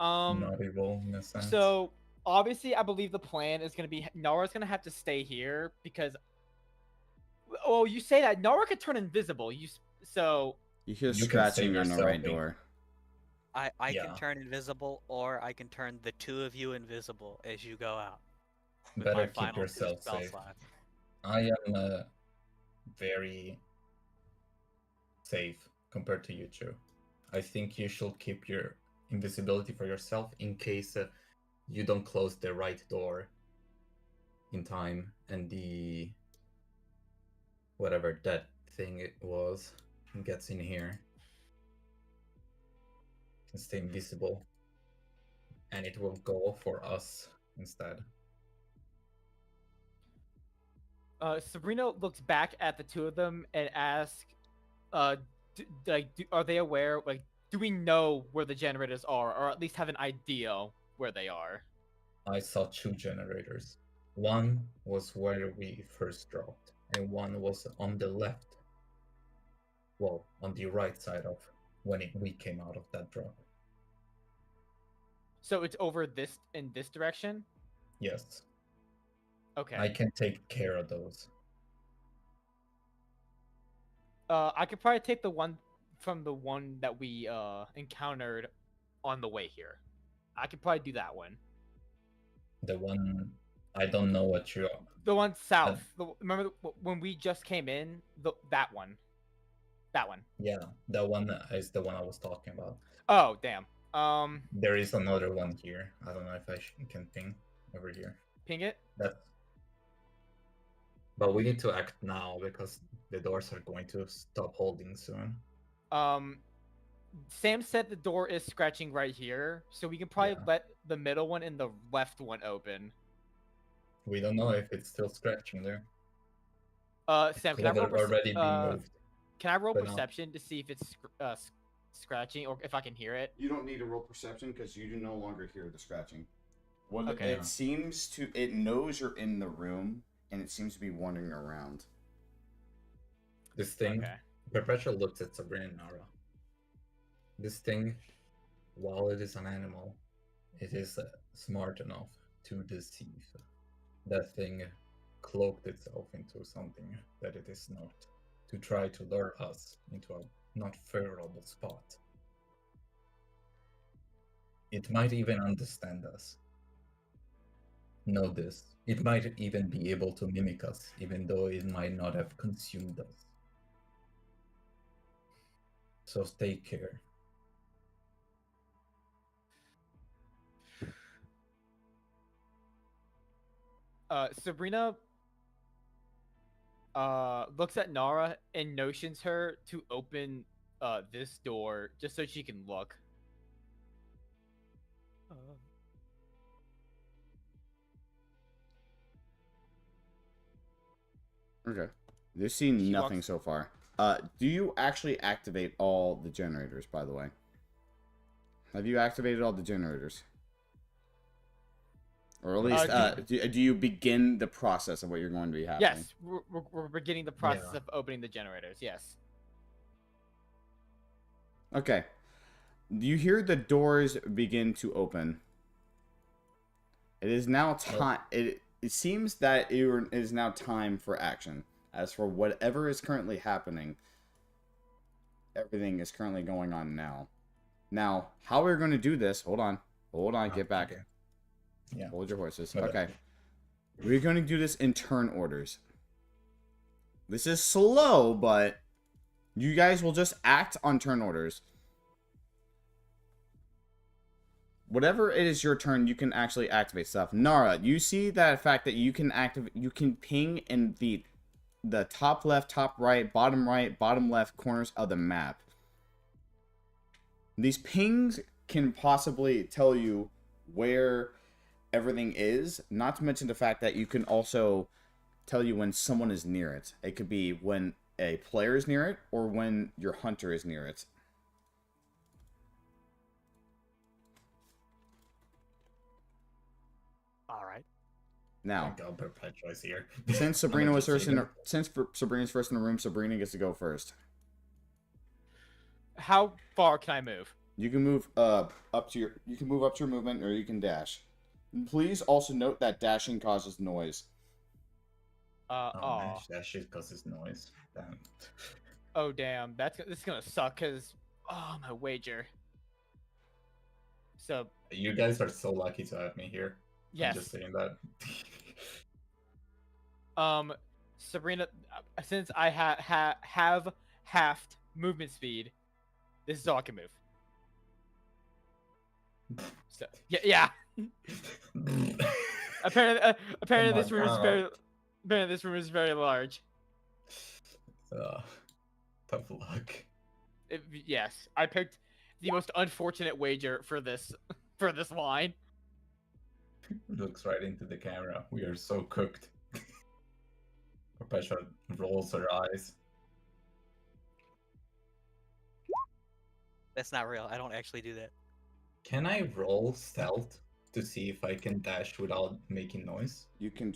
Not evil in a sense. So obviously, I believe the plan is gonna be Nara's gonna have to stay here because. Oh, you say that Nara could turn invisible. You hear scratching on the right door. I can turn invisible, or I can turn the two of you invisible as you go out. Better keep yourself safe. I am very safe compared to you two. I think you should keep your invisibility for yourself in case you don't close the right door in time and the whatever that thing it was gets in here. Can stay invisible, and it will go for us instead. Sabrina looks back at the two of them and asks, are they aware? Like, do we know where the generators are, or at least have an idea where they are? I saw two generators. One was where we first dropped, and one was on the left. Well, on the right side of when we came out of that drop. So it's over in this direction? Yes. Okay. I can take care of those. I could probably take the one from the one that we encountered on the way here. I could probably do that one. The one I don't know what you are. The one south. Remember when we just came in? That one. That one. Yeah, that one is the one I was talking about. Oh, damn. There is another one here. I don't know if I can ping over here. Ping it? But we need to act now because the doors are going to stop holding soon. Sam said the door is scratching right here, so we can probably let the middle one and the left one open. We don't know if it's still scratching there. Sam, can I roll already been moved. Can I roll perception to see if it's scratching or if I can hear it? You don't need to roll perception because you do no longer hear the scratching. Okay. It seems to. It knows you're in the room, and it seems to be wandering around. This thing. Perpetual looks at Sabrina and Nara. This thing, while it is an animal, it is smart enough to deceive. That thing cloaked itself into something that it is not, to try to lure us into a not favorable spot. It might even understand us. Know this. It might even be able to mimic us, even though it might not have consumed us. So take care. Sabrina looks at Nara and notions her to open this door just so she can look. Okay. They've seen nothing so far. Do you actually activate all the generators, by the way? Have you activated all the generators? Or at least, do you begin the process of what you're going to be happening? Yes, we're beginning the process of opening the generators, yes. Okay. You hear the doors begin to open. It is now time. It seems that it is now time for action. As for whatever is currently happening, everything is currently going on now. Now, how we're going to do this? Hold on, get back. Okay. Yeah. Hold your horses. Okay. Okay. We're going to do this in turn orders. This is slow, but you guys will just act on turn orders. Whatever it is your turn, you can actually activate stuff. Nara, you see that fact that you can ping in the top left, top right, bottom left corners of the map. These pings can possibly tell you where everything is, not to mention the fact that you can also tell you when someone is near it. It could be when a player is near it or when your hunter is near it. All right. Now, God, Perpetua is here. since Sabrina was first since Sabrina's first in the room, Sabrina gets to go first. How far can I move? You can move up to your movement, or you can dash. Please also note that dashing causes noise. Man, that shit causes noise. Damn. Oh damn, this is gonna suck. Cause my wager. So You guys are so lucky to have me here. yes. I'm just saying that. Sabrina, since I have halved movement speed, this is all I can move. So yeah. Apparently this room is very large. Tough luck. Yes, I picked the most unfortunate wager for this line. Looks right into the camera. We are so cooked. Perpetua rolls her eyes. That's not real. I don't actually do that. Can I roll stealth to see if I can dash without making noise? You can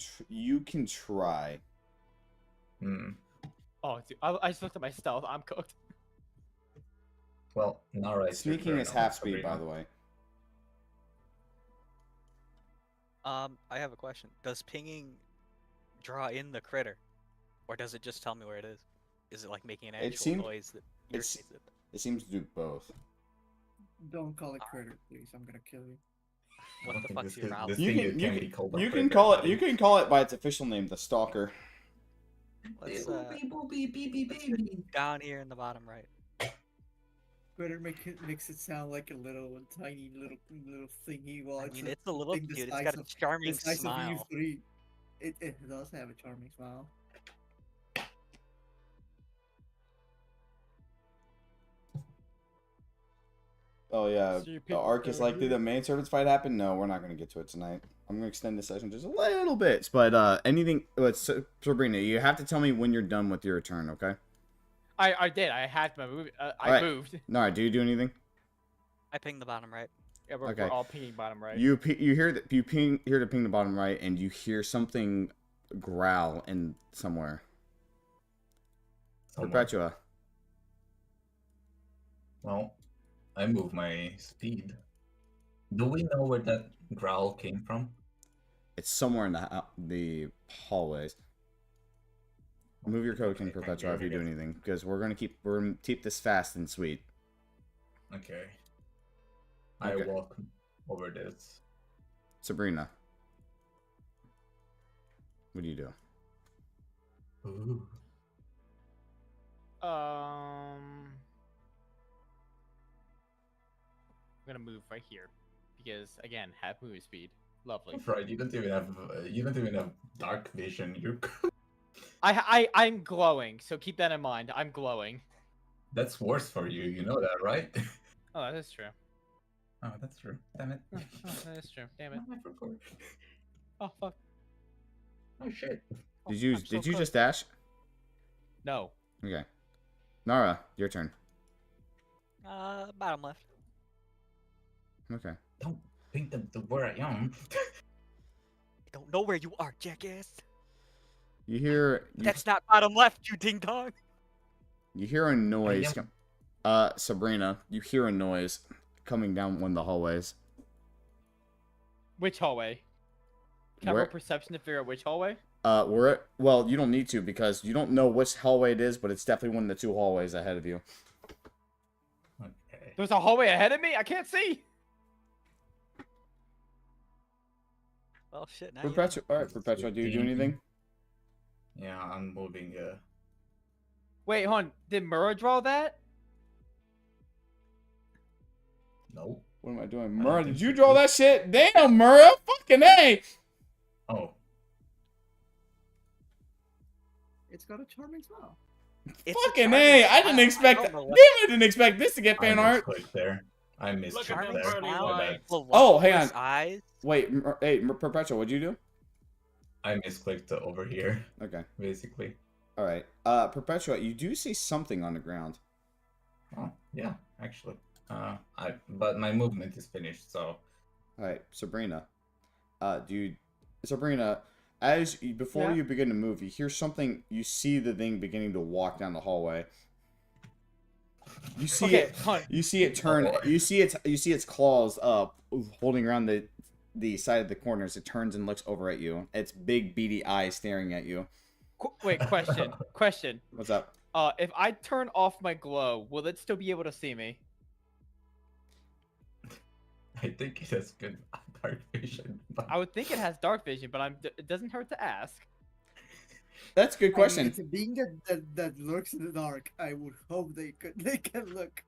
try. Oh, dude, I just looked at my stealth. I'm cooked. Well, not right. Sneaking is half speed, by the way. I have a question. Does pinging draw in the critter, or does it just tell me where it is? Is it like making an actual noise that irritates it? It seems to do both. Don't call it critter, please. I'm gonna kill you. What the fuck's your mouth? You can call it by its official name, the Stalker. Let's down here in the bottom right. Critter makes it sound like a tiny little thingy. Well, I mean, it's a little cute. It's got a charming smile. It does have a charming smile. Oh yeah, the arc is like, did the main servants fight happen? No, we're not going to get to it tonight. I'm going to extend this session just a little bit, but Sabrina, you have to tell me when you're done with your turn, okay? I did. I had my move. Moved. No, do you do anything? I pinged the bottom right. Yeah, we're all pinging bottom right. You hear to ping the bottom right, and you hear something growl in somewhere. Perpetua. Well, I move my speed. Do we know where that growl came from? It's somewhere in the hallways. Move your token, Perpetua, if you do anything, because we're gonna keep this fast and sweet. Okay. I walk over this. Sabrina, what do you do? Ooh. I'm gonna move right here because again, half movement speed. Lovely. Right, you don't even have dark vision. You're. I'm glowing, so keep that in mind. I'm glowing. That's worse for you. You know that, right? Oh, that is true. Oh, that's true. Damn it. Oh, that is true. Damn it. I forgot. Oh fuck. Oh shit. Did you just dash? No. Okay. Nara, your turn. Bottom left. Okay. Don't think the where I am. I don't know where you are, jackass. You hear. That's not bottom left, you ding dong. You hear a noise. Sabrina, you hear a noise. coming down one of the hallways. Which hallway? Can I Where? roll perception to figure out which hallway? Well, you don't need to because you don't know which hallway it is, but it's definitely one of the 2 hallways ahead of you. Okay. There's a hallway ahead of me? I can't see! Well, shit, now Perpetua, alright, Perpetua, do you do anything? Yeah, I'm moving. Wait, hon, did Mura draw that? No. What am I doing? I don't Mura, think did you so. draw that shit? Damn, Mura! Fucking A! Oh. It's got a charming smile. Fucking A! I didn't expect that. Damn, I didn't expect this to get fan art. There. I missed Look it at them there. pearly My bad. whites. Oh, hang on. Eyes. Wait, hey, Perpetua, what'd you do? I misclicked over here. Okay. Basically. Alright. Perpetua, you do see something on the ground. Oh, yeah, actually. But my movement is finished, so. Alright, Sabrina. Sabrina, before you begin to move, you hear something, you see the thing beginning to walk down the hallway. You see you see it turn, you see its claws holding around the side of the corners. It turns and looks over at you. Its big beady eyes staring at you. Wait, question. What's up? If I turn off my glow, will it still be able to see me? I think it has good dark vision. But... I would think it has dark vision, but it doesn't hurt to ask. That's a good question. I mean, it's a being that lurks in the dark. I would hope they can look.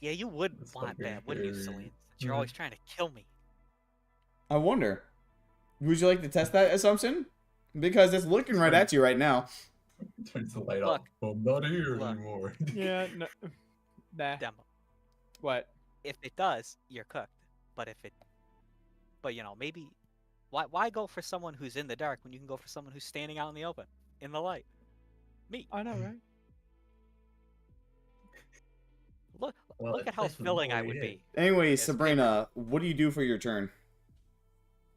Yeah, you would want that, wouldn't you, Celine? You're always trying to kill me. I wonder. Would you like to test that assumption? Because it's looking right at you right now. Turns the light off. I'm not here anymore. Yeah, no. Nah. Demo. What? If it does, you're cooked. But you know, maybe why go for someone who's in the dark when you can go for someone who's standing out in the open, in the light? Me. I know, right? Look at how filling I would be. Anyway, Sabrina, what do you do for your turn?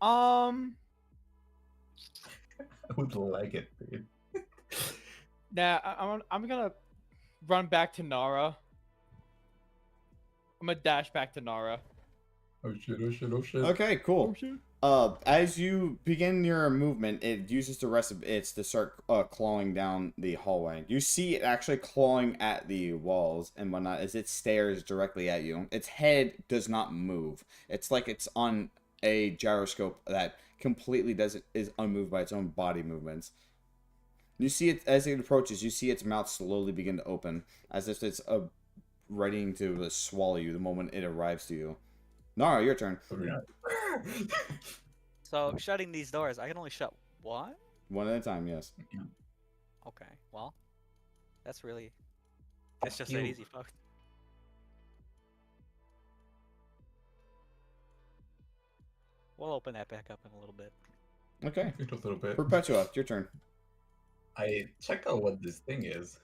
I would like it, dude. Nah, I'm gonna run back to Nara. I'm gonna dash back to Nara. Oh shit, oh shit, oh shit. Okay, cool. Oh, shit. As you begin your movement, it uses the rest of its to start clawing down the hallway. You see it actually clawing at the walls and whatnot as it stares directly at you. Its head does not move. It's like it's on a gyroscope that completely is unmoved by its own body movements. You see it as it approaches. You see its mouth slowly begin to open, as if it's ready to swallow you the moment it arrives to you. Nara, your turn. So shutting these doors, I can only shut one? One at a time, yes. Okay, well, that's really, it's just that easy, folks. We'll open that back up in a little bit. Okay. A little bit. Perpetua, your turn. I check out what this thing is.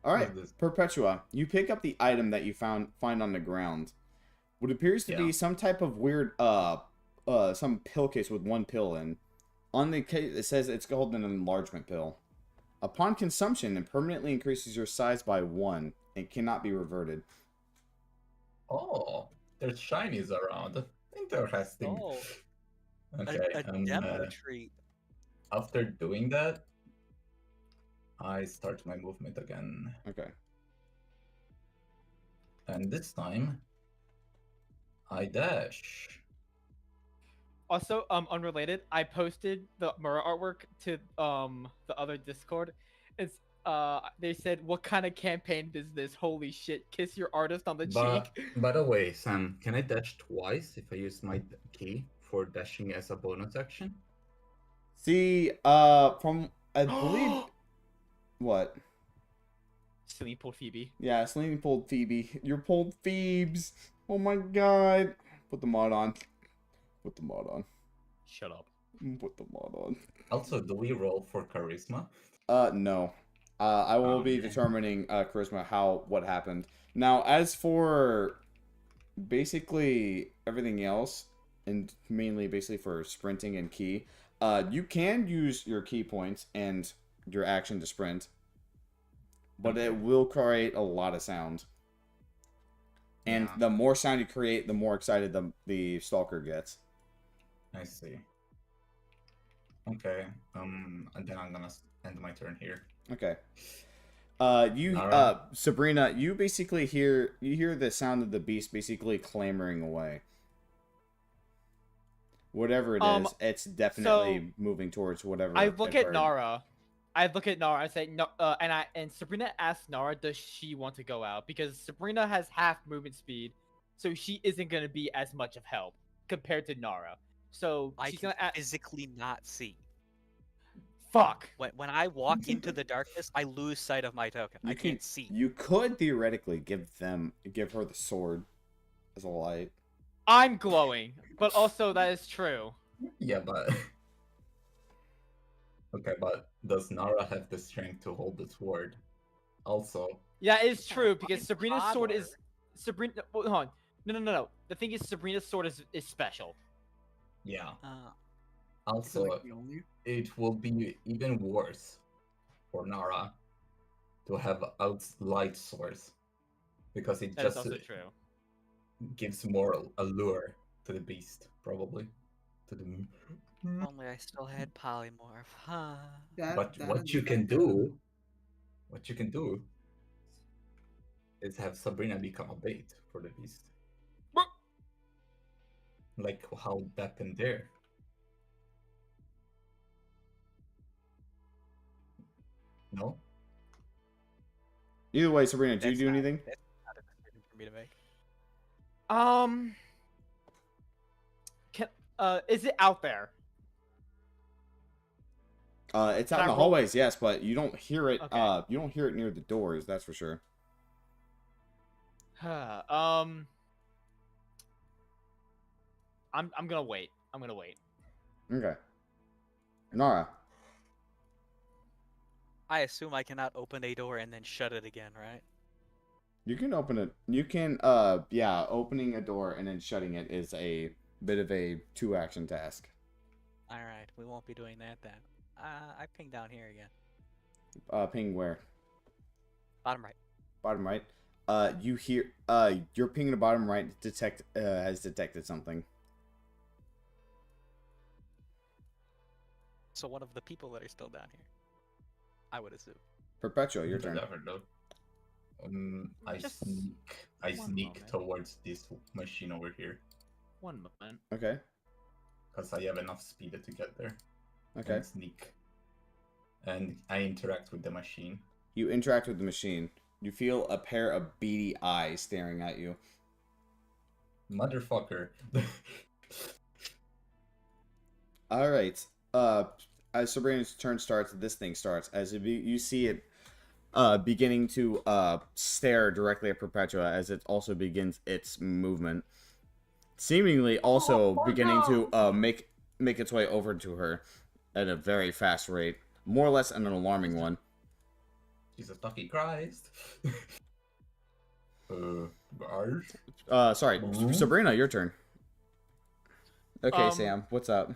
Alright, Perpetua, you pick up the item that you find on the ground. What appears to be some type of weird, some pill case with one pill in. On the case, it says it's called an enlargement pill. Upon consumption, it permanently increases your size by 1 and cannot be reverted. Oh, there's shinies around. Interesting. Oh, okay, a demo treat. After doing that, I start my movement again. Okay. And this time, I dash. Also, unrelated, I posted the Mura artwork to the other Discord. It's they said, "What kind of campaign is this? Holy shit! Kiss your artist on the cheek." By the way, Sam, can I dash twice if I use my key for dashing as a bonus action? See, from I believe what? Celine pulled Phoebe. Yeah, Celine pulled Phoebe. You're pulled Phoebes. Oh my god. Put the mod on. Put the mod on. Shut up. Put the mod on. Also, do we roll for charisma? No. I will be determining charisma what happened. Now, as for basically everything else, and mainly basically for sprinting and key, you can use your key points and your action to sprint, but it will create a lot of sound. And the more sound you create, the more excited the stalker gets. I see. Okay. And then I'm gonna end my turn here. Okay. Nara? Sabrina, you basically hear the sound of the beast basically clamoring away. Whatever it is, it's definitely moving towards whatever. I look at Nara. I say no, and Sabrina asks Nara, does she want to go out? Because Sabrina has half movement speed, so she isn't gonna be as much of help compared to Nara. So she's can gonna physically not see. Fuck. When I walk into the darkness, I lose sight of my token. I can't see. You could theoretically give her the sword as a light. I'm glowing, but also that is true. Yeah, but okay, but does Nara have the strength to hold the sword? Also. Yeah, it's true because Sabrina's sword is Hold on. No. The thing is, Sabrina's sword is special. Yeah. Also, it will be even worse for Nara to have a light source because it That is just also true. gives more allure to the beast, probably. To the. Only I still had polymorph. Huh. But what you can do is have Sabrina become a bait for the beast. Like how that happened there. No? Either way, Sabrina, do you do anything? That's not a decision for me to make. Is it out there? It's out in the hallways, yes, but you don't hear it. Okay. You don't hear it near the doors. That's for sure. I'm gonna wait. Okay. Nara. I assume I cannot open a door and then shut it again, right? You can open it. You can, yeah, opening a door and then shutting it is a bit of a 2-action task. Alright, we won't be doing that then. I ping down here again. Ping where? Bottom right. Bottom right. You hear, your ping in the bottom right has detected something. So one of the people that are still down here. I would assume. Perpetual, your turn. Never know. I sneak towards this machine over here. One moment. Okay. Because I have enough speed to get there. Okay. And sneak. And I interact with the machine. You interact with the machine. You feel a pair of beady eyes staring at you. Motherfucker. All right. As Sabrina's turn starts, this thing starts. As you see it beginning to stare directly at Perpetua as it also begins its movement. Seemingly also beginning to make its way over to her at a very fast rate. More or less an alarming one. Jesus fucking Christ. Sorry. Sabrina, your turn. Okay, Sam, what's up?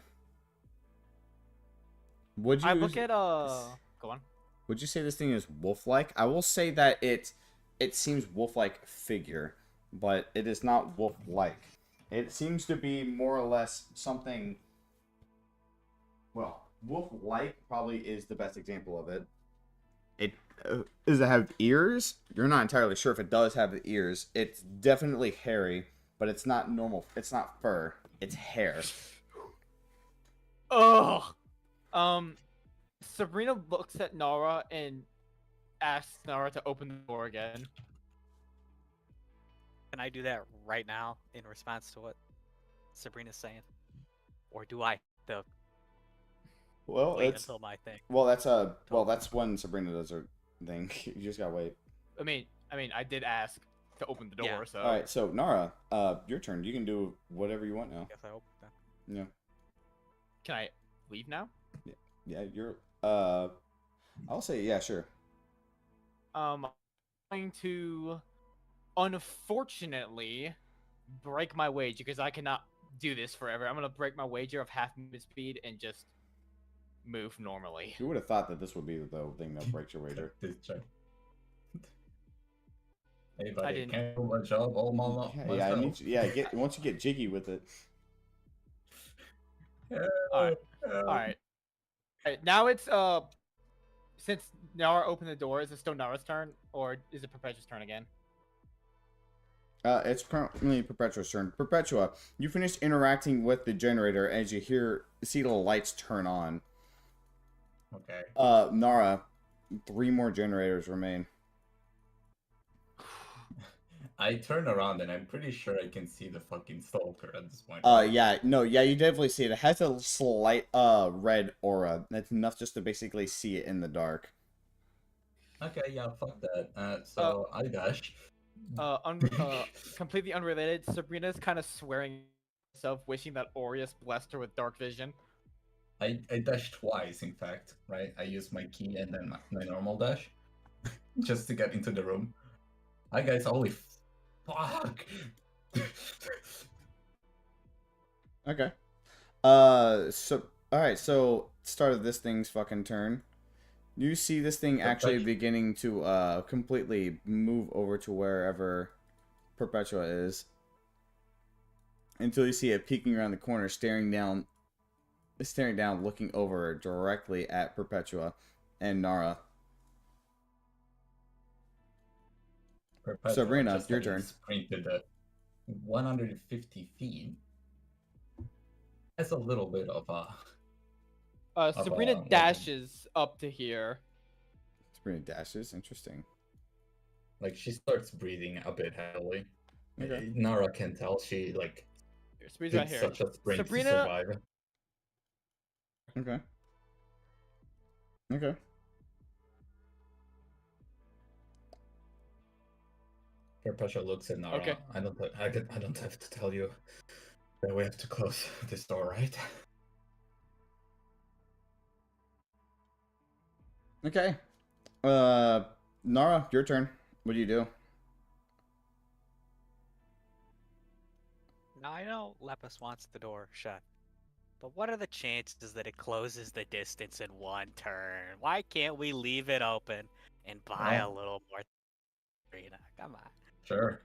Would you... I look at, Go on. Would you say this thing is wolf-like? I will say that it seems wolf-like figure, but it is not wolf-like. It seems to be more or less something... Well, wolf-like probably is the best example of it. Does it have ears? You're not entirely sure if it does have the ears. It's definitely hairy, but it's not normal. It's not fur. It's hair. Ugh. Sabrina looks at Nara and asks Nara to open the door again. Can I do that right now in response to what Sabrina's saying? Or do I have to wait until my thing? Well, that's when Sabrina does her thing. You just gotta wait. I mean, I did ask to open the door, Yeah. so. All right, so Nara, your turn. You can do whatever you want now. Guess I open that. Yeah. Can I leave now? Yeah, you're. I'll say yeah, sure. I'm going to, unfortunately, break my wager because I cannot do this forever. I'm gonna break my wager of half movement speed and just move normally. Who would have thought that this would be the thing that breaks your wager? Hey, buddy, I didn't. can't do my job all Yeah, I myself. need you, once you get jiggy with it. All right. Now it's since Nara opened the door, is it still Nara's turn or is it Perpetua's turn again? It's currently Perpetua's turn. Perpetua, you finish interacting with the generator as you see the lights turn on. Okay. Nara, 3 more generators remain. I turn around and I'm pretty sure I can see the fucking stalker at this point. Yeah, you definitely see it. It has a slight red aura. That's enough just to basically see it in the dark. Okay, yeah, fuck that. So I dash. Completely unrelated. Sabrina's kind of swearing herself, wishing that Aureus blessed her with dark vision. I dash twice, in fact, right? I use my key and then my normal dash just to get into the room. Hi guys, holy fuck! Okay. Alright, so start of this thing's fucking turn. You see this thing actually beginning to completely move over to wherever Perpetua is. Until you see it peeking around the corner, staring down, looking over directly at Perpetua and Nara. Perpetua Sabrina, your turn. Sprinted 150 feet. That's a little bit of a... Sabrina dashes up to here. Sabrina dashes? Interesting. Like, she starts breathing a bit heavily. Okay. Nara can tell she, like, Sabrina's right here. such a sprint Sabrina... to survive. Okay. Okay. Perpetua looks at Nara. Okay. I don't have to tell you that we have to close this door, right? Okay. Nara, your turn. What do you do? Now I know Lepus wants the door shut, but what are the chances that it closes the distance in one turn? Why can't we leave it open and buy a little more arena? Come on. Sure.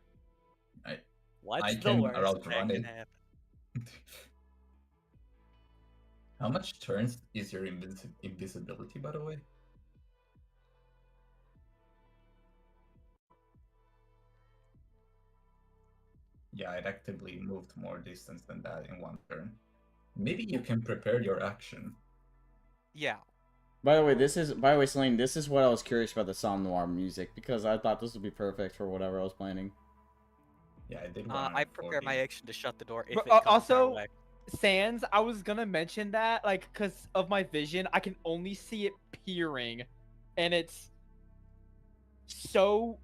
What's I the can worst that outrun can it. happen? How much turns is your invisibility, by the way? Yeah, I'd actively moved more distance than that in one turn. Maybe you can prepare your action. Yeah. By the way, Celine, this is what I was curious about the Somme Noir music, because I thought this would be perfect for whatever I was planning. Yeah, I did. I prepare my action to shut the door if But, it comes our also, way. Sans, I was gonna mention that, like, because of my vision, I can only see it peering, and it's so...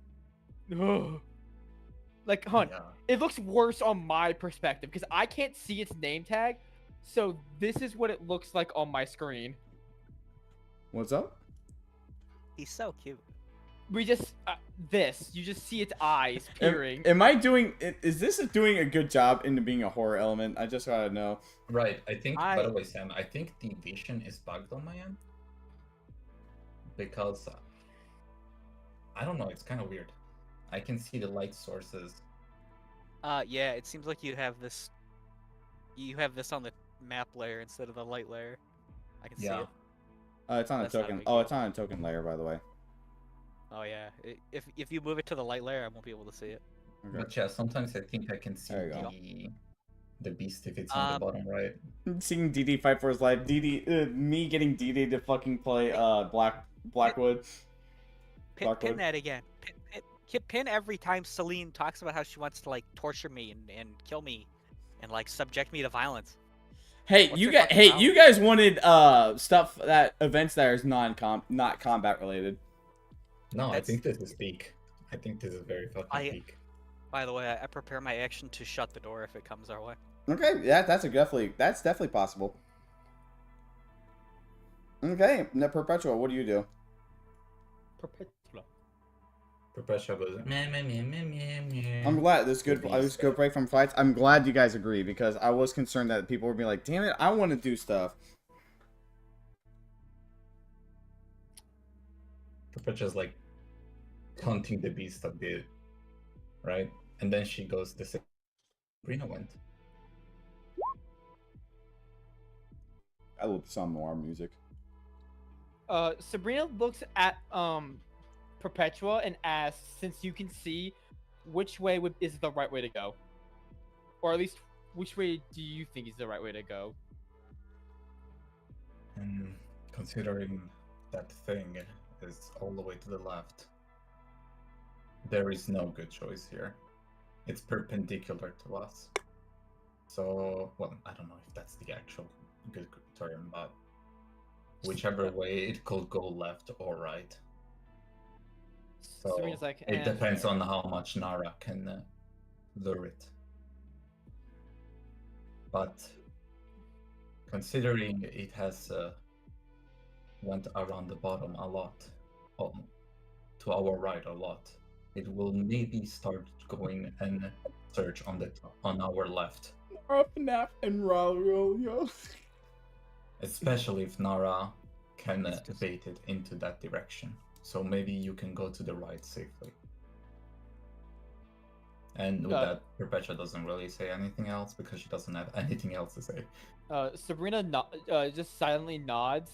Ugh. Like, Hunt, it looks worse on my perspective, because I can't see its name tag, so this is what it looks like on my screen. What's up? He's so cute. We just... you just see its eyes peering. Am I doing... Is this doing a good job into being a horror element? I just gotta know. Right, I think, by the way, Sam, I think the vision is bugged on my end. Because, I don't know, it's kind of weird. I can see the light sources. Yeah, it seems like you have this on the map layer instead of the light layer. I can see it. It's on a That's not a token. big Oh, deal. it's on a token layer, by the way. Oh yeah, if you move it to the light layer, I won't be able to see it. Okay. But yeah, sometimes I think I can see There you go. the beast if it's on the bottom right. Seeing DD fight for his life. DD, me getting DD to fucking play Blackwood. Pin that again. Pin every time Celine talks about how she wants to like torture me and kill me, and like subject me to violence. Hey, you guys wanted events that is not combat related. No, I think this is peak. I think this is very fucking peak. By the way, I prepare my action to shut the door if it comes our way. Okay, yeah, that's definitely possible. Okay, now Perpetua, what do you do? Perpetua goes meh meh meh meh meh meh. I'm glad this good break from fights. I'm glad you guys agree because I was concerned that people would be like, "Damn it, I want to do stuff." Perpetua's like taunting the beast a bit. right? And then she goes the same. Sabrina went. I love some noir music. Sabrina looks at Perpetua and asks, since you can see, which way is the right way to go, or at least which way do you think is the right way to go? And considering that thing is all the way to the left, there is no good choice here. It's perpendicular to us. So, well, I don't know if that's the actual good term, but whichever way it could go left or right. So Serena's like, it depends on how much Nara can lure it. But considering it has went around the bottom a lot, to our right a lot, it will maybe start going and search on our left. FNAF and Raul. Especially if Nara can bait it into that direction. So maybe you can go to the right safely. And with that, Perpetua doesn't really say anything else because she doesn't have anything else to say. Sabrina just silently nods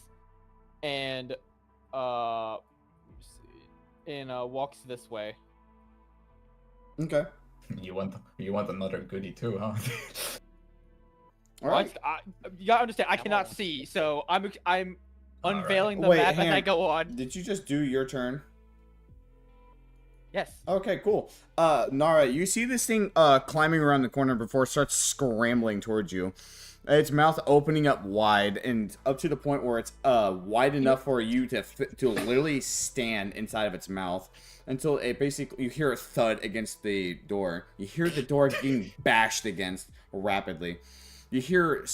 and walks this way. Okay. You want another goodie too, huh? All right. You gotta understand, I cannot see, so I'm unveiling the map as I go on. Did you just do your turn? Yes. Okay, cool. Nara, you see this thing climbing around the corner before it starts scrambling towards you. Its mouth opening up wide and up to the point where it's wide enough for you to literally stand inside of its mouth until it basically, you hear a thud against the door. You hear the door getting bashed against rapidly. You hear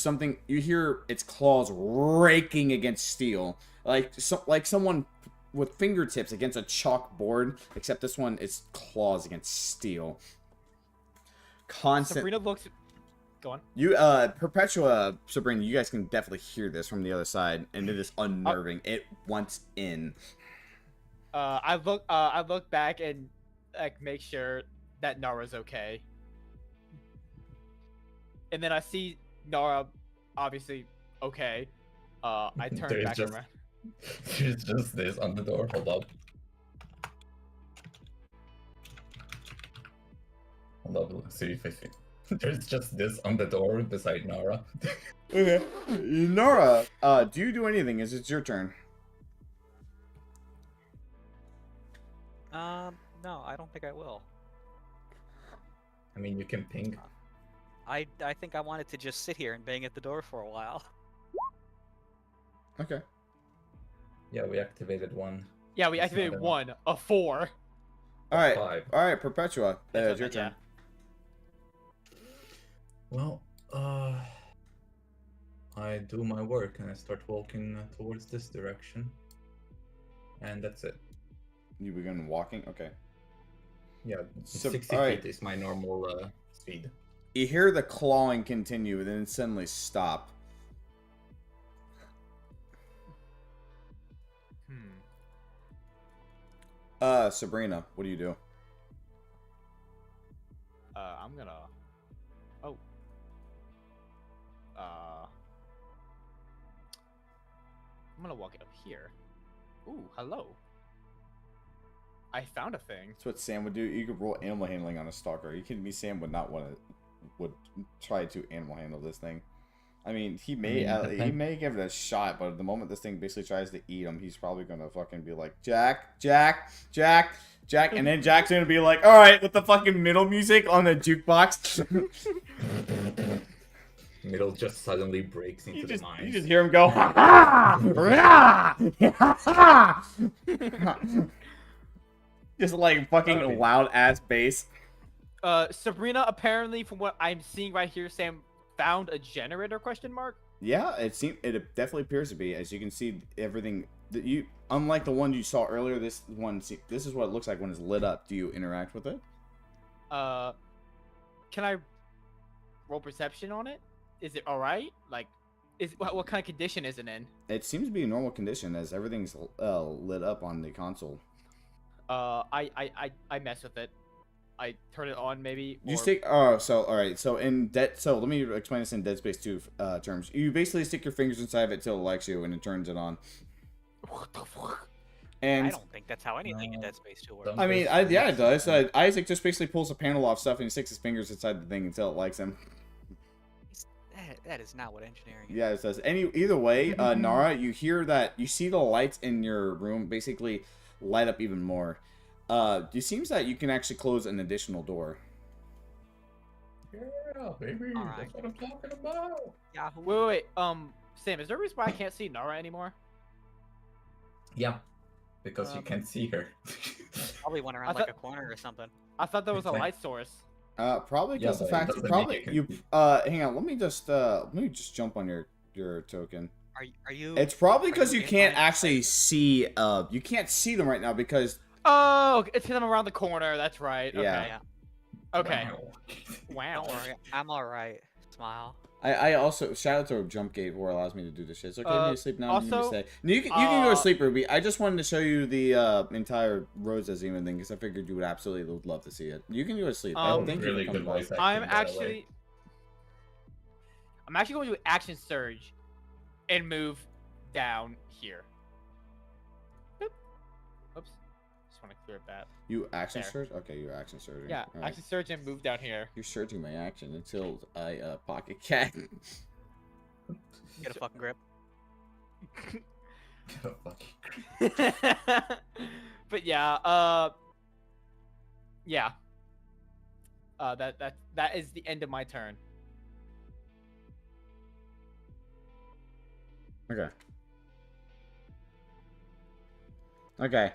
its claws raking against steel, like someone with fingertips against a chalkboard, except this one is claws against steel. Sabrina looks. Go on. You, Perpetua, Sabrina, you guys can definitely hear this from the other side, and it is unnerving. It wants in. I look back and make sure that Nara's okay. And then I see Nara, obviously okay. I turn back around. There's just this on the door. Hold up. Let's see if I see. There's just this on the door beside Nara. Okay. Nara, do you do anything? It's your turn. No, I don't think I will. I mean, you can ping. I think I wanted to just sit here and bang at the door for a while. Okay. Yeah, we activated one. Yeah, we activated one of 4. All right. 5. All right, Perpetua, it's your turn. Well, I do my work and I start walking towards this direction. And that's it. You begin walking? Okay. Yeah, So, 60 all feet right. is my normal speed. You hear the clawing continue, and then suddenly stop. Sabrina, what do you do? I'm gonna. Oh. I'm gonna walk it up here. Ooh, hello. I found a thing. That's what Sam would do. You could roll animal handling on a stalker. Are you kidding me? Sam would not would try to animal handle this thing. I mean, he may give it a shot, but the moment this thing basically tries to eat him, he's probably gonna fucking be like, Jack, and then Jack's gonna be like, all right, with the fucking middle music on the jukebox. Middle just suddenly breaks into the mine. You just hear him go, just like fucking loud ass bass. Sabrina, apparently, from what I'm seeing right here, Sam found a generator? Question mark. Yeah, it definitely appears to be. As you can see, everything that you, unlike the one you saw earlier, this is what it looks like when it's lit up. Do you interact with it? Can I roll perception on it? Is it all right? Like, what kind of condition is it in? It seems to be a normal condition as everything's lit up on the console. I mess with it. I turn it on maybe. You or- stick. So all right. So So let me explain this in Dead Space 2 terms. You basically stick your fingers inside of it till it likes you, and it turns it on. What the fuck? And I don't think that's how anything in Dead Space 2 works. I mean, yeah, it does. Isaac just basically pulls a panel off stuff and he sticks his fingers inside the thing until it likes him. That is not what engineering is. Yeah, it says. Either way, Nara, you hear that, you see the lights in your room basically light up even more. It seems that you can actually close an additional door. Yeah, baby, that's what I'm talking about. Yahoo. Wait. Sam, is there a reason why I can't see Nara anymore? Yeah, because you can't see her. Probably went around like a corner or something. I thought that was a light source. Probably because the fact hang on, let me just jump on your token. Are you? It's probably because you can't actually see you can't see them right now because Oh, it's them around the corner. That's right. Okay. Yeah. Okay. Wow. Don't worry, I'm all right. Smile. I also shout out to Jumpgate who allows me to do this shit. It's okay for me to sleep now. Also, you can stay. No, you can go to sleep, Ruby. I just wanted to show you the entire Rose Azima thing because I figured you would absolutely love to see it. You can go to sleep. I think really good voice acting. I'm actually going to do action surge and move down here. Boop. Oops. Just want to clear that. You action There. surge? Okay, you're action surging. Yeah, All right. action surge and move down here. You're surging my action until I pocket cat. Get a fucking grip. Get a fucking grip. But yeah, that is the end of my turn. Okay. Okay.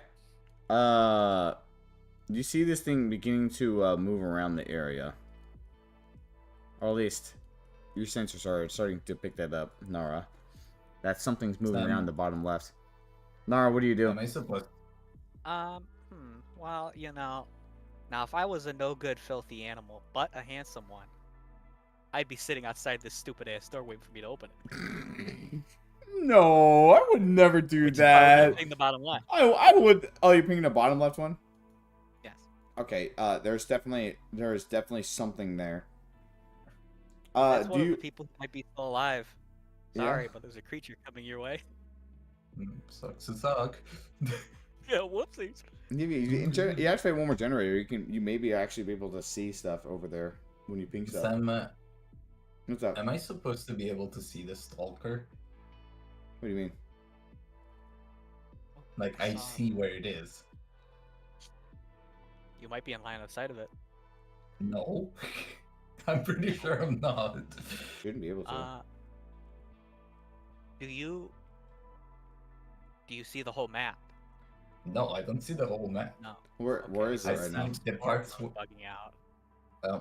You see this thing beginning to move around the area. Or at least your sensors are starting to pick that up, Nara. That something's moving around the bottom left. Nara, what do you do? Am I supposed? Well, you know, now if I was a no good, filthy animal, but a handsome one, I'd be sitting outside this stupid ass door waiting for me to open it. No, I would never do that. The bottom left. I would. Oh, you're picking the bottom left one? Yes. Okay. There's definitely something there. That's Do one of you? the people who might be still alive. Yeah. Sorry, but there's a creature coming your way. Sucks to suck. Yeah, whoopsies. You activate one more generator. You maybe actually be able to see stuff over there when you ping stuff. Sam, What's up? am I supposed to be able to see the stalker? What do you mean? Like I see where it is. You might be in line of sight of it. No, I'm pretty sure I'm not. Shouldn't be able to. Do you see the whole map? No, I don't see the whole map. No. Where is it right now? The parts. Bugging out.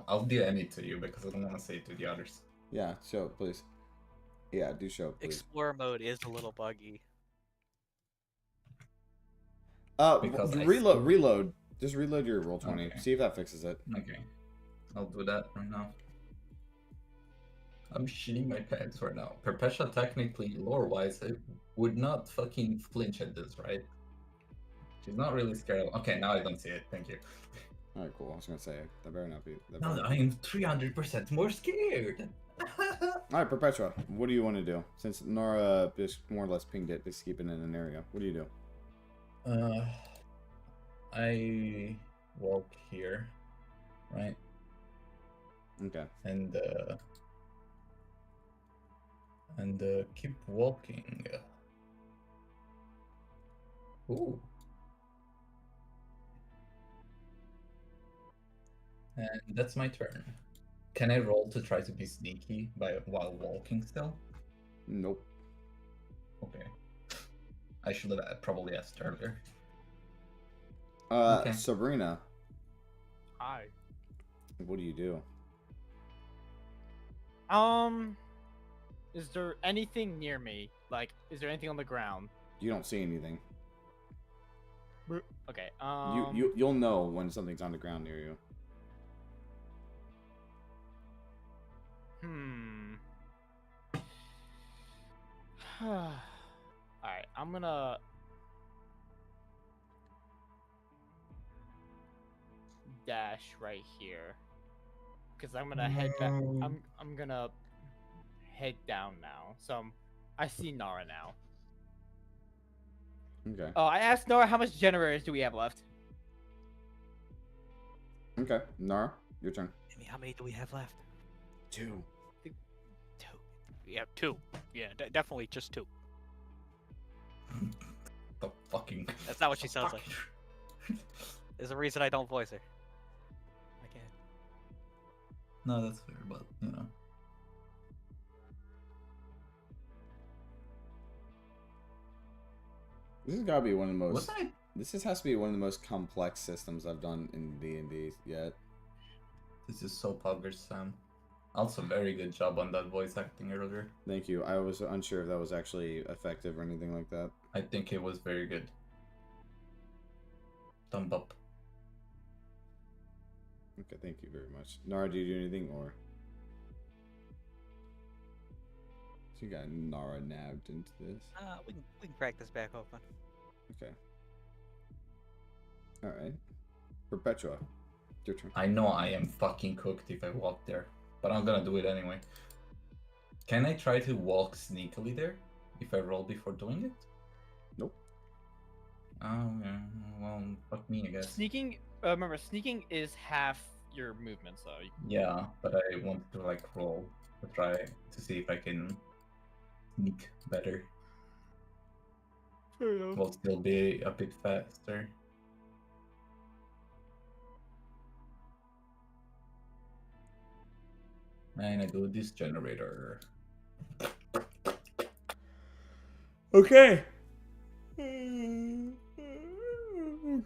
I'll DM it to you because I don't want to say it to the others. Yeah, show please. Yeah, do show please. Explorer mode is a little buggy. Because I reload. Just reload your roll 20. Okay. See if that fixes it. Okay, I'll do that right now. I'm shitting my pants right now. Perpetua technically, lore-wise, it would not fucking flinch at this, right? She's not really scared. Okay, now I don't see it. Thank you. All right, cool. I was gonna say that better not be. Now I am 300% more scared. All right, Perpetua. What do you want to do? Since Nora just more or less pinged it, just keep it in an area. What do you do? I walk here, right? Okay. And keep walking. Ooh. And that's my turn. Can I roll to try to be sneaky while walking still? Nope. Okay. I should have probably asked earlier. Okay. Sabrina. Hi. What do you do? Is there anything near me? Like, is there anything on the ground? You don't see anything. Okay. You'll know when something's on the ground near you. Alright, I'm gonna dash right here, because I'm gonna head back. I'm gonna head down now. So I see Nara now. Okay. Oh, I asked Nara how much generators do we have left. Okay, Nara, your turn. I mean, how many do we have left? 2. Yeah, 2. Yeah, definitely just 2. The fucking. That's not what she sounds like. There's a reason I don't voice her. I can't. No, that's fair, but you know. This has got to be one of the most. Was I? This has to be one of the most complex systems I've done in D&D yet. This is so poggers, Sam. Also, very good job on that voice acting earlier. Thank you. I was unsure if that was actually effective or anything like that. I think it was very good. Thumb up. Okay, thank you very much. Nara, do you do anything or? So you got Nara nabbed into this. We can crack this back open. Okay. Alright. Perpetua, your turn. I know I am fucking cooked if I walk there, but I'm gonna do it anyway. Can I try to walk sneakily there if I roll before doing it? Nope. Oh, yeah. Well, fuck me, I guess. Sneaking. Remember, sneaking is half your movement, so. Yeah, but I want to like roll to try to see if I can sneak better. Fair enough. Will still be a bit faster. And I do this generator. Okay.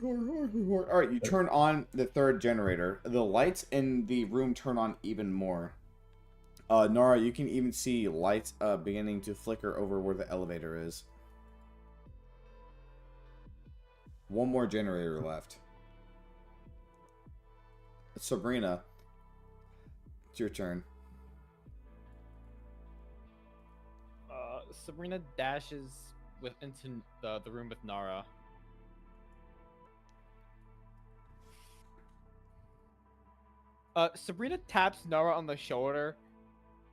Alright, you turn on the third generator. The lights in the room turn on even more. Nara, you can even see lights beginning to flicker over where the elevator is. One more generator left. Sabrina, it's your turn. Sabrina dashes into the room with Nara. Sabrina taps Nara on the shoulder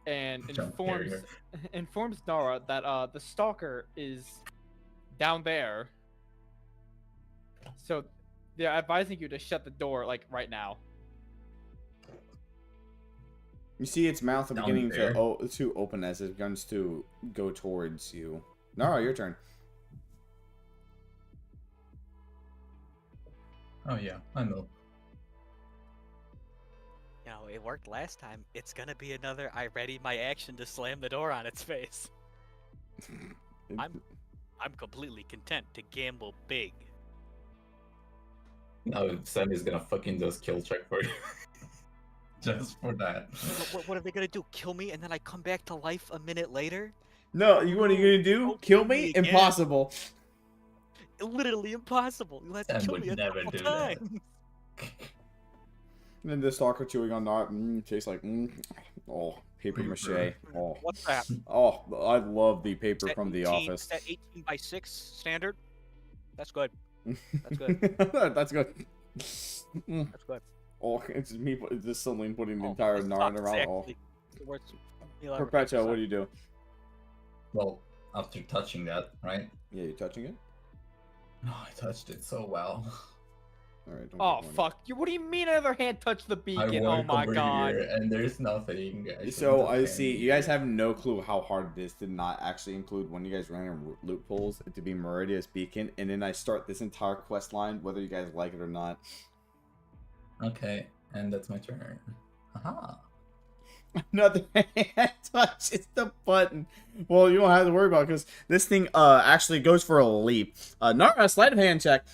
and informs Nara that the stalker is down there. So they're advising you to shut the door like right now. You see its mouth Down beginning there. to open as it begins to go towards you. Nara, your turn. Oh yeah, I know. You know, it worked last time. It's gonna be another I ready my action to slam the door on its face. I'm completely content to gamble big. Now Sam is gonna fucking just kill check for you. Just for that. What are they gonna do? Kill me and then I come back to life a minute later? No, you what are you gonna do? Kill me? again. Impossible. Literally impossible. You'll have to Sam kill would me a never couple do that. times. And then the stalker chewing on Nara tastes like oh, paper mache. Oh. What's that? Oh, I love the paper Is that from The 18 Office. Is that 18 by 6 standard? That's good. That's good. That's good. That's good. Oh, it's just me. It's just Celine putting the Oh, entire this Nara sucks, around. actually. Oh. Perpetua, what do you do? Well, after touching that, right? Yeah, you touching it? No, I touched it so well. All right. Oh fuck! What do you mean? Another hand touched the beacon? Oh walk my over god! here and there's nothing. So I see you guys have no clue how hard it is to not actually include one of you guys running loopholes to be Meridia's beacon, and then I start this entire quest line, whether you guys like it or not. Okay, and that's my turn. Aha. Another hand touches the button. Well, you don't have to worry about it because this thing actually goes for a leap. Nara, sleight of hand check.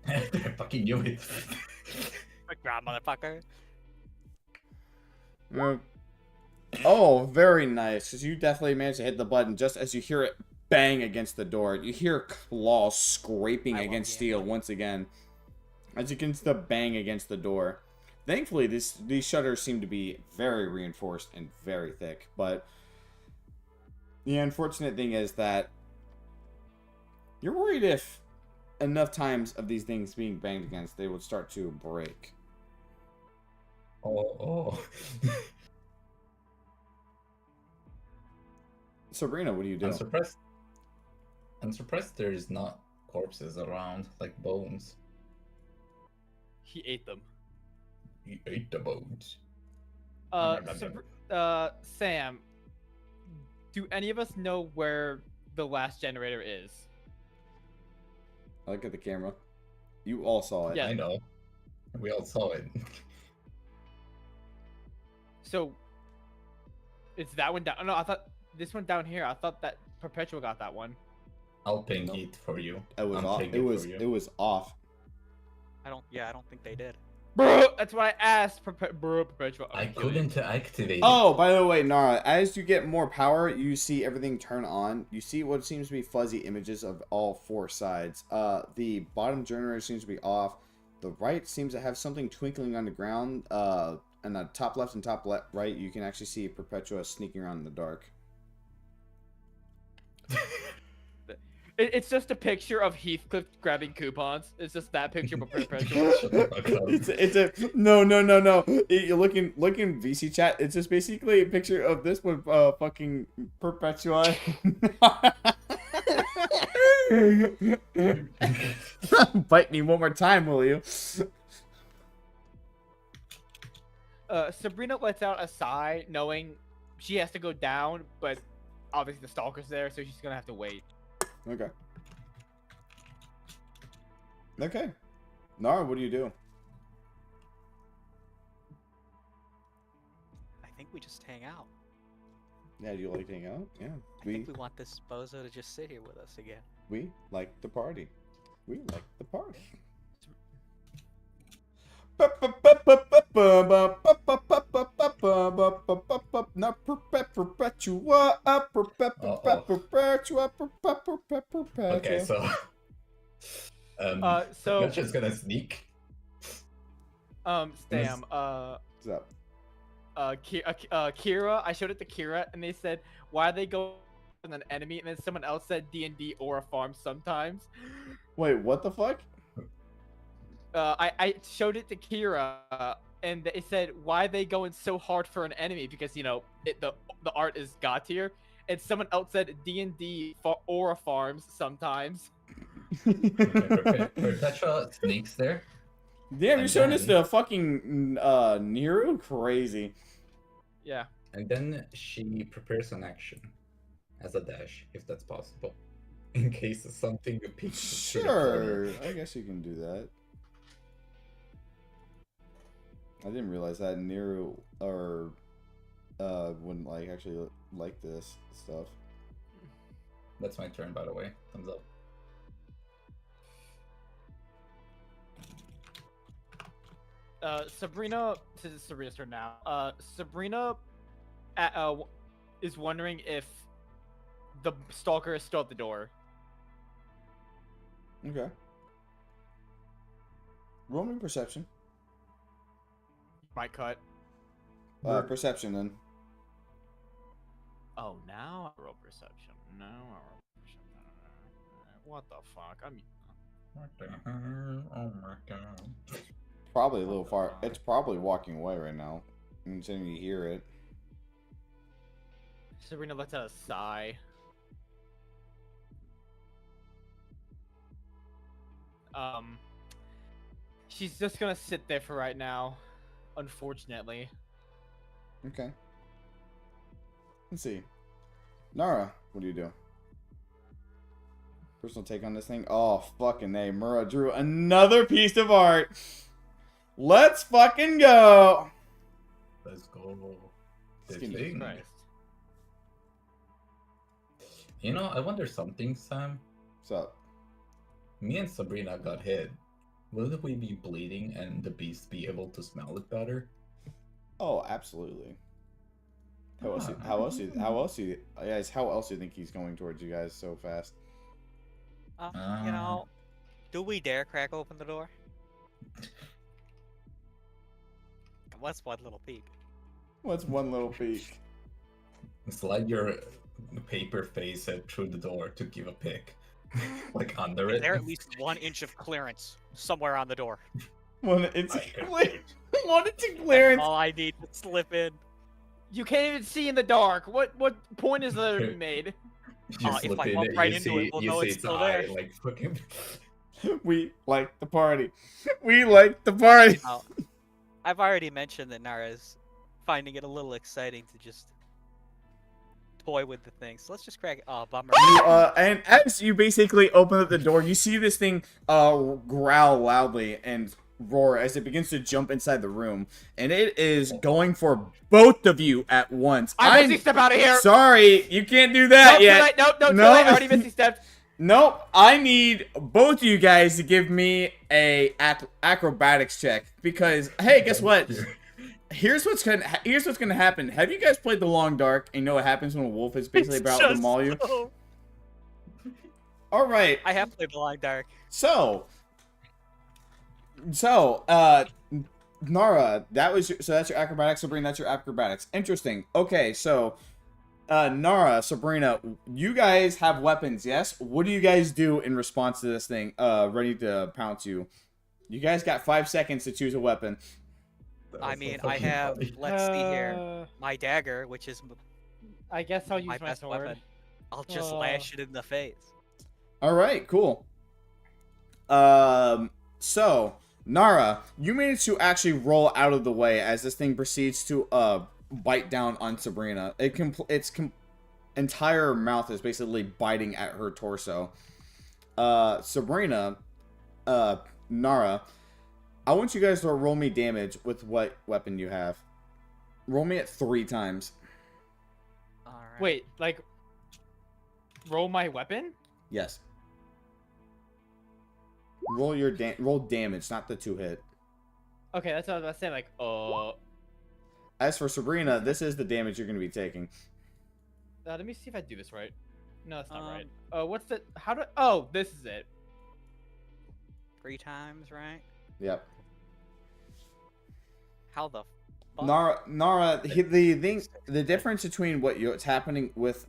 I fucking knew it. Good job, motherfucker. Oh, very nice. Because you definitely managed to hit the button just as you hear it bang against the door. You hear claws scraping against steel once again. As you can see the bang against the door. Thankfully, these shutters seem to be very reinforced and very thick. But the unfortunate thing is that you're worried if enough times of these things being banged against, they would start to break. Oh. Sabrina, what do you do? I'm surprised there's not corpses around, like bones. He ate them. He ate the bones. Sam, do any of us know where the last generator is? I look at the camera. You all saw it. Yeah. I know. We all saw it. So, it's that one down. Oh, no, I thought this one down here. I thought that Perpetual got that one. I'll ping it for you. It was I'll off. ping It was for you. it was off. I don't think they did. Bro, that's what I asked. Perpetual. I couldn't activate Oh, by the way, Nara, as you get more power, you see everything turn on. You see what seems to be fuzzy images of all four sides. The bottom generator seems to be off. The right seems to have something twinkling on the ground. And the top left and top right, you can actually see Perpetua sneaking around in the dark. It's just a picture of Heathcliff grabbing coupons. It's just that picture of Perpetual. it's a no. You're looking VC chat. It's just basically a picture of this one, fucking Perpetua. Bite me one more time, will you? Sabrina lets out a sigh, knowing she has to go down, but obviously the stalker's there, so she's gonna have to wait. Okay. Okay. Nara, what do you do? I think we just hang out. Yeah, do you like to hang out? Yeah. I think we want this bozo to just sit here with us again. We like the party. We like the party. Not Perpetua. Okay, so so just gonna sneak. Sam, what's up? Kira, I showed it to Kira, and they said, why are they going on an enemy? And then someone else said D&D or a farm sometimes. Wait, what the fuck? I showed it to Kira, and they said, why are they going so hard for an enemy? Because, you know, the art is god tier. And someone else said D&D or farms sometimes. Perpetua sneaks there. Damn, you're showing this to fucking Nero? Crazy. Yeah. And then she prepares an action as a dash, if that's possible. In case of something peeks. Sure, I guess you can do that. I didn't realize that Nero or wouldn't actually like this stuff. That's my turn, by the way. Thumbs up. Sabrina, this is Sabrina's turn now. Sabrina is wondering if the stalker is still at the door. Okay. Roll me perception. Might cut. Perception then. Oh, now I roll perception. No, I roll perception. What the fuck? What the hell? Oh my god. Probably a little far. It's probably walking away right now. Until you hear it. Sabrina lets out a sigh. She's just gonna sit there for right now, unfortunately. Okay. Let's see. Nara, what do you do? Personal take on this thing? Oh, fucking A. Mura drew another piece of art. Let's fucking go. Let's go. Jesus Christ. You know, I wonder something, Sam. What's up? Me and Sabrina got hit. Will we be bleeding and the beast be able to smell it better? Oh, absolutely. How else do you think he's going towards you guys so fast? You know, do we dare crack open the door? What's one little peek? What's one little peek? Slide your paper face head through the door to give a pick. Like under Is it. there at least 1 inch of clearance somewhere on the door? One inch clearance. 1 inch That's clearance. all I need to slip in. You can't even see in the dark. What point is there to be made? You If slip I in bump it, right you into see, it, we'll you know see it's its still eye, there. like fucking. We like the party. We like the party. Now, I've already mentioned that Nara's finding it a little exciting to just toy with the thing. So let's just crack it. Oh, bummer. And as you basically open up the door, you see this thing growl loudly and roar as it begins to jump inside the room, and it is going for both of you at once. I Misty step out of here. Sorry, you can't do that Nope, yet. too late. Nope, No. too late. I already Misty stepped. Nope. I need both of you guys to give me a acrobatics check because hey, guess what? Here's what's gonna happen. Have you guys played The Long Dark and know what happens when a wolf is basically about to maul you? All right. I have played The Long Dark. So, Nara, that's your acrobatics. Sabrina, that's your acrobatics. Interesting. Okay, so, Nara, Sabrina, you guys have weapons, yes? What do you guys do in response to this thing, ready to pounce you? You guys got 5 seconds to choose a weapon. I mean, I have, let's see here, my dagger, which is I guess I'll use my my best sword. weapon. I'll just lash it in the face. All right, cool. So Nara, you managed to actually roll out of the way as this thing proceeds to bite down on Sabrina. Its entire mouth is basically biting at her torso. Sabrina, Nara, I want you guys to roll me damage with what weapon you have. Roll me it 3 times. All right. Wait, like, roll my weapon? Yes. Roll your roll damage, not the 2-hit. Okay, that's what I was about to say. Like, As for Sabrina, this is the damage you're going to be taking. let me see if I do this right. No, that's not right. What's the? How do? Oh, this is it. 3 times, right? Yep. How the fuck? Nara, the difference between what's happening with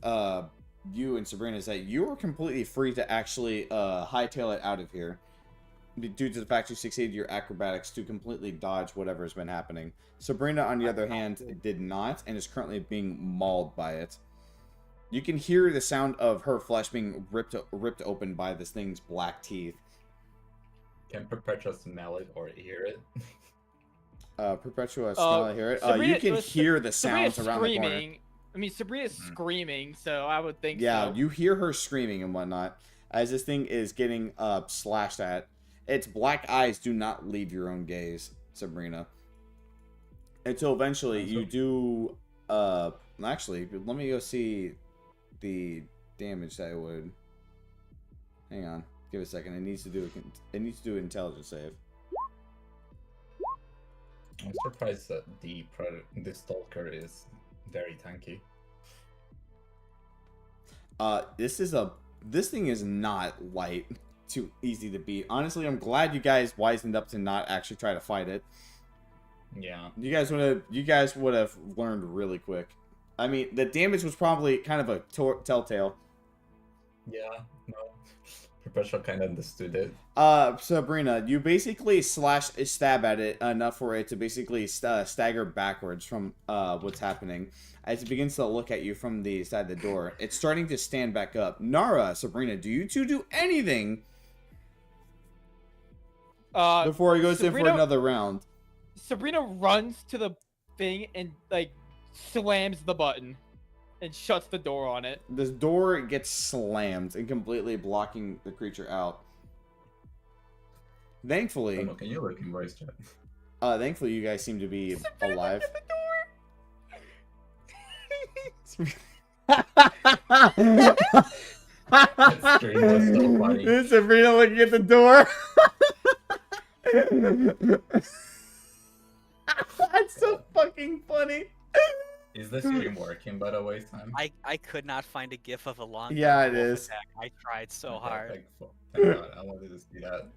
you and Sabrina is that you are completely free to actually hightail it out of here, due to the fact you succeeded your acrobatics to completely dodge whatever has been happening. Sabrina, on the other hand, did not and is currently being mauled by it. You can hear the sound of her flesh being ripped open by this thing's black teeth. Can Perpetua smell it or hear it? Perpetua, smell it, hear it. You can hear the sounds around the corner. I mean, Sabrina's screaming, so I would think so. Yeah, you hear her screaming and whatnot as this thing is getting slashed at. Its black eyes do not leave your own gaze, Sabrina. Until eventually you do... actually, let me go see the damage that it would... Hang on. Give it a second. It needs to do an intelligence save. I'm surprised that the Stalker is very tanky. This thing is not light, too easy to beat. Honestly, I'm glad you guys wisened up to not actually try to fight it. Yeah. You guys would have learned really quick. I mean, the damage was probably kind of a telltale. Yeah, no. Perpetua kind of understood it. Sabrina, you basically stab at it enough for it to basically stagger backwards from what's happening. As it begins to look at you from the side of the door, it's starting to stand back up. Nara, Sabrina, do you two do anything before he goes in for another round? Sabrina runs to the thing and like slams the button and shuts the door on it. This door gets slammed and completely blocking the creature out. Thankfully, can you look in voice chat? Thankfully, you guys seem to be alive. That stream was so funny. Sabrina looking at the door. That's so fucking funny. Is the stream working, by the way, Sam? I could not find a gif of a long. Yeah, dark it wolf is. attack. I tried so Okay, hard. Thank God, I wanted to see that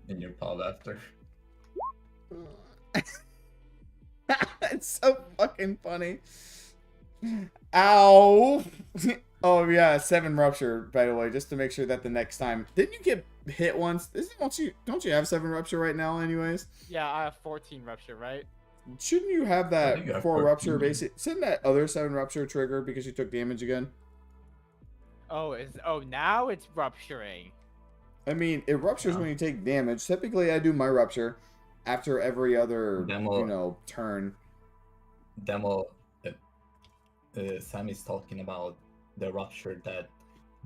in your pod after. It's so fucking funny. Ow. Oh yeah, 7 rupture. By the way, just to make sure that the next time, didn't you get hit once? Don't you have 7 rupture right now, anyways? Yeah, I have 14 rupture, right? Shouldn't you have I think you that have 4 rupture 14. basic? Shouldn't that other 7 rupture trigger because you took damage again? Oh, now it's rupturing. I mean, it ruptures when you take damage. Typically, I do my rupture after every other, turn. Demo. Sammy's talking about the rupture that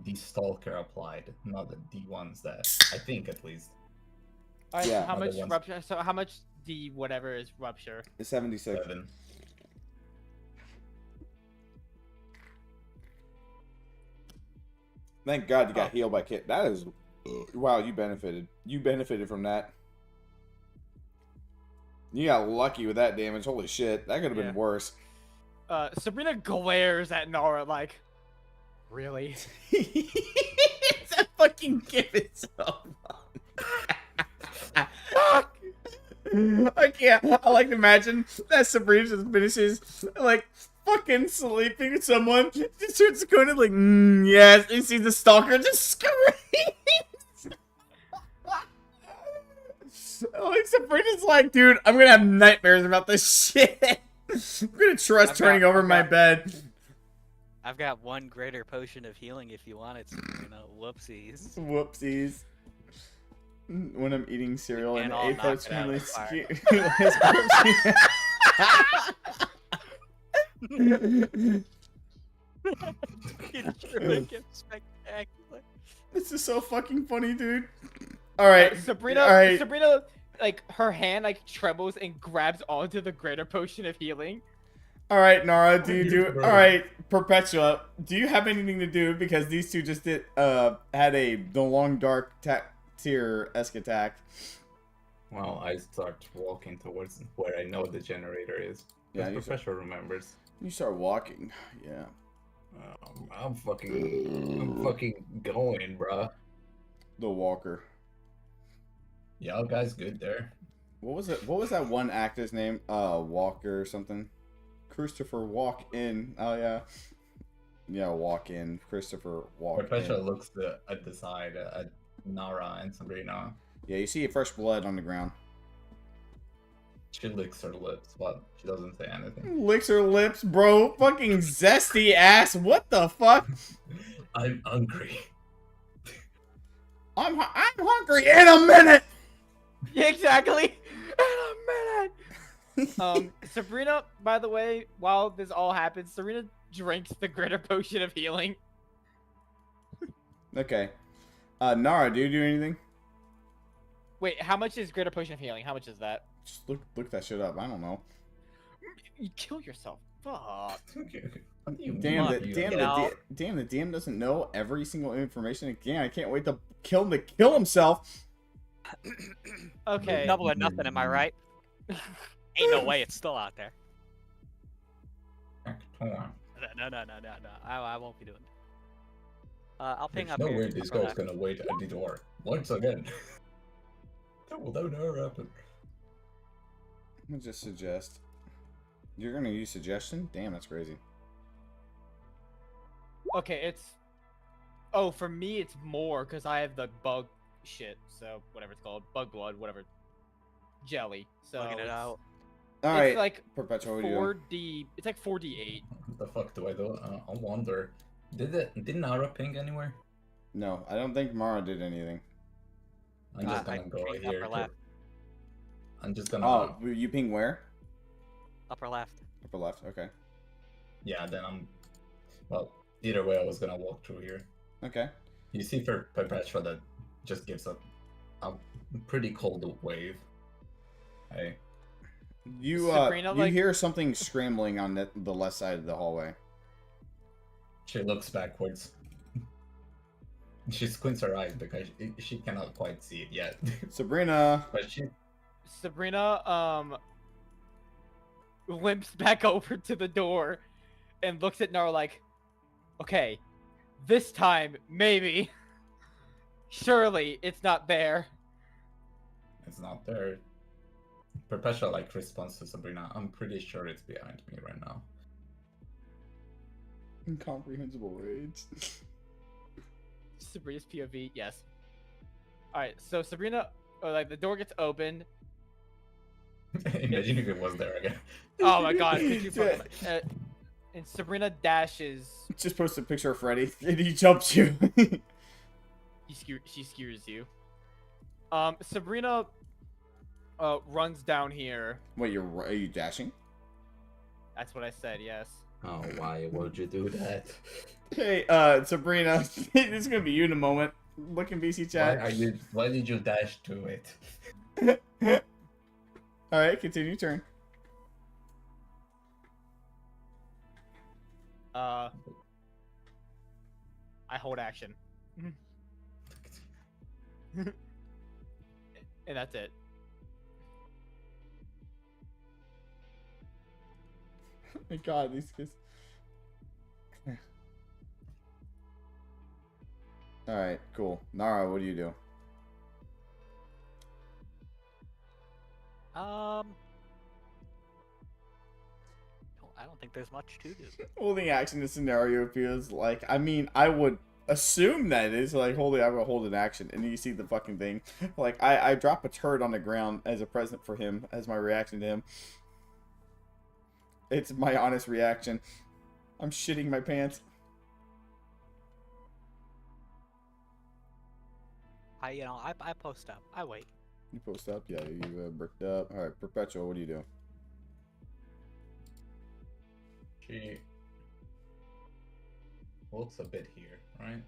the Stalker applied, not the ones that I think at least. Alright, Yeah. how Other much ones. rupture? So how much D whatever is rupture? It's 76. 7. Thank God you got healed by Kit. That is, wow, you benefited. You benefited from that. You got lucky with that damage. Holy shit, that could have been worse. Sabrina glares at Nara like, really? That fucking give it so Fuck! I can't. I like to imagine that Sabrina just finishes like fucking sleeping with someone. Just turns to Conan like, yes, and sees the stalker just screams. Like Sabrina's like, dude, I'm gonna have nightmares about this shit. I'm gonna trust turning over my bed. I've got 1 greater potion of healing if you want it. Whoopsies. Whoopsies. When I'm eating cereal and all the knock A-Folks it out of family Spectacular. This is so fucking funny, dude. All right, Sabrina. All right. Sabrina, like her hand like trembles and grabs onto the greater potion of healing. All right, Nara, all right, Perpetua, do you have anything to do because these two just did had the long dark tier-esque attack? Well, I start walking towards where I know the generator is. Yeah, Yeah, Professor remembers. You start walking, yeah. I'm fucking going, bruh. The walker. Y'all guys good there? What was it? What was that one actor's name? Walker or something. Christopher Walk In. Oh yeah. Yeah, Walk In. Christopher Walk Perpetua In. looks at the side at Nara and Sabrina. Yeah, you see fresh blood on the ground. She licks her lips, but she doesn't say anything. Licks her lips, bro. Fucking zesty ass. What the fuck? I'm hungry. I'm hungry in a minute. Exactly. In a minute. Sabrina, by the way, while this all happens, Sabrina drinks the greater potion of healing. Okay. Nara, do you do anything? Wait, how much is greater potion of healing? How much is that? Just look that shit up. I don't know. You kill yourself. Fuck. Damn, the DM doesn't know every single information. Again, I can't wait to kill him himself. Okay. Double or nothing, am I right? Ain't no way it's still out there. No. I won't be doing it. I'll ping There's up no here. way this guy's gonna wait at the door. Once again. That will never happen. Let me just suggest. You're gonna use suggestion? Damn, that's crazy. Okay, it's... Oh, for me, it's more, because I have the bug shit, so whatever it's called. Bug blood, whatever. Jelly, so... Plugging it out. Alright, it's like Perpetua, what are you doing? 4D... It's like 4D8. What the fuck do I do? I wonder. Did Nara ping anywhere? No, I don't think Mara did anything. I'm just gonna go pinged here. upper left. I'm just gonna. Oh, you ping where? Upper left. Upper left, okay. Yeah, then I'm. Well, either way, I was gonna walk through here. Okay. You see, for Perpetua, that just gives a pretty cold wave. Hey. You Sabrina, you like- hear something scrambling on the left side of the hallway. She looks backwards. She squints her eyes because she cannot quite see it yet. Sabrina. But she. Sabrina, limps back over to the door and looks at Nara like, okay, this time, maybe. Surely it's not there. It's not there. Perpetua like responds to Sabrina. I'm pretty sure it's behind me right now. Incomprehensible rage. Sabrina's POV, yes. Alright, so Sabrina, like, the door gets opened. Imagine if it was there again. Oh my god, could you fucking... and Sabrina dashes... Just post a picture of Freddy, and he jumps you. She skewers you. Sabrina runs down here. Wait, are you dashing? That's what I said, yes. Oh, why would you do that? Hey, Sabrina, this is gonna be you in a moment. Look in VC chat. Why did you dash to it? Alright, continue turn. I hold action. And that's it. Oh my god, these kids. Alright, cool. Nara, what do you do? I don't think there's much to do. Holding action in this scenario feels like, I mean, I would assume that it's like, holy, I will hold an action, and you see the fucking thing. Like, I drop a turd on the ground as a present for him, as my reaction to him. It's my honest reaction. I'm shitting my pants. I post up. I wait. You post up? Yeah, you bricked up. Alright, Perpetual, what do you do? She walks a bit here, right?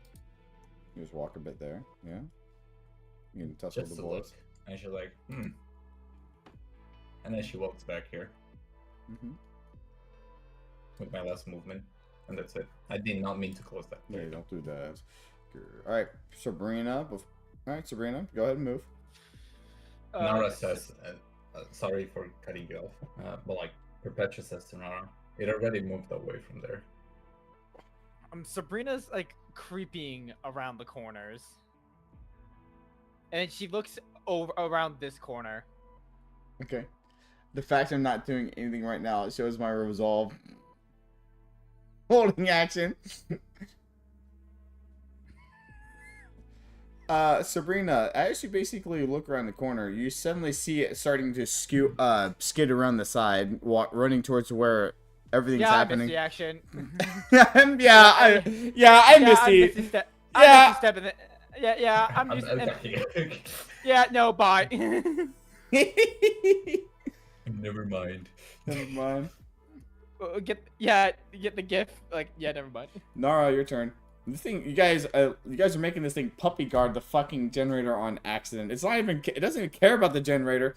You just walk a bit there, yeah? You can tussle Just the to look. boys. And she's like, And then she walks back here. With my last movement. And that's it. I did not mean to close that. Yeah, don't do that. Alright, Sabrina. Alright, Sabrina, go ahead and move. Nara says, sorry for cutting you off, but like, Perpetua says to Nara, it already moved away from there. Sabrina's like creeping around the corners, and she looks over around this corner. Okay. The fact I'm not doing anything right now, it shows my resolve. Holding action. Sabrina, as you basically look around the corner, you suddenly see it starting to skid around the side, running towards where everything's happening. I missed the action. I missed it. I'm just. Yeah, no, bye. Never mind. Never mind. Get the gif. Like, yeah, never mind. Nara, your turn. This thing, you guys are making this thing puppy guard the fucking generator on accident. It's not even. It doesn't even care about the generator.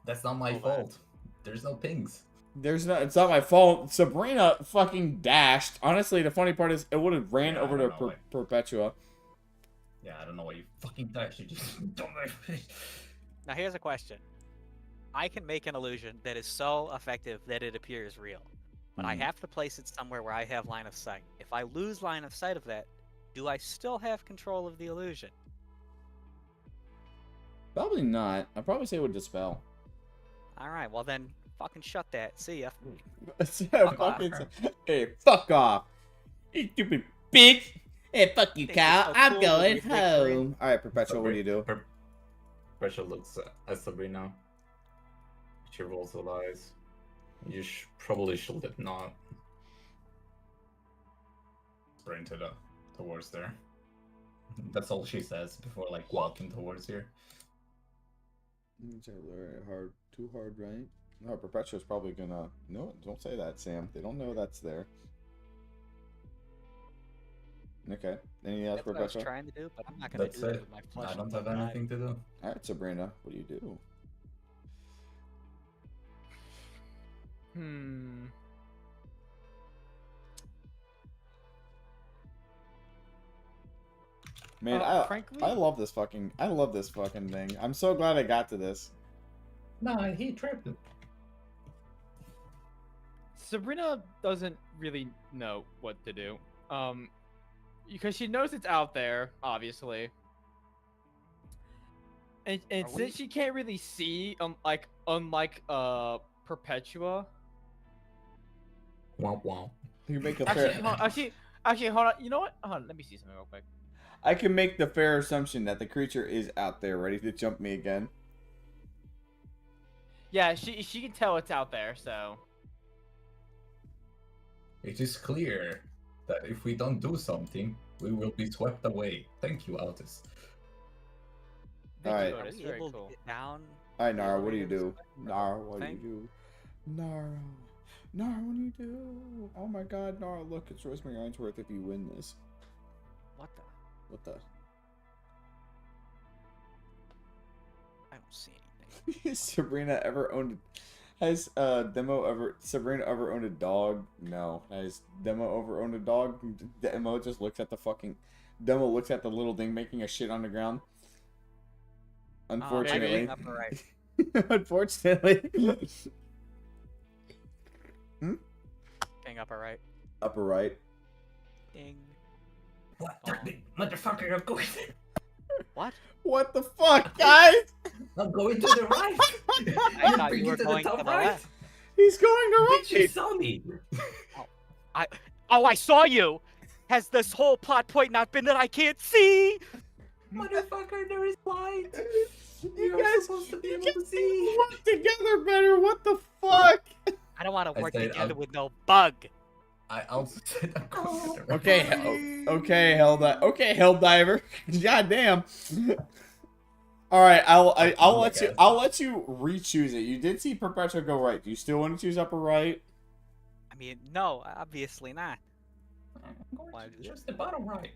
That's not my fault. There's no pings. It's not my fault. Sabrina fucking dashed. Honestly, the funny part is it would have ran over to Perpetua. Yeah, I don't know why you fucking dashed. You just don't. Now here's a question. I can make an illusion that is so effective that it appears real. But I have to place it somewhere where I have line of sight. If I lose line of sight of that, do I still have control of the illusion? Probably not. I'd probably say it would dispel. Alright, well then, fucking shut that. See ya. Hey, fuck off. You stupid bitch. Hey, fuck you, Kyle. I'm going home. Alright, Perpetual, what do you do? Perpetual looks at Sabrina. She rolls her eyes. You probably should have not sprinted towards there. That's all she says before like walking towards here. Hard, too hard, right? No, Perpetua's probably gonna. No, don't say that, Sam. They don't know that's there. Okay. Anything else, That's what I was Perpetua? trying to do, but I'm not gonna do it with my flesh. I don't have anything to do. All right, Sabrina, what do you do? Man, frankly, I love this fucking thing. I'm so glad I got to this. Nah, he trapped it. Sabrina doesn't really know what to do. Because she knows it's out there, obviously. And since she can't really see, unlike Perpetua. Wow. You can make a Actually, fair. hold on. You know what? Hold on. Let me see something real quick. I can make the fair assumption that the creature is out there, ready to jump me again. Yeah, she can tell it's out there. So. It is clear that if we don't do something, we will be swept away. Thank you, Altus. All right. Are we able to get down? All right, Nara, what do you do? Nara, what do you do? Nara, what do you do? Oh my God, Nara, look, it's Rosemary Ainsworth if you win this. What the? What the? I don't see anything. Sabrina ever owned? Has Sabrina ever owned a dog? No. Has Demo ever owned a dog? Demo just looks at the little thing making a shit on the ground. Unfortunately. Upper right. Unfortunately. King upper right. Upper right. Ding. What? Motherfucker, I'm going. What? What the fuck, guys? I'm going to the right. I thought you were going to the left. He's going to right. Bitch, you saw me. I saw you. Has this whole plot point not been that I can't see? Motherfucker, there is light. You are guys supposed to be able to see. work together better. What the fuck? I don't want to I work said, together with no bug. I also said I'm going to the right. Okay, Helldiver. God damn. All right, I'll let you re-choose it. You did see Perpetua go right. Do you still want to choose upper right? I mean, no, obviously not. I'm going to choose the bottom right.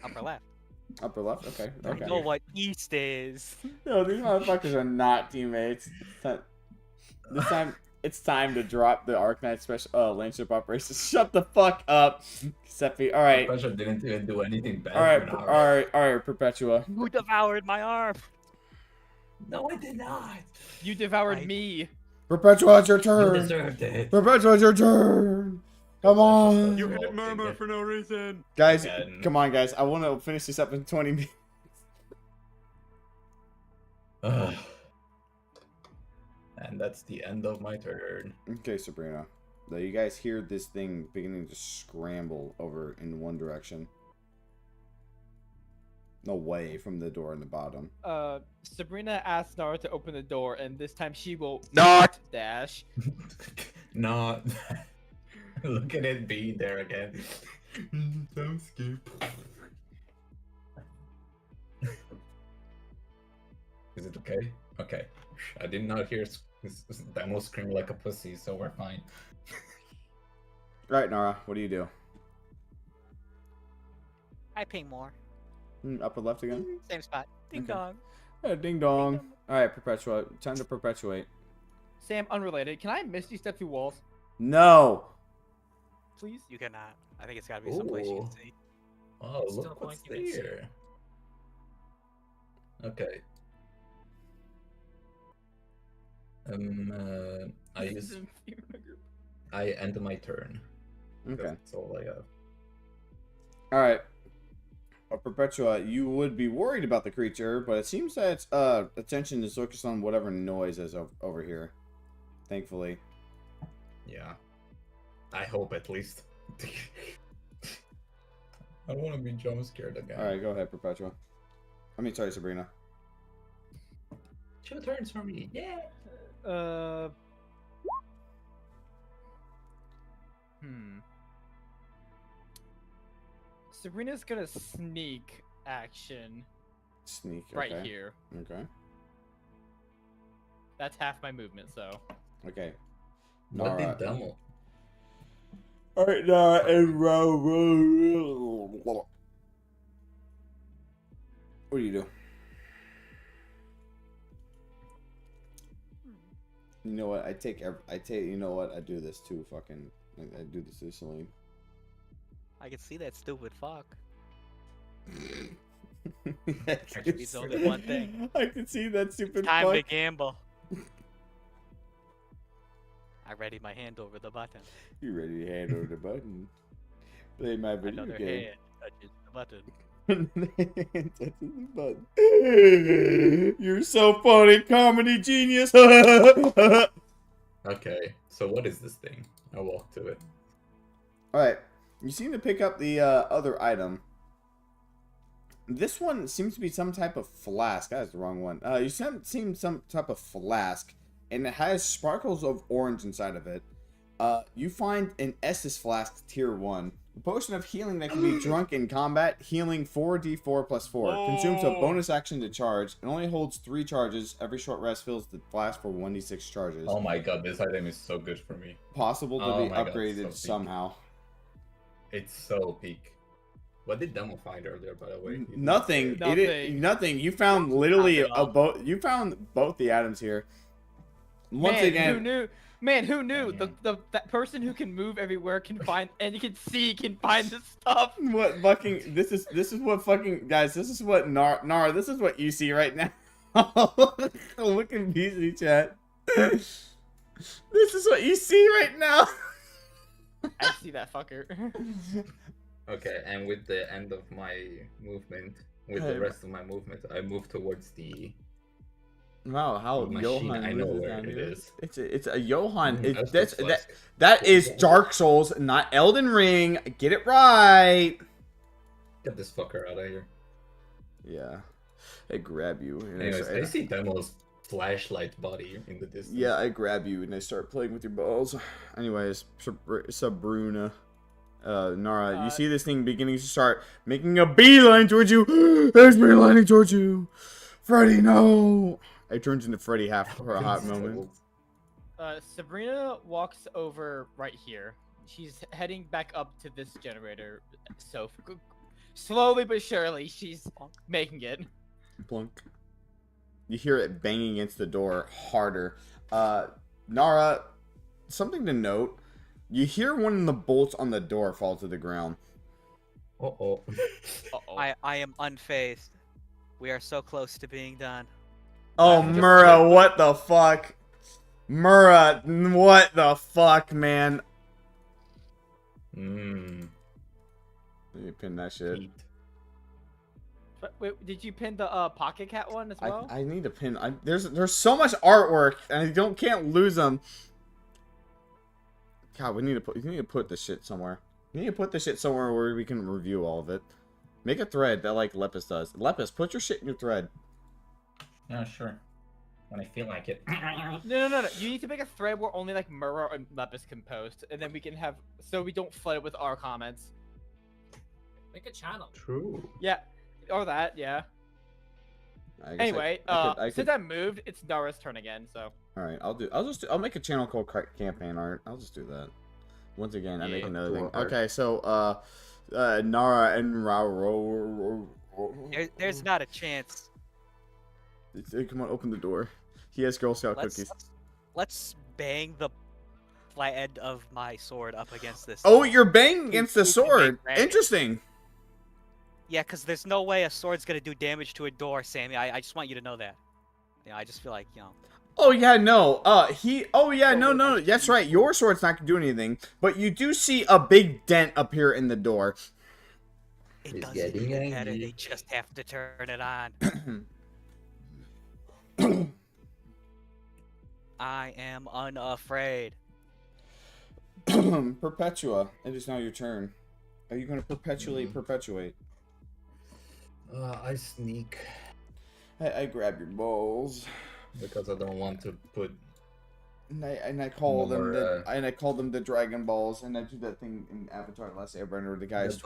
Upper left. Upper left. Okay. You know what east is. No, these motherfuckers are not teammates. This time, it's time to drop the Arknight special Landship operations. Shut the fuck up, Seppi. All right. Perpetua didn't even do anything bad. All right, Perpetua. Who devoured my arm? No, I did not. You devoured me. Perpetua, it's your turn. You deserved it. Perpetua, it's your turn. Come on. You hit Murmur for no reason. Guys, come on, guys. I want to finish this up in 20 minutes. And that's the end of my turn. Okay, Sabrina. Now you guys hear this thing beginning to scramble over in one direction. Away from the door in the bottom. Sabrina asks Nara to open the door, and this time she will not dash. Not. Look at it being there again. Don't skip. Is it okay? Okay. I did not hear Demo scream like a pussy, so we're fine. Right, Nara, what do you do? I ping more. Upper left again? Same spot. Ding Okay. dong. Yeah, ding dong. Alright, perpetuate. Time to perpetuate. Sam, unrelated. Can I Misty step through walls? No! Please? You cannot. I think it's gotta be someplace you can see. Oh, Still look what's point you can see. there. Okay. I end my turn. Okay. That's all I have. Alright. Perpetua, you would be worried about the creature, but it seems that its attention is focused on whatever noise is over here. Thankfully. Yeah. I hope at least. I don't want to be jump scared again. Alright, go ahead, Perpetua. I mean, sorry, Sabrina. 2 turns for me. Yeah. Sabrina's gonna sneak action Sneak. right okay. here. Okay. That's half my movement, so. Okay. What Nara. did Demo? Alright, Nara and what do you do? You know what? You know what? I do this too. Fucking. I do this to Celine. I can see that stupid fuck. Actually, It's only one thing. I can see that stupid Time fuck. to gamble. I ready my hand over the button. You ready to hand over the button? Play my video Another game. hand touches the button. Touches the button. You're so funny, comedy genius. Okay, so what is this thing? I walk to it. All right, you seem to pick up the other item. This one seems to be some type of flask. That's the wrong one. You seem some type of flask, and it has sparkles of orange inside of it. You find an Estus flask tier 1. A potion of healing that can be drunk in combat, healing 4d4 plus 4. Consumes a bonus action to charge. It only holds 3 charges. Every short rest fills the flask for 1d6 charges. Oh my god, this item is so good for me. Possible to Oh be my God, upgraded so somehow. It's so peak. What did Demo find earlier, by the way? Nothing. Nothing. Nothing. You found literally Not at all. both. You found both the items here. Once Man, again, who knew? Man, who knew? That person who can move everywhere can find, and you can see, can find the stuff. what fucking? This is what fucking guys. This is what Nara. This is what you see right now. Look in BC chat. This is what you see right now. I see that fucker. Okay, and with the end of my movement, with Hey, the rest of my movement, I move towards the Wow, how machine. Johan I know whizzes where down it here. is. It's a Johan. Estus That flask. that is Dark Souls, not Elden Ring. Get it right. Get this fucker out of here. Yeah, I grab you. And Anyways, start- I see Demo's flashlight body in the distance. Yeah, I grab you and I start playing with your balls. Anyways, Sabrina, Nara, you see this thing beginning to start making a beeline towards you. It's beelining towards you. Freddy, no! It turns into Freddy half for a hot moment. Sabrina walks over right here. She's heading back up to this generator. So slowly but surely, she's making it. Plunk. You hear it banging against the door harder. Nara, something to note. You hear one of the bolts on the door fall to the ground. Uh-oh. I am unfazed. We are so close to being done. Oh, Murrah, what the fuck? Murrah, what the fuck, man? Mmm. Let me pin that shit. But wait, did you pin the Pocket Cat one as well? I need to pin. There's so much artwork, and I can't lose them. God, we need to put this shit somewhere. We need to put this shit somewhere where we can review all of it. Make a thread that like Lepus does. Lepus, put your shit in your thread. Yeah, sure. When I feel like it. No. You need to make a thread where only like Murrah and Lepus can post, and then we can have so we don't flood it with our comments. Make a channel. True. Yeah, or that. Yeah. I guess Anyway, I could- since I moved, it's Nara's turn again. So. All right, I'll make a channel called Campaign Art. I'll just do that. Once again, I make another thing. Okay, so Nara and Rauro. There's not a chance. Come on, open the door. He has Girl Scout cookies. Let's bang the flat end of my sword up against this. Oh, you're banging against the Who can sword. make damage. Interesting. Yeah, because there's no way a sword's gonna do damage to a door, Sammy. I just want you to know that. Yeah, I just feel like, you know. Oh yeah, no. Oh yeah, no. That's right. Your sword's not gonna do anything, but you do see a big dent appear in the door. It doesn't even matter. They just have to turn it on. I am unafraid. Perpetua, it is now your turn. Are you going to perpetuate? I sneak. I grab your balls. Because I don't want to put. And I call them the Dragon Balls, and I do that thing in Avatar: Last Airbender where the guy's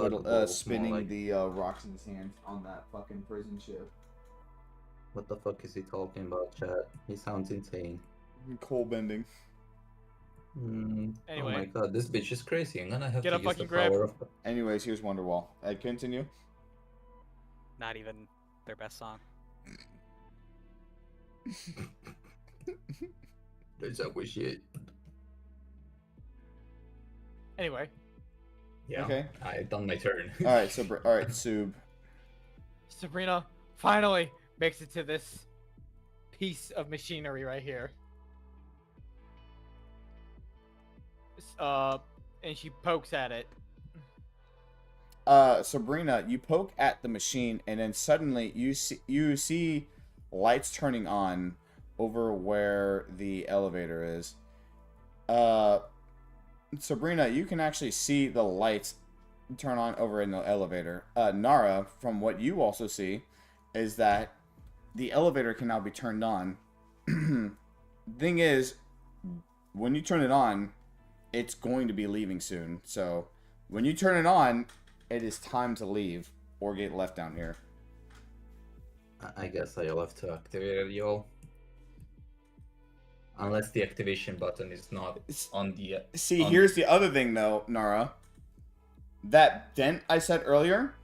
spinning like... the rocks in his hand on that fucking prison ship. What the fuck is he talking about, chat? He sounds insane. Coal bending. Anyway. Oh my god, this bitch is crazy. I'm gonna have Get to a use fucking the grip. power of. Anyways, here's Wonderwall. I continue. Not even their best song. There's that wish shit. Anyway. Yeah. Okay. I've done my turn. All right, Sub. Sabrina finally makes it to this piece of machinery right here. And she pokes at it. Sabrina, you poke at the machine, and then suddenly you see lights turning on over where the elevator is. Sabrina, you can actually see the lights turn on over in the elevator. Nara, from what you also see, is that the elevator can now be turned on. Thing is, when you turn it on, it's going to be leaving soon. So, when you turn it on, it is time to leave or get left down here. I guess I'll have to activate it, all. Unless the activation button is not on the... See, here's the other thing, though, Nara. That dent I said earlier,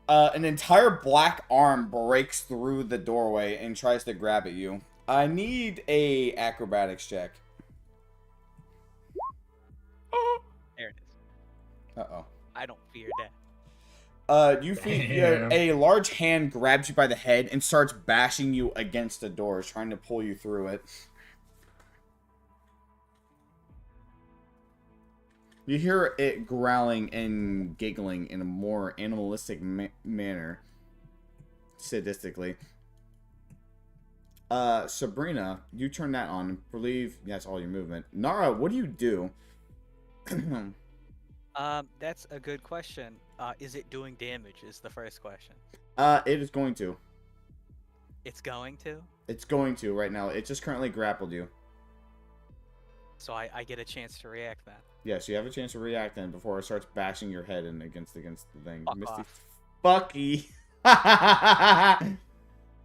an entire black arm breaks through the doorway and tries to grab at you. I need a acrobatics check. There it is. Uh-oh. I don't fear death. You feel a large hand grabs you by the head and starts bashing you against the door, trying to pull you through it. You hear it growling and giggling in a more animalistic manner, sadistically. Sabrina, you turn that on. I believe that's all your movement. Nara, what do you do? That's a good question. Is it doing damage? Is the first question. It is going to. It's going to. It's going to right now. It just currently grappled you. So I get a chance to react then. Yes, you have a chance to react then before it starts bashing your head in against the thing. Fuck Misty, off. fucky.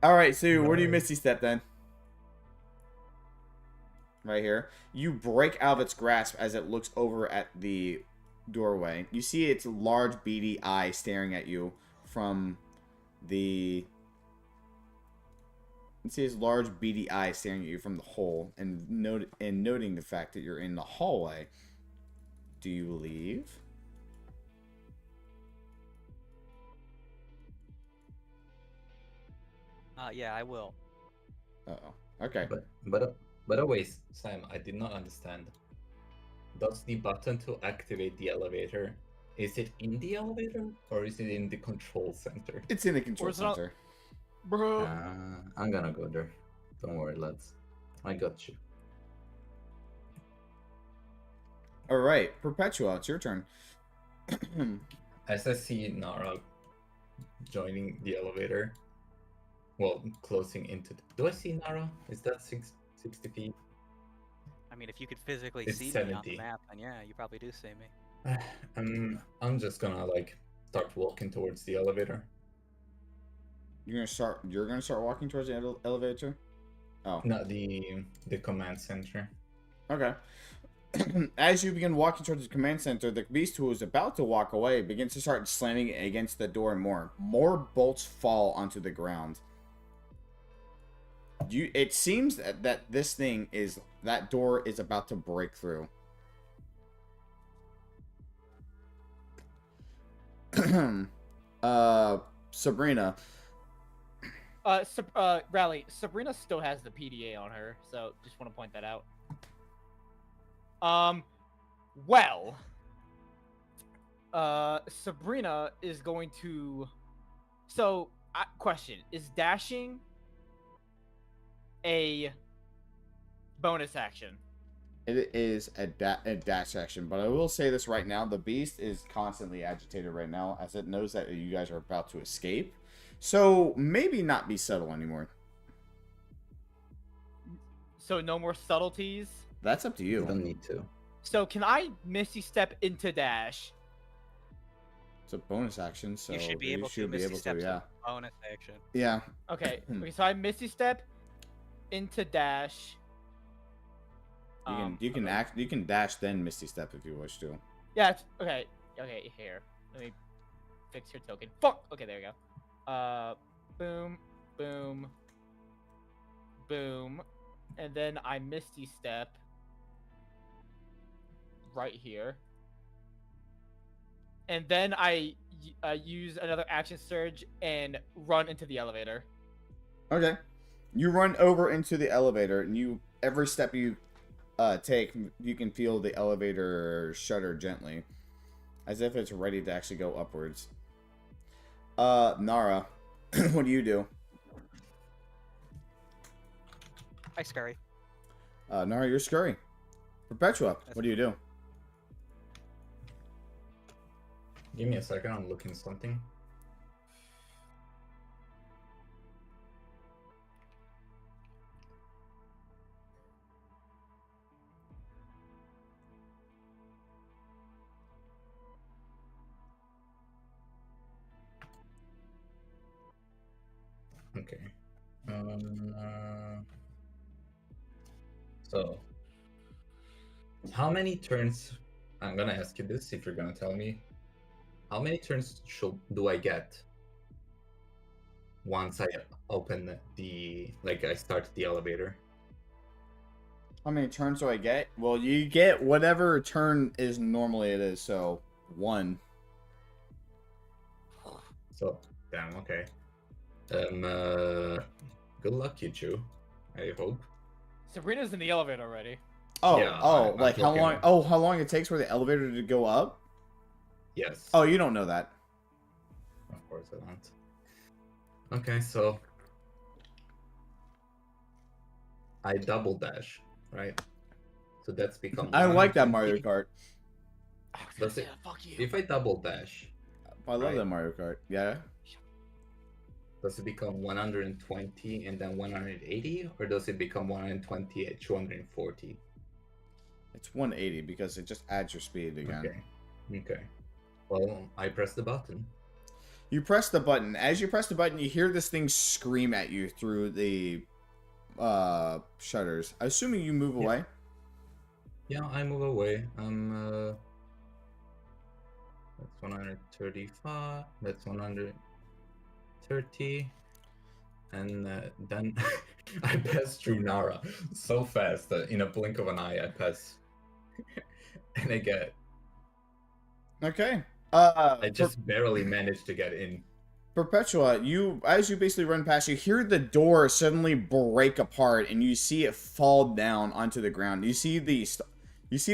All right, so where do you Misty step then? Right here. You break out of its grasp as it looks over at the doorway. You see its large beady eye staring at you from the... You see his large beady eye staring at you from the hole and noting the fact that you're in the hallway. Do you leave? Yeah, I will. Uh-oh. Okay. But wait, Sam, I did not understand. Does the button to activate the elevator, is it in the elevator or is it in the control center? It's in the control center. Bro. I'm gonna go there. Don't worry, lads. I got you. Alright, Perpetua, it's your turn. As I see Nara joining the elevator, well, closing into... Do I see Nara? Is that 60 feet? I mean, if you could physically It's see 70. me on the map, then yeah, you probably do see me. I'm just gonna, like, start walking towards the elevator. You're gonna start walking towards the elevator? Oh. No, the command center. Okay. As you begin walking towards the command center, the beast who is about to walk away begins to start slamming against the door and more. More bolts fall onto the ground. It seems that this thing is... That door is about to break through. Sabrina. Rally, Sabrina still has the PDA on her, so just want to point that out. Well, Sabrina is going to... So, question, is dashing a bonus action? It is a dash action, but I will say this right now. The beast is constantly agitated right now as it knows that you guys are about to escape. So, maybe not be subtle anymore. So, no more subtleties? That's up to you. You don't need to. So, can I Misty Step into dash? It's a bonus action, so You should be able to. Misty Step's a bonus action. Yeah. Okay, so I Misty Step into dash. You can dash then Misty Step if you wish to. Yeah, okay. Okay, here. Let me fix your token. Fuck! Okay, there we go. Boom, boom, boom. And then I Misty Step right here. And then I use another action surge and run into the elevator. Okay. You run over into the elevator, and every step you take, you can feel the elevator shudder gently, as if it's ready to actually go upwards. Nara, what do you do? I scurry. Nara, you're scurry. Perpetua, what do you do? Give me a second, I'm looking something. Okay. So, how many turns? I'm gonna ask you this if you're gonna tell me. How many turns do I get once I open I start the elevator? How many turns do I get? Well, you get whatever turn is normally it is, so 1. So, damn, okay. Good luck, you two. I hope. Sabrina's in the elevator already. Oh, Yeah, like how long? Oh, how long it takes for the elevator to go up? Yes. Oh, you don't know that. Of course I don't. Okay, so I double dash, right? So that's become. I like that 120. Mario Kart. Does it, if I double dash, I love that Mario Kart. Yeah. does it become 120 and then 180, or does it become 120 at 240? It's 180 because it just adds your speed again. Okay. Well, I press the button. You press the button. As you press the button, you hear this thing scream at you through the shutters. Assuming you move away. Yeah, I move away. That's 135. That's 130. And then I pass through Nara so fast that in a blink of an eye I pass. And I get. Okay. I just barely managed to get in. Perpetua, as you basically run past, you hear the door suddenly break apart, and you see it fall down onto the ground. You see the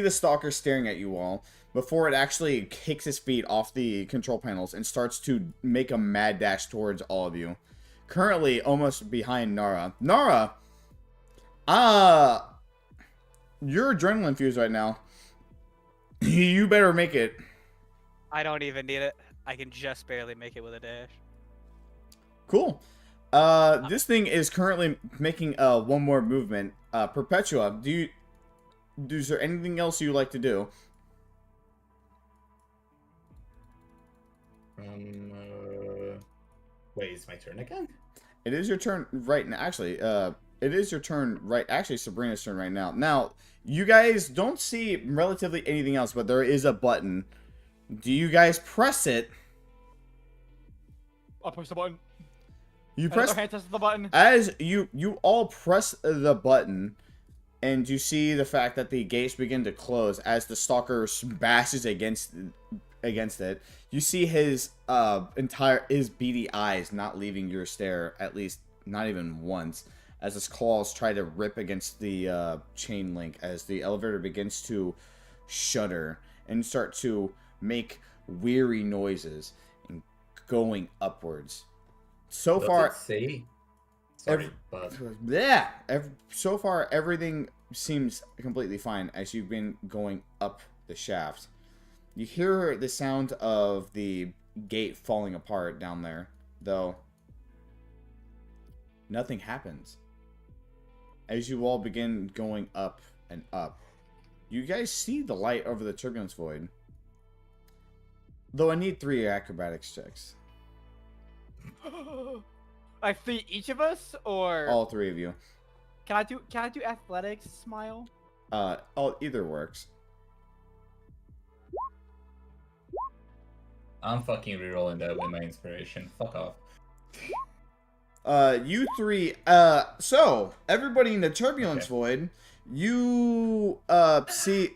stalker staring at you all before it actually kicks its feet off the control panels and starts to make a mad dash towards all of you. Currently, almost behind Nara. Nara, you're adrenaline fused right now. You better make it. I don't even need it. I can just barely make it with a dash. Cool. This thing is currently making one more movement. Perpetua, is there anything else you like to do? Wait, it's my turn again? It is your turn right now. Actually, it is your turn right. Actually, Sabrina's turn right now. Now, you guys don't see relatively anything else, but there is a button. Do you guys press it? I'll push the button. You press the button. As you all press the button, and you see the fact that the gates begin to close as the stalker bashes against it. You see his beady eyes not leaving your stare, at least not even once, as his claws try to rip against the chain link as the elevator begins to shudder and start to make weary noises and going upwards. So Does far, it say? Sorry, but so far everything seems completely fine as you've been going up the shaft. You hear the sound of the gate falling apart down there, though nothing happens. As you all begin going up and up, you guys see the light over the turbulence void. Though I need 3 acrobatics checks. I see each of us, or All 3 of you. Can I do athletics? Smile. Either works. I'm fucking rerolling that with my inspiration. Fuck off. You 3. So everybody in the turbulence void, you see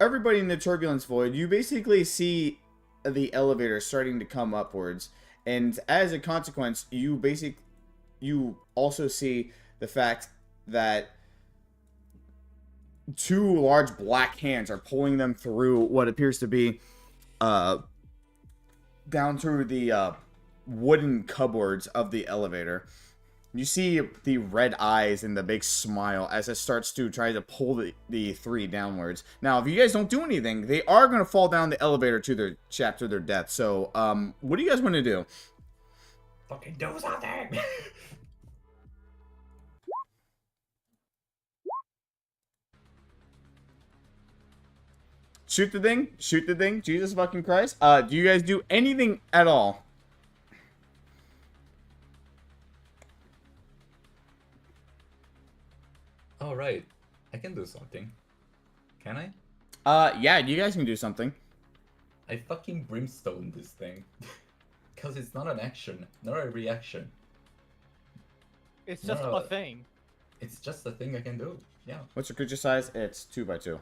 everybody in the turbulence void. You basically see the elevator starting to come upwards, and as a consequence, you also see the fact that 2 large black hands are pulling them through what appears to be down through the wooden cupboards of the elevator. You see the red eyes and the big smile as it starts to try to pull the three downwards. Now, if you guys don't do anything, they are going to fall down the elevator to their shaft to their death. So, what do you guys want to do? Fucking do something! Shoot the thing? Shoot the thing? Jesus fucking Christ. Do you guys do anything at all? All right, I can do something. Can I? Yeah, you guys can do something. I fucking brimstone this thing. Because it's not an action, not a reaction. It's just No, a thing. It's just a thing I can do. Yeah. What's your creature size? It's 2x2.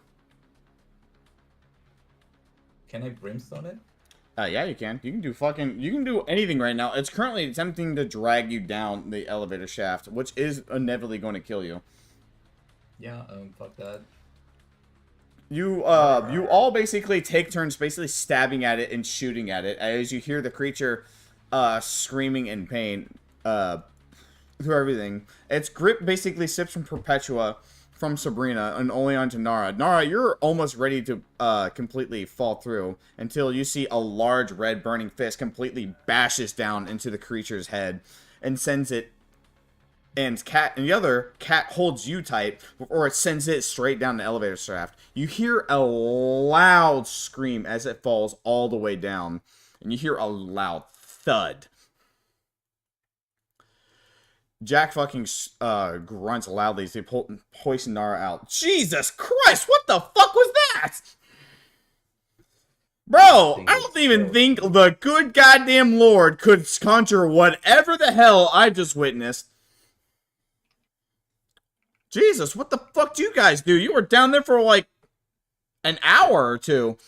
Can I brimstone it? Yeah, you can. You can do anything right now. It's currently attempting to drag you down the elevator shaft, which is inevitably going to kill you. Yeah, fuck that. You all basically take turns basically stabbing at it and shooting at it as you hear the creature screaming in pain through everything. Its grip basically sips from Perpetua from Sabrina and only onto Nara. Nara, you're almost ready to completely fall through until you see a large red burning fist completely bashes down into the creature's head and sends it. And the other cat holds you tight, or it sends it straight down the elevator shaft. You hear a loud scream as it falls all the way down, and you hear a loud thud. Jack fucking grunts loudly as they hoist Nara out. Jesus Christ, what the fuck was that? Bro, I don't even think the good goddamn Lord could conjure whatever the hell I just witnessed. Jesus, what the fuck do you guys do? You were down there for like an hour or two.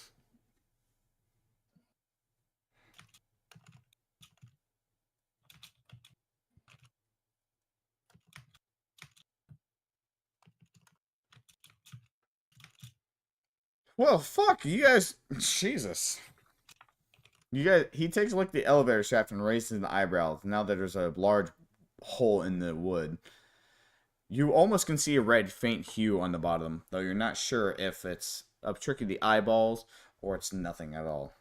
Well, fuck, you guys, Jesus. You guys, he takes a look at the elevator shaft and raises an eyebrow now that there's a large hole in the wood. You almost can see a red faint hue on the bottom, though you're not sure if it's a trick of the eyeballs or it's nothing at all.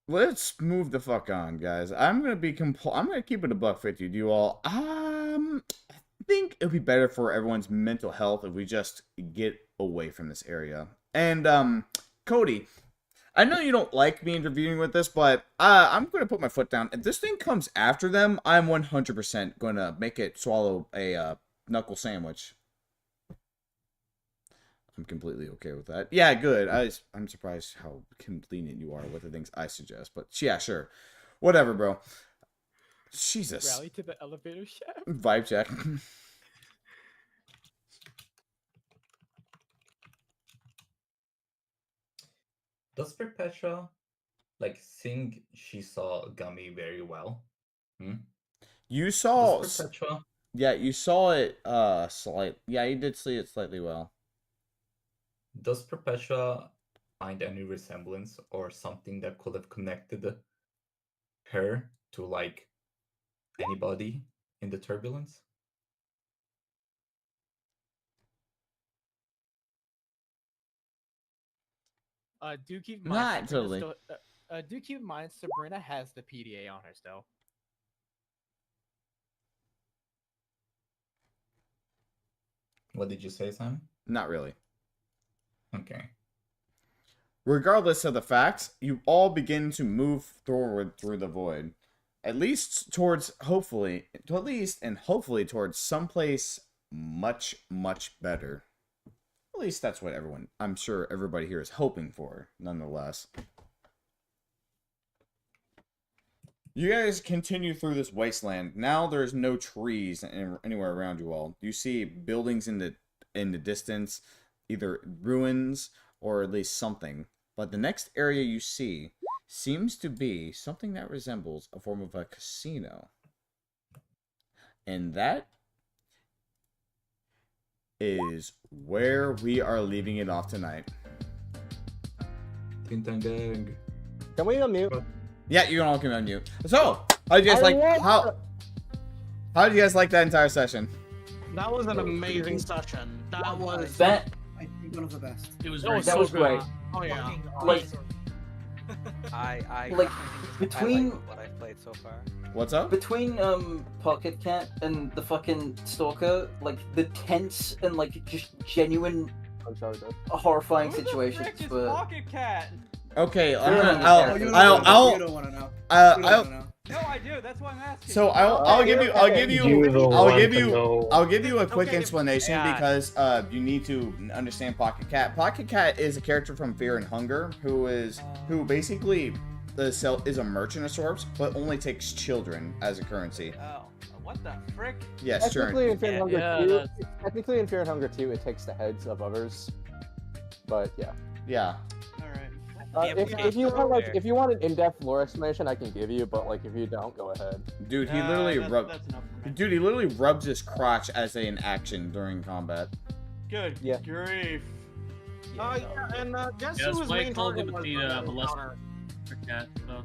Let's move the fuck on, guys. I'm gonna keep it a buck 50. Do you all? I think it'd be better for everyone's mental health if we just get away from this area. And Cody, I know you don't like me interviewing with this, but I'm going to put my foot down. If this thing comes after them, I'm 100% going to make it swallow a knuckle sandwich. I'm completely okay with that. Yeah, good. I'm surprised how lenient you are with the things I suggest, but yeah, sure. Whatever, bro. Jesus. Rally to the elevator shaft. Vibe check. Does Perpetua, like, think she saw Gummy very well? You saw... Does Perpetua... Yeah, you saw it yeah, you did see it slightly well. Does Perpetua find any resemblance or something that could have connected her to, like, anybody in the Turbulence? Do keep in mind, Not totally. do keep in mind, Sabrina has the PDA on her still. What did you say, Sam? Not really. Okay. Regardless of the facts, you all begin to move forward through the void. At least towards, hopefully towards someplace much, much better. At least that's what I'm sure everybody here is hoping for, nonetheless. You guys continue through this wasteland. Now there's no trees anywhere around you all. You see buildings in the distance, either ruins or at least something. But the next area you see seems to be something that resembles a form of a casino. And that is where we are leaving it off tonight. Tintang gang. Can we unmute? Yeah, you can all come on mute. So, how did you guys how did you guys like that entire session? That was an amazing session. That was I think one of the best. It was That was great. Oh yeah. Like, I like I between like what I've played so far. What's up? between Pocket Cat and the fucking Stalker, like the tense and like just genuine horrifying situations were. Pocket Cat. Okay, You don't wanna I'll You don't want to know. I'll You don't wanna know. No, I do. That's why I'm asking. So I'll give you a quick Okay, explanation yeah. because you need to understand Pocket Cat. Pocket Cat is a character from Fear and Hunger who basically is a merchant of sorts, but only takes children as a currency. Oh, what the frick? Yes, sure. Technically, in Fear and Hunger Yeah, 2, that's- technically in Fear and Hunger 2, it takes the heads of others. But yeah. Yeah. All right. If you want an in-depth lore explanation, I can give you. But like, if you don't, go ahead. Dude, he literally rubs his crotch as an action during combat. Good Yeah. grief. Yeah, and guess Yeah, who that's was why I main called target him was the molester cat. So.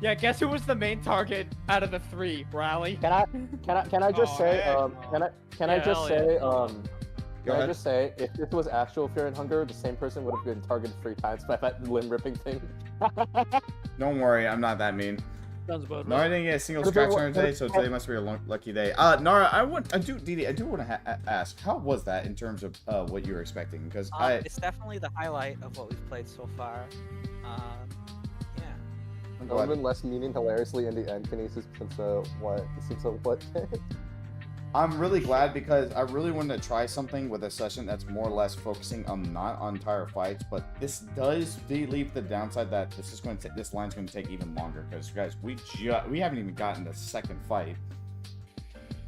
Yeah, guess who was the main target out of the 3? Rally. Can I just say can I just say if this was actual Fear and Hunger, the same person would have been targeted 3 times by that limb ripping thing. Don't worry, I'm not that mean. Sounds about Nara right. didn't get a single scratch on her today, so today must be a lucky day. Nara, I do want to ask, how was that in terms of what you were expecting? Because It's definitely the highlight of what we've played so far. Yeah. It would have been less mean and hilariously in the end, Kinesis, since what? I'm really glad because I really wanted to try something with a session that's more or less focusing not on entire fights, but this does leave the downside that this line's going to take even longer because guys, we haven't even gotten the second fight.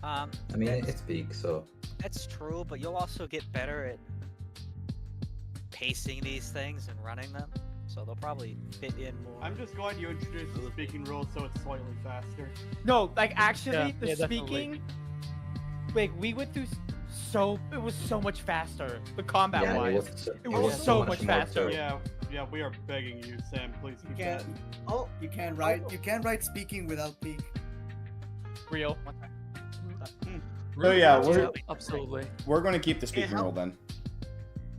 I mean, it's big, so That's true, but you'll also get better at pacing these things and running them, so they'll probably fit in more. I'm just glad you introduced the speaking rules so it's slightly faster. No, like actually, the definitely. speaking. Like we went through it was so much faster. The combat yeah, wise, it was so much more faster. thorough. Yeah, we are begging you, Sam. Please keep You that. can't. You can't write speaking without peak. Real. So yeah, Absolutely. we're going to keep the speaking rule then.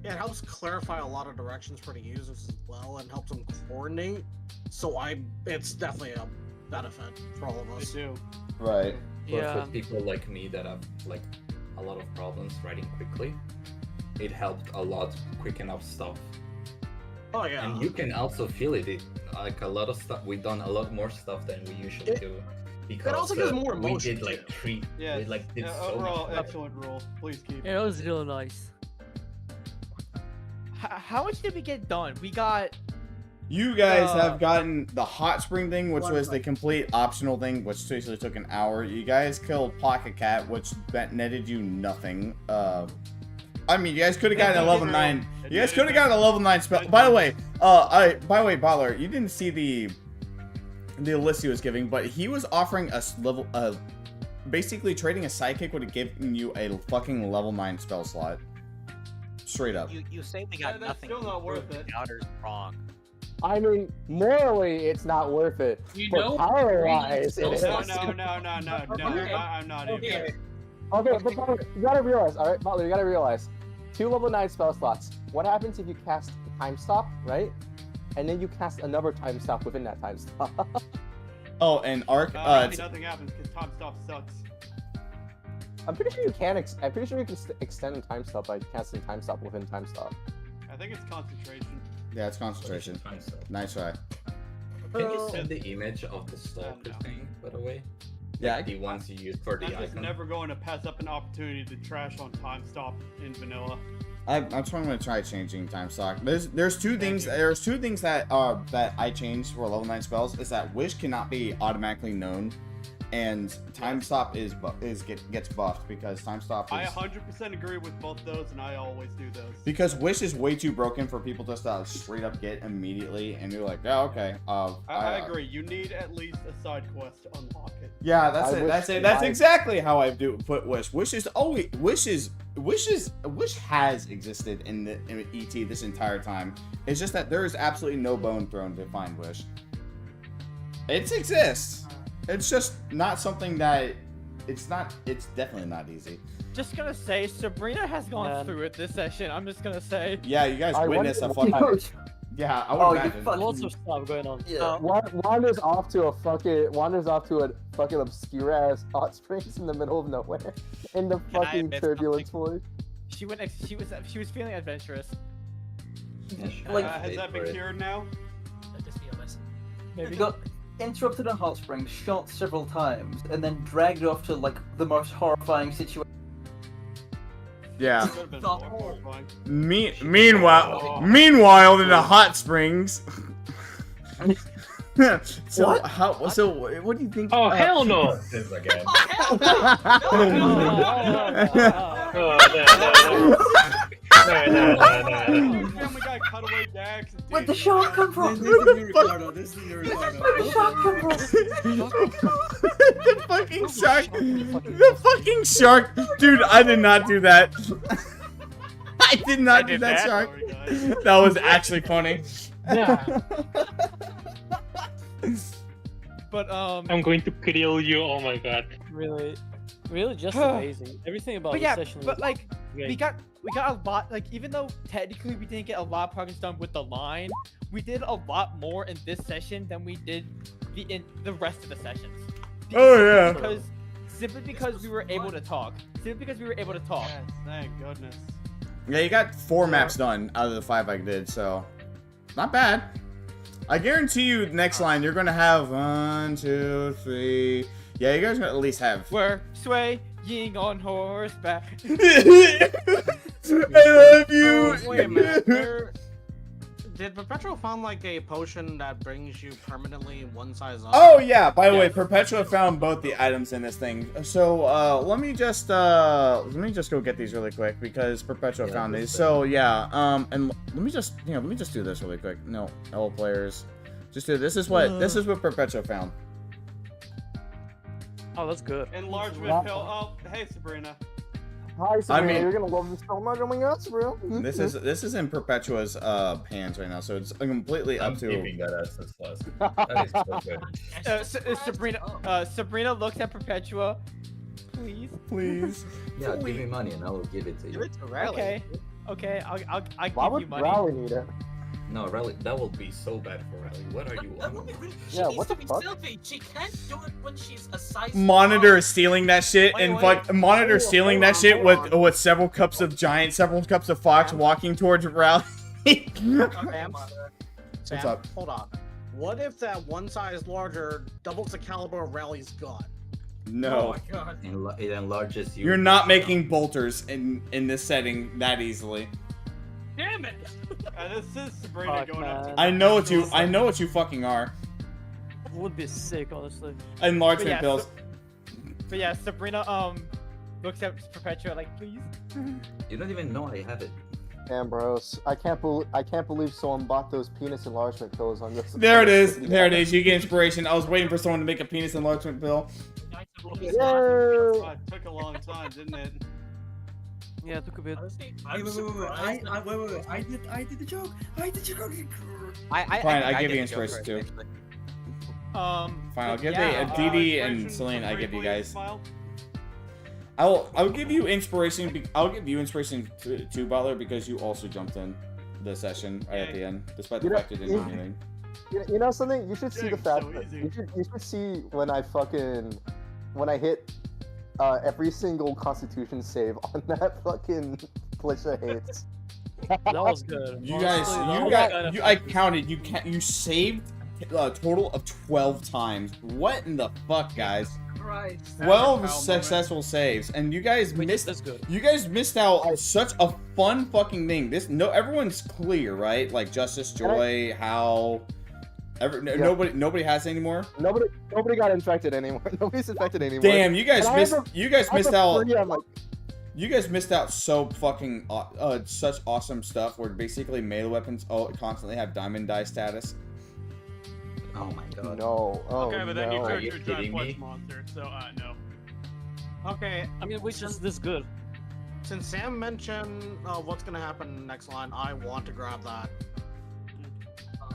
Yeah, it helps clarify a lot of directions for the users as well, and helps them coordinate. So it's definitely a benefit for all of us. They do. Right. But for people like me that have like a lot of problems writing quickly, it helped a lot quicken up stuff. Oh yeah. And you can also feel it. Like a lot of stuff, we've done a lot more stuff than we usually do. Because also gives more we emotion, did like too. Yeah. we like did so overall, much. excellent rule. Please keep. Yeah, it was real nice. How much did we get done? We got. You guys have gotten the hot spring thing, which was the complete optional thing, which basically took an hour. You guys killed Pocket Cat, which netted you nothing. I mean, you guys could have gotten a level 9. You guys could have gotten a level 9 spell. By the way, Butler, you didn't see the list he was giving, but he was offering us basically trading a sidekick would have given you a fucking level 9 spell slot. Straight up. You say we got that's nothing. still not worth the it. Outer's wrong. I mean, morally, it's not worth it. You but know, power-wise, it is. No, I'm not even. Okay, but Butler, you gotta realize, alright, Butler, you gotta realize, 2 level 9 spell slots. What happens if you cast Time Stop, right? And then you cast another Time Stop within that Time Stop. Oh, and Arc. Nothing happens because Time Stop sucks. I'm pretty sure you can. I'm pretty sure you can extend Time Stop by casting Time Stop within Time Stop. I think it's concentration. Yeah, it's concentration. Nice try. Can you send the image of the stalker thing, by the way? Yeah, the ones you use for the I'm just icon. never going to pass up an opportunity to trash on Time Stop in vanilla. I'm going to try changing time stock. There's two things. There's 2 things that I changed for level 9 spells. Is that Wish cannot be automatically known, and Time Stop gets buffed because Time Stop is. I 100% agree with both those, and I always do those. Because Wish is way too broken for people just to straight up get immediately, and you're like, oh, okay. I agree. You need at least a side quest to unlock it. Yeah, that's it. That's it. That's exactly how I do put Wish. Wish has existed in ET this entire time. It's just that there is absolutely no bone thrown to find Wish. It exists. It's just not something that. It's definitely not easy. Just gonna say, Sabrina has gone through it this session. I'm just gonna say. Yeah, you guys witnessed a fucking. Yeah, I would imagine. Lots of stuff going on. Yeah. Wanders off to a fucking obscure ass hot springs in the middle of nowhere, in the fucking turbulence void. She was feeling adventurous. Has that been cured now? Maybe. We got interrupted in hot springs, shot several times, and then dragged off to like the most horrifying situation. Yeah. Could've been more horrifying. Meanwhile, in the hot springs. So What? how? So what do you think? Oh hell no! This again. Oh, no. Family Guy cutaway Dax. Where'd the shark come from? This is new Ricardo. This is new Ricardo. Where'd the shark come from? The fucking shark. The fucking shark. Dude, I did not do that. I did not do that, shark. That was actually funny. Yeah. But I'm going to kill you. Oh my god. Really just amazing. Everything about But the yeah, session but was like great. we got a lot. Like even though technically we didn't get a lot of progress done with the line, we did a lot more in this session than we did in the rest of the sessions. Oh, yeah. Simply because we were able to talk. Yes, thank goodness. Yeah, you got 4 maps done out of the 5 I did, so not bad. I guarantee you, next line you're gonna have 1, 2, 3. Yeah, you guys are gonna at least have. We're swaying on horseback. I love you. Wait a minute. Did Perpetual found like a potion that brings you permanently one size up? Oh yeah. By the way, Perpetua found both the items in this thing. So let me just go get these really quick because Perpetua found these. So yeah. And let me just do this really quick. No, all players, just do this is what Perpetua found. Oh, that's good. Enlargement pill. Oh, hey Sabrina. Hi, Sabrina. mean- You're gonna love this so much. Oh my god, Sabrina. This is in Perpetua's hands right now, so it's completely up I'm to. keeping that as this last. That is so good. Sabrina looks at Perpetua. Please. Yeah, give me money and I will give it to you. Give it to Riley. Okay, I'll Why give would you money. Raleigh need it? No, Riley, that will be so bad for Riley. What are you on? She Yeah, needs what to the be fuck? stealthy. She can't do it when she's a size. Monitor is stealing that shit, and Wait. Monitor stealing that shit with several cups of giant, several cups of fox walking towards Rally. Sam, What's up? hold on. What if that one size larger doubles the caliber of Rally's gun? No, It enlarges you. you're not making bolters in this setting that easily. Damn it! This is Sabrina Fuck, going up to. I know what you fucking are. Would be sick, honestly. Enlargement yeah, pills. But yeah, Sabrina looks at Perpetua like, please. You don't even know I have it. Damn, bros. I can't believe someone bought those penis enlargement pills on this. There it is. There it is. You get inspiration. I was waiting for someone to make a penis enlargement pill. Yay! It took a long time, didn't it? Yeah, it took a bit. Wait. I did the joke. I did the joke. Fine, I give you inspiration too. Fine, I'll give Didi and Celine. I give you guys. I'll give you inspiration. I'll give you inspiration too, Butler, because you also jumped in the session right at the end, despite the fact you didn't do anything. You know something? You should see the fact. so That easy. you should see when I hit every single Constitution save on that fucking Felicia hates. That was good. You guys, Honestly, I counted. You saved a total of 12 times. What in the fuck, guys? 12 successful saves, and you guys missed. That's good. You guys missed out on such a fun fucking thing. Everyone's clear, right? Like Justice, Joy, Hal. Nobody has any more. Nobody got infected anymore. Nobody's infected anymore. Damn, you guys And missed. I have a- You guys I have missed a out. free, I'm like, You guys missed out so fucking such awesome stuff where basically melee weapons constantly have diamond die status. Oh my god. no. Oh, Okay, but then you no. turned you to a giant kidding flesh me? monster, so no. Okay, I mean, which is this good? since Sam mentioned what's gonna happen next line, I want to grab that.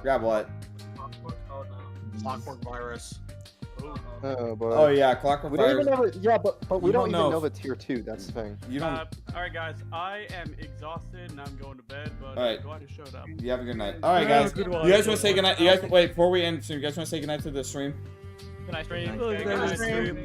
Grab what? Clockwork virus. Oh, boy. Oh yeah, Clockwork We don't Virus. even know it. Yeah, but we You don't don't even know know if- the tier 2. That's the thing. You don't. All right, guys. I am exhausted and I'm going to bed. But All right. glad you showed up. You have a good night. All right, Yeah, guys. good You one. guys want to say goodnight? You guys wait before we end. So you guys want to say goodnight to the stream? Good night, stream. Good night. Good night, stream.